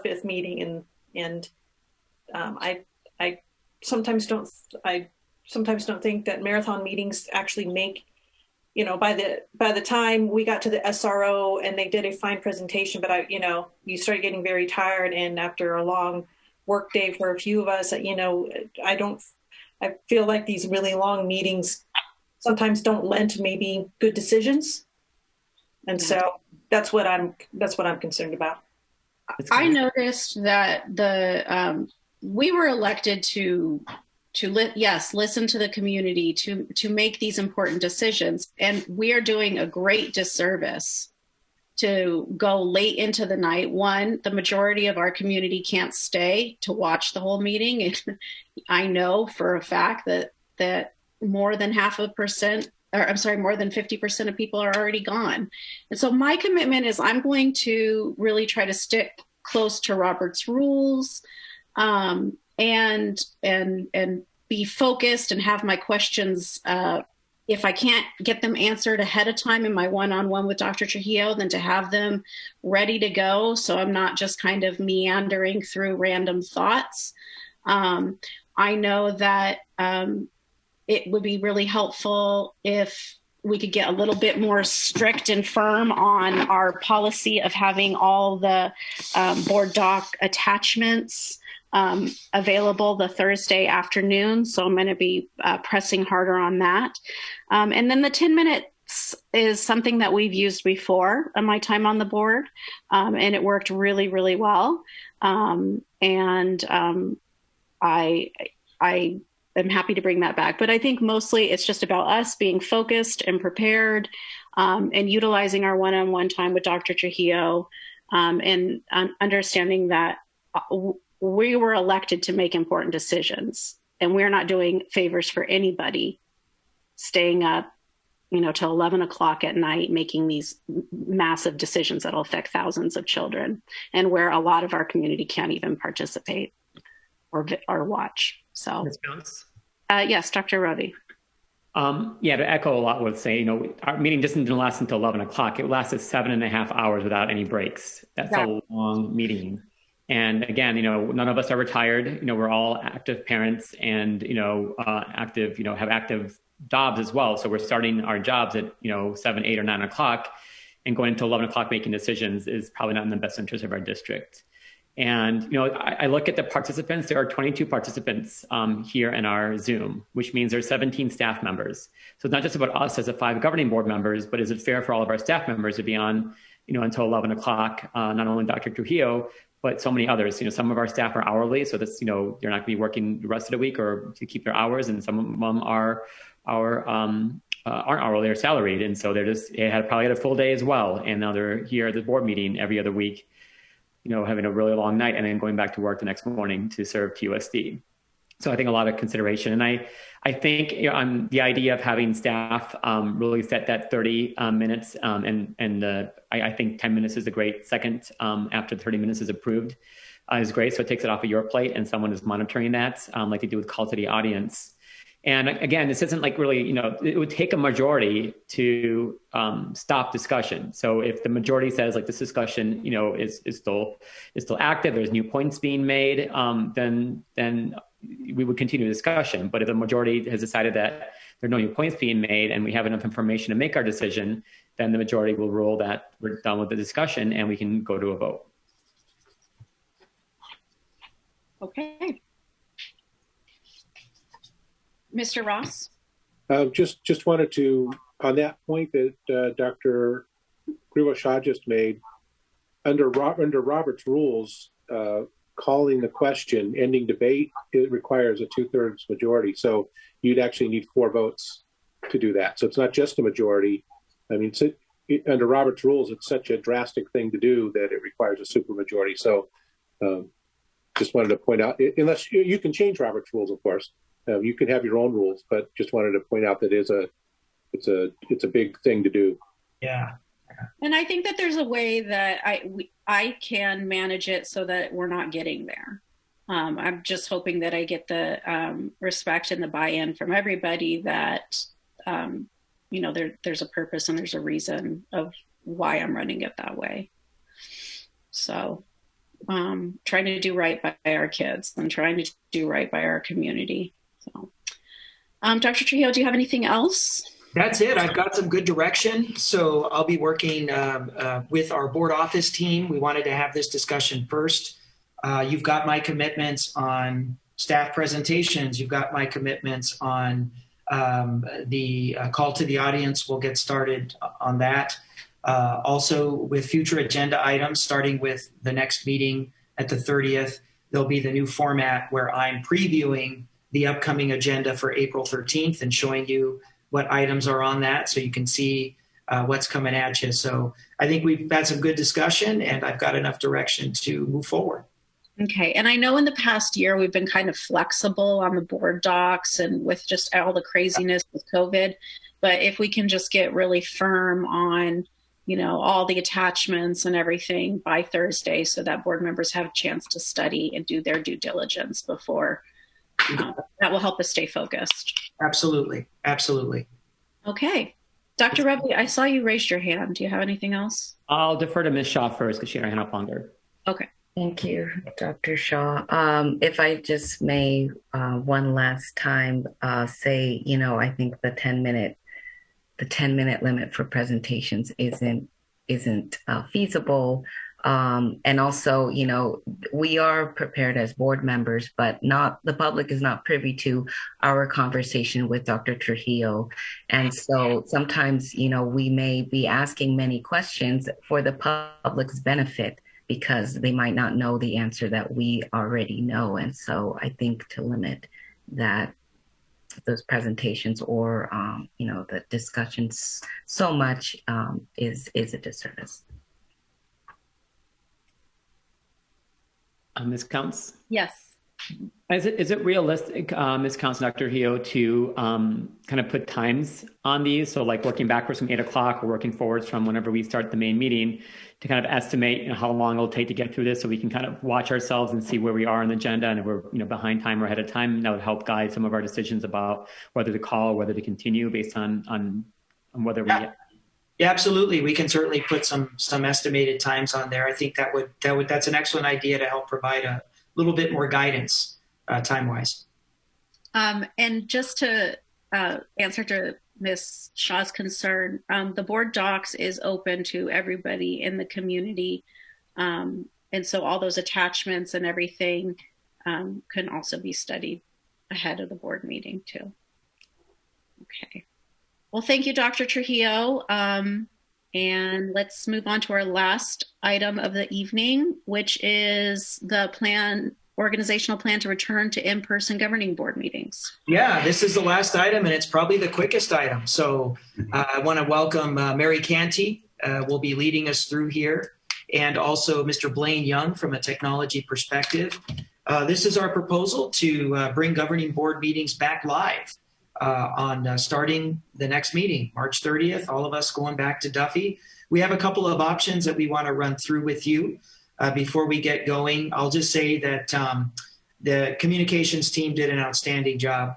fifth meeting, and I sometimes don't think that marathon meetings actually make, by the time we got to the SRO and they did a fine presentation, but you start getting very tired, and after a long work day for a few of us, I feel like these really long meetings sometimes don't lend to maybe good decisions. And so that's what I'm concerned about.
I noticed that we were elected to listen to the community, to make these important decisions. And we are doing a great disservice to go late into the night. One, the majority of our community can't stay to watch the whole meeting. And I know for a fact that more than 50% of people are already gone. And so my commitment is I'm going to really try to stick close to Robert's rules. and be focused and have my questions. If I can't get them answered ahead of time in my one-on-one with Dr. Trujillo, then to have them ready to go, so I'm not just kind of meandering through random thoughts. I know that it would be really helpful if we could get a little bit more strict and firm on our policy of having all the board doc attachments available the Thursday afternoon. So I'm going to be pressing harder on that. And then the 10 minutes is something that we've used before in my time on the board, and it worked really, really well. I am happy to bring that back. But I think mostly it's just about us being focused and prepared, and utilizing our one-on-one time with Dr. Trujillo, and understanding that we were elected to make important decisions, and we're not doing favors for anybody staying up, till 11 o'clock at night, making these massive decisions that'll affect thousands of children, and where a lot of our community can't even participate or watch. So, yes, Dr. Ravi.
Yeah, to echo a lot with say, our meeting just didn't last until 11 o'clock. It lasted 7.5 hours without any breaks. That's a long meeting. And again, none of us are retired. We're all active parents and, have active jobs as well. So we're starting our jobs at, 7, 8, or 9 o'clock, and going until 11 o'clock making decisions is probably not in the best interest of our district. And, I look at the participants. There are 22 participants here in our Zoom, which means there's 17 staff members. So it's not just about us as the 5 governing board members, but is it fair for all of our staff members to be on, until 11 o'clock, not only Dr. Trujillo, but so many others. Some of our staff are hourly, so that's, they're not going to be working the rest of the week or to keep their hours, and some of them aren't hourly, they're salaried, and so they probably had a full day as well, and now they're here at the board meeting every other week, having a really long night and then going back to work the next morning to serve TUSD. So I think a lot of consideration, and I think the idea of having staff really set that 30 minutes, and I think 10 minutes is a great second after 30 minutes is approved is great. So it takes it off of your plate and someone is monitoring that, like they do with call to the audience. And again, this isn't like really, it would take a majority to stop discussion. So if the majority says like this discussion, is still active, there's new points being made, then we would continue discussion. But if the majority has decided that there are no new points being made and we have enough information to make our decision, then the majority will rule that we're done with the discussion and we can go to a vote.
Okay. Mr. Ross?
Just wanted to, on that point that Dr. Griwa-Shaw just made, under Robert's rules, calling the question, ending debate, it requires a 2/3 majority. So you'd actually need 4 votes to do that. So it's not just a majority. I mean, under Robert's rules, it's such a drastic thing to do that it requires a supermajority. So just wanted to point out, unless you can change Robert's rules, of course. You can have your own rules, but just wanted to point out that it's a big thing to do.
Yeah.
And I think that there's a way that I can manage it so that we're not getting there. I'm just hoping that I get the respect and the buy-in from everybody that, there's a purpose and there's a reason of why I'm running it that way. So trying to do right by our kids and trying to do right by our community. So, Dr. Trujillo, do you have anything else?
That's it. I've got some good direction. So I'll be working with our board office team. We wanted to have this discussion first. You've got my commitments on staff presentations. You've got my commitments on the call to the audience. We'll get started on that. Also with future agenda items, starting with the next meeting at the 30th, there'll be the new format where I'm previewing the upcoming agenda for April 13th and showing you what items are on that so you can see what's coming at you. So I think we've had some good discussion and I've got enough direction to move forward.
Okay. And I know in the past year, we've been kind of flexible on the board docs and with just all the craziness with COVID, but if we can just get really firm on all the attachments and everything by Thursday so that board members have a chance to study and do their due diligence before. That will help us stay focused.
Absolutely. Absolutely.
Okay. Dr. Rebbe, I saw you raised your hand. Do you have anything else?
I'll defer to Ms. Shaw first because she had her hand up longer.
Okay.
Thank you, Dr. Shaw. If I just may one last time say, I think the 10-minute limit for presentations isn't feasible. And also, we are prepared as board members, but the public is not privy to our conversation with Dr. Trujillo. And so sometimes, we may be asking many questions for the public's benefit because they might not know the answer that we already know. And so I think to limit those presentations or, the discussions so much is a disservice.
Ms. Counts?
Yes.
Is it realistic, Ms. Counts, Dr. Trujillo, to kind of put times on these? So like working backwards from 8 o'clock or working forwards from whenever we start the main meeting to kind of estimate how long it'll take to get through this so we can kind of watch ourselves and see where we are on the agenda and if we're behind time or ahead of time. That would help guide some of our decisions about whether to call or whether to continue based on whether we...
Yeah, absolutely. We can certainly put some estimated times on there. I think that's an excellent idea to help provide a little bit more guidance time-wise.
And just to answer to Ms. Shaw's concern, the board docs is open to everybody in the community. And so all those attachments and everything can also be studied ahead of the board meeting too. Okay. Well, thank you, Dr. Trujillo. And let's move on to our last item of the evening, which is the organizational plan to return to in-person governing board meetings.
Yeah, this is the last item, and it's probably the quickest item. So I want to welcome Mary Canty, will be leading us through here, and also Mr. Blaine Young from a technology perspective. This is our proposal to bring governing board meetings back live. On starting the next meeting, March 30th, all of us going back to Duffy. We have a couple of options that we want to run through with you before we get going. I'll just say that the communications team did an outstanding job.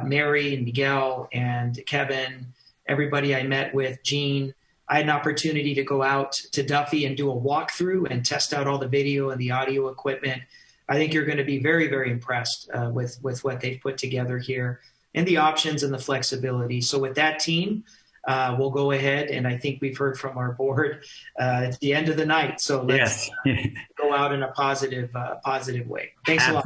Mary and Miguel and Kevin, everybody I met with, Jean. I had an opportunity to go out to Duffy and do a walkthrough and test out all the video and the audio equipment. I think you're going to be very, very impressed with what they've put together here, and the options and the flexibility. So with that team, we'll go ahead, and I think we've heard from our board at the end of the night. So let's go out in a positive way. Thanks a lot.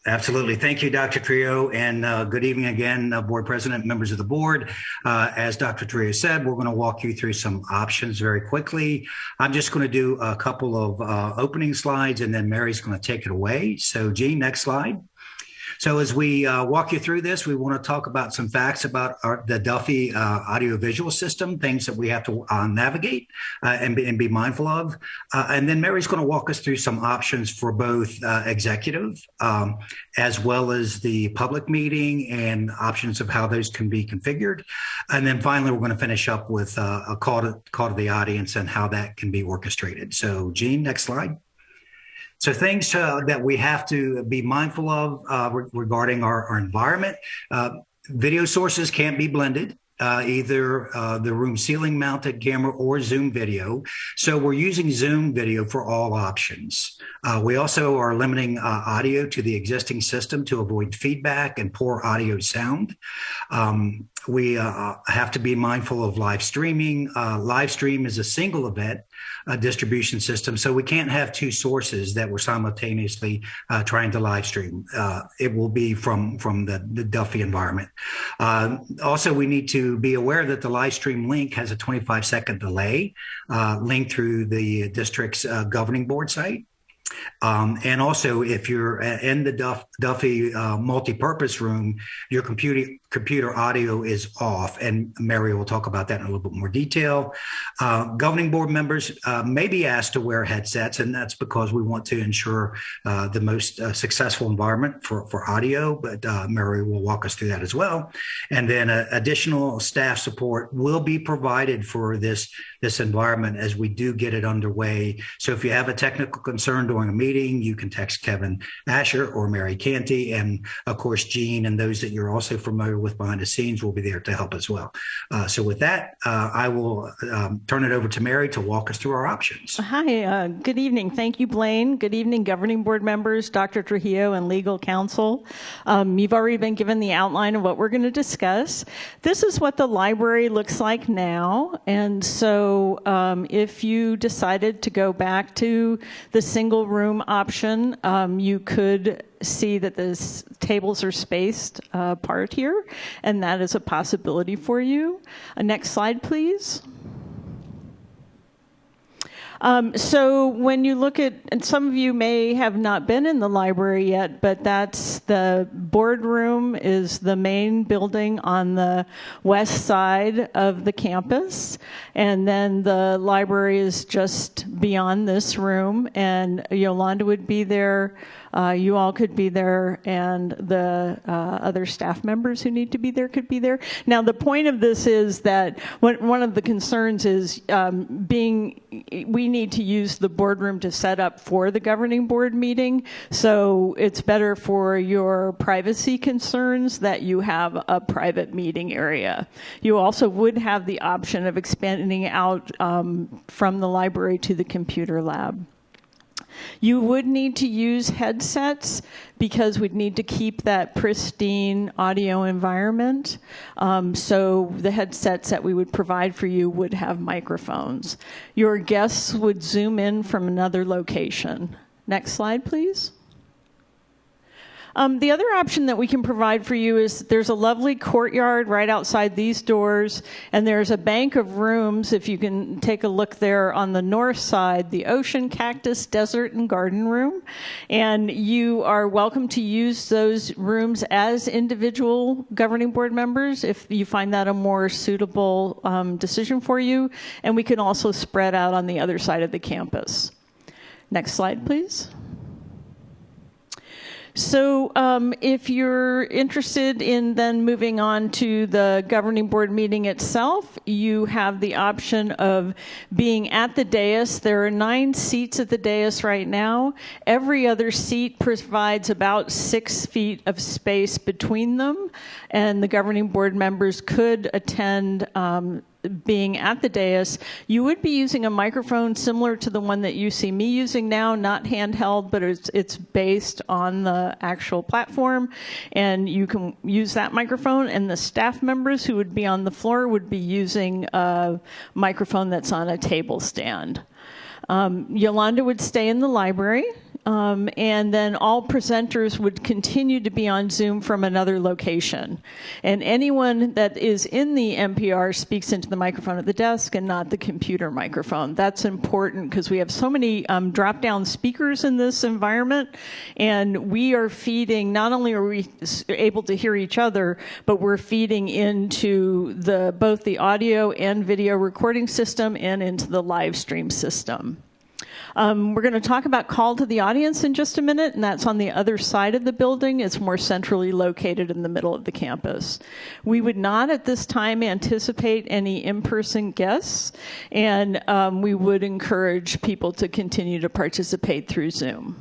Absolutely. Thank you, Dr. Trio, and good evening again, board president, members of the board. As Dr. Trio said, we're going to walk you through some options very quickly. I'm just going to do a couple of opening slides, and then Mary's going to take it away. So, Jean, next slide. So as we walk you through this, we want to talk about some facts about the Duffy audiovisual system, things that we have to navigate and be mindful of. And then Mary's going to walk us through some options for both executive as well as the public meeting and options of how those can be configured. And then finally, we're going to finish up with a call to the audience and how that can be orchestrated. So Jean, next slide. So things that we have to be mindful of regarding our environment. Video sources can't be blended, either the room ceiling mounted camera or Zoom video. So we're using Zoom video for all options. We also are limiting audio to the existing system to avoid feedback and poor audio sound. We have to be mindful of live streaming. Live stream is a single event distribution system, so we can't have two sources that we're simultaneously trying to live stream. It will be from the Duffy environment. Also, we need to be aware that the live stream link has a 25-second delay linked through the district's governing board site. And also, if you're in the Duffy multi-purpose room, your computer audio is off, and Mary will talk about that in a little bit more detail. Governing board members may be asked to wear headsets, and that's because we want to ensure the most successful environment for audio, but Mary will walk us through that as well. And then additional staff support will be provided for this this environment as we do get it underway. So if you have a technical concern during a meeting, you can text Kevin Asher or Mary Canty, and of course, Jean and those that you're also familiar with behind the scenes will be there to help as well. So with that, I will turn it over to Mary to walk us through our options.
Hi, good evening. Thank you, Blaine. Good evening, governing board members, Dr. Trujillo, and legal counsel. You've already been given the outline of what we're going to discuss. This is what the library looks like now. And so if you decided to go back to the single room option, you could see that the tables are spaced apart here, and that is a possibility for you. Next slide, please. So when you look at, and some of you may have not been in the library yet, but that's the boardroom is the main building on the west side of the campus. And then the library is just beyond this room, and Yolanda would be there. You all could be there, and the other staff members who need to be there could be there. Now, the point of this is that one of the concerns is we need to use the boardroom to set up for the governing board meeting, so it's better for your privacy concerns that you have a private meeting area. You also would have the option of expanding out from the library to the computer lab. You would need to use headsets because we'd need to keep that pristine audio environment. So the headsets that we would provide for you would have microphones. Your guests would Zoom in from another location. Next slide, please. The other option that we can provide for you is there's a lovely courtyard right outside these doors, and there's a bank of rooms, if you can take a look there on the north side, the ocean, cactus, desert, and garden room. And you are welcome to use those rooms as individual governing board members if you find that a more suitable decision for you. And we can also spread out on the other side of the campus. Next slide, please. So if you're interested in then moving on to the governing board meeting itself, you have the option of being at the dais. There are 9 seats at the dais right now. Every other seat provides about 6 feet of space between them, and the governing board members could attend being at the dais. You would be using a microphone similar to the one that you see me using now, not handheld, but it's based on the actual platform, and you can use that microphone, and the staff members who would be on the floor would be using a microphone that's on a table stand. Yolanda would stay in the library. And then all presenters would continue to be on Zoom from another location. And anyone that is in the NPR speaks into the microphone at the desk and not the computer microphone. That's important because we have so many drop-down speakers in this environment, and we are feeding, not only are we able to hear each other, but we're feeding into both the audio and video recording system and into the live stream system. We're going to talk about call to the audience in just a minute, and that's on the other side of the building. It's more centrally located in the middle of the campus. We would not at this time anticipate any in-person guests, and we would encourage people to continue to participate through Zoom.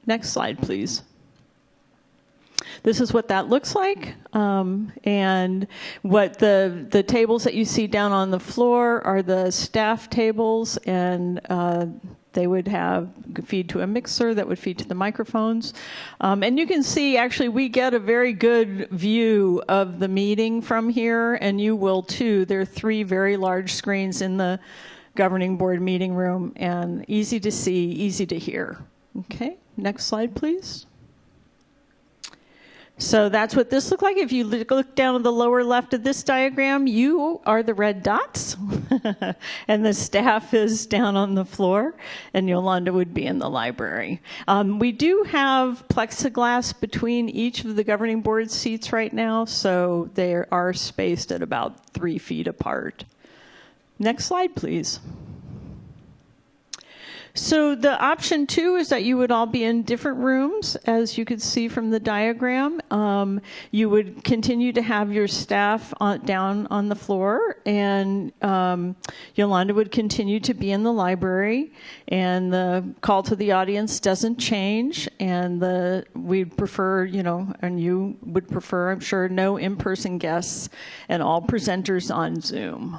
Next slide, please. This is what that looks like, and what the tables that you see down on the floor are the staff tables, and they would feed to a mixer that would feed to the microphones. And you can see, actually, we get a very good view of the meeting from here, and you will too. There are 3 very large screens in the governing board meeting room, and easy to see, easy to hear. Okay, next slide, please. So that's what this looked like. If you look down at the lower left of this diagram, you are the red dots, and the staff is down on the floor, and Yolanda would be in the library. We do have plexiglass between each of the governing board seats right now, so they are spaced at about 3 feet apart. Next slide, please. So the option 2 is that you would all be in different rooms, as you could see from the diagram. You would continue to have your staff down on the floor, and Yolanda would continue to be in the library, and the call to the audience doesn't change, and we'd prefer, and you would prefer, I'm sure, no in-person guests and all presenters on Zoom.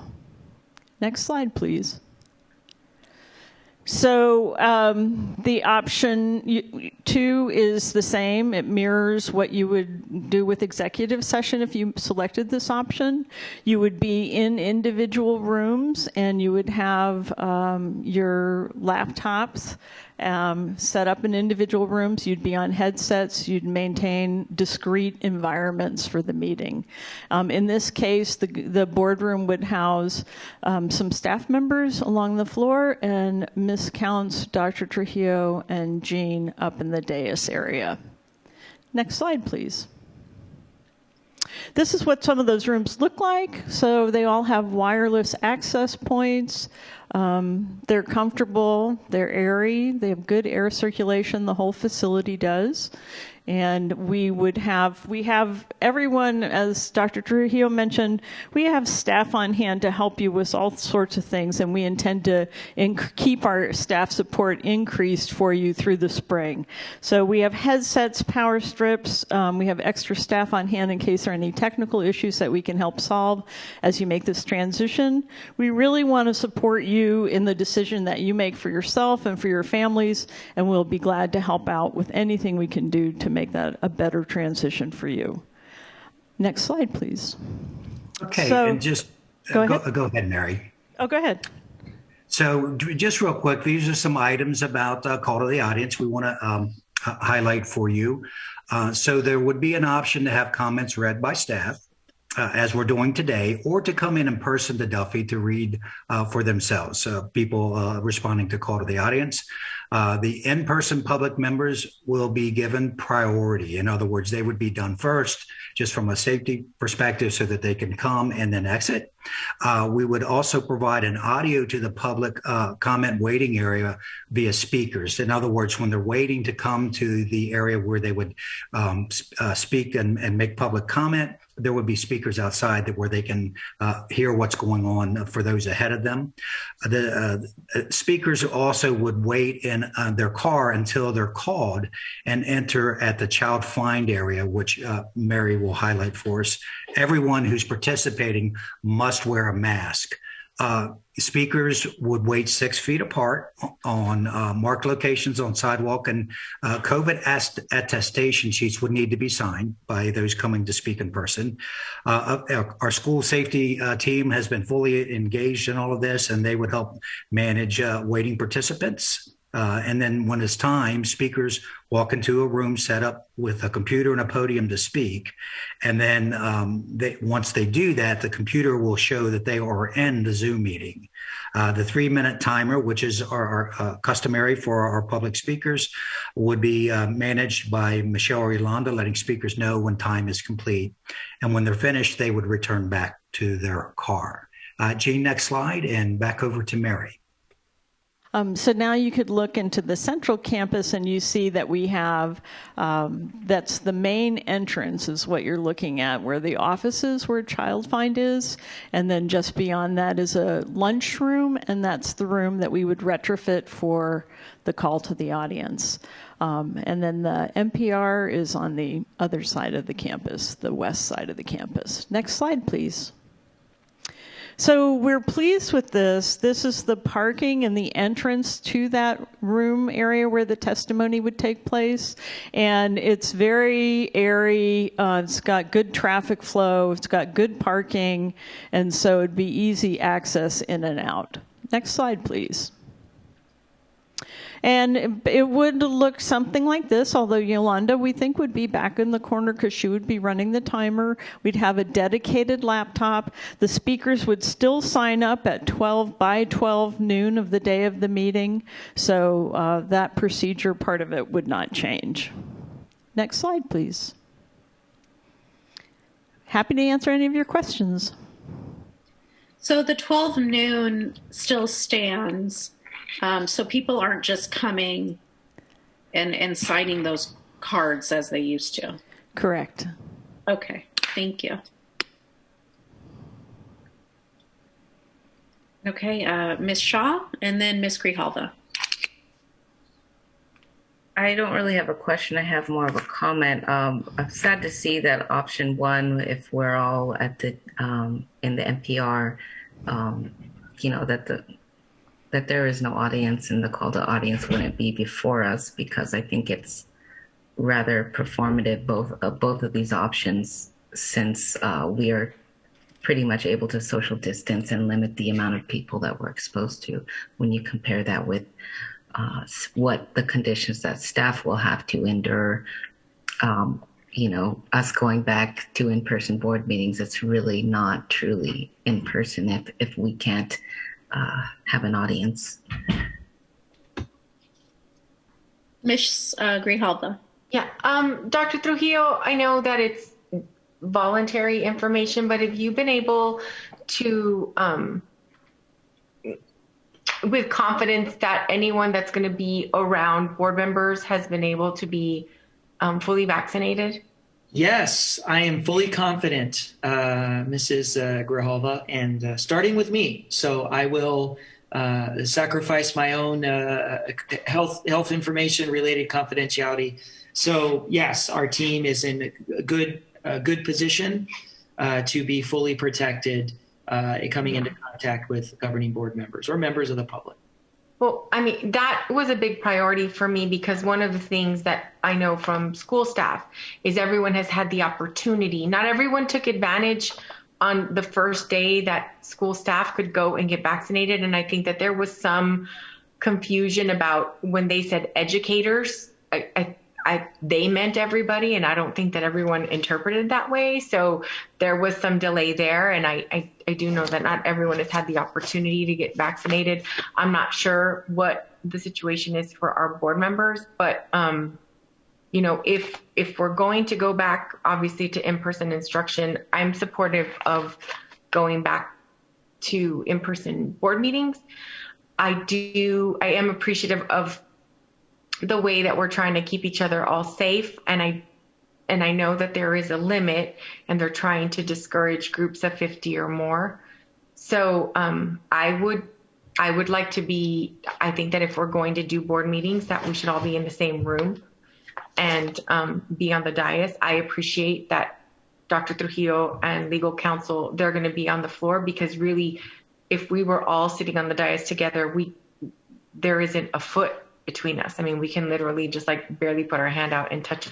Next slide, please. So the option 2 is the same. It mirrors what you would do with executive session if you selected this option. You would be in individual rooms, and you would have your laptops set up in individual rooms. You'd be on headsets. You'd maintain discrete environments for the meeting. In this case, the boardroom would house some staff members along the floor, and Ms. Counts, Dr. Trujillo, and Jean up in the dais area. Next slide, please. This is what some of those rooms look like. So they all have wireless access points. They're comfortable, they're airy, they have good air circulation, the whole facility does. And we have everyone, as Dr. Trujillo mentioned, we have staff on hand to help you with all sorts of things, and we intend to keep our staff support increased for you through the spring. So we have headsets, power strips, we have extra staff on hand in case there are any technical issues that we can help solve as you make this transition. We really want to support you in the decision that you make for yourself and for your families, and we'll be glad to help out with anything we can do to make that a better transition for you. Next slide, please.
Okay,
so,
and just go ahead, Mary.
Oh, go ahead.
So just real quick, these are some items about call to the audience we want to highlight for you. So there would be an option to have comments read by staff, as we're doing today, or to come in person to Duffy to read for themselves, people responding to call to the audience. The in-person public members will be given priority. In other words, they would be done first, just from a safety perspective, so that they can come and then exit. We would also provide an audio to the public comment waiting area via speakers. In other words, when they're waiting to come to the area where they would speak and make public comment, there would be speakers outside where they can hear what's going on for those ahead of them. The speakers also would wait in their car until they're called and enter at the child find area, which Mary will highlight for us. Everyone who's participating must wear a mask. Speakers would wait 6 feet apart on marked locations on sidewalk, and COVID attestation sheets would need to be signed by those coming to speak in person. Our school safety team has been fully engaged in all of this, and they would help manage waiting participants. And then when it's time, speakers walk into a room set up with a computer and a podium to speak. And then once they do that, the computer will show that they are in the Zoom meeting. The 3-minute timer, which is our customary for our public speakers, would be managed by Michelle or Yolanda, letting speakers know when time is complete. And when they're finished, they would return back to their car. Jean, next slide, and back over to Mary.
So now you could look into the central campus, and you see that we have, that's the main entrance is what you're looking at, where the office is, where Child Find is. And then just beyond that is a lunchroom, and that's the room that we would retrofit for the call to the audience. And then the NPR is on the other side of the campus, the west side of the campus. Next slide, please. So we're pleased with this. This is the parking and the entrance to that room area where the testimony would take place. And it's very airy. It's got good traffic flow. It's got good parking. And so it'd be easy access in and out. Next slide, please. And it would look something like this, although Yolanda, we think, would be back in the corner because she would be running the timer. We'd have a dedicated laptop. The speakers would still sign up at 12 noon of the day of the meeting. So that procedure part of it would not change. Next slide, please. Happy to answer any of your questions.
So the 12 noon still stands. So people aren't just coming and signing those cards as they used to.
Correct.
Okay, thank you. Okay, Ms. Shaw and then Ms. Grijalva.
I don't really have a question. I have more of a comment. I'm sad to see that option one, if we're all at the in the NPR, that there is no audience and the call to audience wouldn't be before us, because I think it's rather performative, both of these options, since we are pretty much able to social distance and limit the amount of people that we're exposed to when you compare that with what the conditions that staff will have to endure. Us going back to in-person board meetings, it's really not truly in person if we can't have an audience.
Ms. Grijalva.
Yeah, Dr. Trujillo, I know that it's voluntary information, but have you been able to, with confidence, that anyone that's going to be around board members has been able to be fully vaccinated?
Yes, I am fully confident, Mrs. Grijalva, and starting with me. So I will sacrifice my own health information related confidentiality. So yes, our team is in a good position to be fully protected coming into contact with governing board members or members of the public.
Well, I mean, that was a big priority for me, because one of the things that I know from school staff is everyone has had the opportunity. Not everyone took advantage on the first day that school staff could go and get vaccinated. And I think that there was some confusion about when they said educators, they meant everybody, and I don't think that everyone interpreted that way. So there was some delay there, and I do know that not everyone has had the opportunity to get vaccinated. I'm not sure what the situation is for our board members, but if we're going to go back, obviously, to in-person instruction, I'm supportive of going back to in-person board meetings. I am appreciative of the way that we're trying to keep each other all safe. And I know that there is a limit, and they're trying to discourage groups of 50 or more. So I would like to I think that if we're going to do board meetings, that we should all be in the same room and be on the dais. I appreciate that Dr. Trujillo and legal counsel, they're going to be on the floor, because really, if we were all sitting on the dais together, there isn't a foot between us. I mean, we can literally just barely put our hand out and touch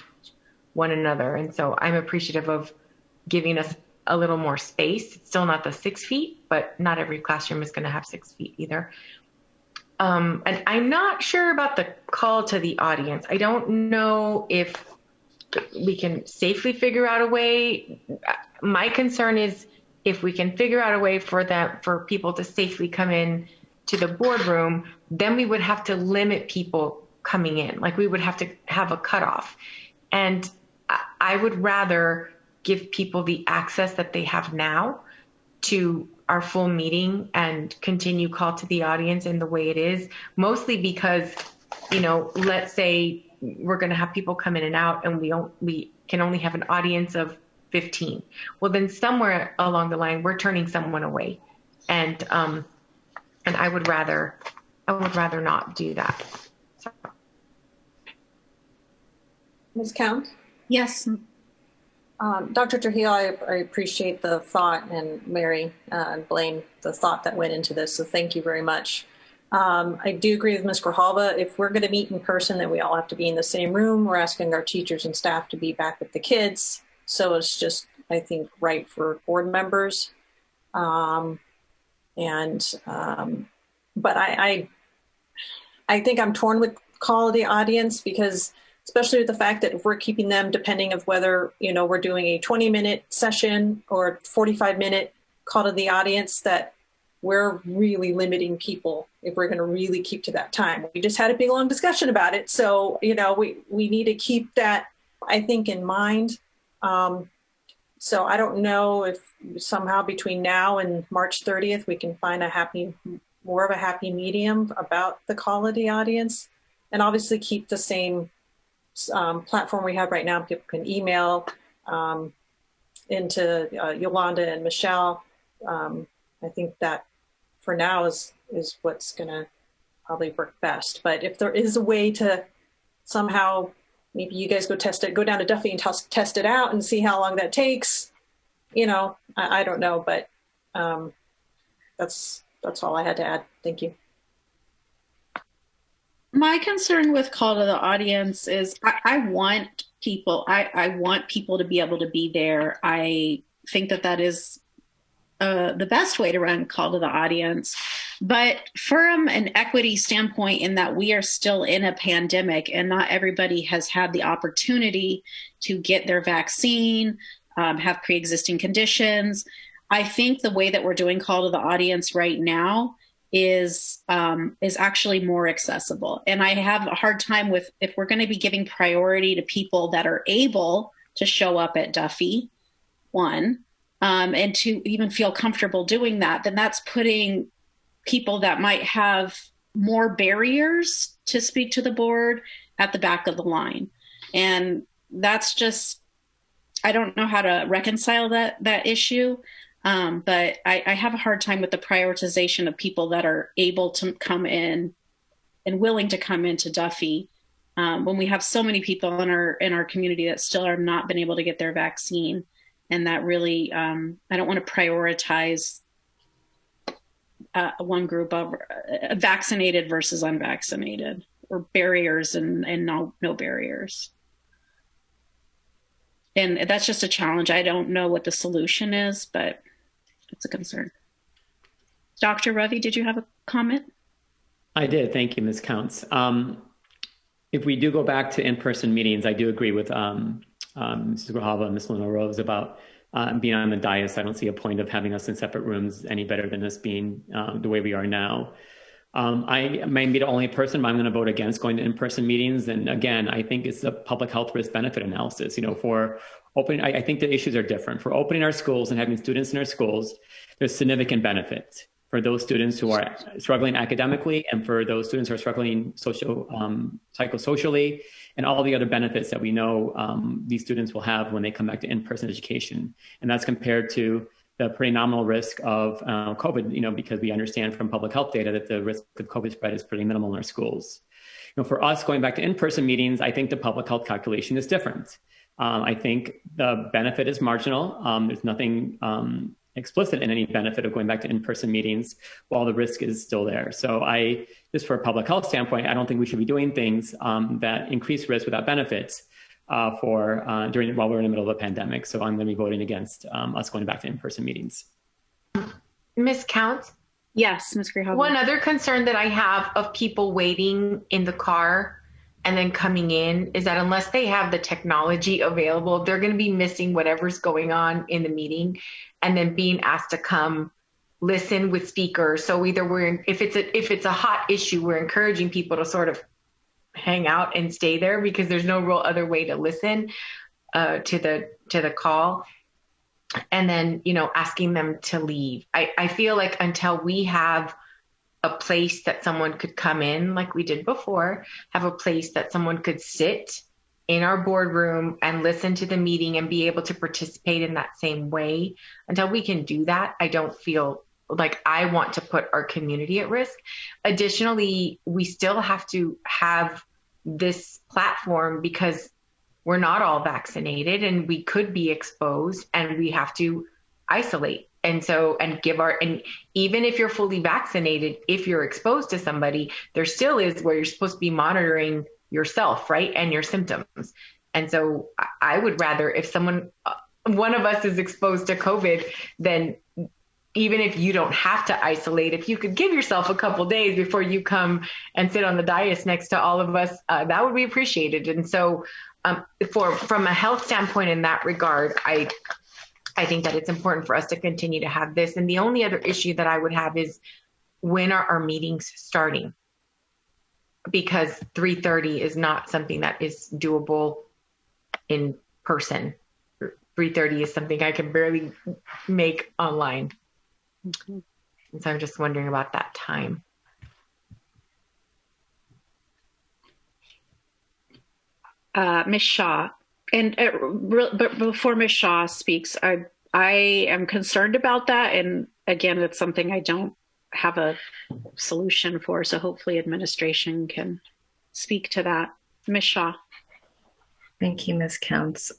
one another. And so I'm appreciative of giving us a little more space. It's still not the 6 feet, but not every classroom is going to have 6 feet either. And I'm not sure about the call to the audience. I don't know if we can safely figure out a way. My concern is if we can figure out a way for people to safely come in to the boardroom, then we would have to limit people coming in. We would have to have a cutoff. And I would rather give people the access that they have now to our full meeting and continue call to the audience in the way it is, mostly because, let's say we're going to have people come in and out and we can only have an audience of 15. Well, then somewhere along the line, we're turning someone away. And I would rather not do that. So.
Ms. Count?
Yes.
Dr. Trujillo, I appreciate the thought, and Mary and Blaine, the thought that went into this. So thank you very much. I do agree with Ms. Grijalva. If we're going to meet in person, then we all have to be in the same room. We're asking our teachers and staff to be back with the kids. So it's just, I think, right for board members. But I think I'm torn with call of the audience, because especially with the fact that if we're keeping them, depending of whether, we're doing a 20-minute session or 45-minute call to the audience, that we're really limiting people if we're going to really keep to that time. We just had a big long discussion about it. So, we need to keep that, I think, in mind. So I don't know if somehow between now and March 30th, we can find a happy more of a happy medium about the call of the audience, and obviously keep the same platform we have right now. People can email into Yolanda and Michelle. I think that for now is what's going to probably work best. But if there is a way to somehow, maybe you guys go down to Duffy and test it out and see how long that takes. I don't know, but that's all I had to add. Thank you.
My concern with call to the audience is I want people to be able to be there. I think that is the best way to run call to the audience. But from an equity standpoint, in that we are still in a pandemic and not everybody has had the opportunity to get their vaccine, have pre-existing conditions, I think the way that we're doing call to the audience right now is actually more accessible. And I have a hard time with, if we're going to be giving priority to people that are able to show up at Duffy, one, and to even feel comfortable doing that, then that's putting people that might have more barriers to speak to the board at the back of the line. And that's just, I don't know how to reconcile that issue. But I have a hard time with the prioritization of people that are able to come in and willing to come into Duffy when we have so many people in our community that still are not been able to get their vaccine. And that really, I don't want to prioritize one group of vaccinated versus unvaccinated, or barriers and no barriers. And that's just a challenge. I don't know what the solution is, but it's a concern. Dr. Ravi, did you have a comment?
I did. Thank you, Ms. Counts. If we do go back to in-person meetings, I do agree with Mrs. Grijalva and Ms. Luna Rose about being on the dais. I don't see a point of having us in separate rooms any better than us being the way we are now. I may be the only person, but I'm going to vote against going to in-person meetings. And again, I think it's a public health risk benefit analysis. For opening, I think the issues are different. For opening our schools and having students in our schools, there's significant benefit for those students who are struggling academically and for those students who are struggling psychosocially, and all the other benefits that we know these students will have when they come back to in-person education. And that's compared to the pretty nominal risk of COVID, because we understand from public health data that the risk of COVID spread is pretty minimal in our schools. For us going back to in-person meetings, I think the public health calculation is different. I think the benefit is marginal. There's nothing explicit in any benefit of going back to in-person meetings while the risk is still there. So just for a public health standpoint, I don't think we should be doing things that increase risk without benefits while we're in the middle of a pandemic. So I'm going to be voting against us going back to in-person meetings.
Ms. Counts?
Yes, Ms. Grijalva.
One other concern that I have of people waiting in the car and then coming in is that unless they have the technology available, they're going to be missing whatever's going on in the meeting and then being asked to come listen with speakers. So either if it's a hot issue, we're encouraging people to sort of hang out and stay there because there's no real other way to listen to the call. And then, asking them to leave. I feel like until we have a place that someone could come in like we did before, have a place that someone could sit in our boardroom and listen to the meeting and be able to participate in that same way. Until we can do that, I don't feel like I want to put our community at risk. Additionally, we still have to have this platform because we're not all vaccinated and we could be exposed and we have to isolate. And even if you're fully vaccinated, if you're exposed to somebody, there still is where you're supposed to be monitoring yourself, right? And your symptoms. And so I would rather if one of us is exposed to COVID, then even if you don't have to isolate, if you could give yourself a couple days before you come and sit on the dais next to all of us, that would be appreciated. And so from a health standpoint in that regard, I think that it's important for us to continue to have this. And the only other issue that I would have is when are our meetings starting? Because 3:30 is not something that is doable in person. 3:30 is something I can barely make online. And so I'm just wondering about that time.
Ms. Shaw, and but before Ms. Shaw speaks, I am concerned about that. And again, it's something I don't have a solution for. So hopefully administration can speak to that. Ms. Shaw.
Thank you, Ms. Counts.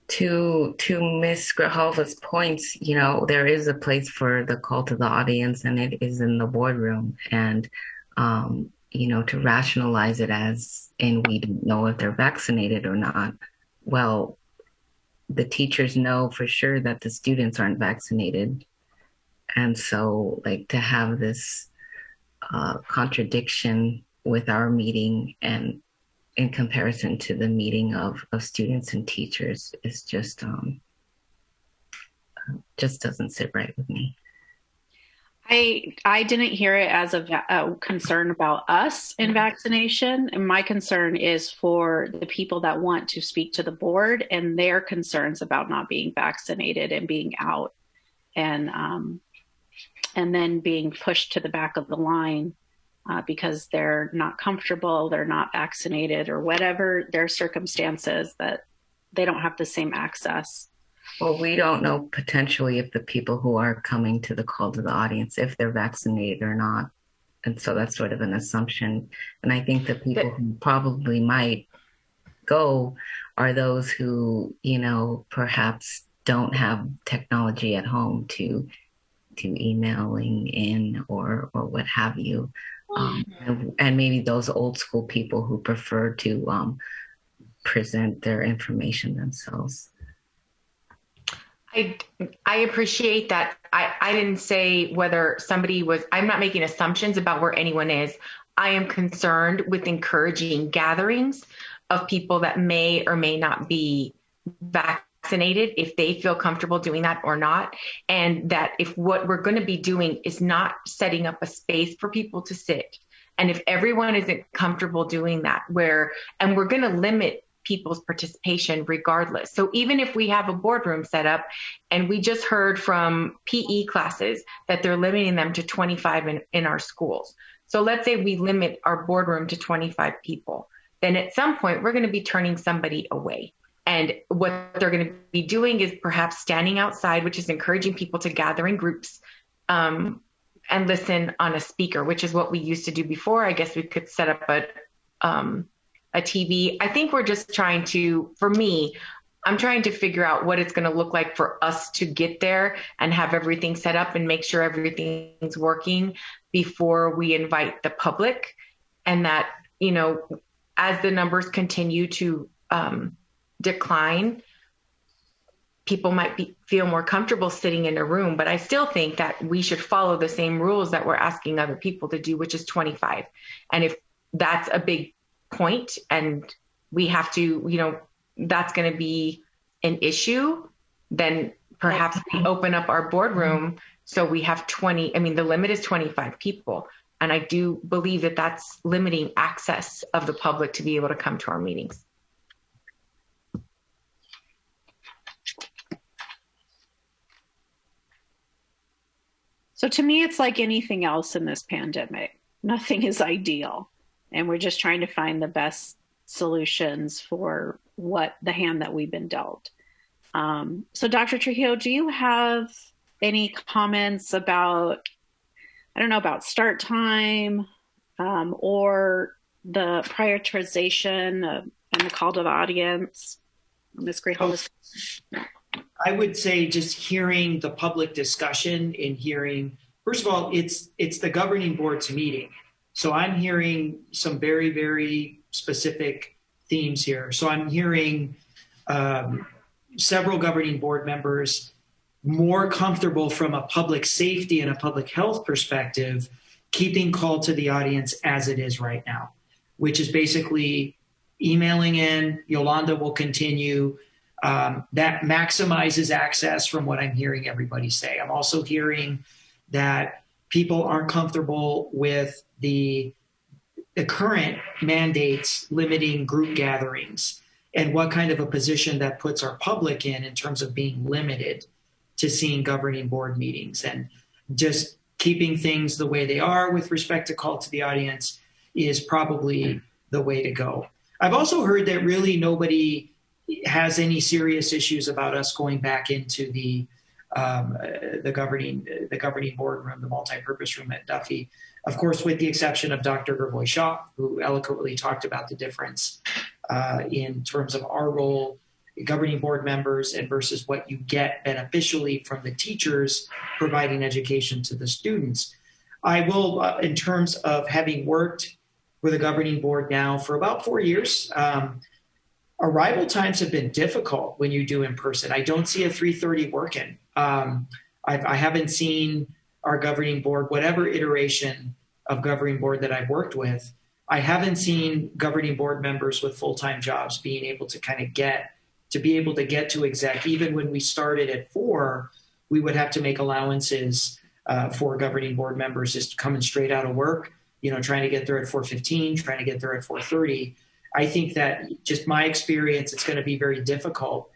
To Ms. Grijalva's points, you know, there is a place for the call to the audience, and it is in the boardroom. And, you know, to rationalize it as, and we don't know if they're vaccinated or not. Well, the teachers know for sure that the students aren't vaccinated. And so, like, to have this contradiction with our meeting and in comparison to the meeting of students and teachers is just doesn't sit right with me.
I didn't hear it as a concern about us in vaccination. And my concern is for the people that want to speak to the board and their concerns about not being vaccinated and being out and then being pushed to the back of the line because they're not comfortable, they're not vaccinated, or whatever their circumstances, that they don't have the same access.
Well, we don't know potentially if the people who are coming to the call to the audience, if they're vaccinated or not. And so that's sort of an assumption. And I think the people who probably might go are those who, you know, perhaps don't have technology at home to emailing in or what have you. And maybe those old school people who prefer to present their information themselves.
I appreciate that. I didn't say whether somebody was, I'm not making assumptions about where anyone is. I am concerned with encouraging gatherings of people that may or may not be vaccinated, if they feel comfortable doing that or not. And that if what we're going to be doing is not setting up a space for people to sit, and if everyone isn't comfortable doing that, and we're going to limit people's participation regardless. So even if we have a boardroom set up, and we just heard from PE classes that they're limiting them to 25 in our schools. So let's say we limit our boardroom to 25 people, then at some point we're going to be turning somebody away. And what they're going to be doing is perhaps standing outside, which is encouraging people to gather in groups and listen on a speaker, which is what we used to do before. I guess we could set up a TV. I think we're just trying to, for me, I'm trying to figure out what it's going to look like for us to get there and have everything set up and make sure everything's working before we invite the public. And that, you know, as the numbers continue to decline, people might feel more comfortable sitting in a room. But I still think that we should follow the same rules that we're asking other people to do, which is 25. And if that's a big point and we have to, you know, that's going to be an issue, then perhaps we open up our boardroom so we have 20. I mean, the limit is 25 people. And I do believe that that's limiting access of the public to be able to come to our meetings.
So to me, it's like anything else in this pandemic. Nothing is ideal. And we're just trying to find the best solutions for what the hand that we've been dealt. So Dr. Trujillo, do you have any comments about, I don't know, about start time or the prioritization and the call to the audience? Ms. Grijalva.
I would say just hearing the public discussion and hearing, first of all, it's the governing board's meeting. So I'm hearing some very, very specific themes here. So I'm hearing several governing board members more comfortable from a public safety and a public health perspective, keeping call to the audience as it is right now, which is basically emailing in. Yolanda will continue. That maximizes access from what I'm hearing everybody say. I'm also hearing that people aren't comfortable with the current mandates limiting group gatherings and what kind of a position that puts our public in terms of being limited to seeing governing board meetings. And just keeping things the way they are with respect to call to the audience is probably the way to go. I've also heard that really nobody has any serious issues about us going back into the governing boardroom, the multi-purpose room at Duffy. Of course, with the exception of Dr. Gravois Shaw, who eloquently talked about the difference in terms of our role, governing board members, and versus what you get beneficially from the teachers providing education to the students. I will, in terms of having worked with a governing board now for about 4 years, arrival times have been difficult when you do in person. I don't see a 3:30 working. I haven't seen our governing board, whatever iteration of governing board that I've worked with, I haven't seen governing board members with full-time jobs being able to kind of get to exec. Even when we started at 4, we would have to make allowances for governing board members just coming straight out of work, trying to get there at 4:15, trying to get there at 4:30. I think that just my experience, it's going to be very difficult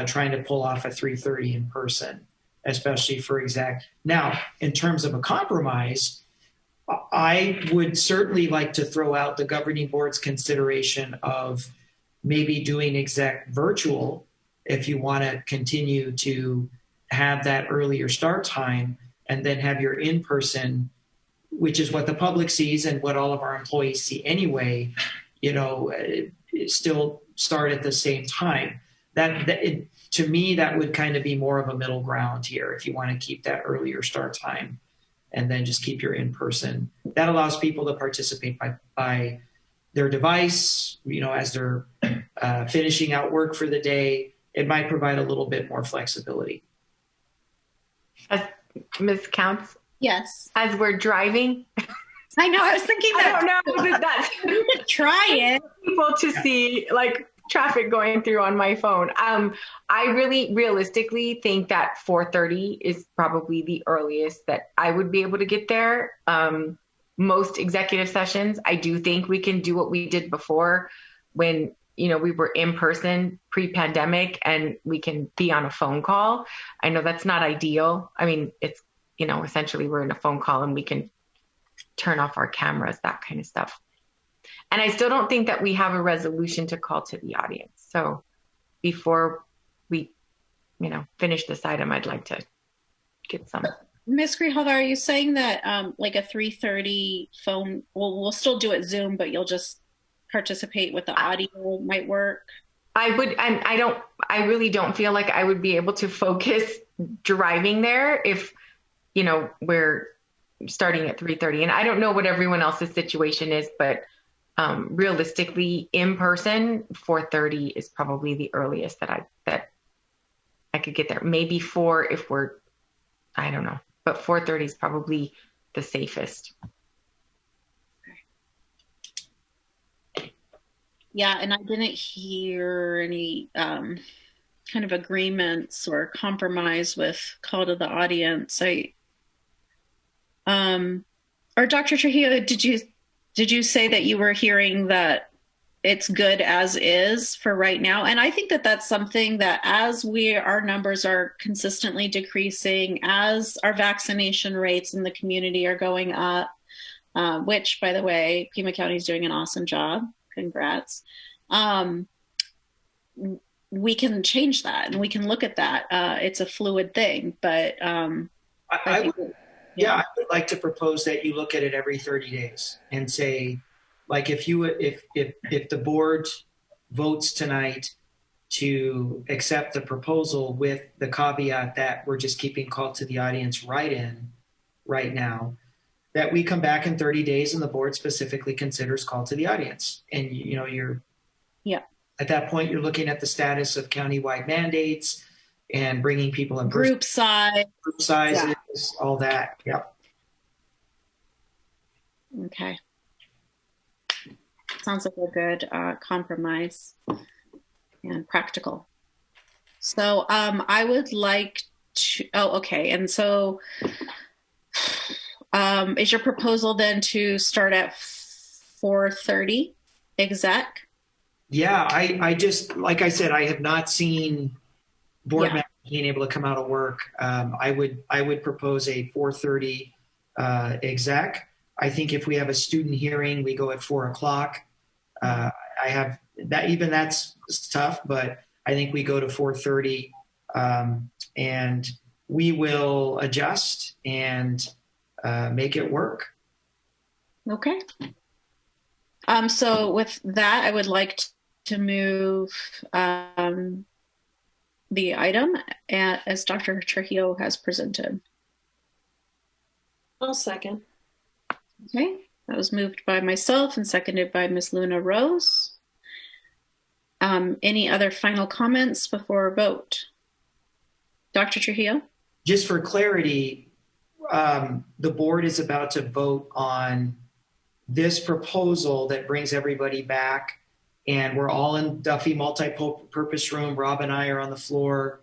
trying to pull off a 3:30 in person, especially for exec. Now, in terms of a compromise, I would certainly like to throw out the governing board's consideration of maybe doing exec virtual if you want to continue to have that earlier start time, and then have your in-person, which is what the public sees and what all of our employees see anyway, still start at the same time. To me, that would kind of be more of a middle ground here if you want to keep that earlier start time and then just keep your in-person. That allows people to participate by their device, as they're finishing out work for the day. It might provide a little bit more flexibility.
Ms. Counts?
Yes.
As we're driving.
I know, I was thinking that.
I don't know. That's
try it.
People to see traffic going through on my phone. I really realistically think that 4:30 is probably the earliest that I would be able to get there. Most executive sessions, I do think we can do what we did before when, we were in person pre-pandemic, and we can be on a phone call. I know that's not ideal. I mean, it's, essentially we're in a phone call and we can turn off our cameras, that kind of stuff. And I still don't think that we have a resolution to call to the audience. So before we, finish this item, I'd like to get some.
Ms. Grijalva, are you saying that like a 3:30 phone, we'll still do it Zoom, but you'll just participate with the audio might work?
I would, and I really don't feel like I would be able to focus driving there if, we're starting at 3:30. And I don't know what everyone else's situation is, but realistically, in person, 4:30 is probably the earliest that I could get there. Maybe 4 if I don't know, but 4:30 is probably the safest.
Yeah, and I didn't hear any kind of agreements or compromise with call to the audience. Or Dr. Trujillo, did you say that you were hearing that it's good as is for right now? And I think that that's something that as our numbers are consistently decreasing, as our vaccination rates in the community are going up, which, by the way, Pima County is doing an awesome job. Congrats. We can change that and we can look at that. It's a fluid thing, but I would like to propose that you look at it every 30 days and say, like, if the board votes tonight to accept the proposal with the caveat that we're just keeping call to the audience right now, that we come back in 30 days and the board specifically considers call to the audience. And, you're at that point, you're looking at the status of countywide mandates and bringing people in group sizes,
all that. Yep.
Okay. Sounds like a good compromise and practical. So I would like to, okay. And so is your proposal then to start at 4:30 exec?
Yeah, I just, like I said, I have not seen board members being able to come out of work. I would propose a 4:30 exec. I think if we have a student hearing, we go at 4 o'clock. I have that, even that's tough, but I think we go to 4:30, and we will adjust and make it work.
Okay. So with that, I would like to move the item as Dr. Trujillo has presented.
I'll second.
Okay, that was moved by myself and seconded by Ms. Luna Rose. Any other final comments before a vote? Dr. Trujillo?
Just for clarity, the board is about to vote on this proposal that brings everybody back, and we're all in Duffy multi-purpose room. Rob and I are on the floor.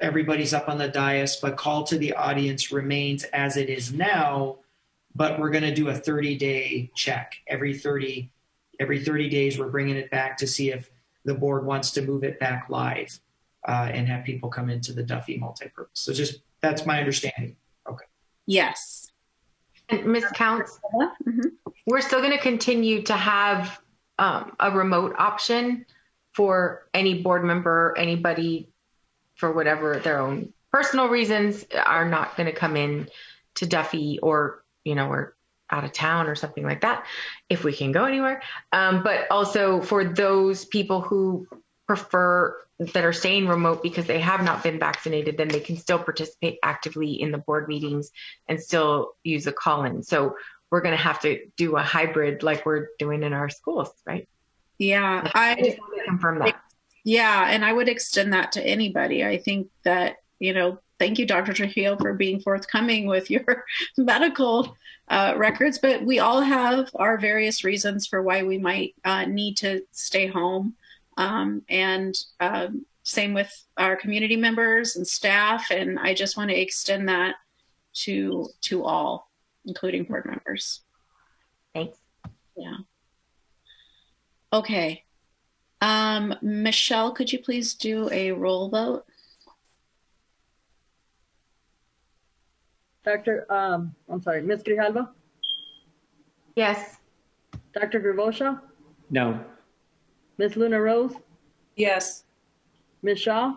Everybody's up on the dais, but call to the audience remains as it is now, but we're going to do a 30-day check. Every 30 days, we're bringing it back to see if the board wants to move it back live and have people come into the Duffy multi-purpose. So just, that's my understanding. Okay.
Yes.
And Ms. Counts, we're still going to continue to have a remote option for any board member, anybody for whatever their own personal reasons are not going to come in to Duffy, or, we're out of town or something like that, if we can go anywhere. But also for those people who prefer, that are staying remote because they have not been vaccinated, then they can still participate actively in the board meetings and still use a call-in. So we're going to have to do a hybrid like we're doing in our schools, right?
Yeah,
I just want to confirm that.
Yeah, and I would extend that to anybody. I think that, thank you, Dr. Trujillo, for being forthcoming with your medical records, but we all have our various reasons for why we might need to stay home. And same with our community members and staff. And I just want to extend that to all, including board members.
Thanks.
Yeah. Okay. Michelle, could you please do a roll vote?
Ms. Grijalva?
Yes.
Dr. Gravoisha?
No.
Ms. Luna Rose?
Yes.
Ms. Shaw?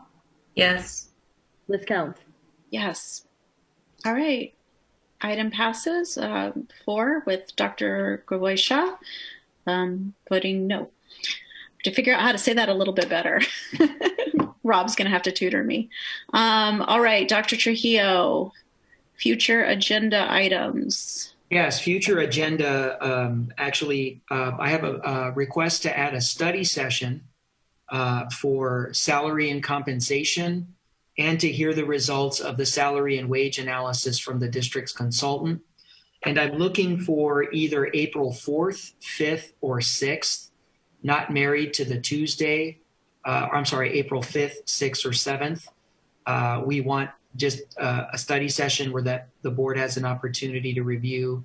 Yes.
Ms. Counts?
Yes. All right. Item passes 4 with Dr. Gravoisha voting no. To figure out how to say that a little bit better. Rob's going to have to tutor me. All right, Dr. Trujillo, future agenda items.
Yes, future agenda. I have a request to add a study session for salary and compensation, and to hear the results of the salary and wage analysis from the district's consultant. And I'm looking for either April 4th, 5th, or 6th, not married to the Tuesday. April 5th, 6th, or 7th. We want just a study session where the board has an opportunity to review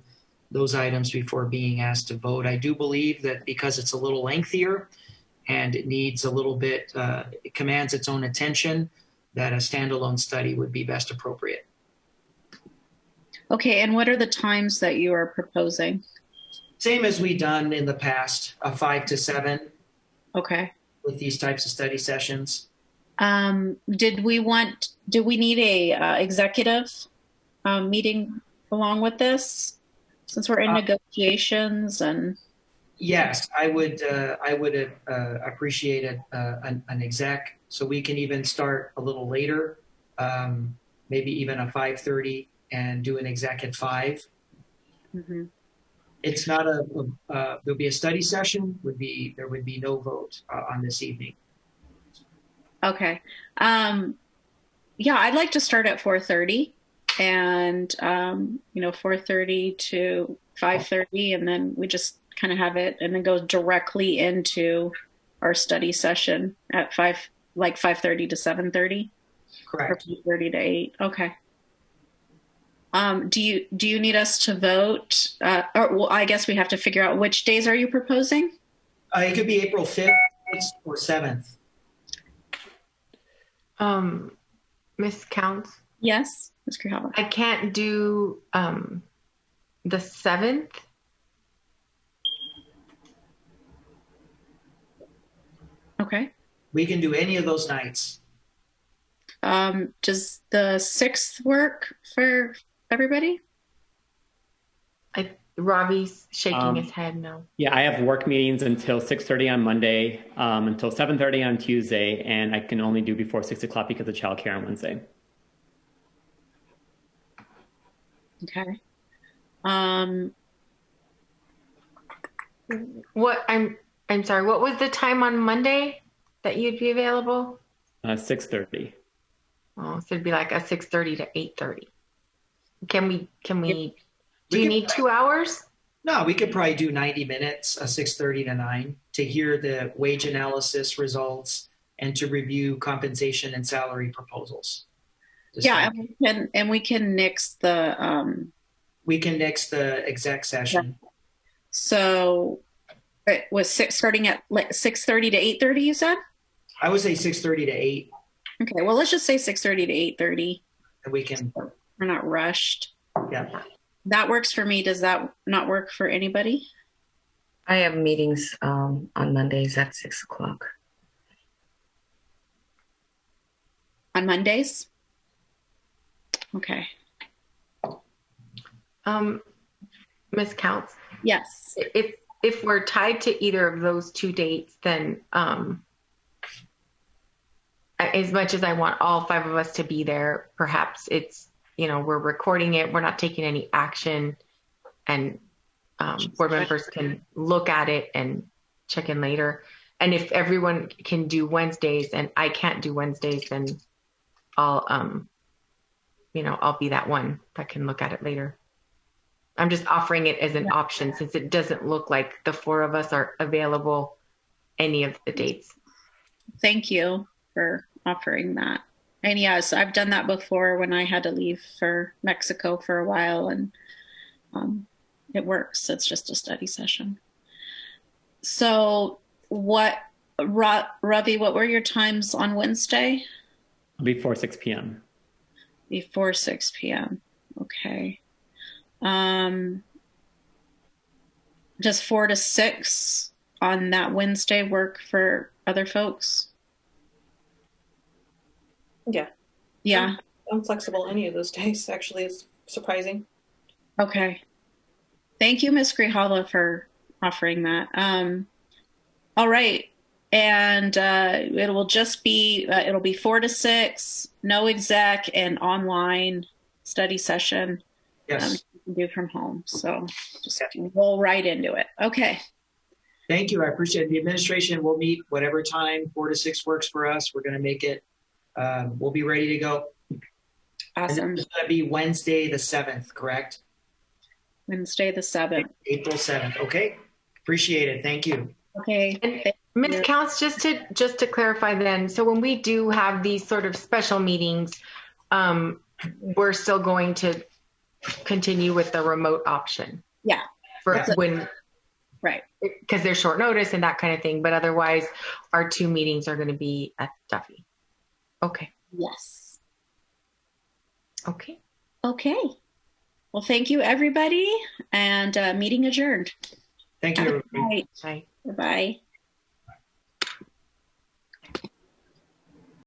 those items before being asked to vote. I do believe that because it's a little lengthier and it needs a little bit, it commands its own attention, that a standalone study would be best appropriate.
Okay, and what are the times that you are proposing?
Same as we've done in the past, 5 to 7.
Okay.
With these types of study sessions.
Do we need a executive meeting along with this, since we're in negotiations? And
yes, I would appreciate an exec, so we can even start a little later, maybe even a 5:30, and do an exec at 5.
Mm-hmm.
It's not there'll be a study session. There would be no vote on this evening.
Okay. Yeah, I'd like to start at 4:30, and 4:30 to 5:30, and then we just kind of have it, and then go directly into our study session at 5:30 to 7:30.
Correct.
Or 5:30 to 8. Okay. Do you need us to vote? I guess we have to figure out which days are you proposing?
It could be April 5th, 6th, or 7th.
Miss Counts?
Yes, Ms. Grijalva.
I can't do the 7th.
Okay.
We can do any of those nights.
Does the 6th work for everybody?
Robbie's shaking his head no.
Yeah, I have work meetings until 6:30 on Monday, until 7:30 on Tuesday, and I can only do before 6 o'clock because of childcare on Wednesday.
Okay.
What I'm sorry, what was the time on Monday that you'd be available?
6:30.
Oh, so it'd be like a 6:30 to 8:30. Can we do you need 2 hours?
No, we could probably do 90 minutes, 6:30 to 9, to hear the wage analysis results and to review compensation and salary proposals.
Yeah, and we can nix the
exec session.
So it was starting at 6:30 to 8:30, you said?
I would say 6:30 to 8.
Okay, well, let's just say 6:30 to 8:30.
And we can.
We're not rushed.
Yeah.
That works for me. Does that not work for anybody?
I have meetings on Mondays at 6 o'clock.
On Mondays? Okay.
Miss Counts?
Yes.
If we're tied to either of those two dates, then as much as I want all 5 of us to be there, perhaps it's, we're recording it, we're not taking any action, and board members can look at it and check in later. And if everyone can do Wednesdays and I can't do Wednesdays, then I'll be that one that can look at it later. I'm just offering it as an option since it doesn't look like the 4 of us are available any of the dates.
Thank you for offering that. And yes, I've done that before when I had to leave for Mexico for a while, and it works. It's just a study session. So Ravi, what were your times on Wednesday?
Before 6 p.m.
Before 6 p.m. Okay. Does 4 to 6 on that Wednesday work for other folks?
Yeah.
Yeah.
I'm flexible any of those days, actually. It's surprising.
Okay. Thank you, Ms. Grijalva, for offering that. All right. And it will just be, it'll be 4 to 6, no exec, and online study session.
Yes.
You can do from home. So just roll right into it. Okay.
Thank you. I appreciate it. The administration will meet whatever time 4 to 6 works for us. We're going to make it. We'll be ready to go.
Awesome.
It's going to be Wednesday the 7th, correct?
Wednesday the 7th.
April 7th. Okay. Appreciate it. Thank you.
Okay.
And Ms. Counts, just to clarify then, so when we do have these sort of special meetings, we're still going to continue with the remote option.
Yeah. Right.
Because they're short notice and that kind of thing. But otherwise, our 2 meetings are going to be at Duffy. Okay.
Yes.
Okay.
Okay. Well, thank you, everybody. And meeting adjourned.
Thank you.
Bye.
Bye.
Bye.